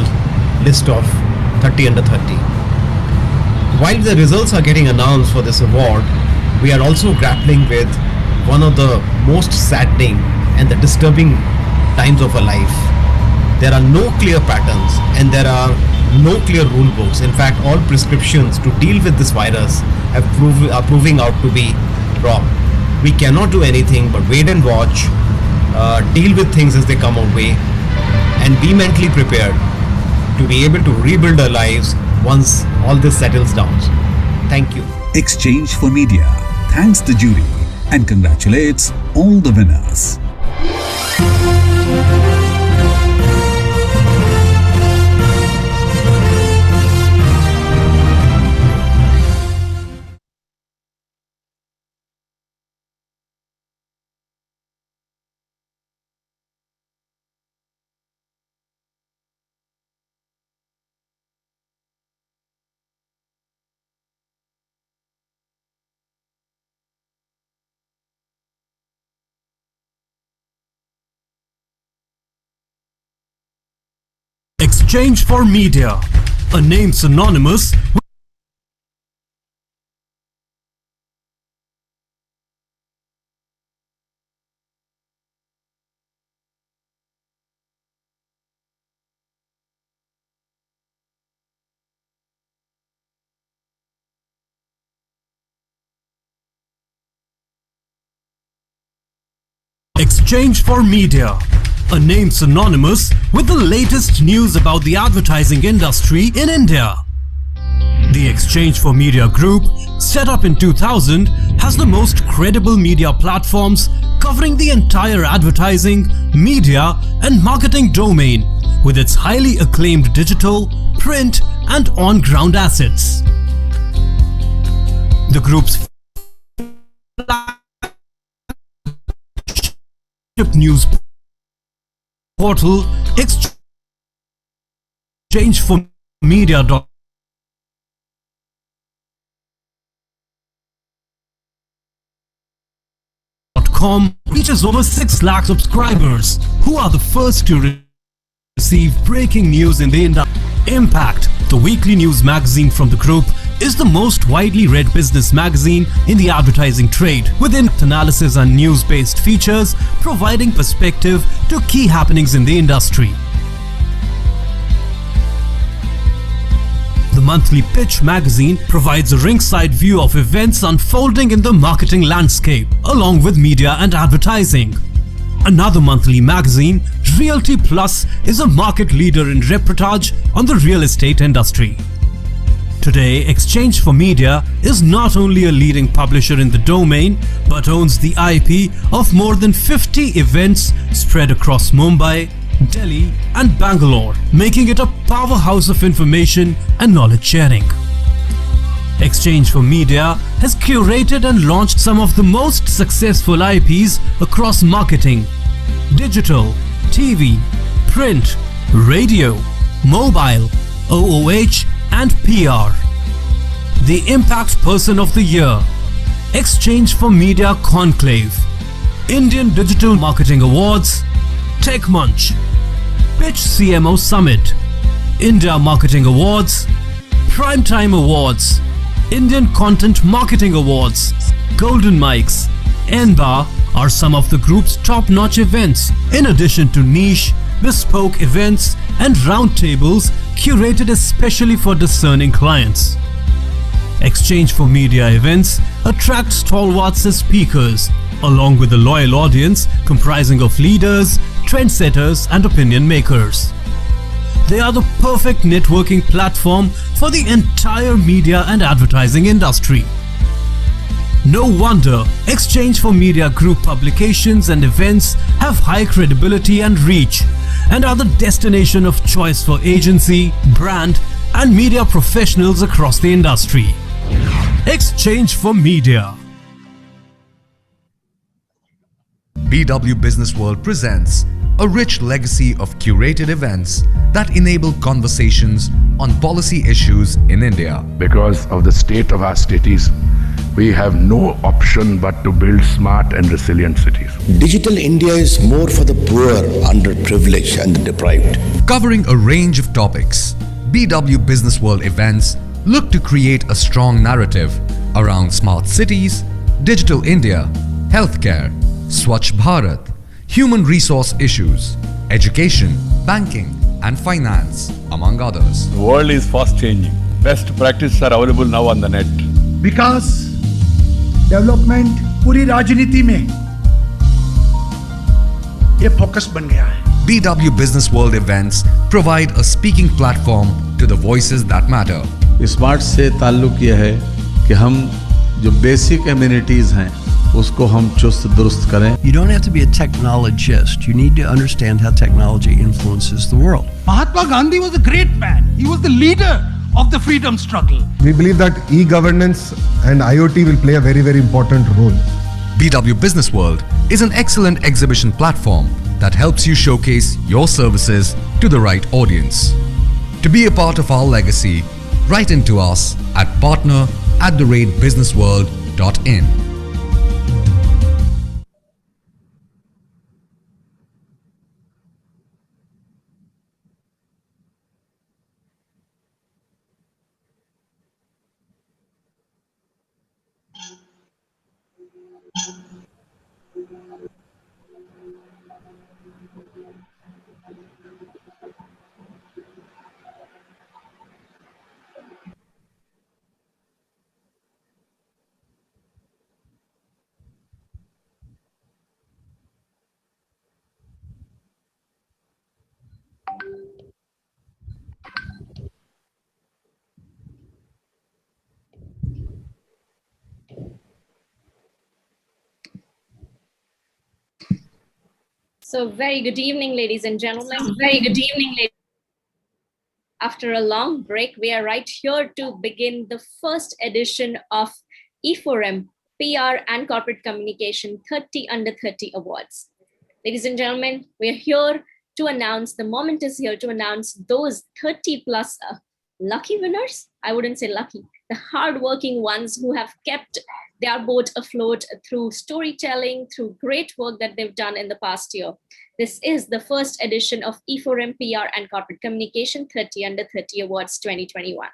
list of 30 Under 30. While the results are getting announced for this award, we are also grappling with one of the most saddening and the disturbing times of our life. There are no clear patterns and there are no clear rule books. In fact, all prescriptions to deal with this virus are proving out to be wrong. We cannot do anything but wait and watch, deal with things as they come our way, and be mentally prepared to be able to rebuild our lives once all this settles down. Thank you. Exchange for Media thanks the jury and congratulates all the winners. Exchange for Media, a name synonymous with Exchange for Media, a name synonymous with the latest news about the advertising industry in India. The Exchange for Media Group, set up in 2000, has the most credible media platforms covering the entire advertising, media and marketing domain with its highly acclaimed digital, print and on-ground assets. The group's news portal exchangeformedia.com reaches over 6 lakh subscribers who are the first to receive breaking news in the industry. Impact, the weekly news magazine from the group, is the most widely read business magazine in the advertising trade, with in-depth analysis and news-based features providing perspective to key happenings in the industry. The monthly Pitch magazine provides a ringside view of events unfolding in the marketing landscape, along with media and advertising. Another monthly magazine, Realty Plus, is a market leader in reportage on the real estate industry. Today, Exchange for Media is not only a leading publisher in the domain, but owns the IP of more than 50 events spread across Mumbai, Delhi and Bangalore, making it a powerhouse of information and knowledge sharing. Exchange for Media has curated and launched some of the most successful IPs across marketing, digital, TV, print, radio, mobile, OOH and PR. The Impact Person of the Year, Exchange for Media Conclave, Indian Digital Marketing Awards, Tech Munch, Pitch CMO Summit, India Marketing Awards, Primetime Awards, Indian Content Marketing Awards, Golden Mics, NBAR are some of the group's top-notch events, in addition to niche, bespoke events and roundtables curated especially for discerning clients. Exchange for Media events attract stalwarts as speakers, along with a loyal audience comprising of leaders, trendsetters and opinion makers. They are the perfect networking platform for the entire media and advertising industry. No wonder Exchange for Media Group publications and events have high credibility and reach and are the destination of choice for agency, brand and media professionals across the industry. Exchange for Media. BW Businessworld presents a rich legacy of curated events that enable conversations on policy issues in India. Because of the state of our cities, we have no option but to build smart and resilient cities. Digital India is more for the poor, underprivileged and the deprived. Covering a range of topics, BW Businessworld events look to create a strong narrative around smart cities, digital India, healthcare, Swachh Bharat, human resource issues, education, banking and finance, among others. The world is fast changing. Best practices are available now on the net. Because development पूरी राजनीति में ये focus बन गया है. BW Businessworld events provide a speaking platform to the voices that matter. Smart से ताल्लुक यह है कि हम जो बेसिक एमिनिटीज हैं उसको हम चुस्त दुरुस्त करें. You don't have to be a technologist. You need to understand how technology influences the world. Mahatma Gandhi was a great man. He was the leader of the freedom struggle. We believe that e-governance and IoT will play a very, very important role. BW Businessworld is an excellent exhibition platform that helps you showcase your services to the right audience. To be a part of our legacy, write into us at partner@businessworld.in. So very good evening, ladies and gentlemen. Very good evening, ladies. After a long break, we are right here to begin the first edition of E4M PR and Corporate Communication 30 Under 30 Awards. Ladies and gentlemen, we are here to announce, the moment is here to announce those 30 plus lucky winners. I wouldn't say lucky, the hardworking ones who have kept their boat afloat through storytelling, through great work that they've done in the past year. This is the first edition of E4M PR and Corporate Communication 30 Under 30 Awards 2021.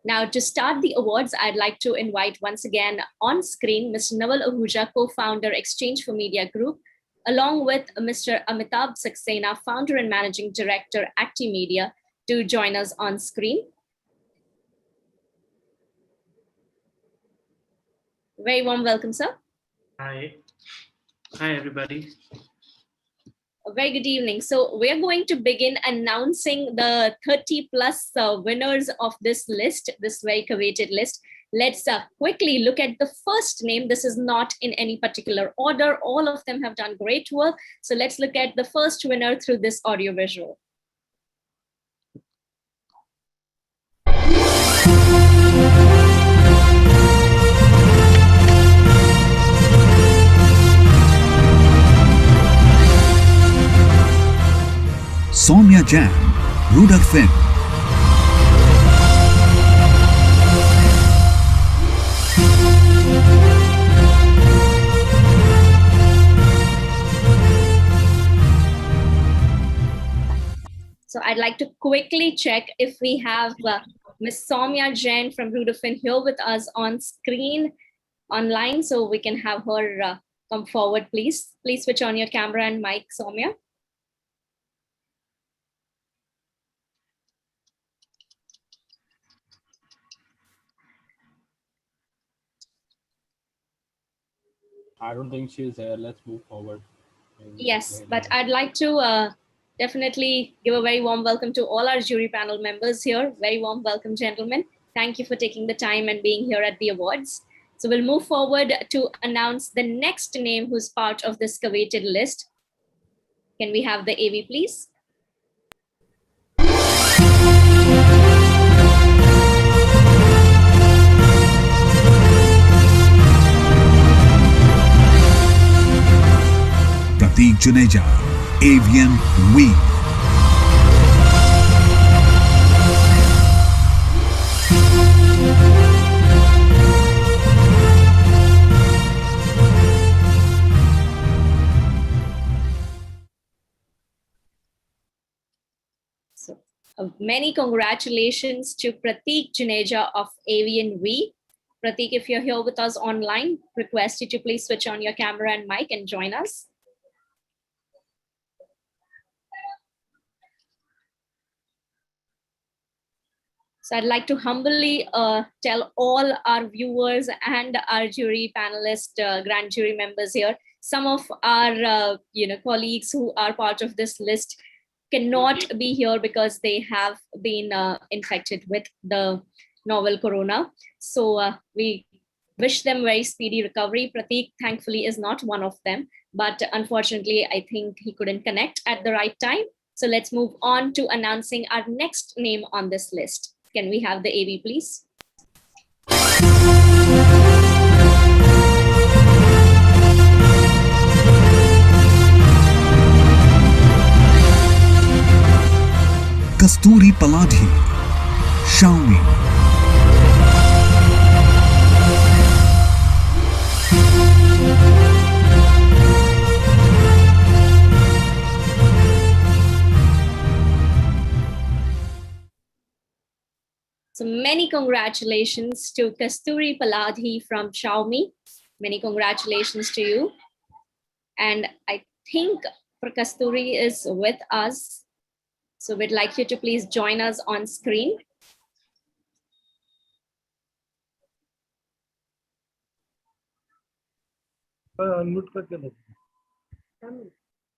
Now, to start the awards, I'd like to invite once again on screen Mr. Naval Ahuja, co-founder, Exchange for Media Group, along with Mr. Amitabh Saxena, founder and managing director, Actimedia, to join us on screen. Very warm welcome, sir. Hi. Hi, everybody. A very good evening. So we're going to begin announcing the 30 plus winners of this list, this very coveted list. Let's quickly look at the first name. This is not in any particular order. All of them have done great work. So let's look at the first winner through this audio visual. Soumya Jan, Redefining. So I'd like to quickly check if we have Ms. Soumya Jain from Redefining here with us on screen online, so we can have her come forward, please. Please switch on your camera and mic, Soumya. I don't think she's here. Let's move forward. Yes, but I'd like to definitely give a very warm welcome to all our jury panel members here. Very warm welcome, gentlemen. Thank you for taking the time and being here at the awards. So we'll move forward to announce the next name who's part of this coveted list. Can we have the AV, please? Pratik Juneja, Avian We. So, many congratulations to Pratik Juneja of Avian We. Pratik, if you're here with us online, request you to please switch on your camera and mic and join us. So I'd like to humbly tell all our viewers and our jury panelists, grand jury members here, some of our colleagues who are part of this list cannot be here because they have been infected with the novel corona. So we wish them very speedy recovery. Pratik, thankfully, is not one of them, but unfortunately, I think he couldn't connect at the right time. So let's move on to announcing our next name on this list. Can we have the AV, please? Kasturi Paladhi, Xiaomi. So many congratulations to Kasturi Paladhi from Xiaomi. Many congratulations to you. And I think Kasturi is with us. So we'd like you to please join us on screen.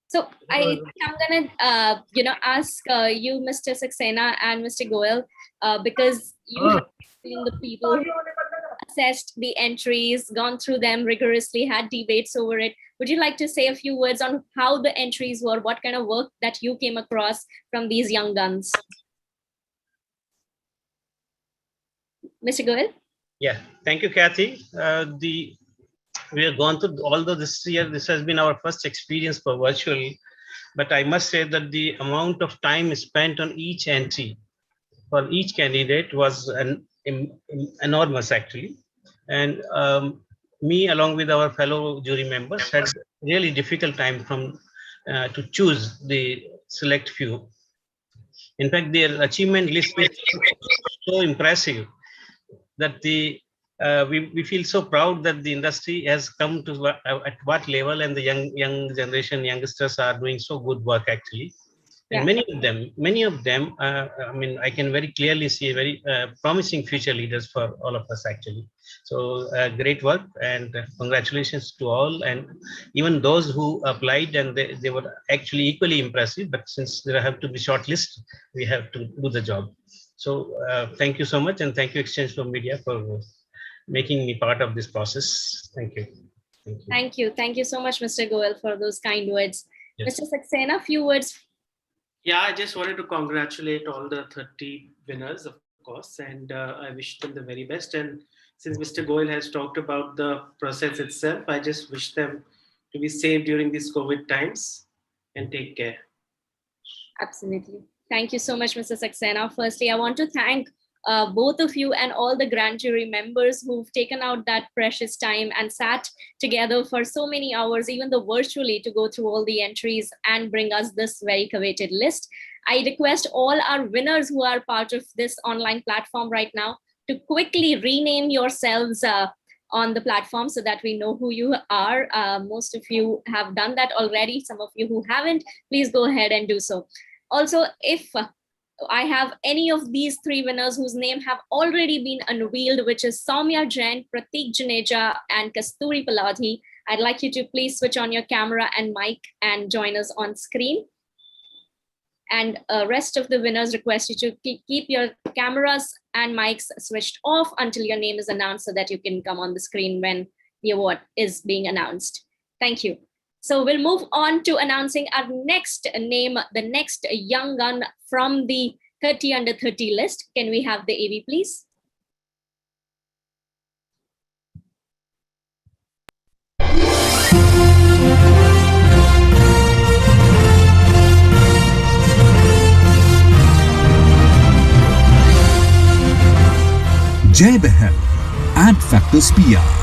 So I'm gonna, ask you, Mr. Saxena and Mr. Goel, because you have been the people who assessed the entries, gone through them rigorously, had debates over it. Would you like to say a few words on how the entries were, what kind of work that you came across from these young guns? Mr. Goel? Yeah, thank you, Kathy. We have gone through, although this year, this has been our first experience for virtual, but I must say that the amount of time spent on each entry for each candidate was enormous, actually. And me, along with our fellow jury members, had really difficult time to choose the select few. In fact, their achievement list is so impressive that we feel so proud that the industry has come to at what level, and the young generation, youngsters are doing so good work, actually. And many of them, I mean, I can very clearly see very promising future leaders for all of us, actually. So great work, and congratulations to all. And even those who applied, and they were actually equally impressive, but since there have to be shortlisted, we have to do the job. So thank you so much, and thank you, Exchange for Media, for making me part of this process. Thank you. Thank you. Thank you. Thank you so much, Mr. Goel, for those kind words. Yes. Mr. Saxena, a few words. Yeah, I just wanted to congratulate all the 30 winners, of course, and I wish them the very best. And since Mr. Goel has talked about the process itself, I just wish them to be safe during these COVID times and take care. Absolutely. Thank you so much, Mr. Saxena. Firstly, I want to thank both of you and all the grand jury members who've taken out that precious time and sat together for so many hours, even though virtually, to go through all the entries and bring us this very coveted list. I request all our winners who are part of this online platform right now to quickly rename yourselves on the platform so that we know who you are. Most of you have done that already. Some of you who haven't, please go ahead and do so. Also, if I have any of these three winners whose name have already been unveiled, which is Soumya Jain, Pratik Juneja, and Kasturi Paladhi, I'd like you to please switch on your camera and mic and join us on screen. And rest of the winners request you to keep your cameras and mics switched off until your name is announced so that you can come on the screen when the award is being announced. Thank you. So we'll move on to announcing our next name, the next young gun from the 30 under 30 list. Can we have the AV, please? Jai Behel, Ad Factors PR.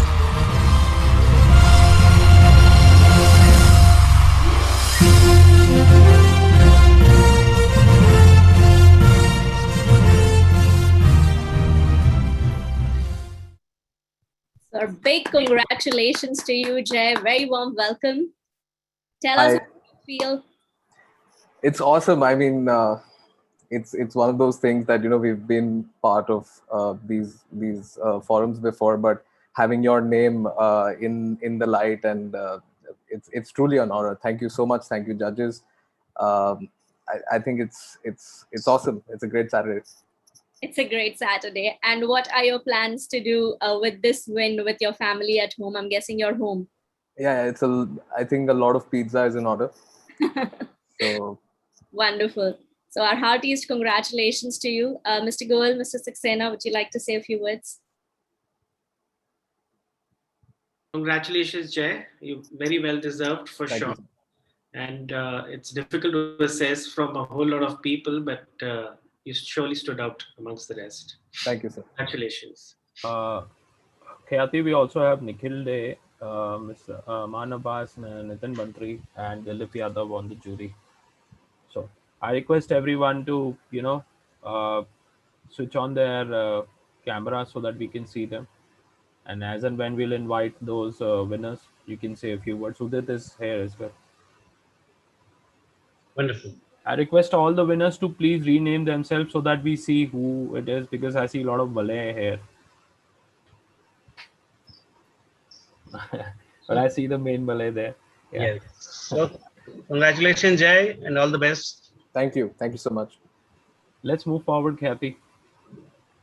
So a big congratulations to you, Jay. Very warm welcome. Tell us how you feel. It's awesome. I mean, it's one of those things that, you know, we've been part of these forums before, but having your name in the light, and it's truly an honor. Thank you so much. Thank you, judges. I think it's awesome. It's a great Saturday. It's a great Saturday. And what are your plans to do with this win with your family at home? I'm guessing you're home. Yeah, I think a lot of pizza is in order. So wonderful. So our heartiest congratulations to you. Mr. Goel, Mr. Saxena, would you like to say a few words? Congratulations, Jay. You very well deserved for Thank sure. you. And it's difficult to assess from a whole lot of people, but you surely stood out amongst the rest. Thank you, sir. Congratulations. Khyati, we also have Nikhil Day, Mr. Aman Abbas, Nitin Bantri, and Dilip Yadav on the jury. So I request everyone to, you know, switch on their camera so that we can see them. And as and when we'll invite those winners, you can say a few words. Udit is here as well. Wonderful. I request all the winners to please rename themselves so that we see who it is, because I see a lot of Malay here. But I see the main Malay there. Yeah. Yes. So, congratulations, Jay, and all the best. Thank you. Thank you so much. Let's move forward, Kathy.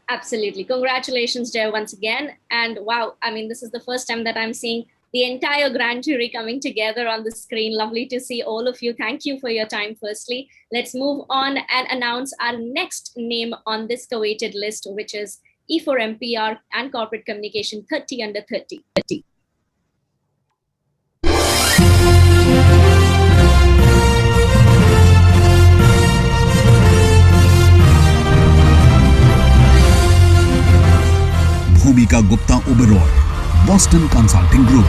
Absolutely. Congratulations, Jay, once again. And wow, I mean, this is the first time that I'm seeing the entire grand jury coming together on the screen. Lovely to see all of you. Thank you for your time, firstly. Let's move on and announce our next name on this coveted list, which is E4M PR and Corporate Communication 30 under 30. Bhumika Gupta Oberoi, Boston Consulting Group.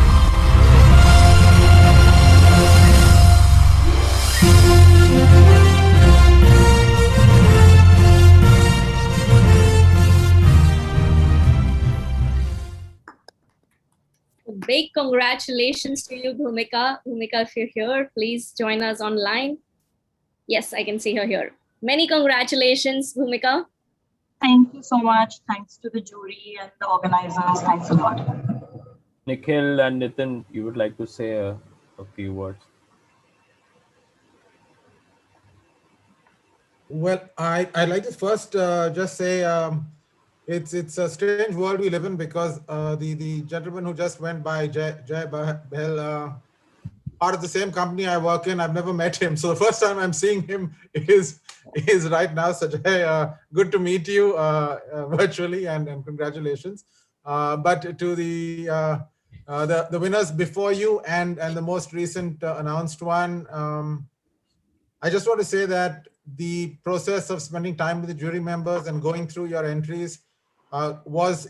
Big congratulations to you, Bhumika. Bhumika, if you're here, please join us online. Yes, I can see her here. Many congratulations, Bhumika. Thank you so much. Thanks to the jury and the organizers. Thanks a lot. Nikhil and Nitin, you would like to say a few words? Well, I'd like to first just say it's a strange world we live in, because the gentleman who just went by, Jai Behel, part of the same company I work in. I've never met him, so the first time I'm seeing him is right now. So Jai, good to meet you virtually, and congratulations. But to the winners before you and the most recent announced one, I just want to say that the process of spending time with the jury members and going through your entries was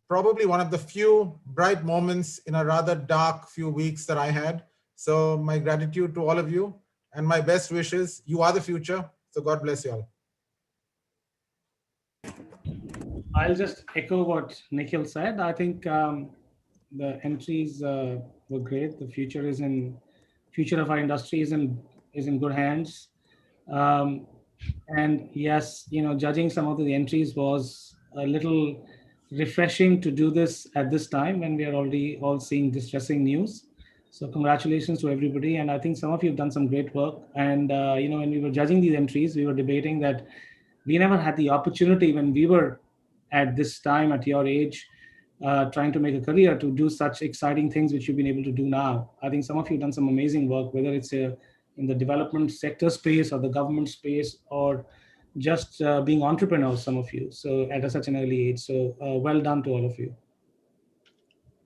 probably one of the few bright moments in a rather dark few weeks that I had. So my gratitude to all of you and my best wishes. You are the future. So God bless you all. I'll just echo what Nikhil said. I think the entries were great. The future of our industry is in good hands. And yes, judging some of the entries was a little refreshing to do this at this time when we are already all seeing distressing news. So congratulations to everybody. And I think some of you have done some great work. And when we were judging these entries, we were debating that we never had the opportunity when we were at this time, at your age, trying to make a career, to do such exciting things which you've been able to do now. I think some of you have done some amazing work, whether it's in the development sector space or the government space, or just being entrepreneurs, some of you. So at such an early age. So well done to all of you.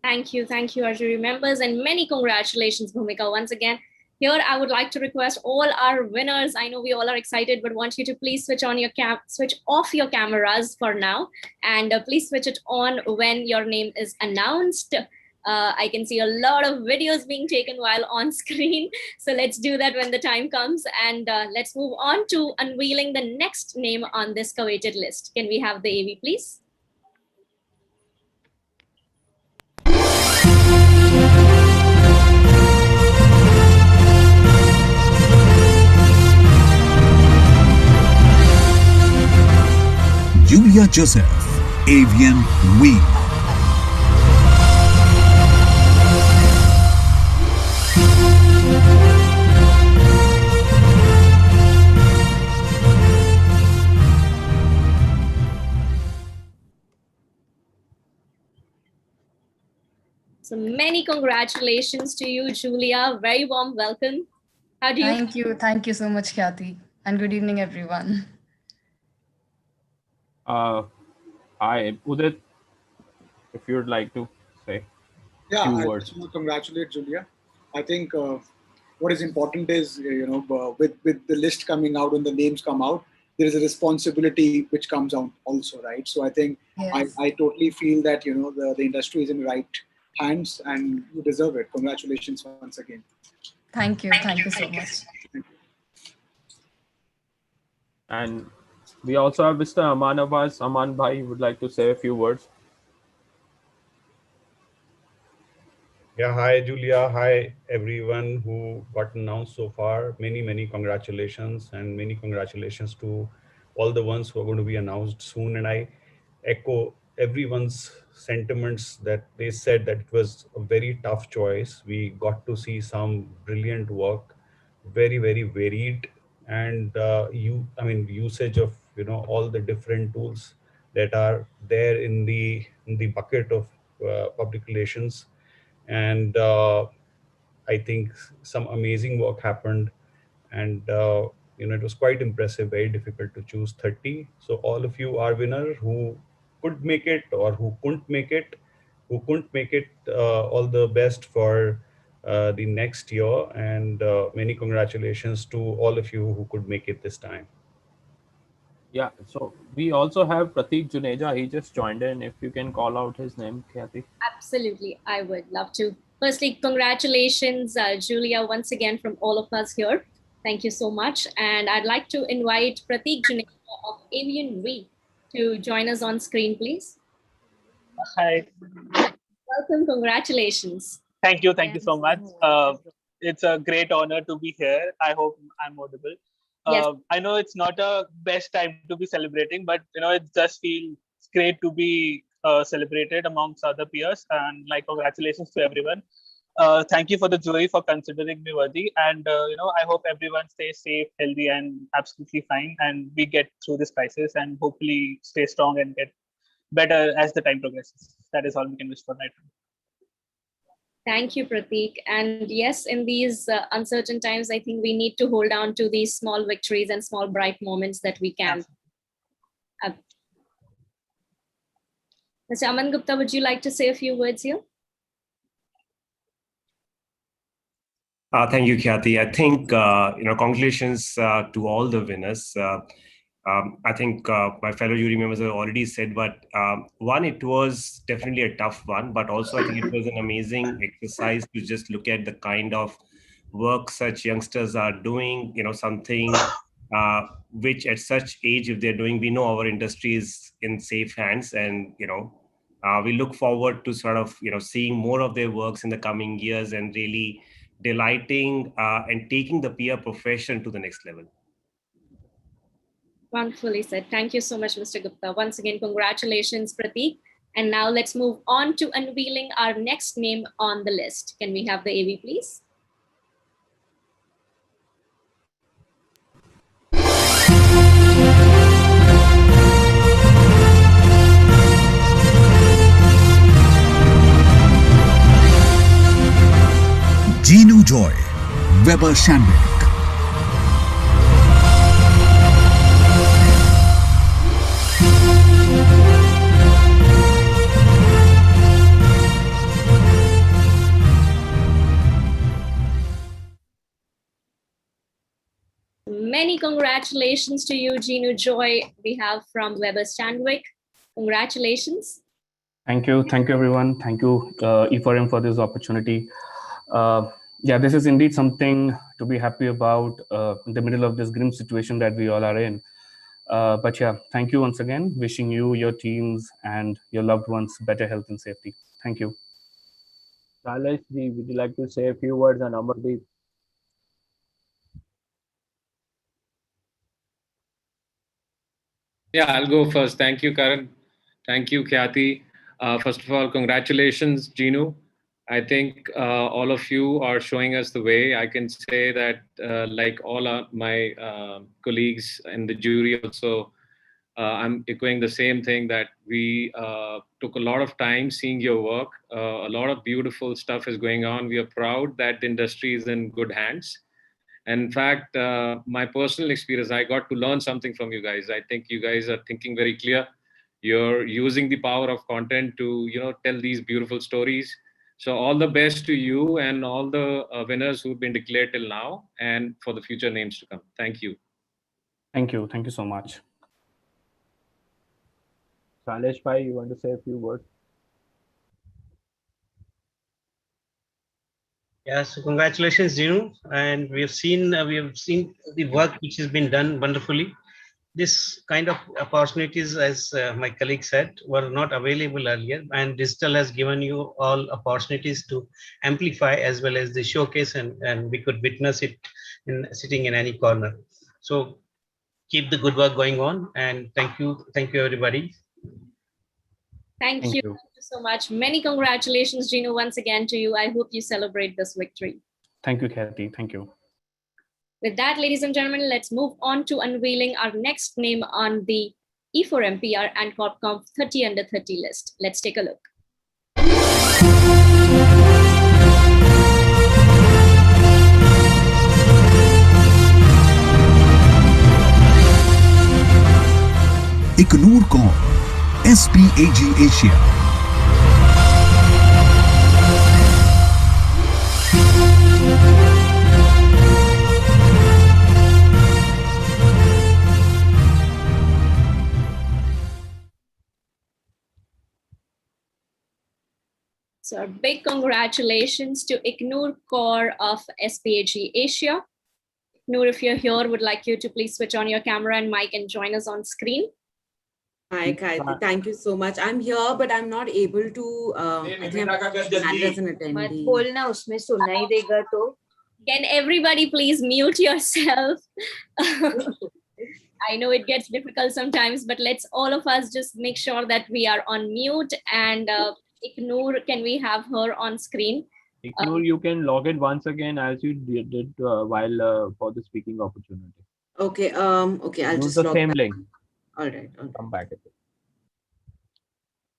Thank you, our jury members, and many congratulations, Bhumika, once again. Here, I would like to request all our winners. I know we all are excited, but want you to please switch off your cameras for now, and please switch it on when your name is announced. I can see a lot of videos being taken while on screen. So let's do that when the time comes, and let's move on to unveiling the next name on this coveted list. Can we have the AV, please? Julia Joseph, Avian Week. So many congratulations to you, Julia. Very warm welcome. How do you? Thank you so much, Khyati, and good evening, everyone. Hi, Udit, if you'd like to say a few words. I just want to congratulate Julia. I think what is important is, with the list coming out, when the names come out, there is a responsibility which comes out also, right? So I think yes. I totally feel that, the industry is in the right hands and you deserve it. Congratulations once again. Thank you so much. And we also have Mr. Aman Abbas. Aman Bhai would like to say a few words. Yeah, hi Julia, hi everyone who got announced so far. Many congratulations, and many congratulations to all the ones who are going to be announced soon. And I echo everyone's sentiments that they said that it was a very tough choice. We got to see some brilliant work, very varied, and usage of all the different tools that are there in the bucket of public relations. And I think some amazing work happened, and it was quite impressive, very difficult to choose 30. So all of you are winners who could make it or who couldn't make it. All the best for the next year, and many congratulations to all of you who could make it this time. Yeah, so we also have Prateek Juneja. He just joined in. If you can call out his name, Khyati. Absolutely, I would love to. Firstly, congratulations, Julia, once again from all of us here. Thank you so much. And I'd like to invite Prateek Juneja of Avian Week to join us on screen, please. Hi. Welcome, congratulations. Thank you so much. It's a great honor to be here. I hope I'm audible. Yes. I know it's not a best time to be celebrating, but it just feels great to be celebrated amongst other peers, and congratulations to everyone. Thank you for the jury for considering me worthy, and I hope everyone stays safe, healthy, and absolutely fine, and we get through this crisis and hopefully stay strong and get better as the time progresses. That is all we can wish for right now. Thank you, Prateek. And yes, in these uncertain times, I think we need to hold on to these small victories and small bright moments that we can. Mr. Aman Gupta, would you like to say a few words here? Thank you, Khyati. I think, congratulations to all the winners. I think my fellow jury members have already said, but one, it was definitely a tough one, but also I think it was an amazing exercise to just look at the kind of work such youngsters are doing, something which at such age, if they're doing, we know our industry is in safe hands, and, we look forward to sort of, seeing more of their works in the coming years and really delighting and taking the PR profession to the next level. Wonderfully said. Thank you so much, Mr. Gupta. Once again, congratulations, Prateek. And now let's move on to unveiling our next name on the list. Can we have the AV, please? Genu Joy, Weber Shandwick. Many congratulations to you, Genu Joy. We have from Weber Shandwick. Congratulations. Thank you, everyone. Thank you, E4M, for this opportunity. Yeah, this is indeed something to be happy about in the middle of this grim situation that we all are in. But yeah, thank you once again. Wishing you, your teams, and your loved ones better health and safety. Thank you. Shailesh ji, would you like to say a few words on Amardeep? Yeah, I'll go first. Thank you, Karan. Thank you, Khyati. First of all, congratulations, Genu. I think all of you are showing us the way. I can say that like all my colleagues in the jury also, I'm echoing the same thing, that we took a lot of time seeing your work. A lot of beautiful stuff is going on. We are proud that the industry is in good hands. And in fact, my personal experience, I got to learn something from you guys. I think you guys are thinking very clear. You're using the power of content to, tell these beautiful stories. So all the best to you and all the winners who've been declared till now, and for the future names to come. Thank you. Thank you. Thank you so much. Shailesh bhai, you want to say a few words? Yeah, so congratulations, Genu. And we have seen the work which has been done wonderfully. This kind of opportunities, as my colleague said, were not available earlier, and digital has given you all opportunities to amplify as well as the showcase, and we could witness it sitting in any corner. So keep the good work going on, and thank you everybody. Thank you so much. Many congratulations, Genu, once again to you. I hope you celebrate this victory. Thank you, Khyati. Thank you. With that, ladies and gentlemen, let's move on to unveiling our next name on the E4M PR and Corp Comm 30 under 30 list. Let's take a look. Inaugural, SPAG Asia. So a big congratulations to Ignore Core of SPAG Asia. Ignore, if you're here, would like you to please switch on your camera and mic and join us on screen. Hi, Khyati. Thank you so much. I'm here, but I'm not able to. I think I'm as an attendee. Can everybody please mute yourself? I know it gets difficult sometimes, but let's all of us just make sure that we are on mute. And Ignore, can we have her on screen? Ignore, you can log in once again as you did while for the speaking opportunity. Okay. Okay. I'll Use just the log same back. link. All right. Come back again.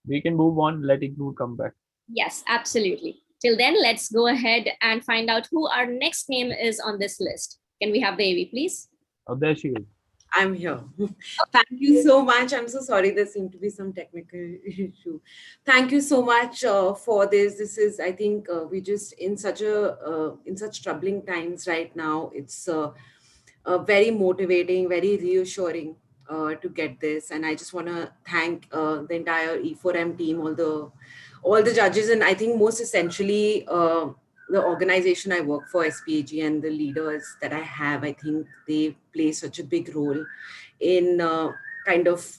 We can move on. Let Ignore come back. Yes, absolutely. Till then, let's go ahead and find out who our next name is on this list. Can we have the AV, please? Oh, there she is. I'm here. Thank you so much. I'm so sorry. There seemed to be some technical issue. Thank you so much for this. This is, I think, we just in such troubling times right now. It's very motivating, very reassuring to get this. And I just want to thank the entire E4M team, all the judges, and I think most essentially the organization I work for, SPAG, and the leaders that I have. I think they play such a big role in kind of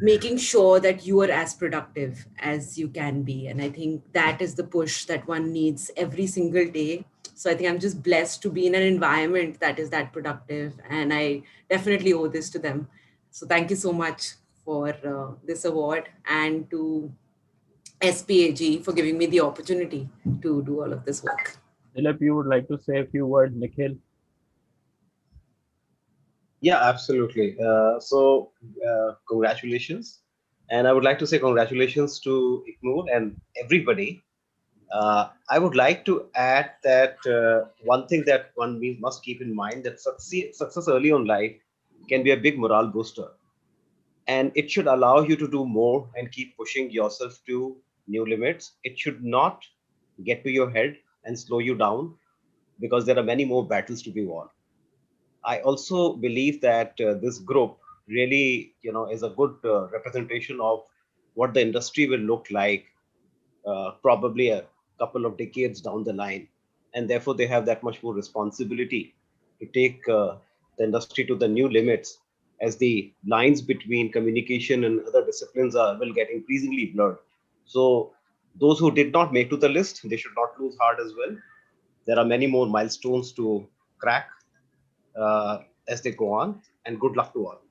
making sure that you are as productive as you can be. And I think that is the push that one needs every single day. So I think I'm just blessed to be in an environment that is that productive, and I definitely owe this to them. So thank you so much for this award, and to SPAG for giving me the opportunity to do all of this work. Dilip, you would like to say a few words, Nikhil? Yeah, absolutely. Congratulations. And I would like to say congratulations to ICNUR and everybody. I would like to add that one thing that one must keep in mind, that success early on life can be a big morale booster. And it should allow you to do more and keep pushing yourself to new limits. It should not get to your head and slow you down, because there are many more battles to be won. I also believe that this group really, is a good representation of what the industry will look like probably a couple of decades down the line. And therefore, they have that much more responsibility to take the industry to the new limits, as the lines between communication and other disciplines will get increasingly blurred. So those who did not make to the list, they should not lose heart as well. There are many more milestones to crack as they go on, and good luck to all.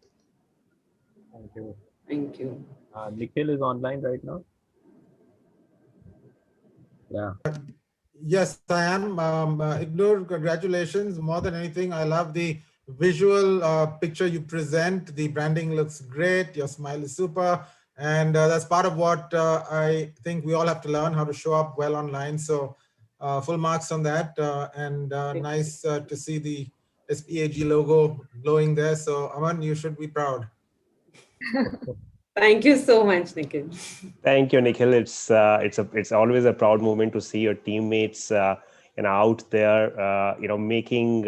Thank you. Thank you. Nikhil is online right now. Yeah. Yes, I am. ICNUR, congratulations. More than anything, I love the visual picture you present. The branding looks great. Your smile is super. And that's part of what I think we all have to learn, how to show up well online. So full marks on that. Nice to see the SPAG logo glowing there. So Aman, you should be proud. Thank you so much, Nikhil. Thank you, Nikhil. It's always a proud moment to see your teammates out there, making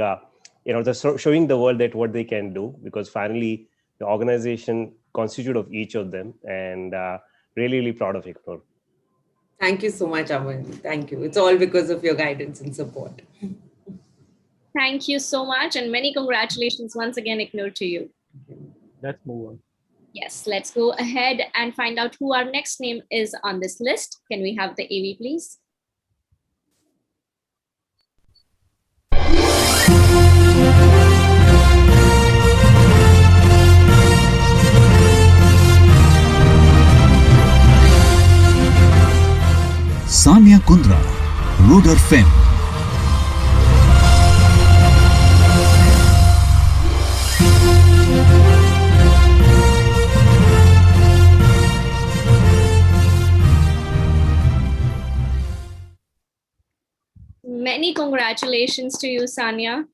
showing the world that what they can do, because finally the organization constitute of each of them, and really proud of ICNUR. Thank you so much, Aman. Thank you. It's all because of your guidance and support. Thank you so much, and many congratulations once again, ICNUR, to you. Let's move on. Yes, let's go ahead and find out who our next name is on this list. Can we have the AV, please? Sania Kundra, Roder Fem. Many congratulations to you, Sania.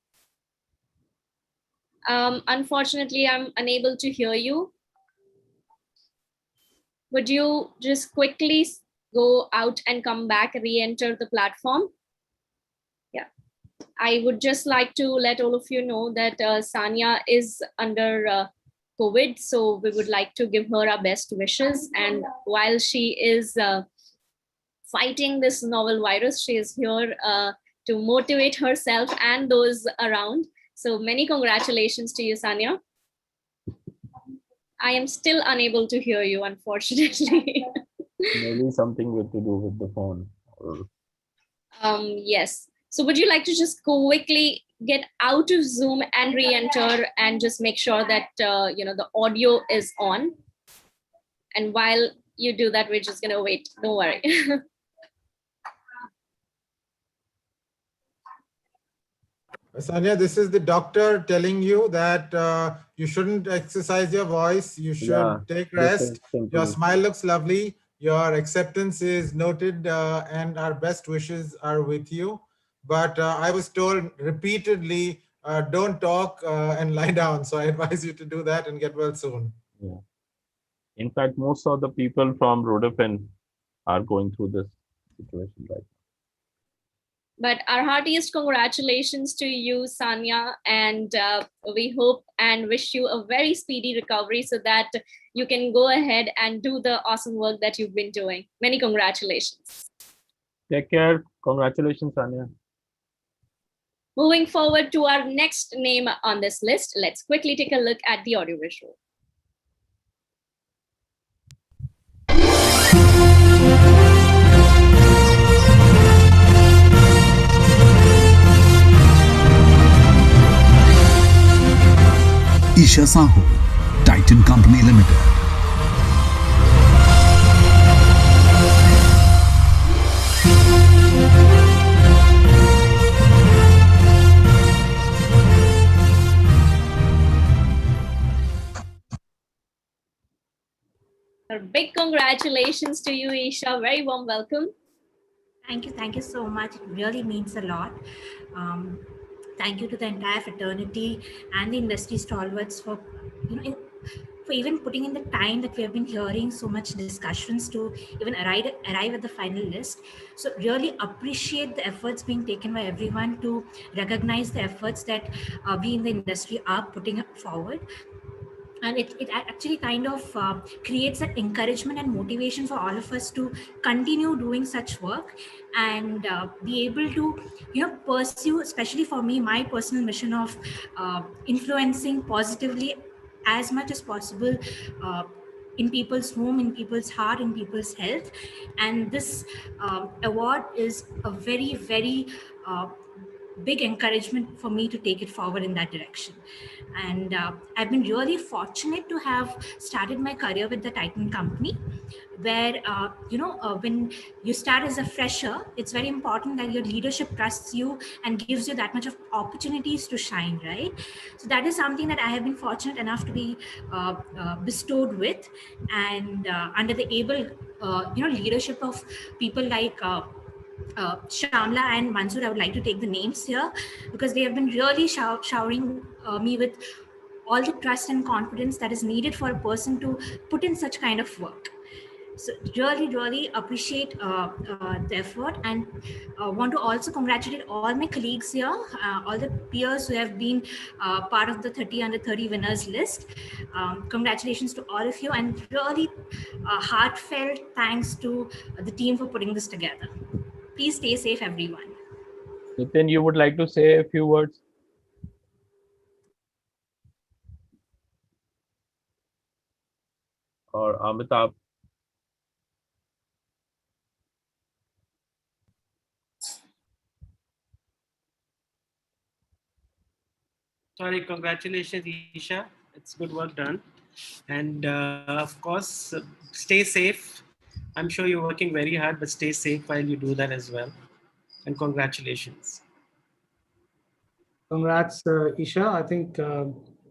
Unfortunately, I'm unable to hear you. Would you just quickly go out and come back, re-enter the platform? Yeah. I would just like to let all of you know that Sania is under COVID, so we would like to give her our best wishes. And while she is fighting this novel virus, she is here to motivate herself and those around. So many congratulations to you, Sania. I am still unable to hear you, unfortunately. Maybe something to do with the phone. Yes. So would you like to just quickly get out of Zoom and re-enter and just make sure that the audio is on? And while you do that, we're just gonna wait. Don't worry. Sania, this is the doctor telling you that you shouldn't exercise your voice. You should take rest. Your smile looks lovely. Your acceptance is noted, and our best wishes are with you. But I was told repeatedly don't talk and lie down. So I advise you to do that and get well soon. Yeah. In fact, most of the people from Redefining are going through this situation right now. But our heartiest congratulations to you, Sanya, and we hope and wish you a very speedy recovery so that you can go ahead and do the awesome work that you've been doing. Many congratulations. Take care. Congratulations, Sanya. Moving forward to our next name on this list, let's quickly take a look at the audiovisual. Isha Sahu, Titan Company Limited. A big congratulations to you, Isha. Very warm welcome. Thank you so much. It really means a lot. Thank you to the entire fraternity and the industry stalwarts for, for even putting in the time that we have been hearing so much discussions to even arrive at the final list. So really appreciate the efforts being taken by everyone to recognize the efforts that we in the industry are putting forward. And it actually kind of creates an encouragement and motivation for all of us to continue doing such work and be able to pursue, especially for me, my personal mission of influencing positively as much as possible in people's home, in people's heart, in people's health. And this award is a very, very big encouragement for me to take it forward in that direction. And I've been really fortunate to have started my career with the Titan company, where, when you start as a fresher, it's very important that your leadership trusts you and gives you that much of opportunities to shine, right? So that is something that I have been fortunate enough to be bestowed with. And under the able, leadership of people like Shamla and Mansoor, I would like to take the names here because they have been really showering me with all the trust and confidence that is needed for a person to put in such kind of work. So really, really appreciate the effort, and want to also congratulate all my colleagues here, all the peers who have been part of the 30 under 30 winners list. Congratulations to all of you, and really heartfelt thanks to the team for putting this together. Please stay safe, everyone. Nitin, you would like to say a few words? Or Amitabh? Sorry, congratulations, Isha. It's good work done. And of course, stay safe. I'm sure you're working very hard, but stay safe while you do that as well. And congratulations. Congrats, Isha. I think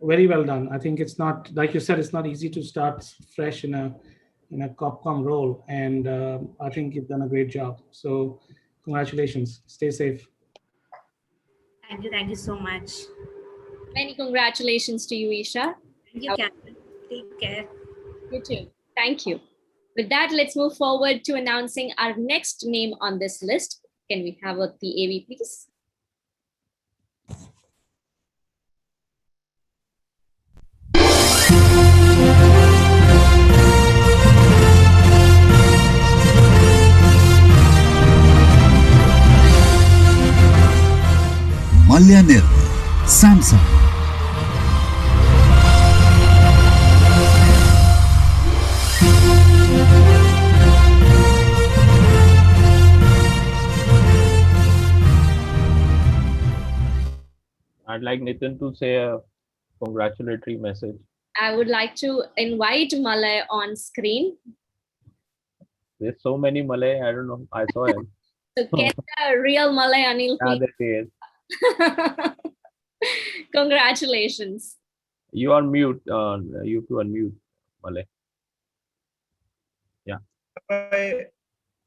very well done. I think it's not, like you said, it's not easy to start fresh in a Corp Comm role, and I think you've done a great job. So congratulations. Stay safe. Thank you so much. Many congratulations to you, Isha. Thank you, Catherine. Take care. You too. Thank you. With that, let's move forward to announcing our next name on this list. Can we have the AV, please? Millennials, Samsung. I'd like Nitin to say a congratulatory message. I would like to invite Malay on screen. There's so many Malay, I don't know. I saw him. So get the real Malay, Anil, please. There he is. Congratulations. You are mute. You have to unmute, Malay. Yeah.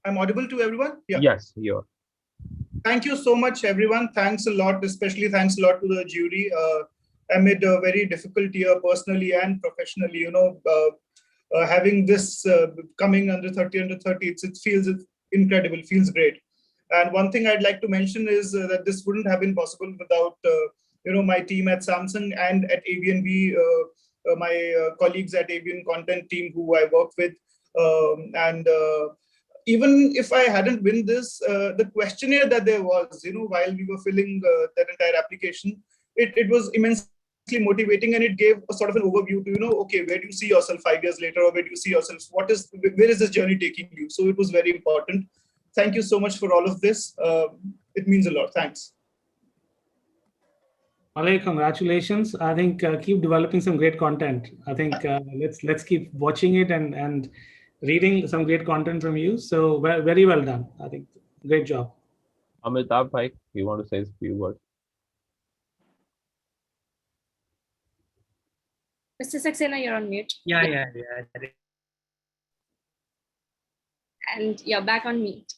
I'm audible to everyone? Yeah. Yes, you are. thank you so much, everyone. Thanks a lot, especially thanks a lot to the jury. Amid a very difficult year, personally and professionally, having this coming under 30 under 30, it feels incredible, feels great. And one thing I'd like to mention is that this wouldn't have been possible without my team at Samsung and at ABNB, my colleagues at ABN Content team who I work with, even if I hadn't won this, the questionnaire that there was, while we were filling that entire application, it was immensely motivating, and it gave a sort of an overview to, okay, where do you see yourself 5 years later, or where do you see yourself? Where is this journey taking you? So it was very important. Thank you so much for all of this. It means a lot. Thanks. Malay, congratulations. I think keep developing some great content. I think let's keep watching it and reading some great content from you. So very well done. I think great job. Amitabh bhai, you want to say a few words? Mr. Saxena, you're on mute. Yeah. And you're back on mute.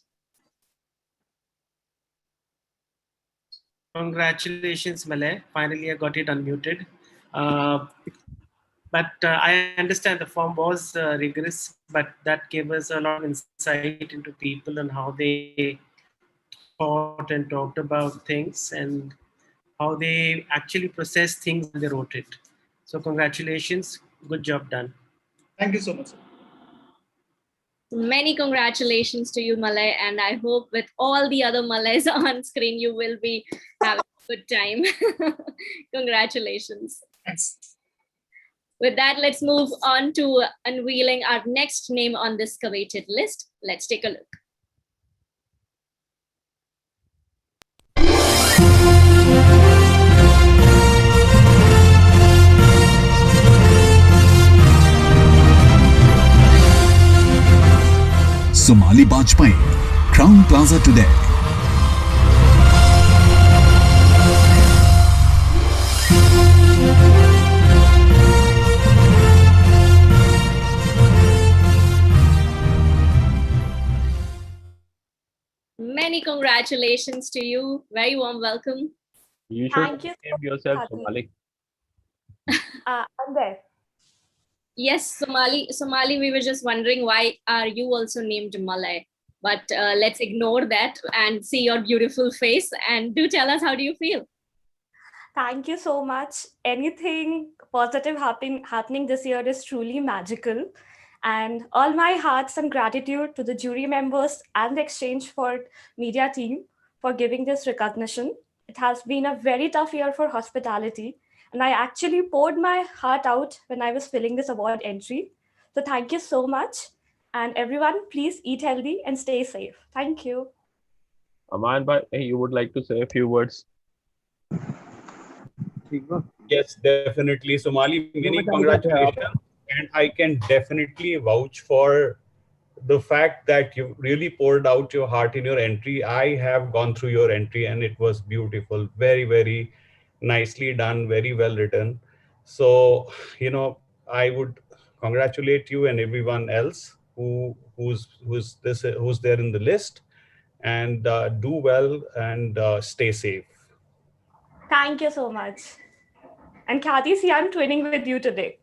Congratulations, Malay. Finally, I got it unmuted. But I understand the form was rigorous, but that gave us a lot of insight into people and how they thought and talked about things and how they actually processed things when they wrote it. So congratulations. Good job done. Thank you so much, sir. Many congratulations to you, Malay, and I hope with all the other Malays on screen, you will be having a good time. Congratulations. Thanks. With that, let's move on to unveiling our next name on this coveted list. Let's take a look. Somali Bajpai, Crown Plaza today. Many congratulations to you. Very warm welcome. You should Thank you name yourself Somali. I'm there. Yes, Somali, we were just wondering why are you also named Malay? But let's ignore that and see your beautiful face. And do tell us, how do you feel? Thank you so much. Anything positive happening this year is truly magical. And all my hearts and gratitude to the jury members and the Exchange for Media team for giving this recognition. It has been a very tough year for hospitality. And I actually poured my heart out when I was filling this award entry. So thank you so much. And everyone, please eat healthy and stay safe. Thank you. Aman bhai, you would like to say a few words? Yes, definitely. Somali, many congratulations. And I can definitely vouch for the fact that you really poured out your heart in your entry. I have gone through your entry and it was beautiful. Very, very nicely done, very well written. So, I would congratulate you and everyone else who's there in the list, and do well and stay safe. Thank you so much. And Khyati, see, I'm twinning with you today.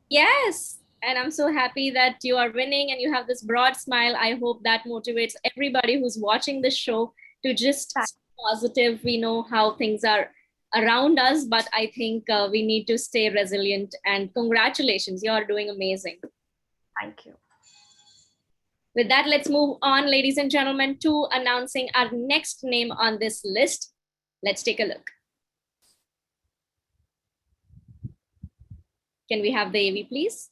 Yes. And I'm so happy that you are winning and you have this broad smile. I hope that motivates everybody who's watching this show to just stay positive. We know how things are around us, but I think we need to stay resilient. And congratulations, you are doing amazing. Thank you. With that, let's move on, ladies and gentlemen, to announcing our next name on this list. Let's take a look. Can we have the AV, please?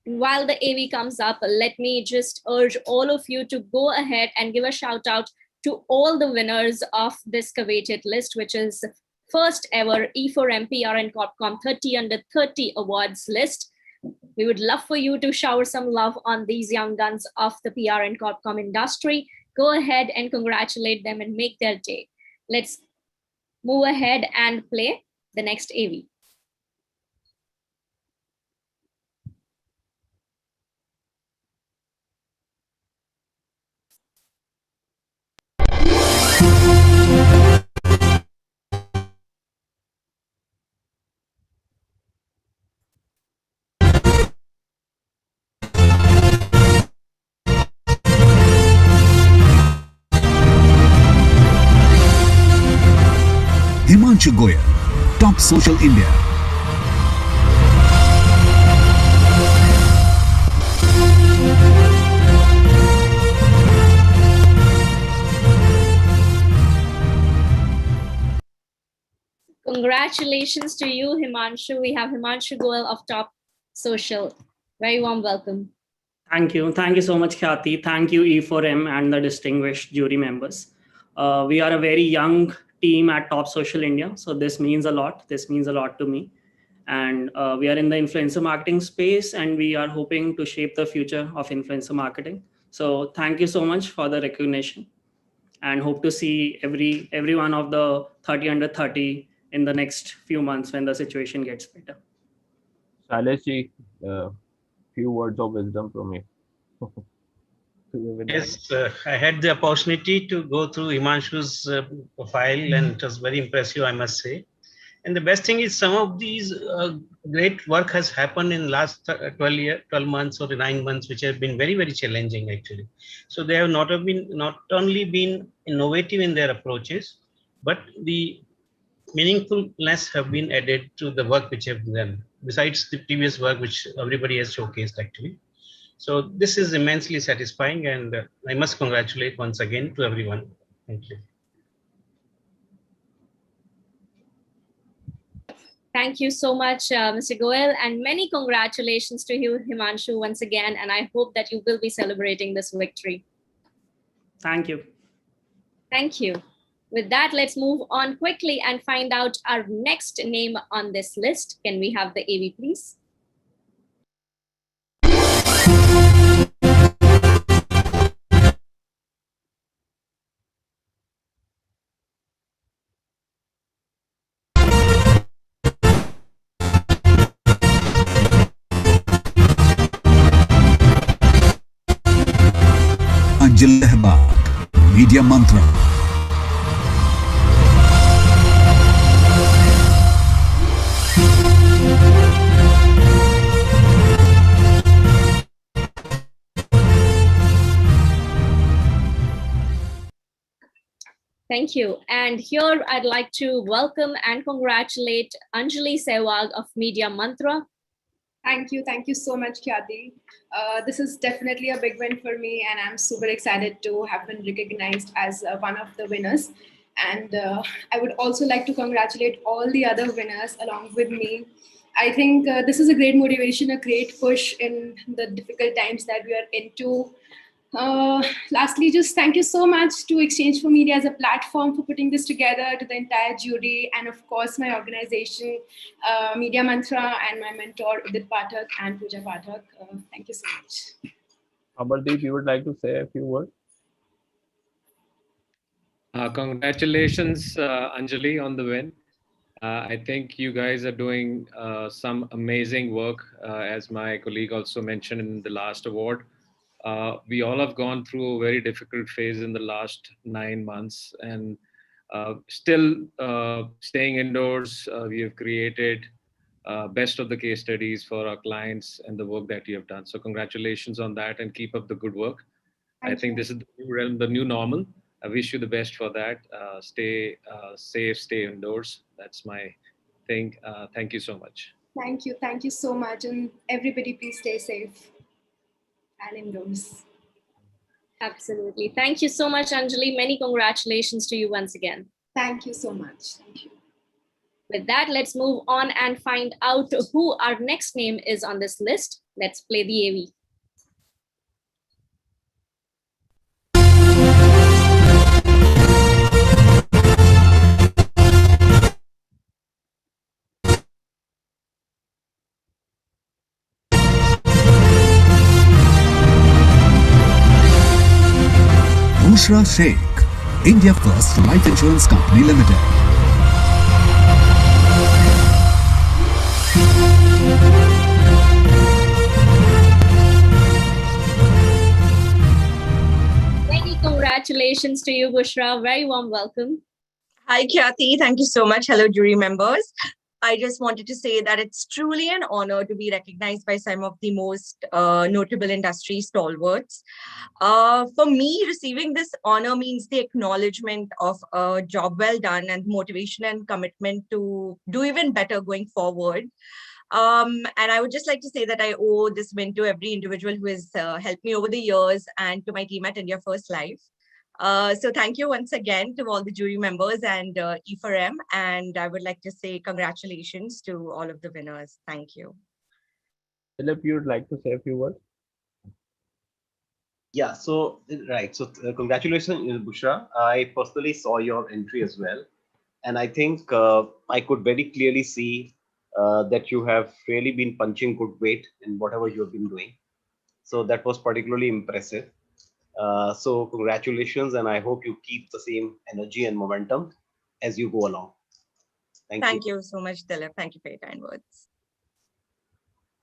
While the AV comes up, let me just urge all of you to go ahead and give a shout out to all the winners of this coveted list, which is first ever E4M PR and Corp Comm 30 under 30 awards list. We would love for you to shower some love on these young guns of the PR and Corp Comm industry. Go ahead and congratulate them and make their day. Let's move ahead and play the next AV. Himanshu Goyal, Top Social India. Congratulations to you, Himanshu. We have Himanshu Goyal of Top Social. Very warm welcome. Thank you. Thank you so much, Khyati. Thank you, E4M and the distinguished jury members. We are a very young team at Top Social India. So this means a lot. This means a lot to me. And we are in the influencer marketing space, and we are hoping to shape the future of influencer marketing. So thank you so much for the recognition, and hope to see every one of the 30 under 30 in the next few months when the situation gets better. Shailesh, few words of wisdom from me. Yes, I had the opportunity to go through Himanshu's profile, and it was very impressive, I must say. And the best thing is some of these great work has happened in last 12 months or 9 months, which have been very, very challenging actually. So they have not only been innovative in their approaches, but the meaningfulness have been added to the work which have been done, besides the previous work which everybody has showcased actually. So this is immensely satisfying, and I must congratulate once again to everyone. Thank you. Thank you so much, Mr. Goyal, and many congratulations to you, Himanshu, once again. And I hope that you will be celebrating this victory. Thank you. Thank you. With that, let's move on quickly and find out our next name on this list. Can we have the AV, please? Anjali Ahbab, Media Mantra. Thank you. And here I'd like to welcome and congratulate Anjali Sehwag of Media Mantra. Thank you so much, Khyati. This is definitely a big win for me, and I'm super excited to have been recognized as one of the winners. And I would also like to congratulate all the other winners along with me. I think this is a great motivation, a great push in the difficult times that we are into. Lastly, just thank you so much to Exchange for Media as a platform for putting this together, to the entire jury, and of course my organization, Media Mantra, and my mentor, Udit Pathak and Pooja Pathak. Thank you so much. Amardeep, you would like to say a few words? Congratulations, Anjali, on the win. I think you guys are doing some amazing work, as my colleague also mentioned in the last award. We all have gone through a very difficult phase in the last 9 months, and still staying indoors, we have created best of the case studies for our clients and the work that you have done. So congratulations on that, and keep up the good work. I think this is the new realm, the new normal. I wish you the best for that. Stay safe, stay indoors. That's my thing. Thank you so much. Thank you so much, and everybody please stay safe and indoors. Absolutely. Thank you so much, Anjali. Many congratulations to you once again. Thank you so much. Thank you. With that, let's move on and find out who our next name is on this list. Let's play the AV. Bushra Sheikh, India First Life Insurance Company Limited. Many congratulations to you, Bushra. Very warm welcome. Hi, Khyati. Thank you so much. Hello, jury members. I just wanted to say that it's truly an honor to be recognized by some of the most notable industry stalwarts. For me, receiving this honor means the acknowledgement of a job well done and motivation and commitment to do even better going forward. And I would just like to say that I owe this win to every individual who has helped me over the years and to my team at India First Live. So thank you once again to all the jury members and E4M. And I would like to say congratulations to all of the winners. Thank you. Philip, you'd like to say a few words? Yeah, so, right. So congratulations, Bushra. I personally saw your entry as well. And I think I could very clearly see that you have really been punching good weight in whatever you have been doing. So that was particularly impressive. So congratulations, and I hope you keep the same energy and momentum as you go along. Thank you so much, Dilip. Thank you for your kind words.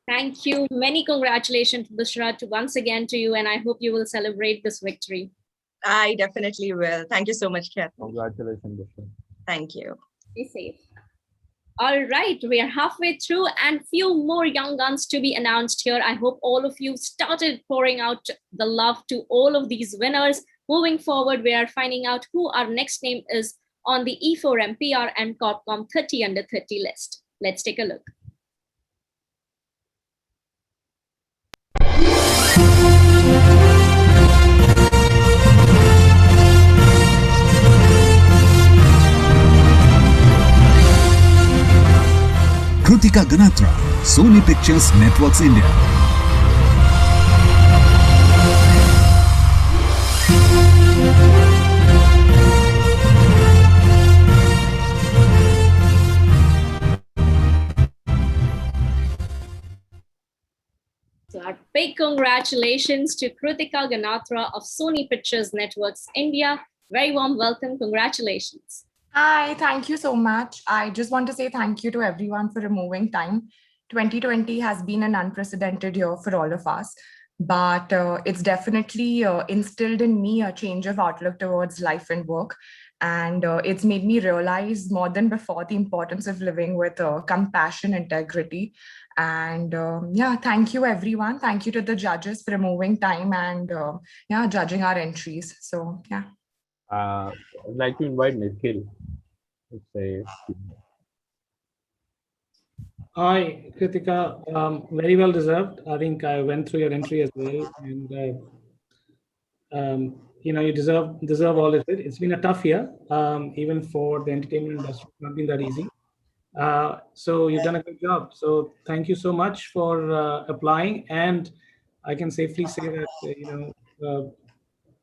Thank you. Many congratulations, Bushra, once again to you, and I hope you will celebrate this victory. I definitely will. Thank you so much, Kathy. Congratulations, Bushra. Thank you. Be safe. All right, we are halfway through and few more young guns to be announced here. I hope all of you started pouring out the love to all of these winners. Moving forward, we are finding out who our next name is on the E4M PR and Corp Comm 30 under 30 list. Let's take a look. Kritika Ganatra, Sony Pictures Networks India. So our big congratulations to Kritika Ganatra of Sony Pictures Networks India. Very warm welcome. Congratulations. Hi, thank you so much. I just want to say thank you to everyone for removing time. 2020 has been an unprecedented year for all of us, but it's definitely instilled in me a change of outlook towards life and work. And it's made me realize more than before the importance of living with compassion, integrity. And yeah, thank you, everyone. Thank you to the judges for removing time and yeah, judging our entries. So yeah. I'd like to invite Nikhil to say. Hi, Kritika. Very well deserved. I think I went through your entry as well, and you know, you deserve all of it. It's been a tough year, even for the entertainment industry. It's not been that easy. So you've done a good job. So thank you so much for applying, and I can safely say that you know,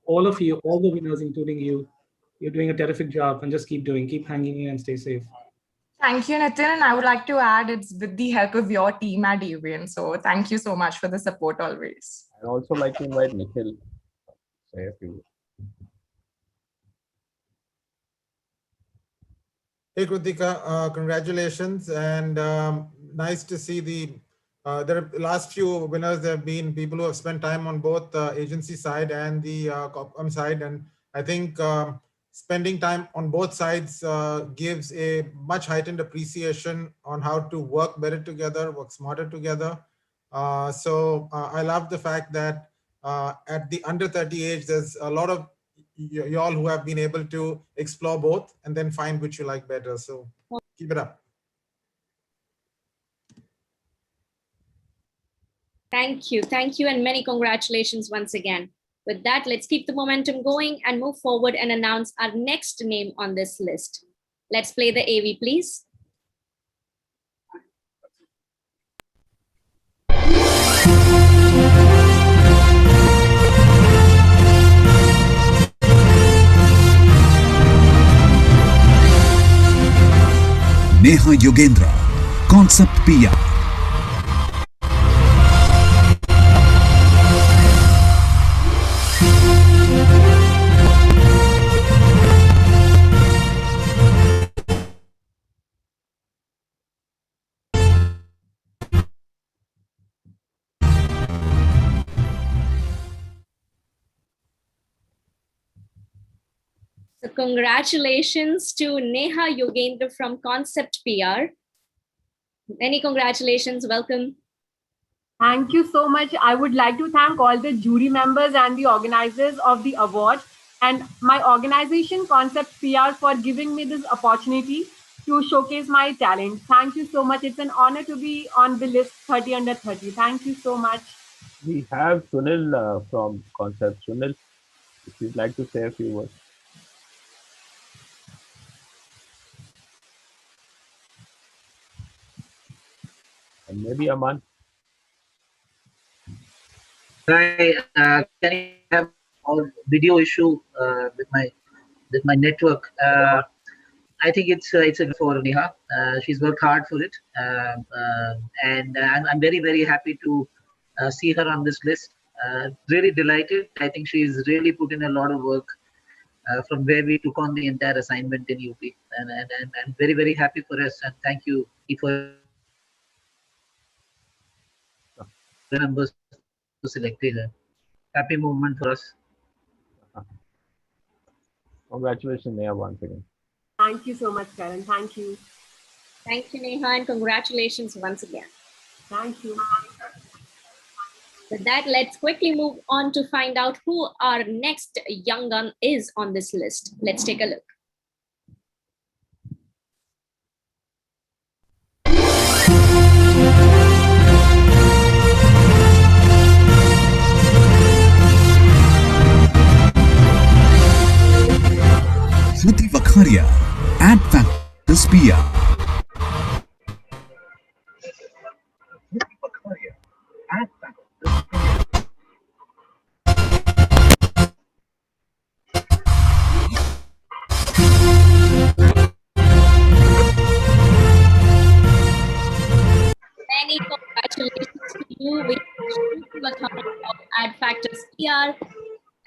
all of you, all the winners, including you, you're doing a terrific job, and just keep hanging in, and stay safe. Thank you, Nitin. And I would like to add, it's with the help of your team at Avian. So thank you so much for the support always. I'd also like to invite Nikhil to say a few words. Hey, Kritika, congratulations, and nice to see the last few winners. There have been people who have spent time on both the agency side and the Corp Comm side, and I think spending time on both sides gives a much heightened appreciation on how to work better together, work smarter together. So I love the fact that at the under 30 age, there's a lot of y'all who have been able to explore both and then find which you like better. So keep it up. Thank you. Thank you. And many congratulations once again. With that, let's keep the momentum going and move forward and announce our next name on this list. Let's play the AV, please. Neha Yogendra, Concept PR. So congratulations to Neha Yogendra from Concept PR. Many congratulations. Welcome. Thank you so much. I would like to thank all the jury members and the organizers of the award and my organization Concept PR for giving me this opportunity to showcase my talent. Thank you so much. It's an honor to be on the list 30 under 30. Thank you so much. We have Sunil from Concept. Sunil, if you'd like to say a few words. And maybe Aman. Hi, can I have a video issue with my network? I think it's a for Neha. She's worked hard for it, and I'm very happy to see her on this list. Really delighted. I think she's really put in a lot of work from where we took on the entire assignment in UP, and I'm very happy for us. And thank you for members who selected her. Happy moment for us. Congratulations, Neha, once again. Thank you so much, Karan. Thank you. Thank you, Neha, and congratulations once again. Thank you. With that, let's quickly move on to find out who our next young gun is on this list. Let's take a look. Shruti Vakharia, Ad Factors PR. Many congratulations to you. We of Ad Factors PR.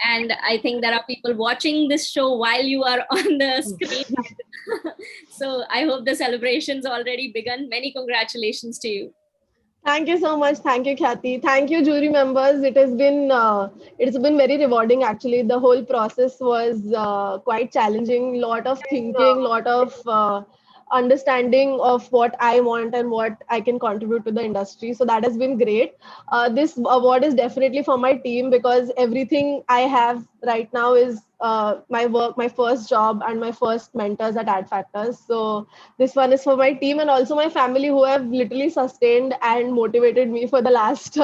And I think there are people watching this show while you are on the screen. So I hope the celebration's already begun. Many congratulations to you. Thank you so much. Thank you, Kathy. Thank you, jury members. It's been very rewarding. Actually, the whole process was quite challenging. Lot of thinking, lot of understanding of what I want and what I can contribute to the industry. So that has been great. This award is definitely for my team because everything I have right now is my work, my first job, and my first mentors at Ad Factors. So this one is for my team and also my family who have literally sustained and motivated me for the last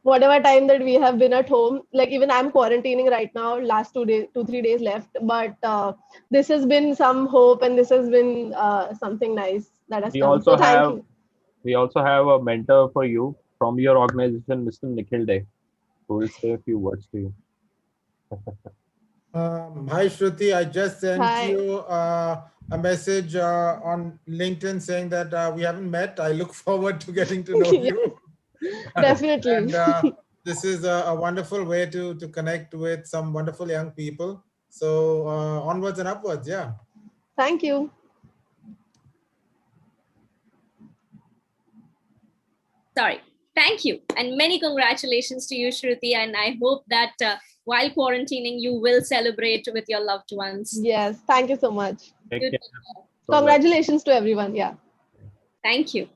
whatever time that we have been at home. Like even I'm quarantining right now, last 2-3 days left. But this has been some hope and this has been something nice that has come. So thank you. We also have a mentor for you from your organization, Mr. Nikhil Day, who will say a few words to you. Hi, Shruti. I just sent Hi. you a message on LinkedIn saying that we haven't met. I look forward to getting to know you. Definitely. And this is a wonderful way to connect with some wonderful young people. So onwards and upwards, yeah. Thank you. Sorry. Thank you. And many congratulations to you, Shruti. And I hope that while quarantining, you will celebrate with your loved ones. Yes. Thank you so much. Good. Congratulations to everyone. Yeah. Thank you.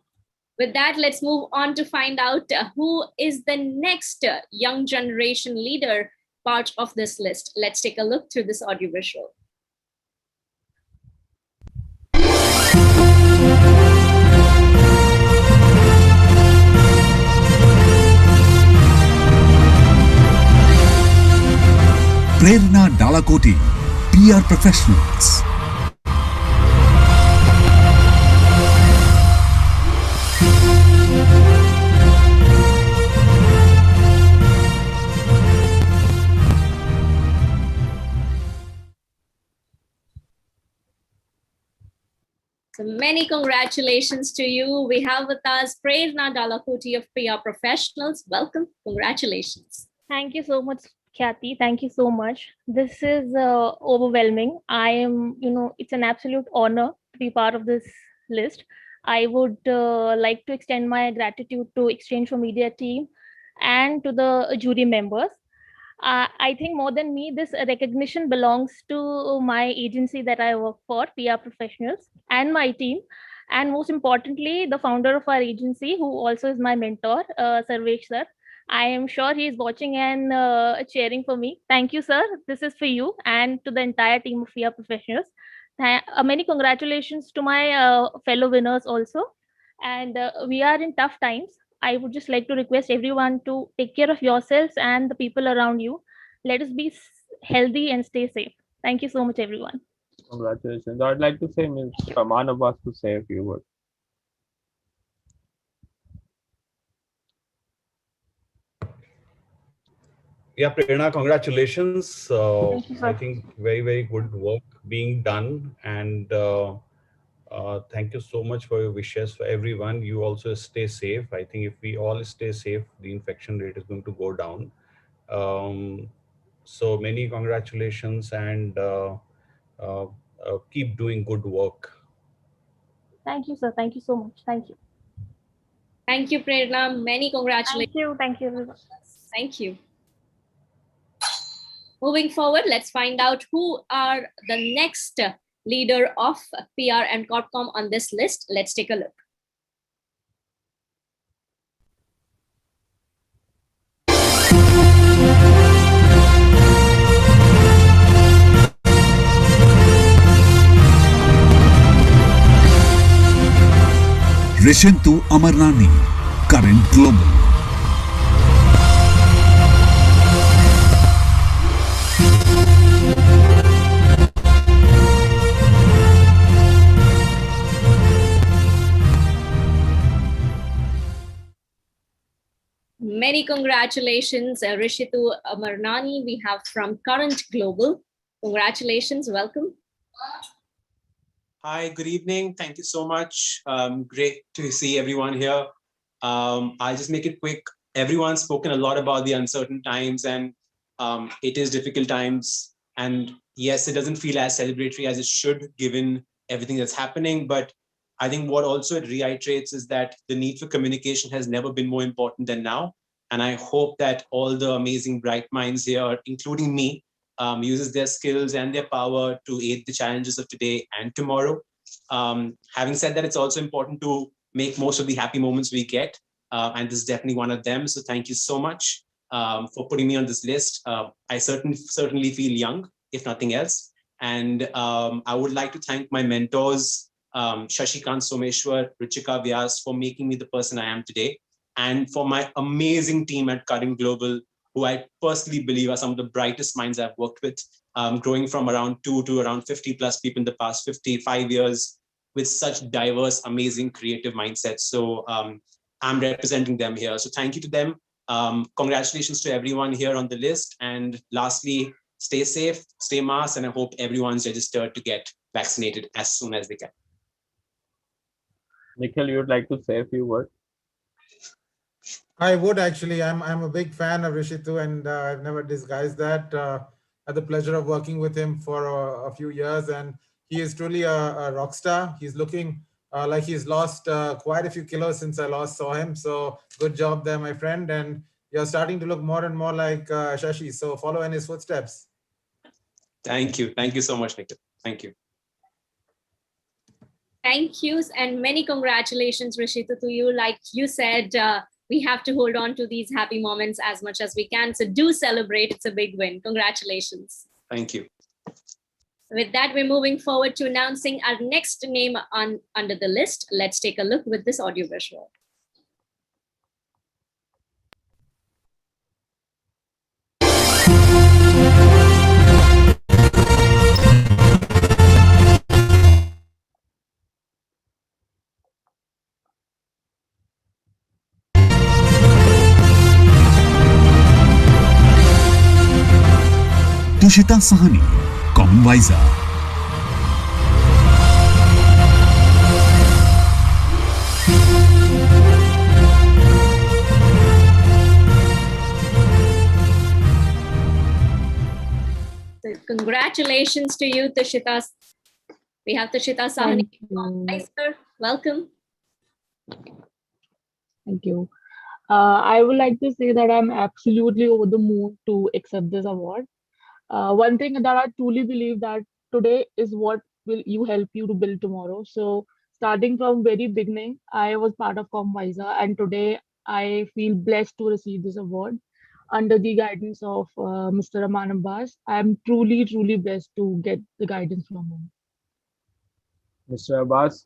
With that, let's move on to find out who is the next young generation leader part of this list. Let's take a look through this audio visual. Prerna Dalakoti, PR Professionals. So many congratulations to you. We have with us Prerna Dalakoti of PR Professionals. Welcome. Congratulations. Thank you so much, Kathy. Thank you so much. This is overwhelming. I am, it's an absolute honor to be part of this list. I would like to extend my gratitude to Exchange for Media team and to the jury members. I think more than me, this recognition belongs to my agency that I work for, PR Professionals, and my team. and most importantly, the founder of our agency, who also is my mentor, Sarvesh sir. I am sure he is watching and cheering for me. Thank you, sir. This is for you and to the entire team of PR professionals. Many congratulations to my fellow winners also. And we are in tough times. I would just like to request everyone to take care of yourselves and the people around you. Let us be healthy and stay safe. Thank you so much, everyone. Congratulations. I'd like to say Ms. Manavas to say a few words. Yeah, Prerna, congratulations. Thank you, I sir. think very, very good work being done. And thank you so much for your wishes for everyone. You also stay safe. I think if we all stay safe, the infection rate is going to go down. So many congratulations and keep doing good work. Thank you, sir. Thank you so much. Thank you. Thank you, Prerna. Many congratulations. Thank you, everyone. Thank you. Moving forward, let's find out who are the next leader of PR and Corp Comm on this list. Let's take a look. Rishintu Amarnani, Current Global. Many congratulations, Rishitu Amarnani. We have from Current Global. Congratulations, welcome. Hi, good evening. Thank you so much. Great to see everyone here. I'll just make it quick. Everyone's spoken a lot about the uncertain times, and it is difficult times. And yes, it doesn't feel as celebratory as it should, given everything that's happening. But I think what also it reiterates is that the need for communication has never been more important than now. And I hope that all the amazing bright minds here, including me, uses their skills and their power to aid the challenges of today and tomorrow. Having said that, it's also important to make most of the happy moments we get. And this is definitely one of them. So thank you so much for putting me on this list. I certainly feel young, if nothing else. And I would like to thank my mentors, Shashikant Someshwar, Ruchika Vyas, for making me the person I am today. And for my amazing team at Current Global, who I personally believe are some of the brightest minds I've worked with, growing from around 2 to around 50 plus people in the past 55 years with such diverse, amazing, creative mindsets. So I'm representing them here. So thank you to them. Congratulations to everyone here on the list. And lastly, stay safe, stay masked, and I hope everyone's registered to get vaccinated as soon as they can. Nikhil, you would like to say a few words? I would actually. I'm a big fan of Rishitu, and I've never disguised that. I had the pleasure of working with him for a few years, and he is truly a rock star. He's looking like he's lost quite a few kilos since I last saw him. So good job there, my friend. And you're starting to look more and more like Shashi. So follow in his footsteps. Thank you. Thank you so much, Nikhil. Thank you. Thank you, and many congratulations, Rishita, to you. Like you said, we have to hold on to these happy moments as much as we can. So do celebrate. It's a big win. Congratulations. Thank you. With that, we're moving forward to announcing our next name under the list. Let's take a look with this audio visual. Tushita Sahani, Common Visor. So congratulations to you, Tushita. We have Tushita Sahani. Welcome. Thank you. I would like to say that I'm absolutely over the moon to accept this award. One thing that I truly believe that today is what will you help you to build tomorrow. So starting from very beginning, I was part of ComVisa, and today I feel blessed to receive this award under the guidance of Mr. Aman Abbas. I am truly, truly blessed to get the guidance from him. Mr. Abbas.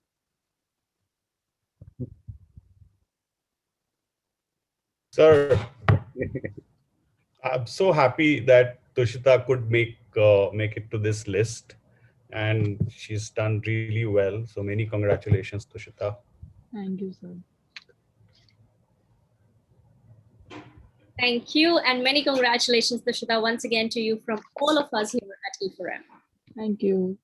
Sir, I'm so happy that Tushita could make it to this list, and she's done really well. So many congratulations, Tushita. Thank you, sir. Thank you, and many congratulations, Tushita, once again to you from all of us here at E4M. Thank you.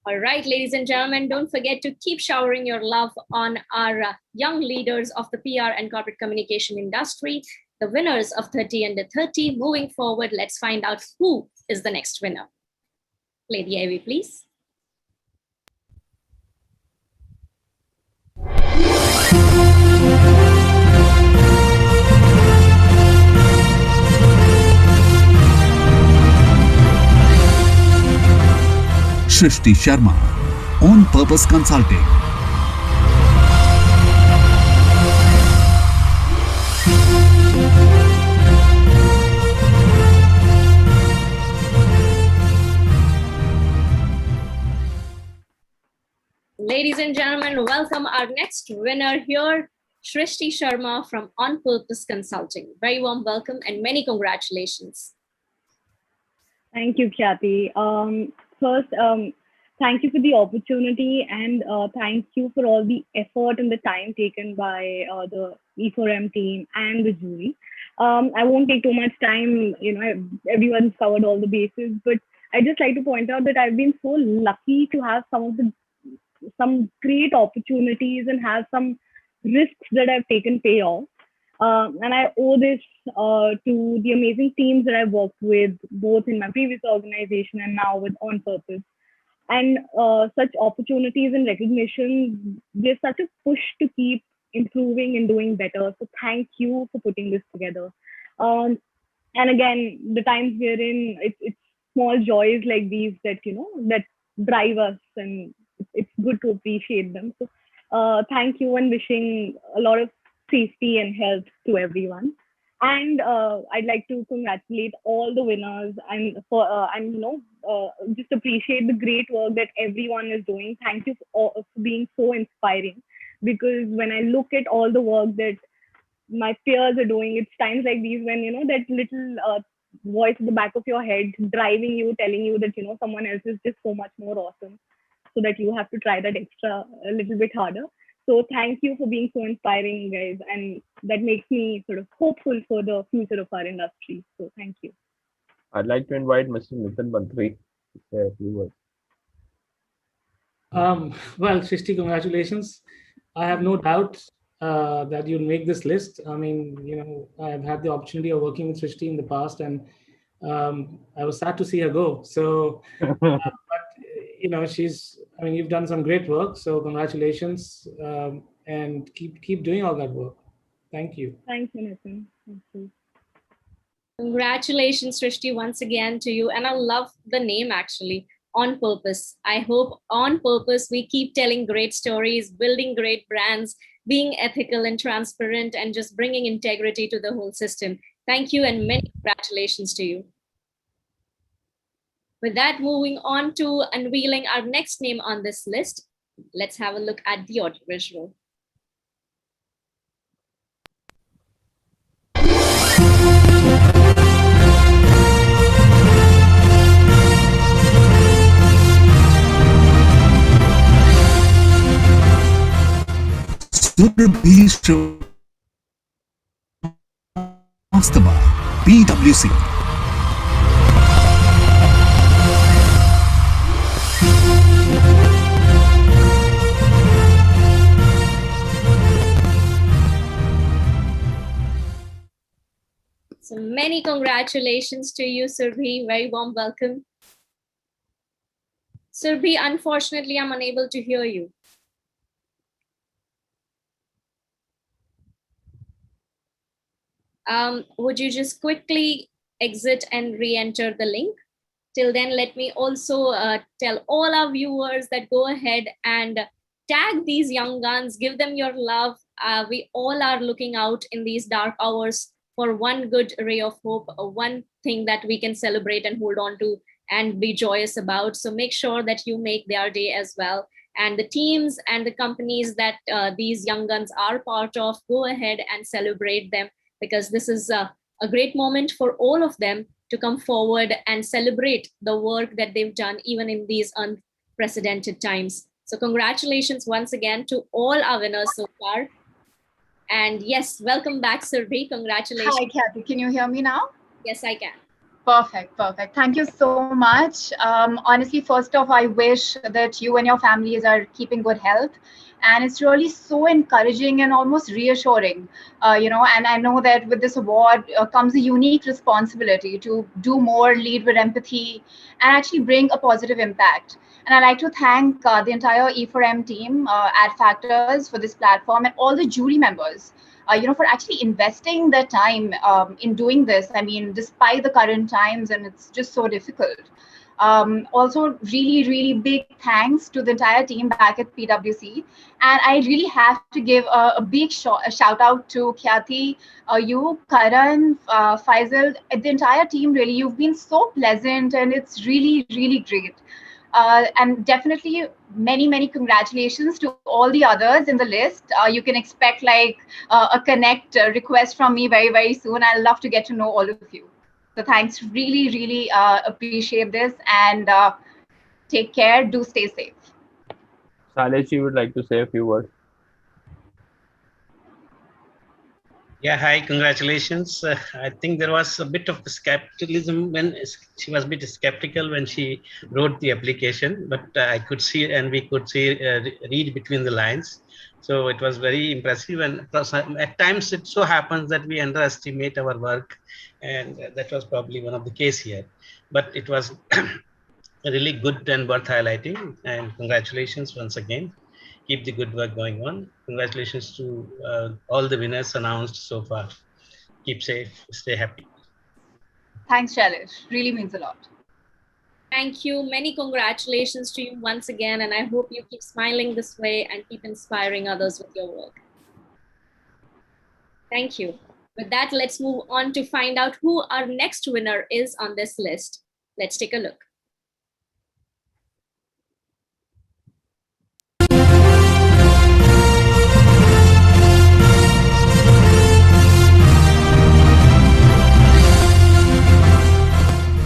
All right, ladies and gentlemen, don't forget to keep showering your love on our young leaders of the PR and corporate communication industry, the winners of 30 Under 30. Moving forward, let's find out who is the next winner. Play the AV, please. Shrishti Sharma, On Purpose Consulting. Ladies and gentlemen, welcome our next winner here, Shrishti Sharma from On Purpose Consulting. Very warm welcome and many congratulations. Thank you, Khyati. First, thank you for the opportunity, and thank you for all the effort and the time taken by the E4M team and the jury. I won't take too much time, everyone's covered all the bases, but I'd just like to point out that I've been so lucky to have some great opportunities and have some risks that I've taken pay off. And I owe this to the amazing teams that I've worked with, both in my previous organization and now with On Purpose. And such opportunities and recognition, there's such a push to keep improving and doing better. So thank you for putting this together. And again, the times we're in, it's small joys like these that, that drive us, and it's good to appreciate them. So thank you, and wishing a lot of safety and health to everyone. And I'd like to congratulate all the winners and just appreciate the great work that everyone is doing. Thank you for being so inspiring, because when I look at all the work that my peers are doing, it's times like these when, that little voice at the back of your head driving you, telling you that, someone else is just so much more awesome, so that you have to try that extra a little bit harder. So thank you for being so inspiring, guys. And that makes me sort of hopeful for the future of our industry. So thank you. I'd like to invite Mr. Nitin Bantri to say a few words. Well, Shrishti, congratulations. I have no doubt that you'll make this list. I mean, I've had the opportunity of working with Shrishti in the past, and I was sad to see her go. So, but you've done some great work. So congratulations, and keep doing all that work. Thank you. Thank you, Nitin. Thank you. Congratulations, Shrishti, once again to you. And I love the name, actually, On Purpose. I hope On Purpose, we keep telling great stories, building great brands, being ethical and transparent, and just bringing integrity to the whole system. Thank you, and many congratulations to you. With that, moving on to unveiling our next name on this list, let's have a look at the audio visual. Surabhi Srivastava, PwC. So many congratulations to you, Surbhi. Very warm welcome. Surbhi, unfortunately, I'm unable to hear you. Would you just quickly exit and re-enter the link Till then, let me also tell all our viewers that go ahead and tag these young guns, give them your love. We all are looking out in these dark hours for one good ray of hope, one thing that we can celebrate and hold on to and be joyous about. So make sure that you make their day as well. And the teams and the companies that these young guns are part of, go ahead and celebrate them, because this is a great moment for all of them to come forward and celebrate the work that they've done, even in these unprecedented times. So congratulations once again to all our winners so far. And yes, welcome back, Surbi. Congratulations. Hi, Kathy. Can you hear me now? Yes, I can. Perfect. Thank you so much. Honestly, first off, I wish that you and your families are keeping good health. And it's really so encouraging and almost reassuring, and I know that with this award comes a unique responsibility to do more, lead with empathy, and actually bring a positive impact. And I'd like to thank the entire E4M team at Factors for this platform, and all the jury members, for actually investing their time in doing this. I mean, despite the current times, and it's just so difficult. Also, really, really big thanks to the entire team back at PwC. And I really have to give a big shout out to Khyati, you, Karan, Faisal, the entire team. Really, you've been so pleasant, and it's really, really great. And definitely many congratulations to all the others in the list. You can expect like a connect request from me very soon. I'd love to get to know all of you. So thanks, really appreciate this, and take care. Do stay safe. Saleshi would like to say a few words. Yeah, hi, congratulations. I think there was a bit of skepticism when she was a bit skeptical when she wrote the application, but I could see, and we could see, read between the lines. So it was very impressive. And at times it so happens that we underestimate our work, and that was probably one of the case here. But it was really good and worth highlighting. And congratulations once again. Keep the good work going on. Congratulations to all the winners announced so far. Keep safe, stay happy. Thanks, Shailesh. Really means a lot. Thank you. Many congratulations to you once again. And I hope you keep smiling this way and keep inspiring others with your work. Thank you. With that, let's move on to find out who our next winner is on this list. Let's take a look.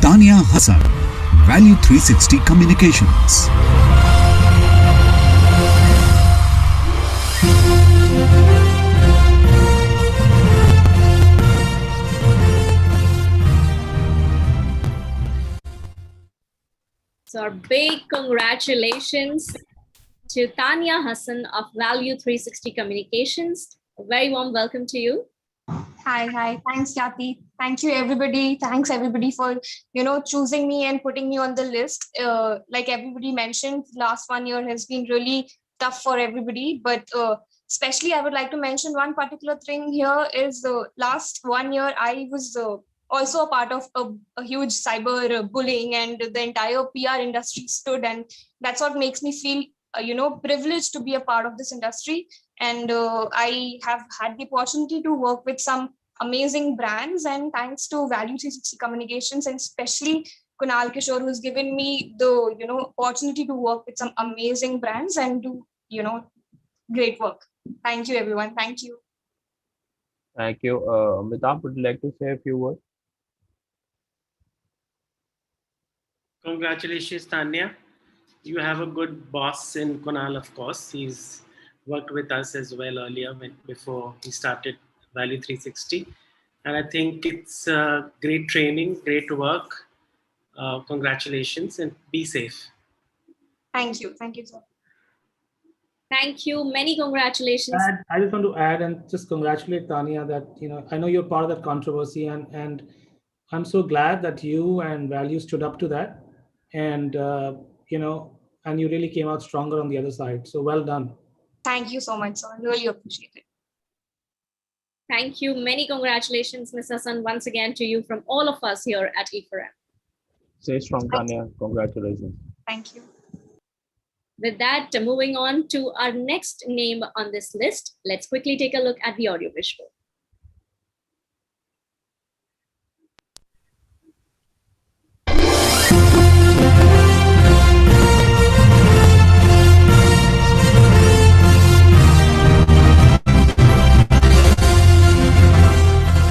Tanya Hassan, Value 360 Communications. So our big congratulations to Tanya Hassan of Value 360 Communications. A very warm welcome to you. Hi. Thanks, Kathy. Thank you, everybody. Thanks, everybody, for choosing me and putting me on the list. Like everybody mentioned, last 1 year has been really tough for everybody. But especially, I would like to mention one particular thing here is the last 1 year, I was also a part of a huge cyber bullying, and the entire PR industry stood. And that's what makes me feel, privileged to be a part of this industry. And I have had the opportunity to work with some amazing brands, and thanks to Value 360 Communications, and especially Kunal Kishore, who's given me the opportunity to work with some amazing brands and do great work. Thank you, everyone. Thank you. Thank you. Amitabh, would you like to say a few words? Congratulations, Tanya. You have a good boss in Kunal, of course. He's worked with us as well earlier before he started Value 360. And I think it's great training, great work. Congratulations, and be safe. Thank you. Thank you, sir. Thank you. Many congratulations. And I just want to add and just congratulate Tanya that, I know you're part of that controversy, and I'm so glad that you and Value stood up to that. And, and you really came out stronger on the other side. So well done. Thank you so much, sir. Really appreciate it. Thank you. Many congratulations, Ms. Hassan, once again to you from all of us here at E4M. Stay strong, Tanya. Congratulations. Thank you. With that, moving on to our next name on this list, let's quickly take a look at the audiovisual.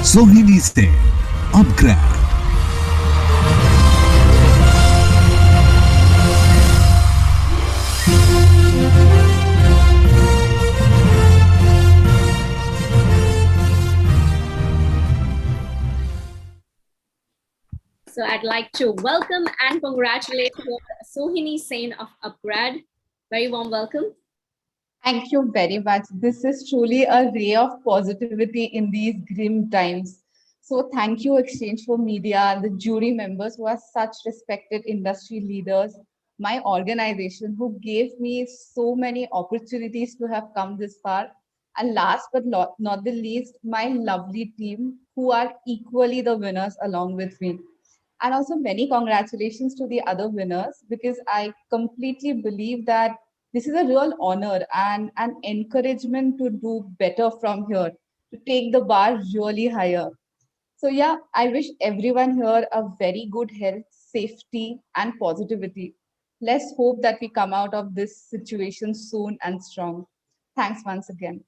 Sohini Singh, upgrade. So I'd like to welcome and congratulate Sohini Singh of Upgrad. Very warm welcome. Thank you very much. This is truly a ray of positivity in these grim times. So thank you, Exchange for Media, the jury members who are such respected industry leaders, my organization who gave me so many opportunities to have come this far. And last but not the least, my lovely team who are equally the winners along with me. And also many congratulations to the other winners, because I completely believe that this is a real honor and an encouragement to do better from here, to take the bar really higher. So yeah, I wish everyone here a very good health, safety, and positivity. Let's hope that we come out of this situation soon and strong. Thanks once again.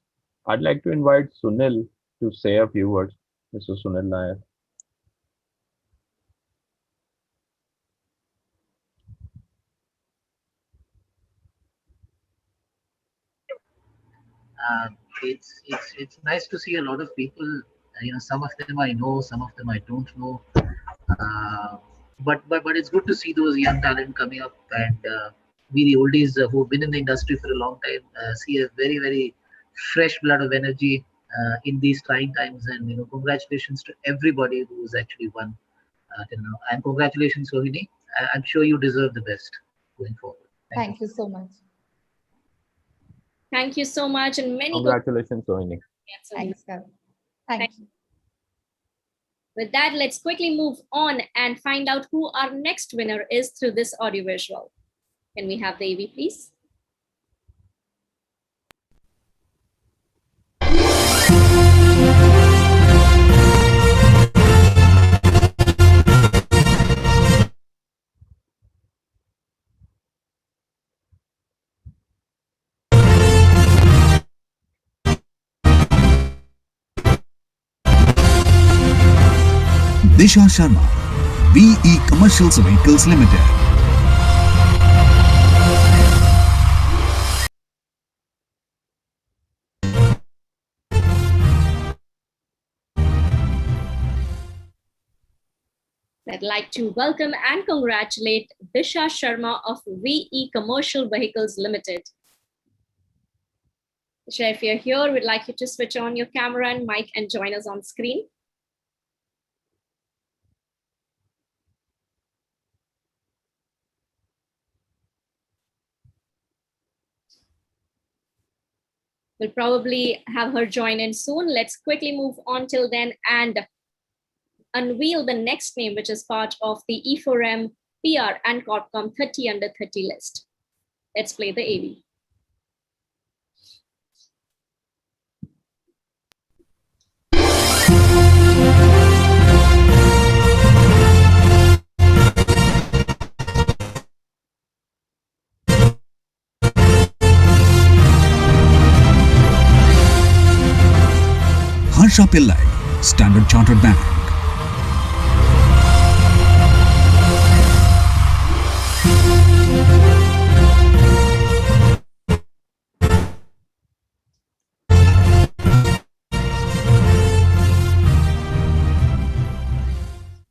I'd like to invite Sunil to say a few words. Mr. Sunil Nair. It's nice to see a lot of people. Some of them I know, some of them I don't know. But it's good to see those young talent coming up, and we the oldies who've been in the industry for a long time see a very, very fresh blood of energy in these trying times. And congratulations to everybody who's actually won till now. And congratulations, Sohini. I'm sure you deserve the best going forward. Thank you so much. Thank you so much, and many congratulations, Sohini. Thanks, Karen. Thank you. With that, let's quickly move on and find out who our next winner is through this audiovisual. Can we have the AV, please? Disha Sharma, VE Commercial Vehicles Limited. I'd like to welcome and congratulate Disha Sharma of VE Commercial Vehicles Limited. Disha, if you're here, we'd like you to switch on your camera and mic and join us on screen. We'll probably have her join in soon. Let's quickly move on till then and unveil the next name, which is part of the E4M PR and Corp Comm 30 under 30 list. Let's play the AV. Harsha Pillai, Standard Chartered Bank.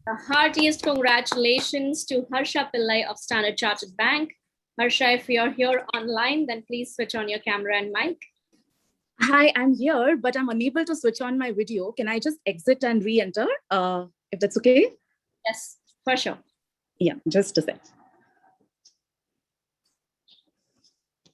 The heartiest congratulations to Harsha Pillai of Standard Chartered Bank. Harsha, if you're here online, then please switch on your camera and mic. Hi, I'm here, but I'm unable to switch on my video. Can I just exit and re-enter, if that's okay? Yes, for sure. Yeah, just a sec.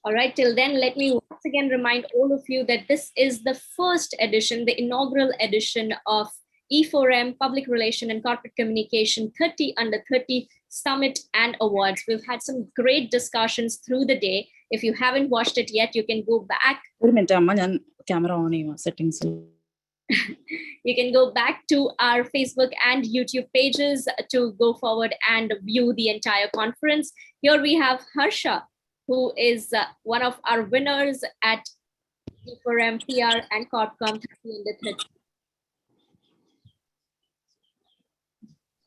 All right, till then, let me once again remind all of you that this is the first edition, the inaugural edition of E4M Public Relation and Corporate Communication 30 Under 30 Summit and Awards. We've had some great discussions through the day. If you haven't watched it yet, you can go back. Camera on settings. You can go back to our Facebook and YouTube pages to go forward and view the entire conference. Here we have Harsha, who is one of our winners at E4M PR and Corp Comm 30 Under 30.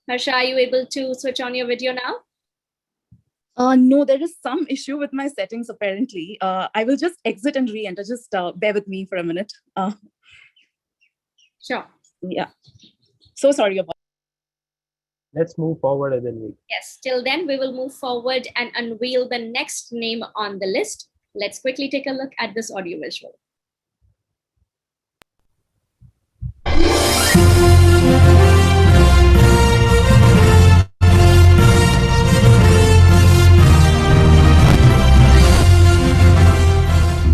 Harsha, are you able to switch on your video now? No, there is some issue with my settings apparently. I will just exit and re-enter. Just bear with me for a minute. Sure. Yeah. So sorry about. Let's move forward and then we. Yes, till then we will move forward and unveil the next name on the list. Let's quickly take a look at this audio visual.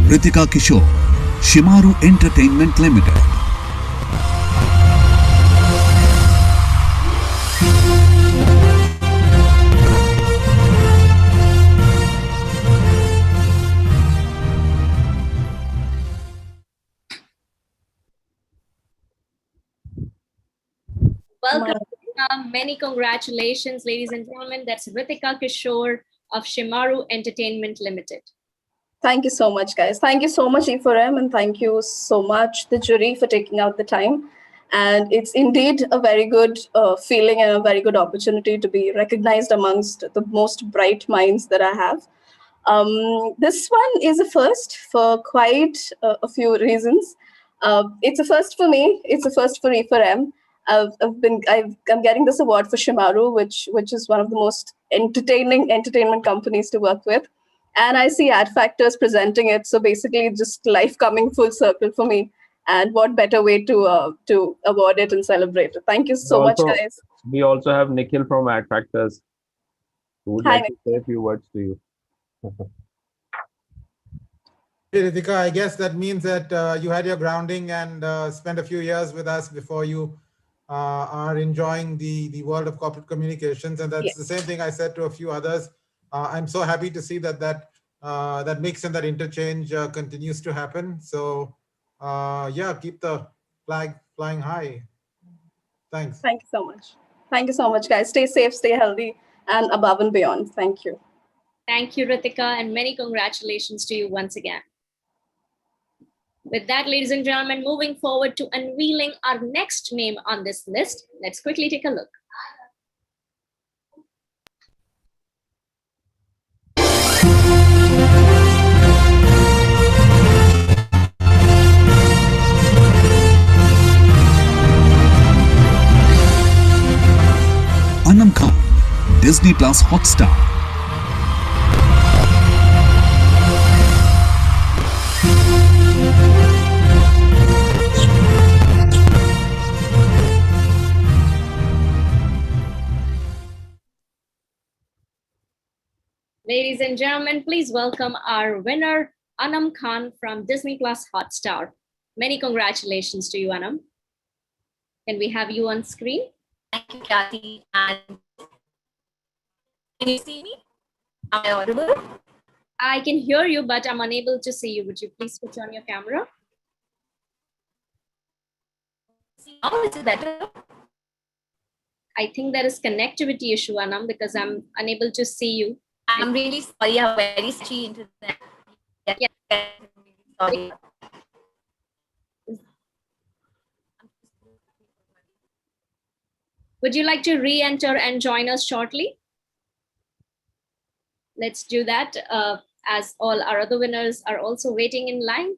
Ritika Kishore, Shimaru Entertainment Limited. Welcome. Many congratulations, ladies and gentlemen. That's Ritika Kishore of Shimaru Entertainment Limited. Thank you so much, guys. Thank you so much, E4M, and thank you so much, the jury, for taking out the time. And it's indeed a very good feeling and a very good opportunity to be recognized amongst the most bright minds that I have. This one is a first for quite a few reasons. It's a first for me. It's a first for E4M. I'm getting this award for Shimaru, which is one of the most entertainment companies to work with. And I see Ad Factors presenting it. So basically just life coming full circle for me. And what better way to award it and celebrate it. Thank you so much, guys. We also have Nikhil from Ad Factors, who would like to say a few words to you. Hey, Ritika, I guess that means that you had your grounding and spent a few years with us before you are enjoying the world of corporate communications. And that's the same thing I said to a few others. I'm so happy to see that mix and that interchange continues to happen. So yeah, keep the flag flying high. Thanks. Thank you so much. Thank you so much, guys. Stay safe, stay healthy, and above and beyond. Thank you. Thank you, Ritika, and many congratulations to you once again. With that, ladies and gentlemen, moving forward to unveiling our next name on this list, let's quickly take a look. Anam Khan, Disney Plus Hotstar. Ladies and gentlemen, please welcome our winner, Anam Khan from Disney Plus Hotstar. Many congratulations to you, Anam. Can we have you on screen? Thank you, Kathy. And can you see me? Am I audible? I can hear you, but I'm unable to see you. Would you please switch on your camera? Now is it better? I think there is connectivity issue, Anam, because I'm unable to see you. I'm really sorry. I have very sketchy internet. Yeah. Sorry. Would you like to re-enter and join us shortly? Let's do that, as all our other winners are also waiting in line.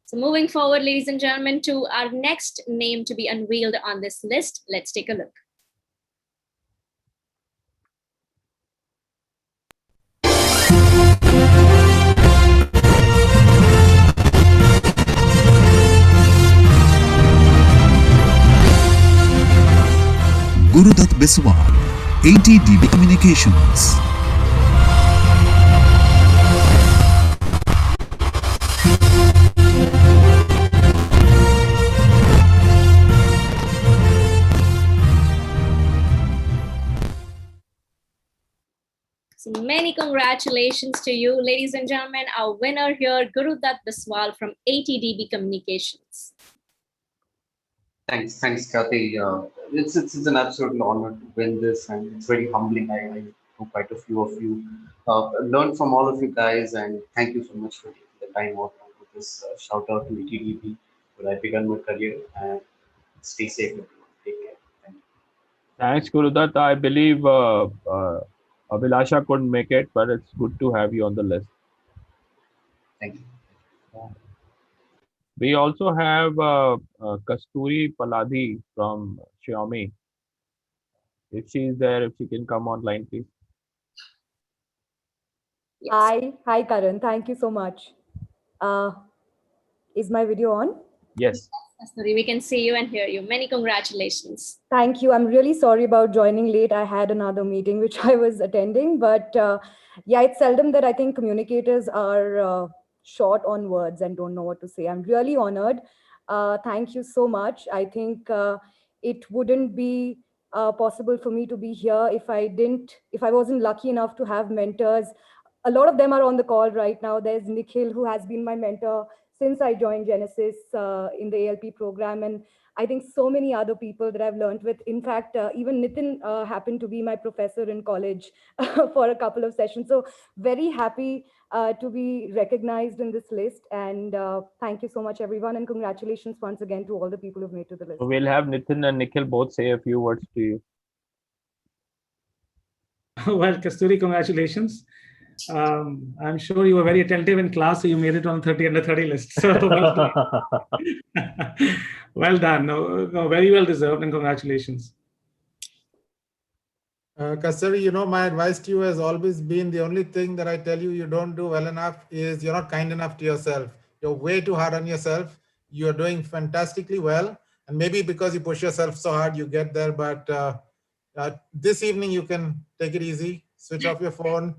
So moving forward, ladies and gentlemen, to our next name to be unveiled on this list, let's take a look. Gurudat Biswal, ATDB Communications. Many congratulations to you, ladies and gentlemen. Our winner here, Gurudat Biswal from ATDB Communications. Thanks, Kathy. It's an absolute honor to win this, and it's very humbling. I know quite a few of you learned from all of you guys, and thank you so much for taking the time out to do this. Shout out to ETDP, where I began my career, and stay safe, everyone. Take care. Thank you. Thanks, Gurudat. I believe Abhilasha couldn't make it, but it's good to have you on the list. Thank you. We also have Kasturi Paladhi from Xiaomi. If she's there, if she can come online, please. Yes. Hi, Karan. Thank you so much. Is my video on? Yes. Kasturi, we can see you and hear you. Many congratulations. Thank you. I'm really sorry about joining late. I had another meeting which I was attending, but yeah, it's seldom that I think communicators are short on words and don't know what to say. I'm really honored. Thank you so much. I think it wouldn't be possible for me to be here if I wasn't lucky enough to have mentors. A lot of them are on the call right now. There's Nikhil, who has been my mentor since I joined Genesis in the ALP program. And I think so many other people that I've learned with. In fact, even Nitin happened to be my professor in college for a couple of sessions. So very happy to be recognized in this list. And thank you so much, everyone. And congratulations once again to all the people who've made to the list. So we'll have Nitin and Nikhil both say a few words to you. Well, Kasturi, congratulations. I'm sure you were very attentive in class, so you made it on 30 under 30 list. So well done. No, very well deserved, and congratulations. Kasturi, you know, my advice to you has always been, the only thing that I tell you you don't do well enough is you're not kind enough to yourself. You're way too hard on yourself. You're doing fantastically well. And maybe because you push yourself so hard, you get there. But this evening, you can take it easy, switch off your phone,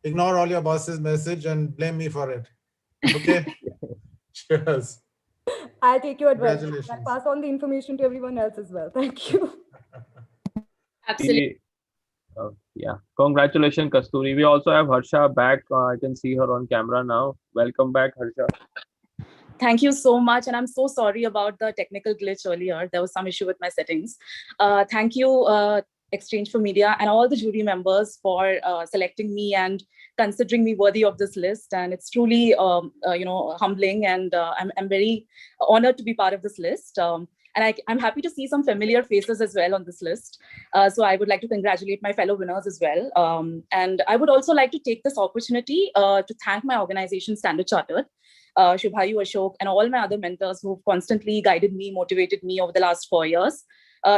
ignore all your boss's message and blame me for it. Okay? Cheers. I'll take your advice. I'll pass on the information to everyone else as well. Thank you. Absolutely. Yeah. Congratulations, Kasturi. We also have Harsha back. I can see her on camera now. Welcome back, Harsha. Thank you so much. And I'm so sorry about the technical glitch earlier. There was some issue with my settings. Thank you, Exchange for Media, and all the jury members for selecting me and considering me worthy of this list. And it's truly, humbling, and I'm very honored to be part of this list. And I'm happy to see some familiar faces as well on this list. So I would like to congratulate my fellow winners as well. And I would also like to take this opportunity to thank my organization, Standard Chartered, Shubhayu, Ashok, and all my other mentors who've constantly guided me, motivated me over the last 4 years.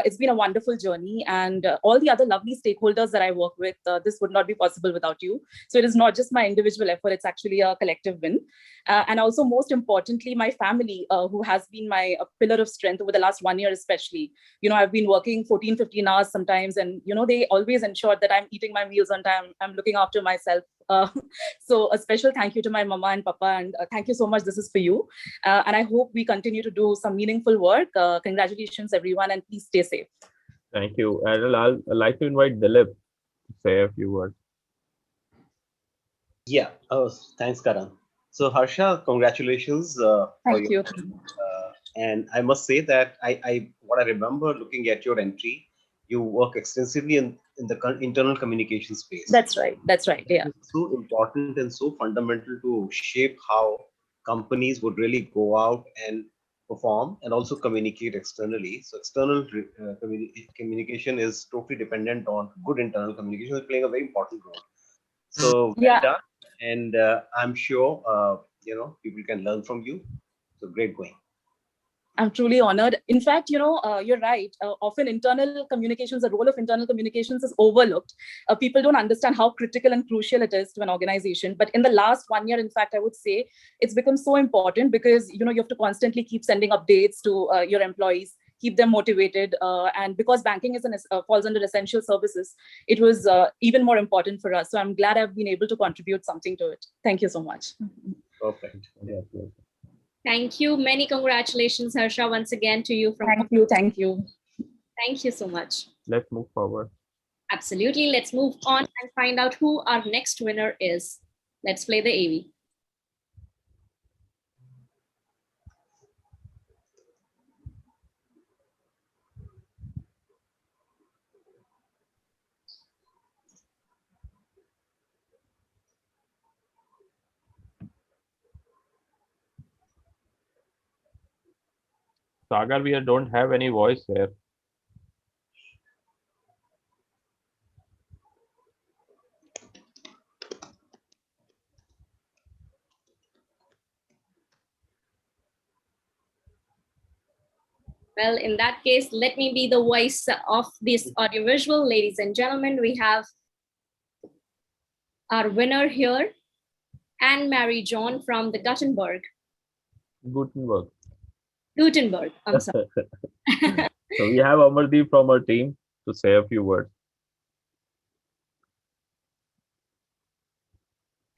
It's been a wonderful journey, and all the other lovely stakeholders that I work with, this would not be possible without you. So it is not just my individual effort, it's actually a collective win. And also, most importantly, my family, who has been my pillar of strength over the last 1 year especially. You know, I've been working 14, 15 hours sometimes, and, you know, they always ensure that I'm eating my meals on time, I'm looking after myself. So a special thank you to my mama and papa, and thank you so much. This is for you. And I hope we continue to do some meaningful work. Congratulations, everyone, and please stay safe. Thank you. And I'd like to invite Dilip to say a few words. Yeah. Thanks, Karan. So Harsha, congratulations. Thank you. And I must say that what I remember looking at your entry, you work extensively in the internal communication space. That's right. That's right. Yeah. It's so important and so fundamental to shape how companies would really go out and perform and also communicate externally. So external communication is totally dependent on good internal communication, is playing a very important role. So well done. And I'm sure people can learn from you. So great going. I'm truly honored. In fact, you're right. Often internal communications, the role of internal communications is overlooked. People don't understand how critical and crucial it is to an organization. But in the last 1 year, in fact, I would say it's become so important because, you have to constantly keep sending updates to your employees, keep them motivated. And because banking falls under essential services, it was even more important for us. So I'm glad I've been able to contribute something to it. Thank you so much. Perfect. Yeah. Thank you. Many congratulations, Harsha, once again to you. Thank you. Thank you. Thank you so much. Let's move forward. Absolutely. Let's move on and find out who our next winner is. Let's play the AV. Sagar, we don't have any voice here. Well, in that case, let me be the voice of this audiovisual. Ladies and gentlemen, we have our winner here, Anne-Marie John from the Gutenberg. Gutenberg, I'm sorry. So we have Amardeep from our team to say a few words.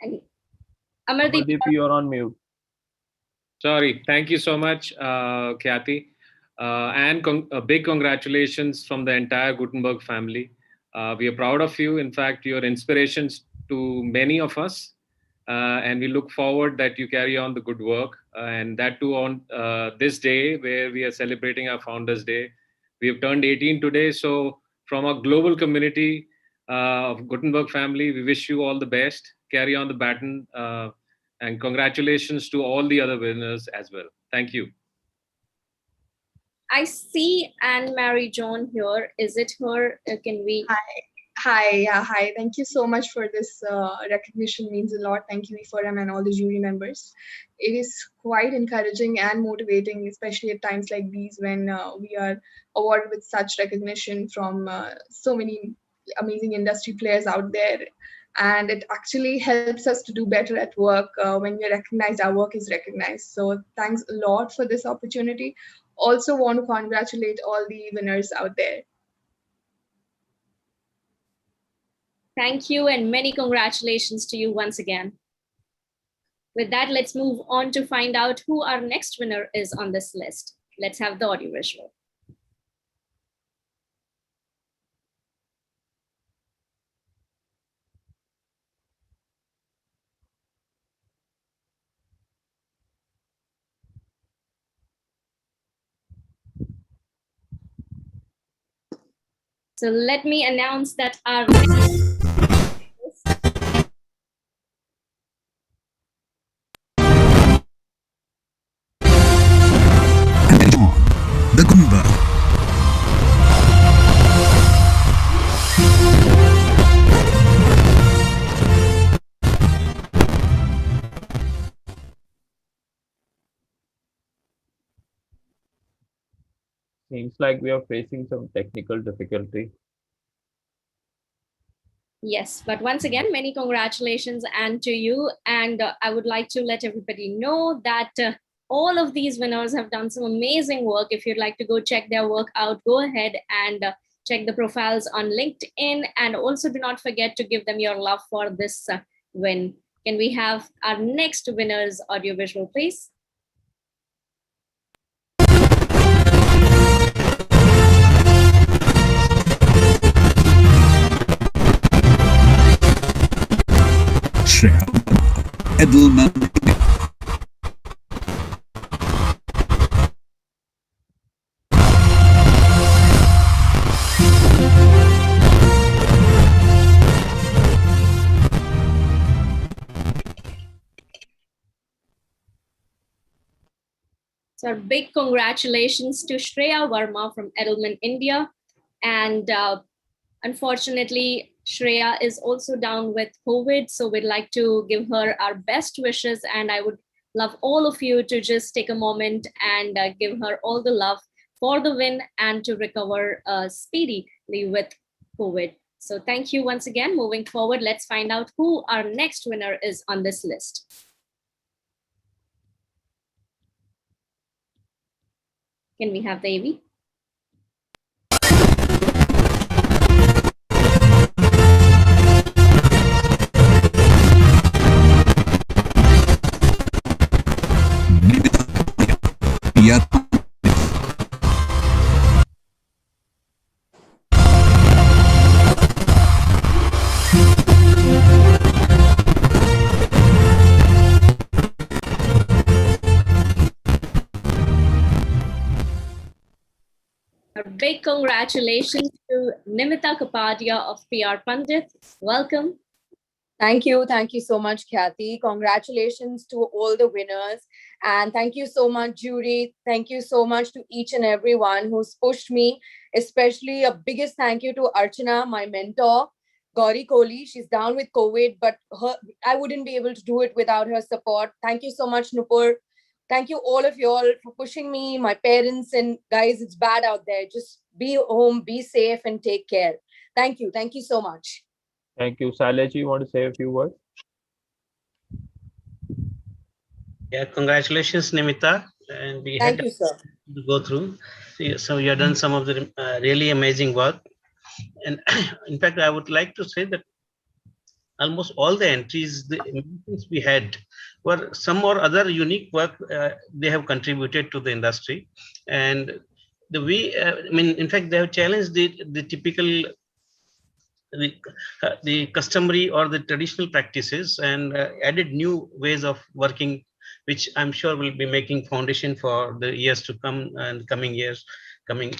And Amardeep, you're on mute. Sorry. Thank you so much, Khyati. And a big congratulations from the entire Gutenberg family. We are proud of you. In fact, you're inspirations to many of us. And we look forward that you carry on the good work. And that too on this day where we are celebrating our Founders Day. We have turned 18 today. So from our global community of Gutenberg family, we wish you all the best. Carry on the baton. And congratulations to all the other winners as well. Thank you. I see Anne-Marie John here. Is it her? Can we? Hi. Thank you so much for this recognition. Means a lot. Thank you, E4M and all the jury members. It is quite encouraging and motivating, especially at times like these when we are awarded with such recognition from so many amazing industry players out there. And it actually helps us to do better at work when we're recognized, our work is recognized. So thanks a lot for this opportunity. Also want to congratulate all the winners out there. Thank you and many congratulations to you once again. With that, let's move on to find out who our next winner is on this list. Let's have the audio visual. So let me announce that our the Gutenberg. Seems like we are facing some technical difficulty. Yes, but once again, many congratulations and to you. And I would like to let everybody know that all of these winners have done some amazing work. If you'd like to go check their work out, go ahead and check the profiles on LinkedIn. And also do not forget to give them your love for this win. Can we have our next winner's audiovisual, please? Shreya, Edelman. So big congratulations to Shreya Verma from Edelman, India. And unfortunately, Shreya is also down with COVID. So we'd like to give her our best wishes. And I would love all of you to just take a moment and give her all the love for the win and to recover speedily with COVID. So thank you once again. Moving forward, let's find out who our next winner is on this list. Can we have the AV? PR. big congratulations to Nimita Kapadia of PR Pandit. Welcome. Thank you. Thank you so much, Kathy. Congratulations to all the winners. And thank you so much, jury. Thank you so much to each and everyone who's pushed me, especially a biggest thank you to Archana, my mentor, Gauri Kohli. She's down with COVID, but I wouldn't be able to do it without her support. Thank you so much, Nupur. Thank you all of you all for pushing me, my parents, and guys, it's bad out there. Just be home, be safe, and take care. Thank you. Thank you so much. Thank you. Sailesh, you want to say a few words? Yeah, congratulations, Nimita. And we Thank had you, sir. to go through. So you have done some of the really amazing work. And in fact, I would like to say that almost all the entries, the meetings we had were some or other unique work they have contributed to the industry. And the way, I mean, in fact, they have challenged the typical the customary or the traditional practices and added new ways of working, which I'm sure will be making foundation for the years to come and coming years, coming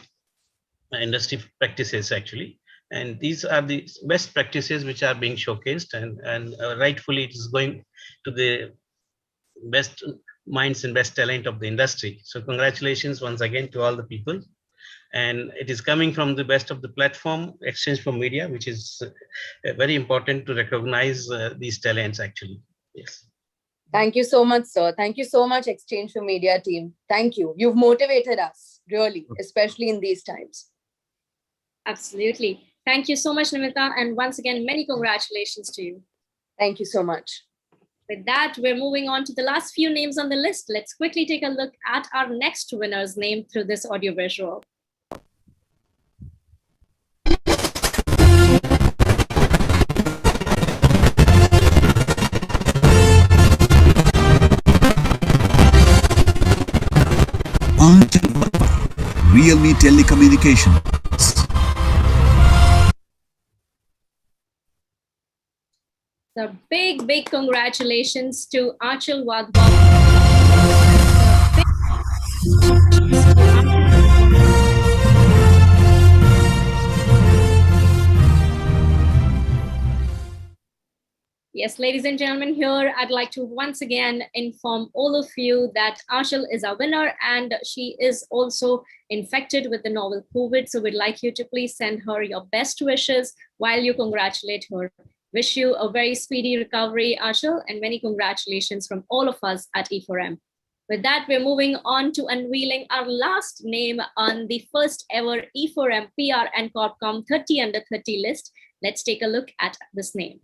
industry practices actually. And these are the best practices which are being showcased, and rightfully it is going to the best minds and best talent of the industry. So congratulations once again to all the people. And it is coming from the best of the platform, Exchange for Media, which is very important to recognize these talents actually. Yes. Thank you so much, sir. Thank you so much, Exchange for Media team. Thank you. You've motivated us, really, especially in these times. Absolutely. Thank you so much, Nimita. And once again, many congratulations to you. Thank you so much. With that, we're moving on to the last few names on the list. Let's quickly take a look at our next winner's name through this audio visual. Realme Telecommunications. So big congratulations to Achal Wadhwa. Yes, ladies and gentlemen, here I'd like to once again inform all of you that Achal is our winner and she is also infected with the novel COVID. So we'd like you to please send her your best wishes while you congratulate her. Wish you a very speedy recovery, Achal, and many congratulations from all of us at E4M. With that, we're moving on to unveiling our last name on the first ever E4M PR and Corp Comm 30 under 30 list. Let's take a look at this name.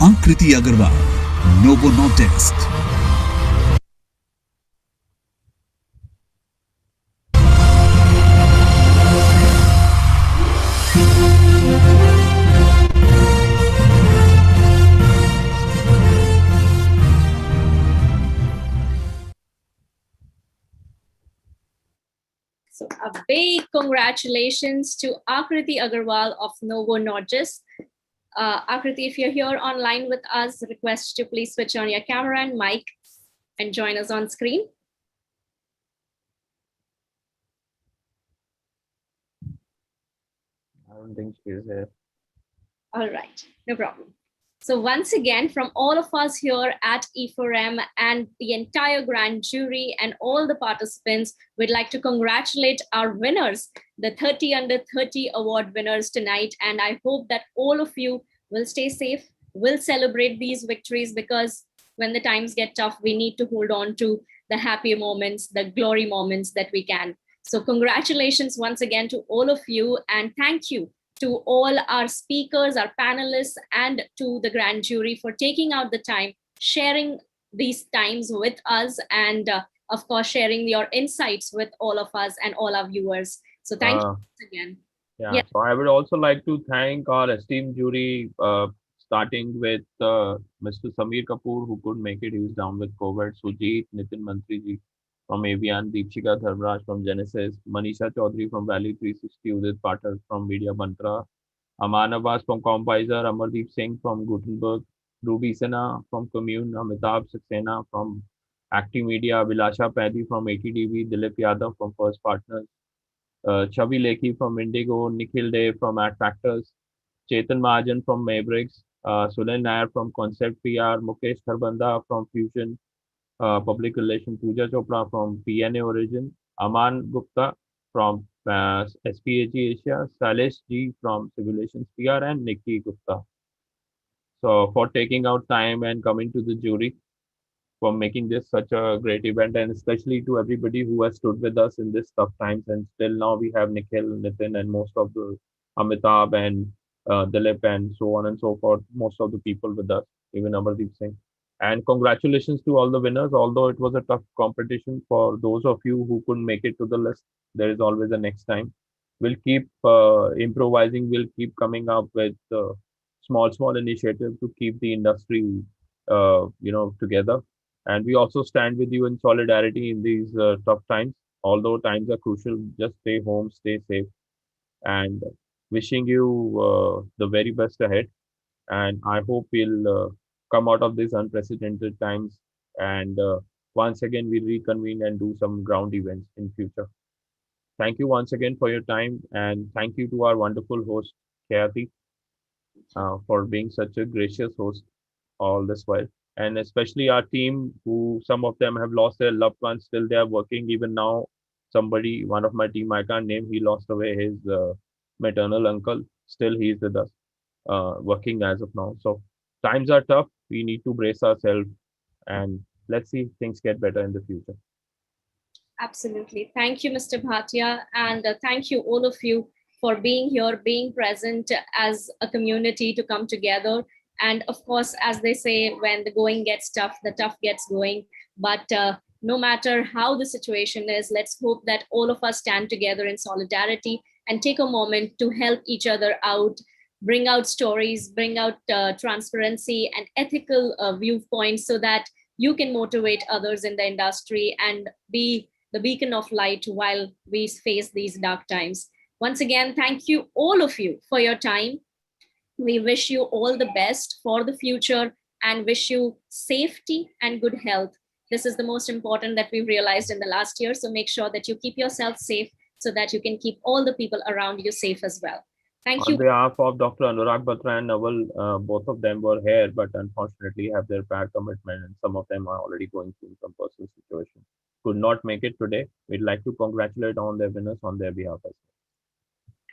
Akriti Agarwal, Novo Nordisk. So a big congratulations to Akriti Agarwal of Novo Nordisk. Akriti, if you're here online with us, request you to please switch on your camera and mic and join us on screen. I don't think she is here. All right, no problem. So once again, from all of us here at E4M and the entire grand jury and all the participants, we'd like to congratulate our winners, the 30 under 30 award winners tonight. And I hope that all of you will stay safe, will celebrate these victories, because when the times get tough, we need to hold on to the happy moments, the glory moments that we can. So congratulations once again to all of you, and thank you to all our speakers, our panelists, and to the grand jury for taking out the time, sharing these times with us, and of course, sharing your insights with all of us and all our viewers. So thank you once again. Yeah, so I would also like to thank our esteemed jury, starting with Mr. Samir Kapoor, who couldn't make it. He was down with COVID. Sujit, Nitin Mantri ji from Avian, Deepshika Dharmraj from Genesis, Manisha Chaudhary from Value 360, Udit Patel from Media Mantra, Aman Abbas from Compizer, Amardeep Singh from Gutenberg, Ruby Sinha from Commune, Amitabh Saxena from Active Media, Vilasha Padhi from ATDB, Dilip Yadav from First Partners, Chavi Lekhi from Indigo, Nikhil Dev from Ad Factors, Chetan Mahajan from Mavericks, Sulen Nair from Concept PR, Mukesh Kharbanda from Fusion Public Relations, Pooja Chopra from PNA Origin, Aman Gupta from SPAG Asia, Salesh G from Simulations PR, and Nikki Gupta. So for taking out time and coming to the jury, for making this such a great event, and especially to everybody who has stood with us in this tough times. And still now we have Nikhil, Nitin, and most of the Amitabh and Dilip and so on and so forth. Most of the people with us, even Amardeep Singh. And congratulations to all the winners. Although it was a tough competition, for those of you who couldn't make it to the list, there is always a next time. We'll keep improvising. We'll keep coming up with small initiatives to keep the industry, together. And we also stand with you in solidarity in these tough times. Although times are crucial, just stay home, stay safe, and wishing you the very best ahead. And I hope we'll come out of these unprecedented times. And once again, we'll reconvene and do some ground events in future. Thank you once again for your time, and thank you to our wonderful host, Kayati, for being such a gracious host all this while. And especially our team, who some of them have lost their loved ones, still they are working. Even now, somebody, one of my team, I can't name, he lost away his maternal uncle. Still, he is with us, working as of now. So times are tough. We need to brace ourselves, and let's see things get better in the future. Absolutely. Thank you, Mr. Bhatia. And thank you, all of you, for being here, being present as a community to come together. And of course, as they say, when the going gets tough, the tough gets going. But no matter how the situation is, let's hope that all of us stand together in solidarity and take a moment to help each other out, bring out stories, bring out transparency and ethical viewpoints, so that you can motivate others in the industry and be the beacon of light while we face these dark times. Once again, thank you, all of you, for your time. We wish you all the best for the future and wish you safety and good health. This is the most important that we've realized in the last year. So make sure that you keep yourself safe so that you can keep all the people around you safe as well. Thank you. On behalf of Dr. Anurag Batra and Naval, both of them were here, but unfortunately have their prior commitment, and some of them are already going through some personal situation. Could not make it today. We'd like to congratulate all their winners on their behalf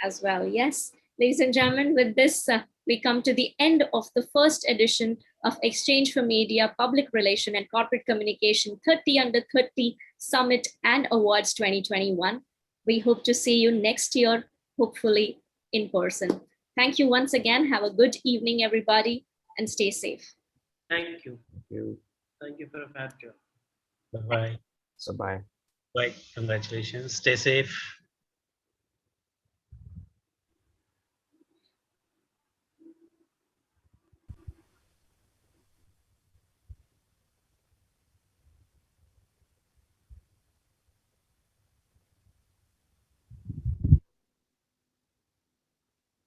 as well. Yes, ladies and gentlemen, with this, we come to the end of the first edition of Exchange for Media, Public Relation and Corporate Communication 30 Under 30 Summit and Awards 2021. We hope to see you next year, hopefully in person. Thank you once again. Have a good evening, everybody, and stay safe. Thank you. Thank you. Thank you for a fab job. Bye-bye. Bye-bye. Bye. Congratulations. Stay safe.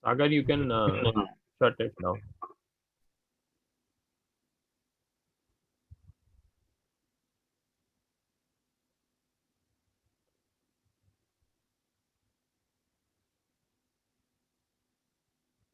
Sagar, you can shut it now.